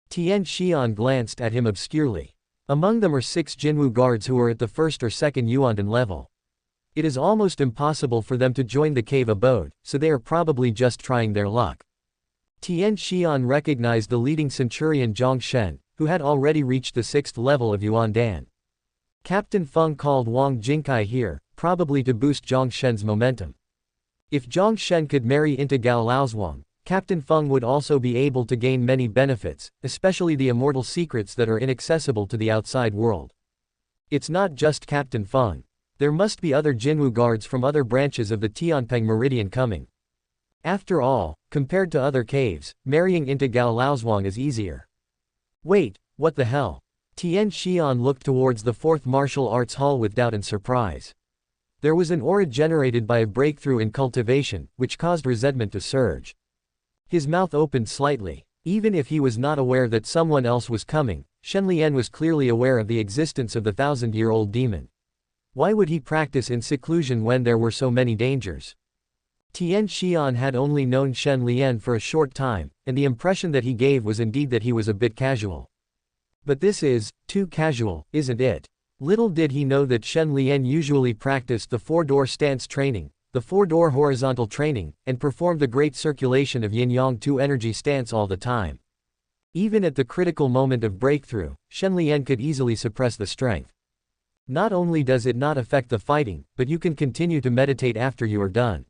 Tian Xian glanced at him obscurely. Among them are 6 Jinwu guards who are at the 1st or 2nd Yuandan level. It is almost impossible for them to join the cave abode, so they are probably just trying their luck. Tian Xian recognized the leading centurion Zhang Shen, who had already reached the 6th level of Yuandan. Captain Feng called Wang Jingkai here, probably to boost Zhang Shen's momentum. If Zhang Shen could marry into Gao Laozhuang, Captain Feng would also be able to gain many benefits, especially the immortal secrets that are inaccessible to the outside world. It's not just Captain Feng. There must be other Jinwu guards from other branches of the Tianpeng Meridian coming. After all, compared to other caves, marrying into Gao Laozhuang is easier. Wait, what the hell? Tian Xian looked towards the fourth martial arts hall with doubt and surprise. There was an aura generated by a breakthrough in cultivation, which caused resentment to surge. His mouth opened slightly. Even if he was not aware that someone else was coming, Shen Lian was clearly aware of the existence of the thousand-year-old demon. Why would he practice in seclusion when there were so many dangers? Tian Xian had only known Shen Lian for a short time, and the impression that he gave was indeed that he was a bit casual. But this is too casual, isn't it? Little did he know that Shen Lian usually practiced the four-door stance training, the four-door horizontal training, and performed the great circulation of yin-yang 2 energy stance all the time. Even at the critical moment of breakthrough, Shen Lian could easily suppress the strength. Not only does it not affect the fighting, but you can continue to meditate after you are done.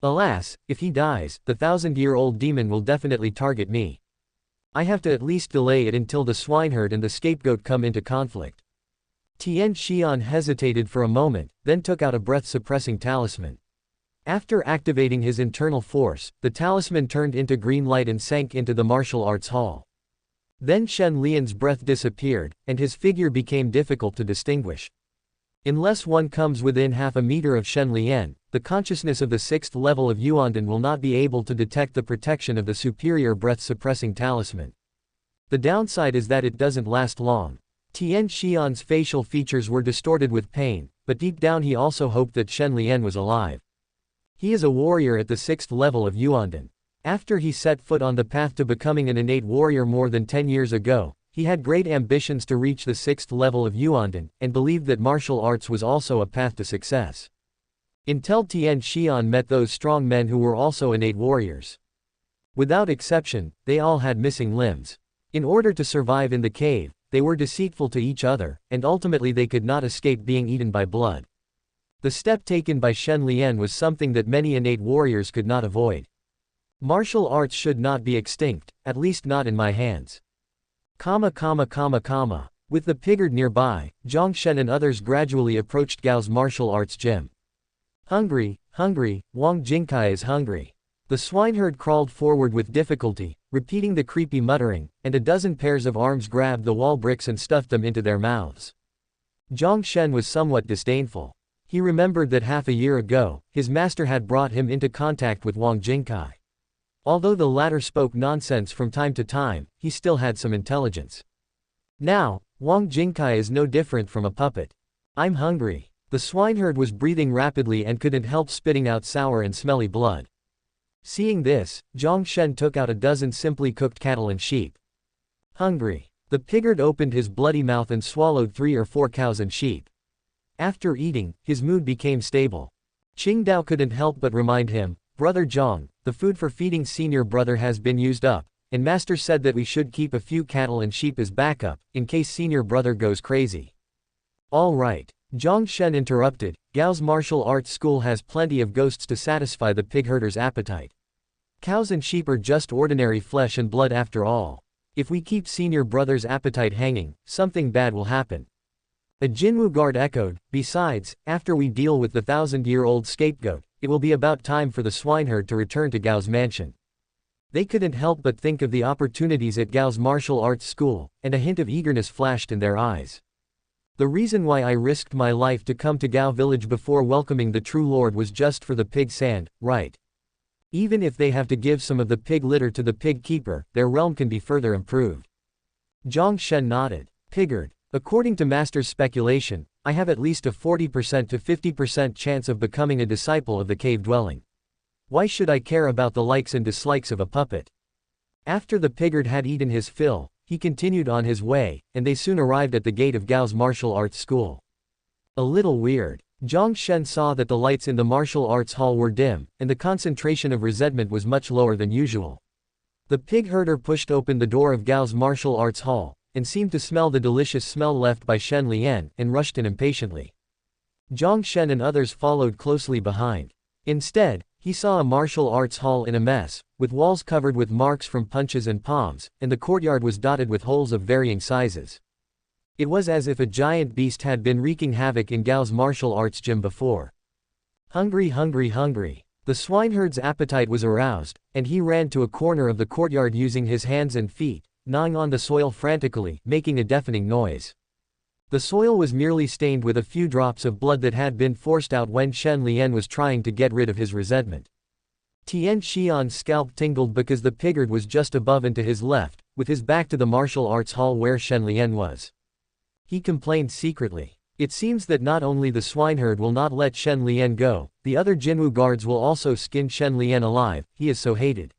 Alas, if he dies, the thousand-year-old demon will definitely target me. I have to at least delay it until the swineherd and the scapegoat come into conflict. Tian Xian hesitated for a moment, then took out a breath-suppressing talisman. After activating his internal force, the talisman turned into green light and sank into the martial arts hall. Then Shen Lian's breath disappeared, and his figure became difficult to distinguish. Unless one comes within half a meter of Shen Lian, the consciousness of the 6th level of Yuandan will not be able to detect the protection of the superior breath-suppressing talisman. The downside is that it doesn't last long. Tian Xian's facial features were distorted with pain, but deep down he also hoped that Shen Lian was alive. He is a warrior at the 6th level of Yuandan. After he set foot on the path to becoming an innate warrior more than 10 years ago, he had great ambitions to reach the 6th level of Yuandan, and believed that martial arts was also a path to success. Until Tian Xian met those strong men who were also innate warriors. Without exception, they all had missing limbs. In order to survive in the cave, they were deceitful to each other, and ultimately they could not escape being eaten by blood. The step taken by Shen Lian was something that many innate warriors could not avoid. Martial arts should not be extinct, at least not in my hands. With the piggard nearby, Zhang Shen and others gradually approached Gao's martial arts gym. Hungry, Wang Jingkai is hungry. The swineherd crawled forward with difficulty, repeating the creepy muttering, and a dozen pairs of arms grabbed the wall bricks and stuffed them into their mouths. Zhang Shen was somewhat disdainful. He remembered that half a year ago, his master had brought him into contact with Wang Jingkai. Although the latter spoke nonsense from time to time, he still had some intelligence. Now, Wang Jingkai is no different from a puppet. I'm hungry. The swineherd was breathing rapidly and couldn't help spitting out sour and smelly blood. Seeing this, Zhang Shen took out a dozen simply cooked cattle and sheep. Hungry. The piggard opened his bloody mouth and swallowed 3 or 4 cows and sheep. After eating, his mood became stable. Qingdao couldn't help but remind him, Brother Zhang, the food for feeding senior brother has been used up, and master said that we should keep a few cattle and sheep as backup, in case senior brother goes crazy. All right. Zhang Shen interrupted, Gao's martial arts school has plenty of ghosts to satisfy the pig herder's appetite. Cows and sheep are just ordinary flesh and blood after all. If we keep senior brother's appetite hanging, something bad will happen. A Jinwu guard echoed, besides, after we deal with the 1,000-year-old scapegoat, it will be about time for the swineherd to return to Gao's mansion. They couldn't help but think of the opportunities at Gao's martial arts school, and a hint of eagerness flashed in their eyes. The reason why I risked my life to come to Gao village before welcoming the true lord was just for the pig sand, right? Even if they have to give some of the pig litter to the pig keeper, their realm can be further improved. Zhang Shen nodded. Piggard. According to master's speculation, I have at least a 40% to 50% chance of becoming a disciple of the cave dwelling. Why should I care about the likes and dislikes of a puppet? After the piggard had eaten his fill, he continued on his way, and they soon arrived at the gate of Gao's martial arts school. A little weird. Zhang Shen saw that the lights in the martial arts hall were dim, and the concentration of resentment was much lower than usual. The pig herder pushed open the door of Gao's martial arts hall, and seemed to smell the delicious smell left by Shen Lian, and rushed in impatiently. Zhang Shen and others followed closely behind. Instead, he saw a martial arts hall in a mess, with walls covered with marks from punches and palms, and the courtyard was dotted with holes of varying sizes. It was as if a giant beast had been wreaking havoc in Gao's martial arts gym before. Hungry. The The swineherd's appetite was aroused, and he ran to a corner of the courtyard using his hands and feet, gnawing on the soil frantically, making a deafening noise. The soil was merely stained with a few drops of blood that had been forced out when Shen Lian was trying to get rid of his resentment. Tian Xian's scalp tingled because the piggard was just above and to his left, with his back to the martial arts hall where Shen Lian was. He complained secretly. It seems that not only the swineherd will not let Shen Lian go, the other Jinwu guards will also skin Shen Lian alive, he is so hated.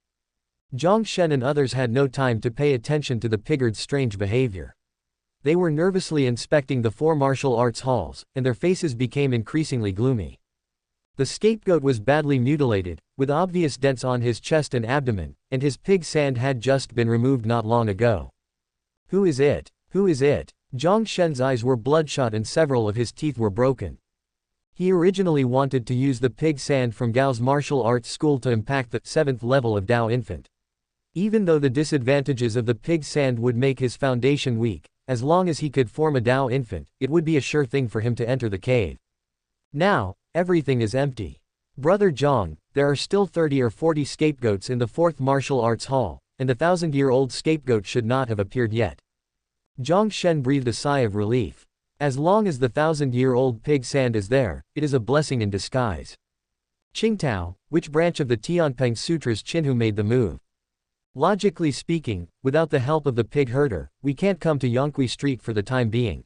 Zhang Shen and others had no time to pay attention to the piggard's strange behavior. They were nervously inspecting the 4 martial arts halls, and their faces became increasingly gloomy. The scapegoat was badly mutilated, with obvious dents on his chest and abdomen, and his pig sand had just been removed not long ago. Who is it? Who is it? Zhang Shen's eyes were bloodshot and several of his teeth were broken. He originally wanted to use the pig sand from Gao's martial arts school to impact the 7th level of Dao infant. Even though the disadvantages of the pig sand would make his foundation weak, as long as he could form a Dao infant, it would be a sure thing for him to enter the cave. Now, everything is empty. Brother Zhang, there are still 30 or 40 scapegoats in the 4th martial arts hall, and the 1,000-year-old scapegoat should not have appeared yet. Zhang Shen breathed a sigh of relief. As long as the 1,000-year-old pig sand is there, it is a blessing in disguise. Qingtao, which branch of the Tianping Sutras Qinhu made the move? Logically speaking, without the help of the pig herder, we can't come to Yongqi Street for the time being.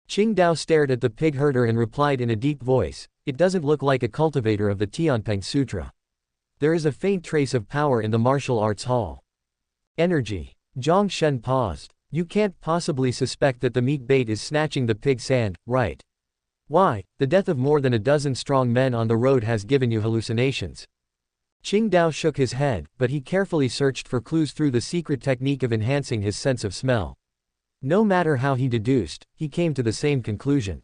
Qingdao stared at the pig herder and replied in a deep voice, it doesn't look like a cultivator of the Tianping Sutra. There is a faint trace of power in the martial arts hall. Energy. Zhang Shen paused. You can't possibly suspect that the meat bait is snatching the pig sand, right? Why, the death of more than a dozen strong men on the road has given you hallucinations. Qingdao shook his head, but he carefully searched for clues through the secret technique of enhancing his sense of smell. No matter how he deduced, he came to the same conclusion.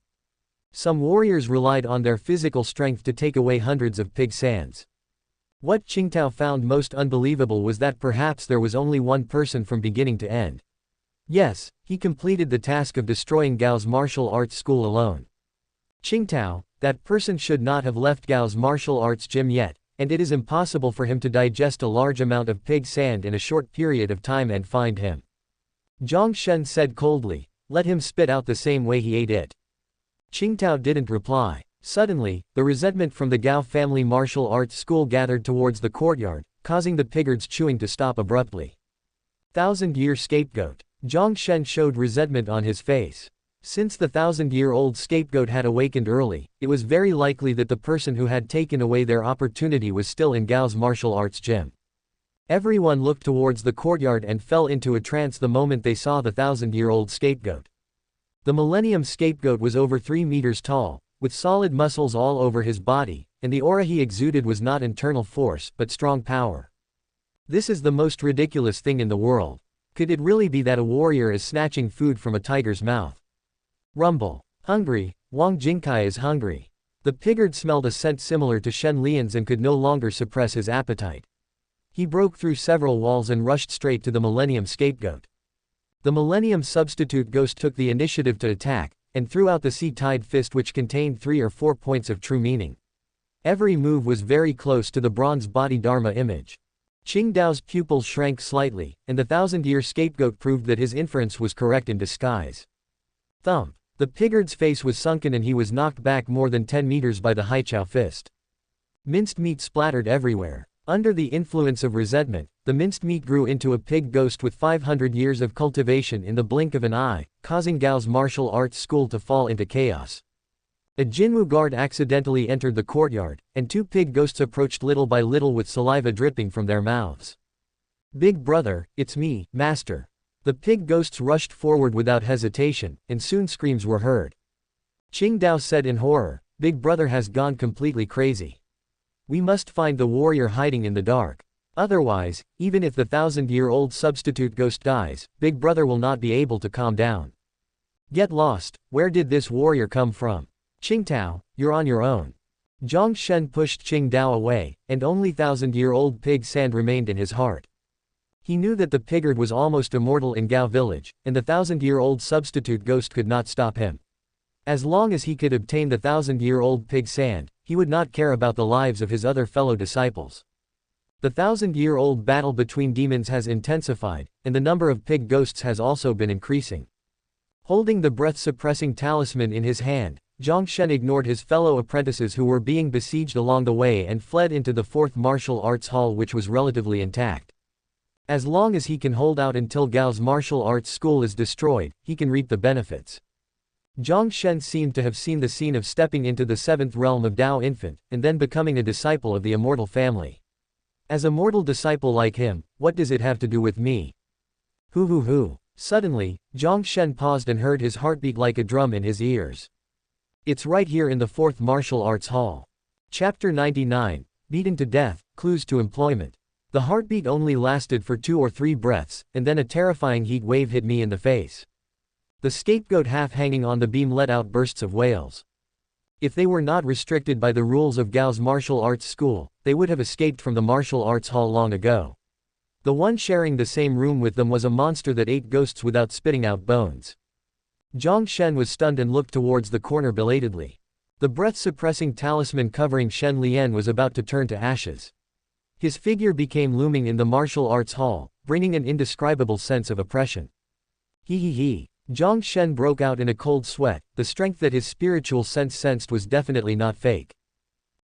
Some warriors relied on their physical strength to take away hundreds of pig sands. What Qingdao found most unbelievable was that perhaps there was only one person from beginning to end. Yes, he completed the task of destroying Gao's martial arts school alone. Qingdao, that person should not have left Gao's martial arts gym yet, and it is impossible for him to digest a large amount of pig sand in a short period of time and find him. Zhang Shen said coldly, let him spit out the same way he ate it. Qingdao didn't reply. Suddenly, the resentment from the Gao family martial arts school gathered towards the courtyard, causing the piggard's chewing to stop abruptly. 1,000-year scapegoat. Zhang Shen showed resentment on his face. Since the 1,000-year-old scapegoat had awakened early, it was very likely that the person who had taken away their opportunity was still in Gao's martial arts gym. Everyone looked towards the courtyard and fell into a trance the moment they saw the 1,000-year-old scapegoat. The Millennium Scapegoat was over 3 meters tall, with solid muscles all over his body, and the aura he exuded was not internal force but strong power. This is the most ridiculous thing in the world. Could it really be that a warrior is snatching food from a tiger's mouth? Rumble. Hungry, Wang Jingkai is hungry. The piggard smelled a scent similar to Shen Lian's and could no longer suppress his appetite. He broke through several walls and rushed straight to the Millennium Scapegoat. The Millennium Substitute Ghost took the initiative to attack, and threw out the sea-tide fist which contained 3 or 4 points of true meaning. Every move was very close to the bronze body Dharma image. Qingdao's pupils shrank slightly, and the 1,000-year scapegoat proved that his inference was correct in disguise. Thump. The piggard's face was sunken and he was knocked back more than 10 meters by the Haichao fist. Minced meat splattered everywhere. Under the influence of resentment, the minced meat grew into a pig ghost with 500 years of cultivation in the blink of an eye, causing Gao's martial arts school to fall into chaos. A Jinwu guard accidentally entered the courtyard, and 2 pig ghosts approached little by little with saliva dripping from their mouths. Big brother, it's me, master. The pig ghosts rushed forward without hesitation, and soon screams were heard. Qingdao said in horror, Big brother has gone completely crazy. We must find the warrior hiding in the dark. Otherwise, even if the 1,000-year-old substitute ghost dies, Big brother will not be able to calm down. Get lost, where did this warrior come from? Qingtao, you're on your own. Zhang Shen pushed Qingdao away, and only 1,000-year-old pig sand remained in his heart. He knew that the piggard was almost immortal in Gao village, and the 1,000-year-old substitute ghost could not stop him. As long as he could obtain the 1,000-year-old pig sand, he would not care about the lives of his other fellow disciples. The 1,000-year-old battle between demons has intensified, and the number of pig ghosts has also been increasing. Holding the breath-suppressing talisman in his hand, Zhang Shen ignored his fellow apprentices who were being besieged along the way and fled into the 4th martial arts hall, which was relatively intact. As long as he can hold out until Gao's martial arts school is destroyed, he can reap the benefits. Zhang Shen seemed to have seen the scene of stepping into the 7th realm of Dao Infant, and then becoming a disciple of the immortal family. As a mortal disciple like him, what does it have to do with me? Hoo. Suddenly, Zhang Shen paused and heard his heartbeat like a drum in his ears. It's right here in the 4th martial arts hall. Chapter 99, Beaten to Death, Clues to Employment. The heartbeat only lasted for 2 or 3 breaths, and then a terrifying heat wave hit me in the face. The scapegoat half hanging on the beam let out bursts of wails. If they were not restricted by the rules of Gao's martial arts school, they would have escaped from the martial arts hall long ago. The one sharing the same room with them was a monster that ate ghosts without spitting out bones. Zhang Shen was stunned and looked towards the corner belatedly. The breath-suppressing talisman covering Shen Lian was about to turn to ashes. His figure became looming in the martial arts hall, bringing an indescribable sense of oppression. He. Zhang Shen broke out in a cold sweat. The strength that his spiritual sense sensed was definitely not fake.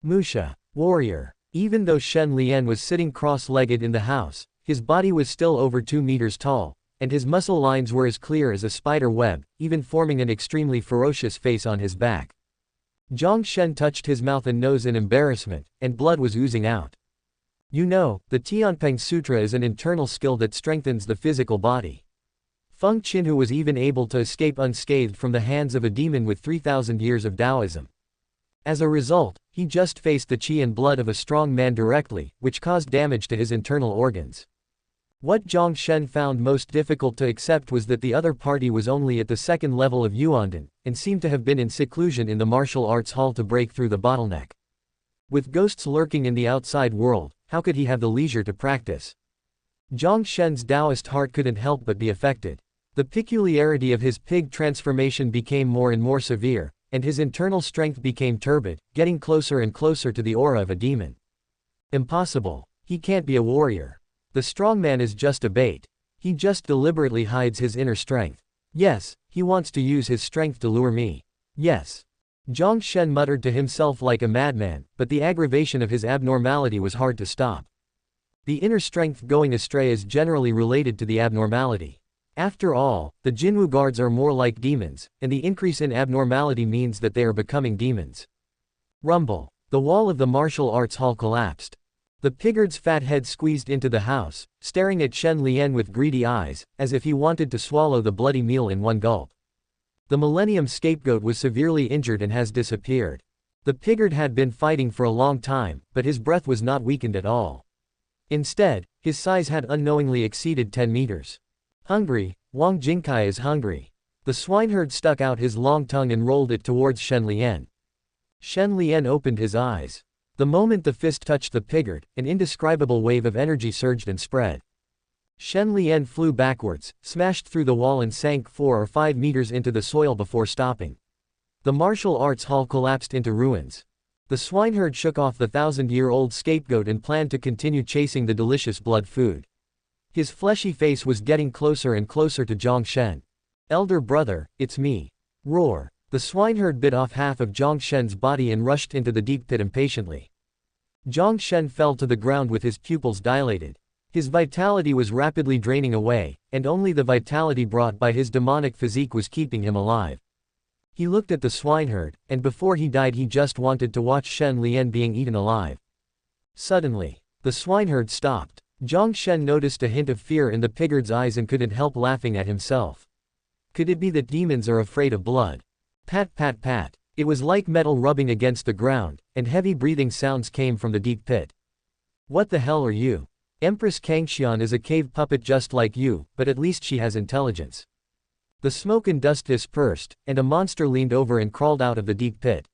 Musha, warrior. Even though Shen Lian was sitting cross-legged in the house, his body was still over 2 meters tall, and his muscle lines were as clear as a spider web, even forming an extremely ferocious face on his back. Zhang Shen touched his mouth and nose in embarrassment, and blood was oozing out. You know, the Tianpeng Sutra is an internal skill that strengthens the physical body. Feng Qinhu was even able to escape unscathed from the hands of a demon with 3,000 years of Taoism. As a result, he just faced the qi and blood of a strong man directly, which caused damage to his internal organs. What Zhang Shen found most difficult to accept was that the other party was only at the 2nd level of Yuandan, and seemed to have been in seclusion in the martial arts hall to break through the bottleneck. With ghosts lurking in the outside world, how could he have the leisure to practice? Zhang Shen's Taoist heart couldn't help but be affected. The peculiarity of his pig transformation became more and more severe, and his internal strength became turbid, getting closer and closer to the aura of a demon. Impossible. He can't be a warrior. The strong man is just a bait. He just deliberately hides his inner strength. Yes, he wants to use his strength to lure me. Yes. Zhang Shen muttered to himself like a madman, but the aggravation of his abnormality was hard to stop. The inner strength going astray is generally related to the abnormality. After all, the Jinwu guards are more like demons, and the increase in abnormality means that they are becoming demons. Rumble. The wall of the martial arts hall collapsed. The pigard's fat head squeezed into the house, staring at Shen Lian with greedy eyes, as if he wanted to swallow the bloody meal in one gulp. The Millennium Scapegoat was severely injured and has disappeared. The pigard had been fighting for a long time, but his breath was not weakened at all. Instead, his size had unknowingly exceeded 10 meters. Hungry, Wang Jingkai is hungry. The swineherd stuck out his long tongue and rolled it towards Shen Lian. Shen Lian opened his eyes. The moment the fist touched the pigard, an indescribable wave of energy surged and spread. Shen Lian flew backwards, smashed through the wall and sank 4 or 5 meters into the soil before stopping. The martial arts hall collapsed into ruins. The swineherd shook off the 1,000-year-old scapegoat and planned to continue chasing the delicious blood food. His fleshy face was getting closer and closer to Zhang Shen. Elder brother, it's me. Roar. The swineherd bit off half of Zhang Shen's body and rushed into the deep pit impatiently. Zhang Shen fell to the ground with his pupils dilated. His vitality was rapidly draining away, and only the vitality brought by his demonic physique was keeping him alive. He looked at the swineherd, and before he died he just wanted to watch Shen Lian being eaten alive. Suddenly, the swineherd stopped. Zhang Shen noticed a hint of fear in the pigard's eyes and couldn't help laughing at himself. Could it be that demons are afraid of blood? Pat pat pat. It was like metal rubbing against the ground, and heavy breathing sounds came from the deep pit. What the hell are you? Empress Kangxian is a cave puppet just like you, but at least she has intelligence. The smoke and dust dispersed, and a monster leaned over and crawled out of the deep pit.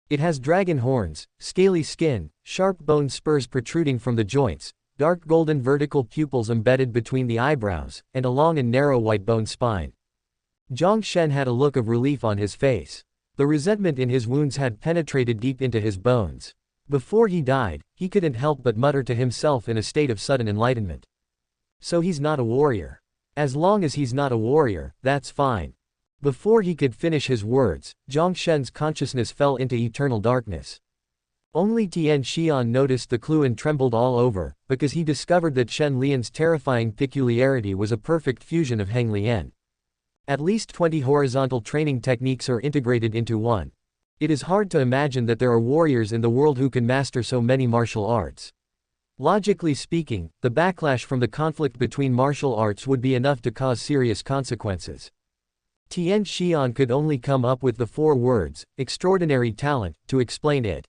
It has dragon horns, scaly skin, sharp bone spurs protruding from the joints, dark golden vertical pupils embedded between the eyebrows, and a long and narrow white bone spine. Zhang Shen had a look of relief on his face. The resentment in his wounds had penetrated deep into his bones. Before he died, he couldn't help but mutter to himself in a state of sudden enlightenment. So he's not a warrior. As long as he's not a warrior, that's fine. Before he could finish his words, Zhang Shen's consciousness fell into eternal darkness. Only Tian Xian noticed the clue and trembled all over, because he discovered that Shen Lian's terrifying peculiarity was a perfect fusion of Heng Lian. At least 20 horizontal training techniques are integrated into one. It is hard to imagine that there are warriors in the world who can master so many martial arts. Logically speaking, the backlash from the conflict between martial arts would be enough to cause serious consequences. Tian Xian could only come up with the 4 words, extraordinary talent, to explain it.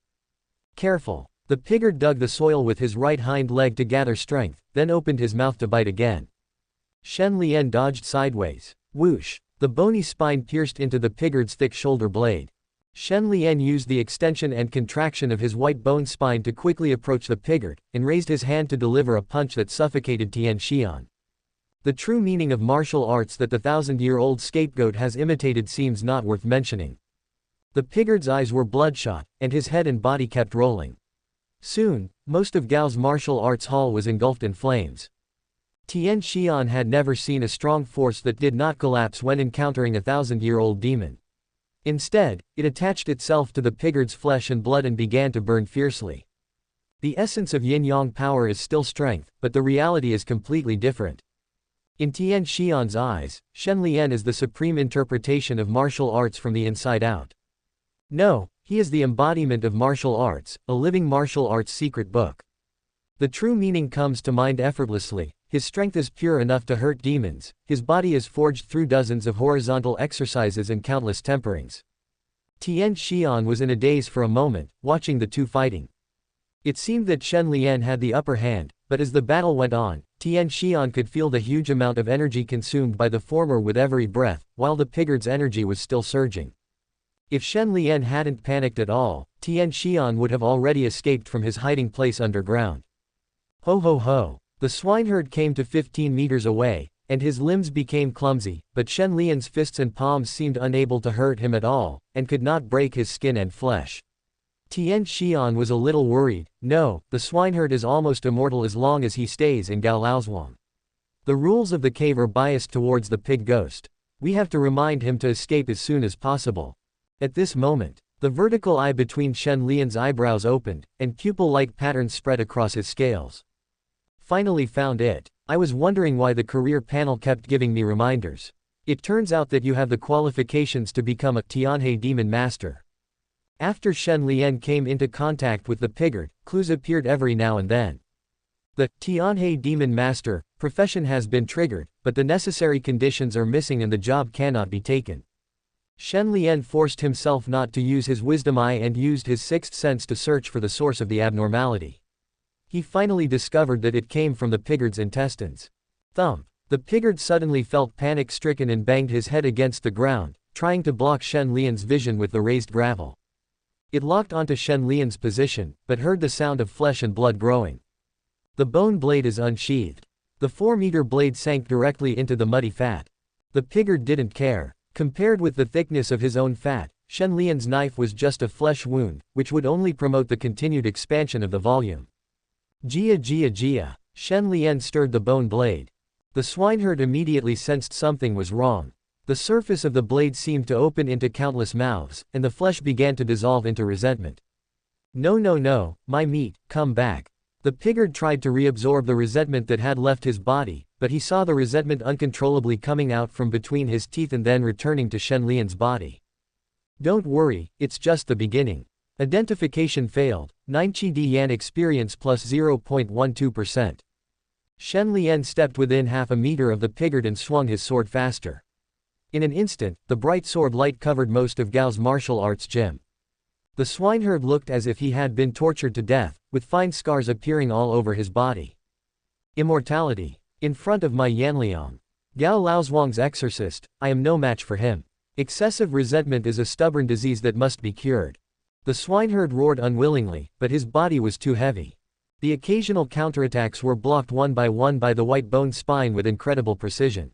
Careful. The pigard dug the soil with his right hind leg to gather strength, then opened his mouth to bite again. Shen Lian dodged sideways. Whoosh! The bony spine pierced into the pigard's thick shoulder blade. Shen Lian used the extension and contraction of his white bone spine to quickly approach the pigard, and raised his hand to deliver a punch that suffocated Tian Xian. The true meaning of martial arts that the 1,000-year-old scapegoat has imitated seems not worth mentioning. The pigard's eyes were bloodshot, and his head and body kept rolling. Soon, most of Gao's martial arts hall was engulfed in flames. Tian Xian had never seen a strong force that did not collapse when encountering a 1,000-year-old demon. Instead, it attached itself to the pigard's flesh and blood and began to burn fiercely. The essence of yin-yang power is still strength, but the reality is completely different. In Tian Xian's eyes, Shen Lian is the supreme interpretation of martial arts from the inside out. No, he is the embodiment of martial arts, a living martial arts secret book. The true meaning comes to mind effortlessly. His strength is pure enough to hurt demons, his body is forged through dozens of horizontal exercises and countless temperings. Tian Xian was in a daze for a moment, watching the two fighting. It seemed that Shen Lian had the upper hand, but as the battle went on, Tian Xian could feel the huge amount of energy consumed by the former with every breath, while the pigard's energy was still surging. If Shen Lian hadn't panicked at all, Tian Xian would have already escaped from his hiding place underground. Ho ho ho! The swineherd came to 15 meters away, and his limbs became clumsy, but Shen Lian's fists and palms seemed unable to hurt him at all, and could not break his skin and flesh. Tian Xian was a little worried. No, the swineherd is almost immortal as long as he stays in Gao Laozhuang. The rules of the cave are biased towards the pig ghost. We have to remind him to escape as soon as possible. At this moment, the vertical eye between Shen Lian's eyebrows opened, and pupil-like patterns spread across his scales. Finally found it. I was wondering why the career panel kept giving me reminders. It turns out that you have the qualifications to become a Tianhe Demon Master. After Shen Lian came into contact with the pigard, clues appeared every now and then. The Tianhe Demon Master profession has been triggered, but the necessary conditions are missing and the job cannot be taken. Shen Lian forced himself not to use his wisdom eye and used his sixth sense to search for the source of the abnormality. He finally discovered that it came from the pigard's intestines. Thump! The pigard suddenly felt panic-stricken and banged his head against the ground, trying to block Shen Lian's vision with the raised gravel. It locked onto Shen Lian's position, but heard the sound of flesh and blood growing. The bone blade is unsheathed. The 4-meter blade sank directly into the muddy fat. The pigard didn't care. Compared with the thickness of his own fat, Shen Lian's knife was just a flesh wound, which would only promote the continued expansion of the volume. Jia Jia Jia. Shen Lian stirred the bone blade. The swineherd immediately sensed something was wrong. The surface of the blade seemed to open into countless mouths, and the flesh began to dissolve into resentment. No no no, my meat, come back. The pigard tried to reabsorb the resentment that had left his body, but he saw the resentment uncontrollably coming out from between his teeth and then returning to Shen Lian's body. Don't worry, it's just the beginning. Identification failed, 9 Qi Di Yan experience plus 0.12%. Shen Lian stepped within half a meter of the pigard and swung his sword faster. In an instant, the bright sword light covered most of Gao's martial arts gym. The swineherd looked as if he had been tortured to death, with fine scars appearing all over his body. Immortality. In front of my Yanliang. Gao Laozhuang's exorcist, I am no match for him. Excessive resentment is a stubborn disease that must be cured. The swineherd roared unwillingly, but his body was too heavy. The occasional counterattacks were blocked one by the white bone spine with incredible precision.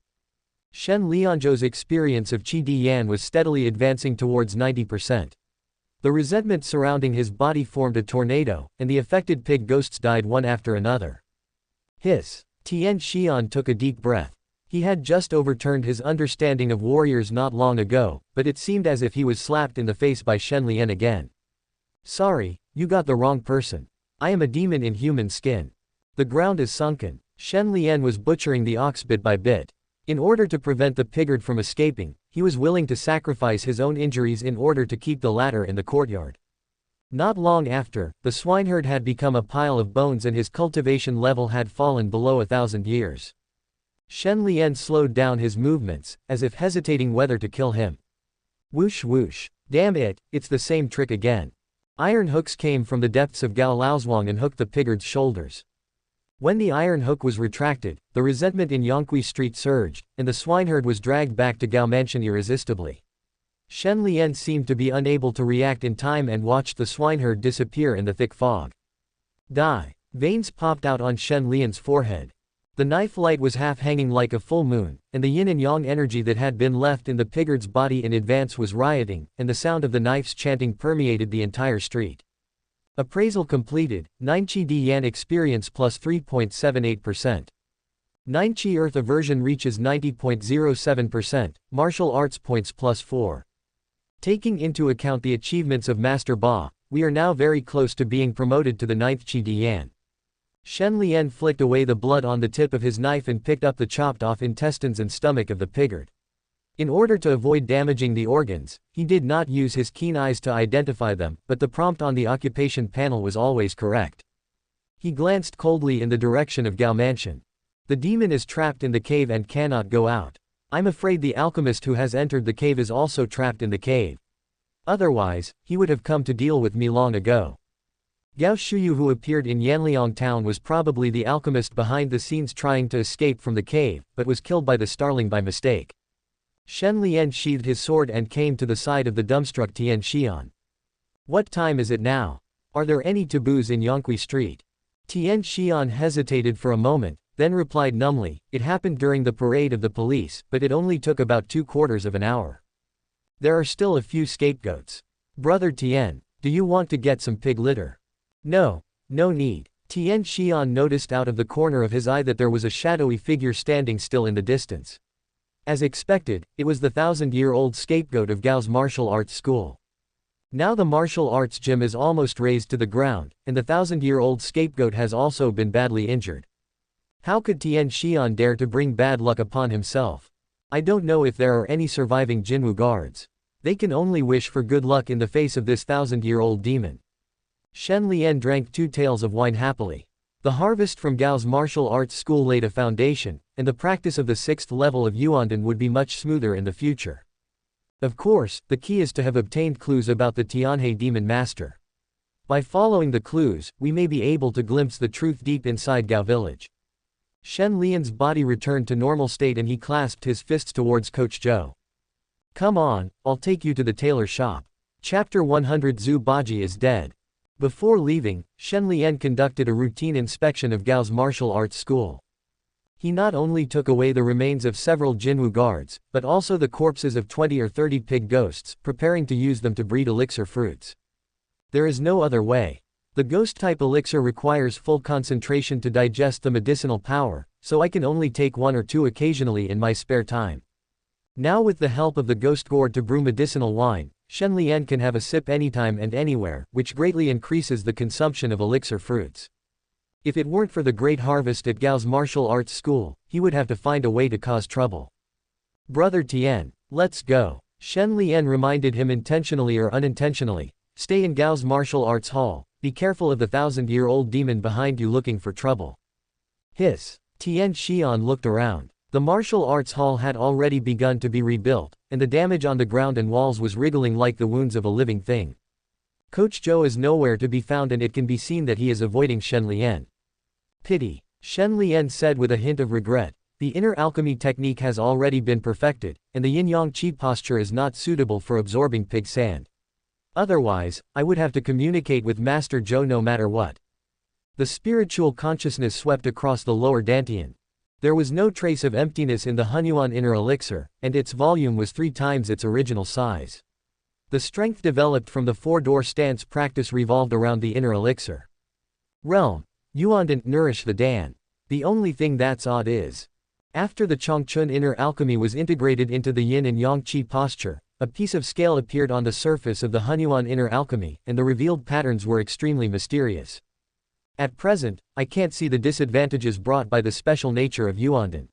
Shen Lianzhou's experience of Qi Diyan was steadily advancing towards 90%. The resentment surrounding his body formed a tornado, and the affected pig ghosts died one after another. Hiss. Tian Xian took a deep breath. He had just overturned his understanding of warriors not long ago, but it seemed as if he was slapped in the face by Shen Lian again. Sorry, you got the wrong person. I am a demon in human skin. The ground is sunken. Shen Lian was butchering the ox bit by bit. In order to prevent the piggard from escaping, he was willing to sacrifice his own injuries in order to keep the latter in the courtyard. Not long after, the swineherd had become a pile of bones and his cultivation level had fallen below 1,000 years. Shen Lian slowed down his movements, as if hesitating whether to kill him. Whoosh whoosh. Damn it, it's the same trick again. Iron hooks came from the depths of Gao Laozhuang and hooked the piggard's shoulders. When the iron hook was retracted, the resentment in Yongqi Street surged, and the swineherd was dragged back to Gao Mansion irresistibly. Shen Lian seemed to be unable to react in time and watched the swineherd disappear in the thick fog. Die. Veins popped out on Shen Lian's forehead. The knife light was half hanging like a full moon, and the yin and yang energy that had been left in the piggard's body in advance was rioting, and the sound of the knife's chanting permeated the entire street. Appraisal completed, 9 Qi Diyan experience plus 3.78%. 9 Qi Earth aversion reaches 90.07%, martial arts points plus 4. Taking into account the achievements of Master Ba, we are now very close to being promoted to the 9th Qi Diyan. Shen Lian flicked away the blood on the tip of his knife and picked up the chopped off intestines and stomach of the piggard. In order to avoid damaging the organs, he did not use his keen eyes to identify them, but the prompt on the occupation panel was always correct. He glanced coldly in the direction of Gao Mansion. The demon is trapped in the cave and cannot go out. I'm afraid the alchemist who has entered the cave is also trapped in the cave. Otherwise, he would have come to deal with me long ago. Gao Shuyu, who appeared in Yanliang town, was probably the alchemist behind the scenes trying to escape from the cave, but was killed by the starling by mistake. Shen Lian sheathed his sword and came to the side of the dumbstruck Tian Xian. What time is it now? Are there any taboos in Yongqi Street? Tian Xian hesitated for a moment, then replied numbly, it happened during the parade of the police, but it only took about 2/4 of an hour. There are still a few scapegoats. Brother Tian, do you want to get some pig litter? No, no need. Tian Xian noticed out of the corner of his eye that there was a shadowy figure standing still in the distance. As expected, it was the 1,000-year-old scapegoat of Gao's martial arts school. Now the martial arts gym is almost razed to the ground, and the 1,000-year-old scapegoat has also been badly injured. How could Tian Xian dare to bring bad luck upon himself? I don't know if there are any surviving Jinwu guards. They can only wish for good luck in the face of this 1,000-year-old demon. Shen Lian drank 2 taels of wine happily. The harvest from Gao's martial arts school laid a foundation, and the practice of the 6th level of Yuandan would be much smoother in the future. Of course, the key is to have obtained clues about the Tianhe demon master. By following the clues, we may be able to glimpse the truth deep inside Gao village. Shen Lian's body returned to normal state and he clasped his fists towards Coach Zhou. Come on, I'll take you to the tailor shop. Chapter 100 Zhu Baji is dead. Before leaving, Shen Lian conducted a routine inspection of Gao's martial arts school. He not only took away the remains of several Jinwu guards, but also the corpses of 20 or 30 pig ghosts, preparing to use them to breed elixir fruits. There is no other way. The ghost-type elixir requires full concentration to digest the medicinal power, so I can only take 1 or 2 occasionally in my spare time. Now with the help of the ghost gourd to brew medicinal wine, Shen Lian can have a sip anytime and anywhere, which greatly increases the consumption of elixir fruits. If it weren't for the great harvest at Gao's martial arts school, he would have to find a way to cause trouble. Brother Tian, let's go. Shen Lian reminded him intentionally or unintentionally. Stay in Gao's martial arts hall, be careful of the 1,000-year-old demon behind you looking for trouble. Hiss. Tian Xian looked around. The martial arts hall had already begun to be rebuilt, and the damage on the ground and walls was wriggling like the wounds of a living thing. Coach Zhou is nowhere to be found and it can be seen that he is avoiding Shen Lian. Pity. Shen Lian said with a hint of regret. The inner alchemy technique has already been perfected, and the yin-yang qi posture is not suitable for absorbing pig sand. Otherwise, I would have to communicate with Master Zhou no matter what. The spiritual consciousness swept across the lower dantian. There was no trace of emptiness in the Hunyuan inner elixir, and its volume was 3 times its original size. The strength developed from the 4-door stance practice revolved around the inner elixir. Realm. Yuan didn't nourish the Dan. The only thing that's odd is, after the Chongchun inner alchemy was integrated into the yin and yang qi posture, a piece of scale appeared on the surface of the Hunyuan inner alchemy, and the revealed patterns were extremely mysterious. At present, I can't see the disadvantages brought by the special nature of Yuanden.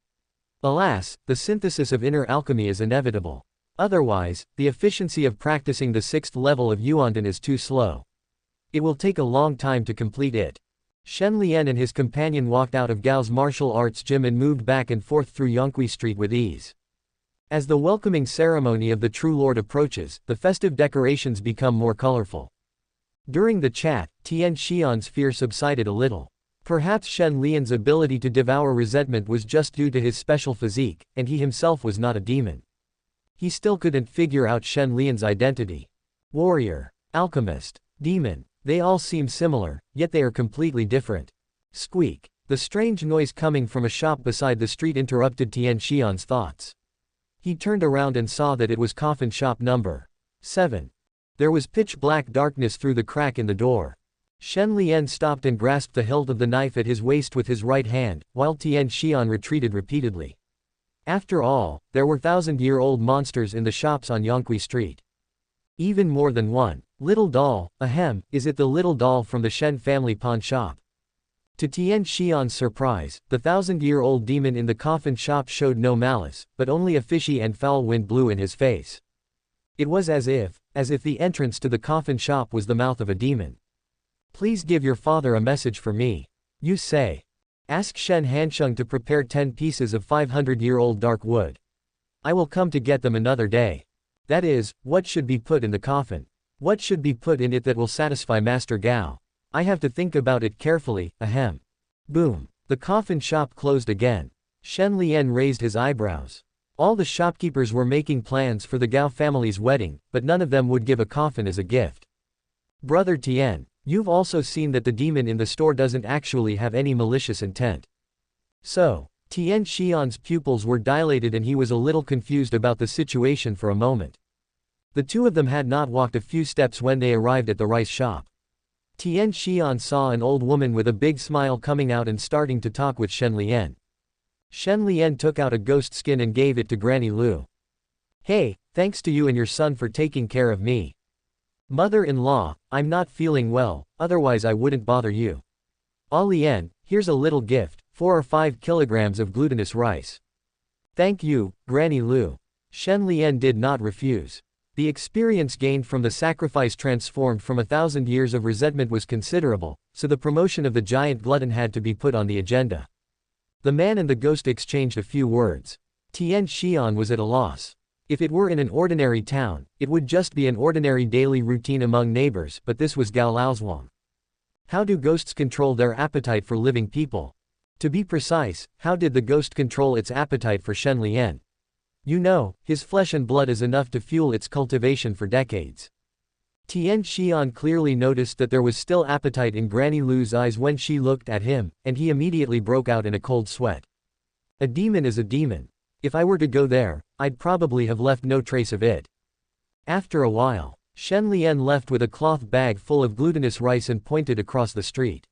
Alas, the synthesis of inner alchemy is inevitable. Otherwise, the efficiency of practicing the 6th level of Yuanden is too slow. It will take a long time to complete it. Shen Lian and his companion walked out of Gao's martial arts gym and moved back and forth through Yongqi Street with ease. As the welcoming ceremony of the True Lord approaches, the festive decorations become more colorful. During the chat, Tian Xian's fear subsided a little. Perhaps Shen Lian's ability to devour resentment was just due to his special physique, and he himself was not a demon. He still couldn't figure out Shen Lian's identity. Warrior, alchemist, demon, they all seem similar, yet they are completely different. Squeak. The strange noise coming from a shop beside the street interrupted Tian Xian's thoughts. He turned around and saw that it was coffin shop number 7. There was pitch-black darkness through the crack in the door. Shen Lian stopped and grasped the hilt of the knife at his waist with his right hand, while Tian Xian retreated repeatedly. After all, there were 1,000-year-old monsters in the shops on Yongqi Street. Even more than one. Little doll, ahem, is it the little doll from the Shen family pawn shop? To Tian Xian's surprise, the 1,000-year-old demon in the coffin shop showed no malice, but only a fishy and foul wind blew in his face. It was as if the entrance to the coffin shop was the mouth of a demon. Please give your father a message for me. You say. Ask Shen Hansheng to prepare 10 pieces of 500-year-old dark wood. I will come to get them another day. That is, what should be put in the coffin? What should be put in it that will satisfy Master Gao? I have to think about it carefully, ahem. Boom. The coffin shop closed again. Shen Lian raised his eyebrows. All the shopkeepers were making plans for the Gao family's wedding, but none of them would give a coffin as a gift. Brother Tian, you've also seen that the demon in the store doesn't actually have any malicious intent. So, Tian Xian's pupils were dilated and he was a little confused about the situation for a moment. The two of them had not walked a few steps when they arrived at the rice shop. Tian Xian saw an old woman with a big smile coming out and starting to talk with Shen Lian. Shen Lian took out a ghost skin and gave it to Granny Lu. Hey, thanks to you and your son for taking care of me. Mother-in-law, I'm not feeling well, otherwise I wouldn't bother you. Ah Lian, here's a little gift, 4 or 5 kilograms of glutinous rice. Thank you, Granny Lu. Shen Lian did not refuse. The experience gained from the sacrifice transformed from 1,000 years of resentment was considerable, so the promotion of the giant glutton had to be put on the agenda. The man and the ghost exchanged a few words. Tian Xian was at a loss. If it were in an ordinary town, it would just be an ordinary daily routine among neighbors, but this was Gao Laozhuang. How do ghosts control their appetite for living people? To be precise, how did the ghost control its appetite for Shen Lian? You know, his flesh and blood is enough to fuel its cultivation for decades. Tian Xian clearly noticed that there was still appetite in Granny Lu's eyes when she looked at him, and he immediately broke out in a cold sweat. A demon is a demon. If I were to go there, I'd probably have left no trace of it. After a while, Shen Lian left with a cloth bag full of glutinous rice and pointed across the street.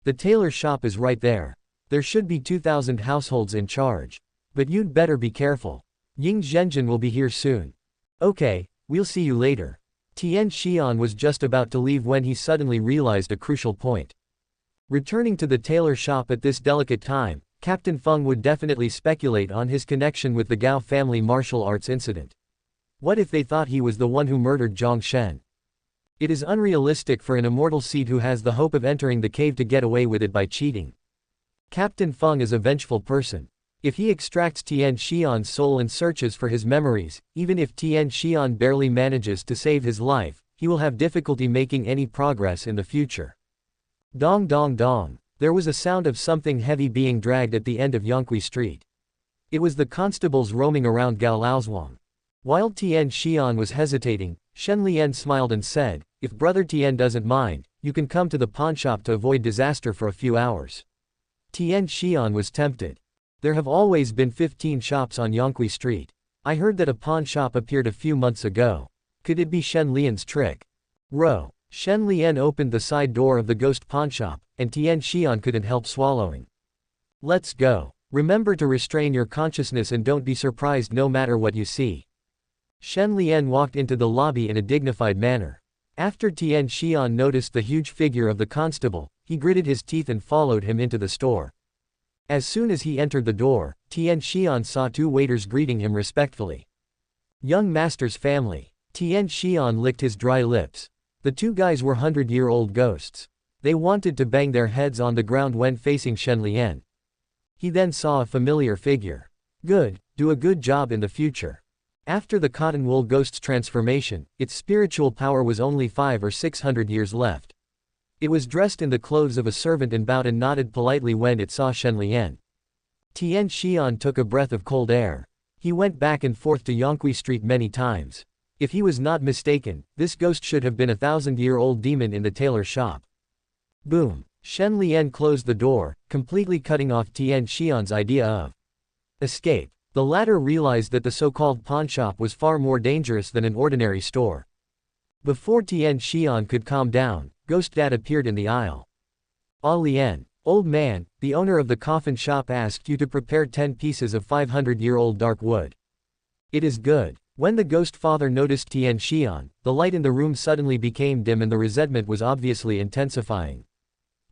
The tailor shop is right there. There should be 2,000 households in charge. But you'd better be careful. Ying Zhenjin will be here soon. Okay, we'll see you later. Tian Xian was just about to leave when he suddenly realized a crucial point. Returning to the tailor shop at this delicate time, Captain Feng would definitely speculate on his connection with the Gao family martial arts incident. What if they thought he was the one who murdered Zhang Shen? It is unrealistic for an immortal seed who has the hope of entering the cave to get away with it by cheating. Captain Feng is a vengeful person. If he extracts Tian Xian's soul and searches for his memories, even if Tian Xian barely manages to save his life, he will have difficulty making any progress in the future. Dong dong dong. There was a sound of something heavy being dragged at the end of Yongqi Street. It was the constables roaming around Gao Laozhuang. While Tian Xian was hesitating, Shen Lian smiled and said, "If Brother Tian doesn't mind, you can come to the pawnshop to avoid disaster for a few hours." Tian Xian was tempted. There have always been 15 shops on Yonqui Street. I heard that a pawn shop appeared a few months ago. Could it be Shen Lian's trick? Row. Shen Lian opened the side door of the ghost pawnshop, and Tian Xian couldn't help swallowing. Let's go. Remember to restrain your consciousness and don't be surprised no matter what you see. Shen Lian walked into the lobby in a dignified manner. After Tian Xian noticed the huge figure of the constable, he gritted his teeth and followed him into the store. As soon as he entered the door, Tian Xian saw two waiters greeting him respectfully. Young master's family. Tian Xian licked his dry lips. The two guys were 100-year-old ghosts. They wanted to bang their heads on the ground when facing Shen Lian. He then saw a familiar figure. Good, do a good job in the future. After the cotton wool ghost's transformation, its spiritual power was only 500 or 600 years left. It was dressed in the clothes of a servant and bowed and nodded politely when it saw Shen Lian. Tian Xian took a breath of cold air. He went back and forth to Yonqui Street many times. If he was not mistaken, this ghost should have been a 1,000-year-old demon in the tailor shop. Boom! Shen Lian closed the door, completely cutting off Tian Xian's idea of escape. The latter realized that the so-called pawnshop was far more dangerous than an ordinary store. Before Tian Xian could calm down, Ghost Dad appeared in the aisle. Ah Lian, old man, the owner of the coffin shop asked you to prepare 10 pieces of 500-year-old dark wood. It is good. When the ghost father noticed Tian Xian, the light in the room suddenly became dim and the resentment was obviously intensifying.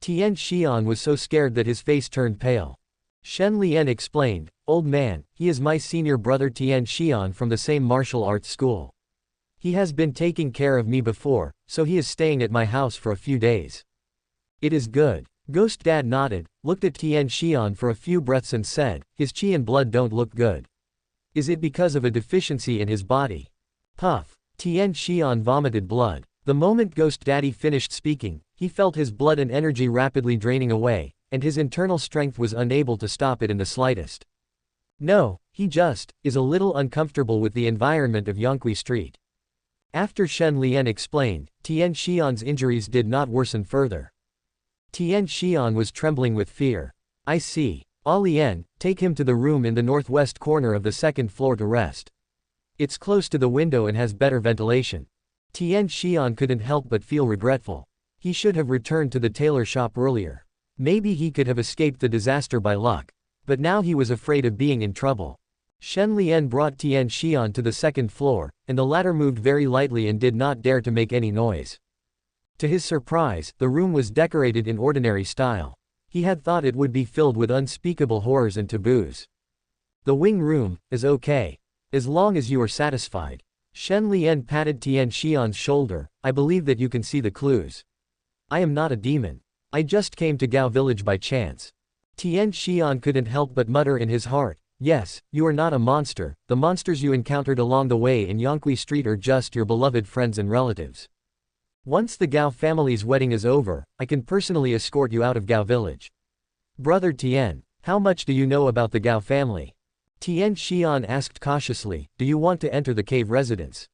Tian Xian was so scared that his face turned pale. Shen Lian explained, "Old man, he is my senior brother Tian Xian from the same martial arts school. He has been taking care of me before, so he is staying at my house for a few days." It is good. Ghost Dad nodded, looked at Tian Xian for a few breaths and said, "His qi and blood don't look good. Is it because of a deficiency in his body?" Puff. Tian Xian vomited blood. The moment Ghost Daddy finished speaking, he felt his blood and energy rapidly draining away, and his internal strength was unable to stop it in the slightest. No, he just is a little uncomfortable with the environment of Yonqui Street. After Shen Lian explained, Tian Xian's injuries did not worsen further. Tian Xian was trembling with fear. I see. Ah Lian, take him to the room in the northwest corner of the second floor to rest. It's close to the window and has better ventilation. Tian Xian couldn't help but feel regretful. He should have returned to the tailor shop earlier. Maybe he could have escaped the disaster by luck. But now he was afraid of being in trouble. Shen Lian brought Tian Xian to the second floor, and the latter moved very lightly and did not dare to make any noise. To his surprise, the room was decorated in ordinary style. He had thought it would be filled with unspeakable horrors and taboos. The wing room is okay. As long as you are satisfied. Shen Lian patted Tian Xian's shoulder. I believe that you can see the clues. I am not a demon. I just came to Gao village by chance. Tian Xian couldn't help but mutter in his heart, yes, you are not a monster, the monsters you encountered along the way in Yonqui Street are just your beloved friends and relatives. Once the Gao family's wedding is over, I can personally escort you out of Gao village. Brother Tian, how much do you know about the Gao family? Tian Xian asked cautiously, do you want to enter the cave residence?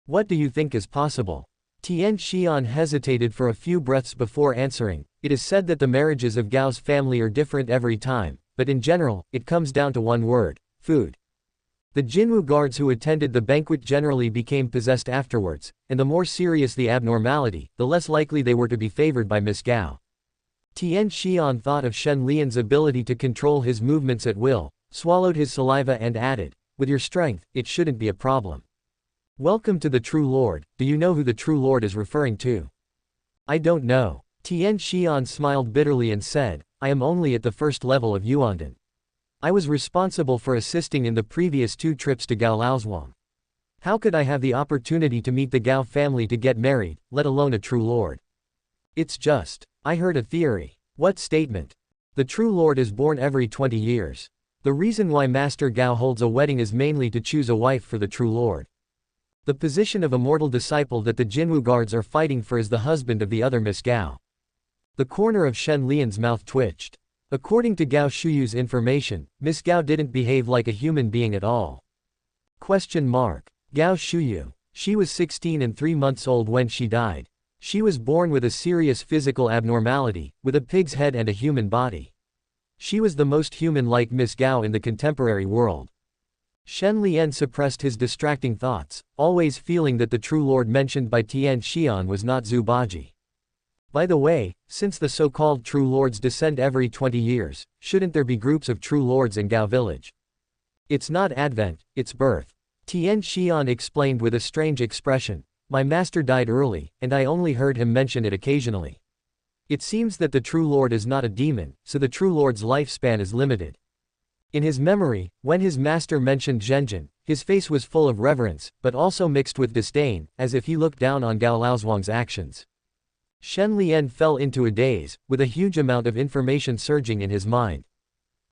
What do you think is possible? Tian Xian hesitated for a few breaths before answering, it is said that the marriages of Gao's family are different every time, but in general, it comes down to one word, food. The Jinwu guards who attended the banquet generally became possessed afterwards, and the more serious the abnormality, the less likely they were to be favored by Miss Gao. Tian Xian thought of Shen Lian's ability to control his movements at will, swallowed his saliva and added, with your strength, it shouldn't be a problem. Welcome to the True Lord, do you know who the True Lord is referring to? I don't know. Tian Xian smiled bitterly and said, I am only at the first level of Yuanden. I was responsible for assisting in the previous 2 trips to Gao Laozhuang. How could I have the opportunity to meet the Gao family to get married, let alone a True Lord? It's just, I heard a theory. What statement? The True Lord is born every 20 years. The reason why Master Gao holds a wedding is mainly to choose a wife for the True Lord. The position of a mortal disciple that the Jinwu guards are fighting for is the husband of the other Miss Gao. The corner of Shen Lian's mouth twitched. According to Gao Shuyu's information, Miss Gao didn't behave like a human being at all. Question mark. Gao Shuyu. She was 16 and 3 months old when she died. She was born with a serious physical abnormality, with a pig's head and a human body. She was the most human-like Miss Gao in the contemporary world. Shen Lian suppressed his distracting thoughts, always feeling that the true lord mentioned by Tian Xian was not Zhu Baji. By the way, since the so-called true lords descend every 20 years, shouldn't there be groups of true lords in Gao village? It's not advent, it's birth. Tian Xian explained with a strange expression. My master died early, and I only heard him mention it occasionally. It seems that the true lord is not a demon, so the true lord's lifespan is limited. In his memory, when his master mentioned Zhenjin, his face was full of reverence, but also mixed with disdain, as if he looked down on Gao Laozhuang's actions. Shen Lian fell into a daze, with a huge amount of information surging in his mind.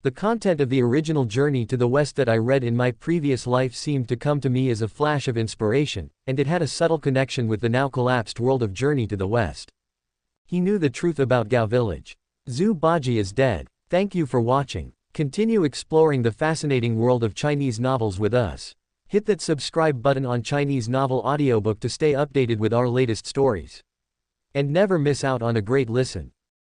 The content of the original Journey to the West that I read in my previous life seemed to come to me as a flash of inspiration, and it had a subtle connection with the now collapsed world of Journey to the West. He knew the truth about Gao village. Zhu Baji is dead. Thank you for watching. Continue exploring the fascinating world of Chinese novels with us. Hit that subscribe button on Chinese Novel Audiobook to stay updated with our latest stories. And never miss out on a great listen.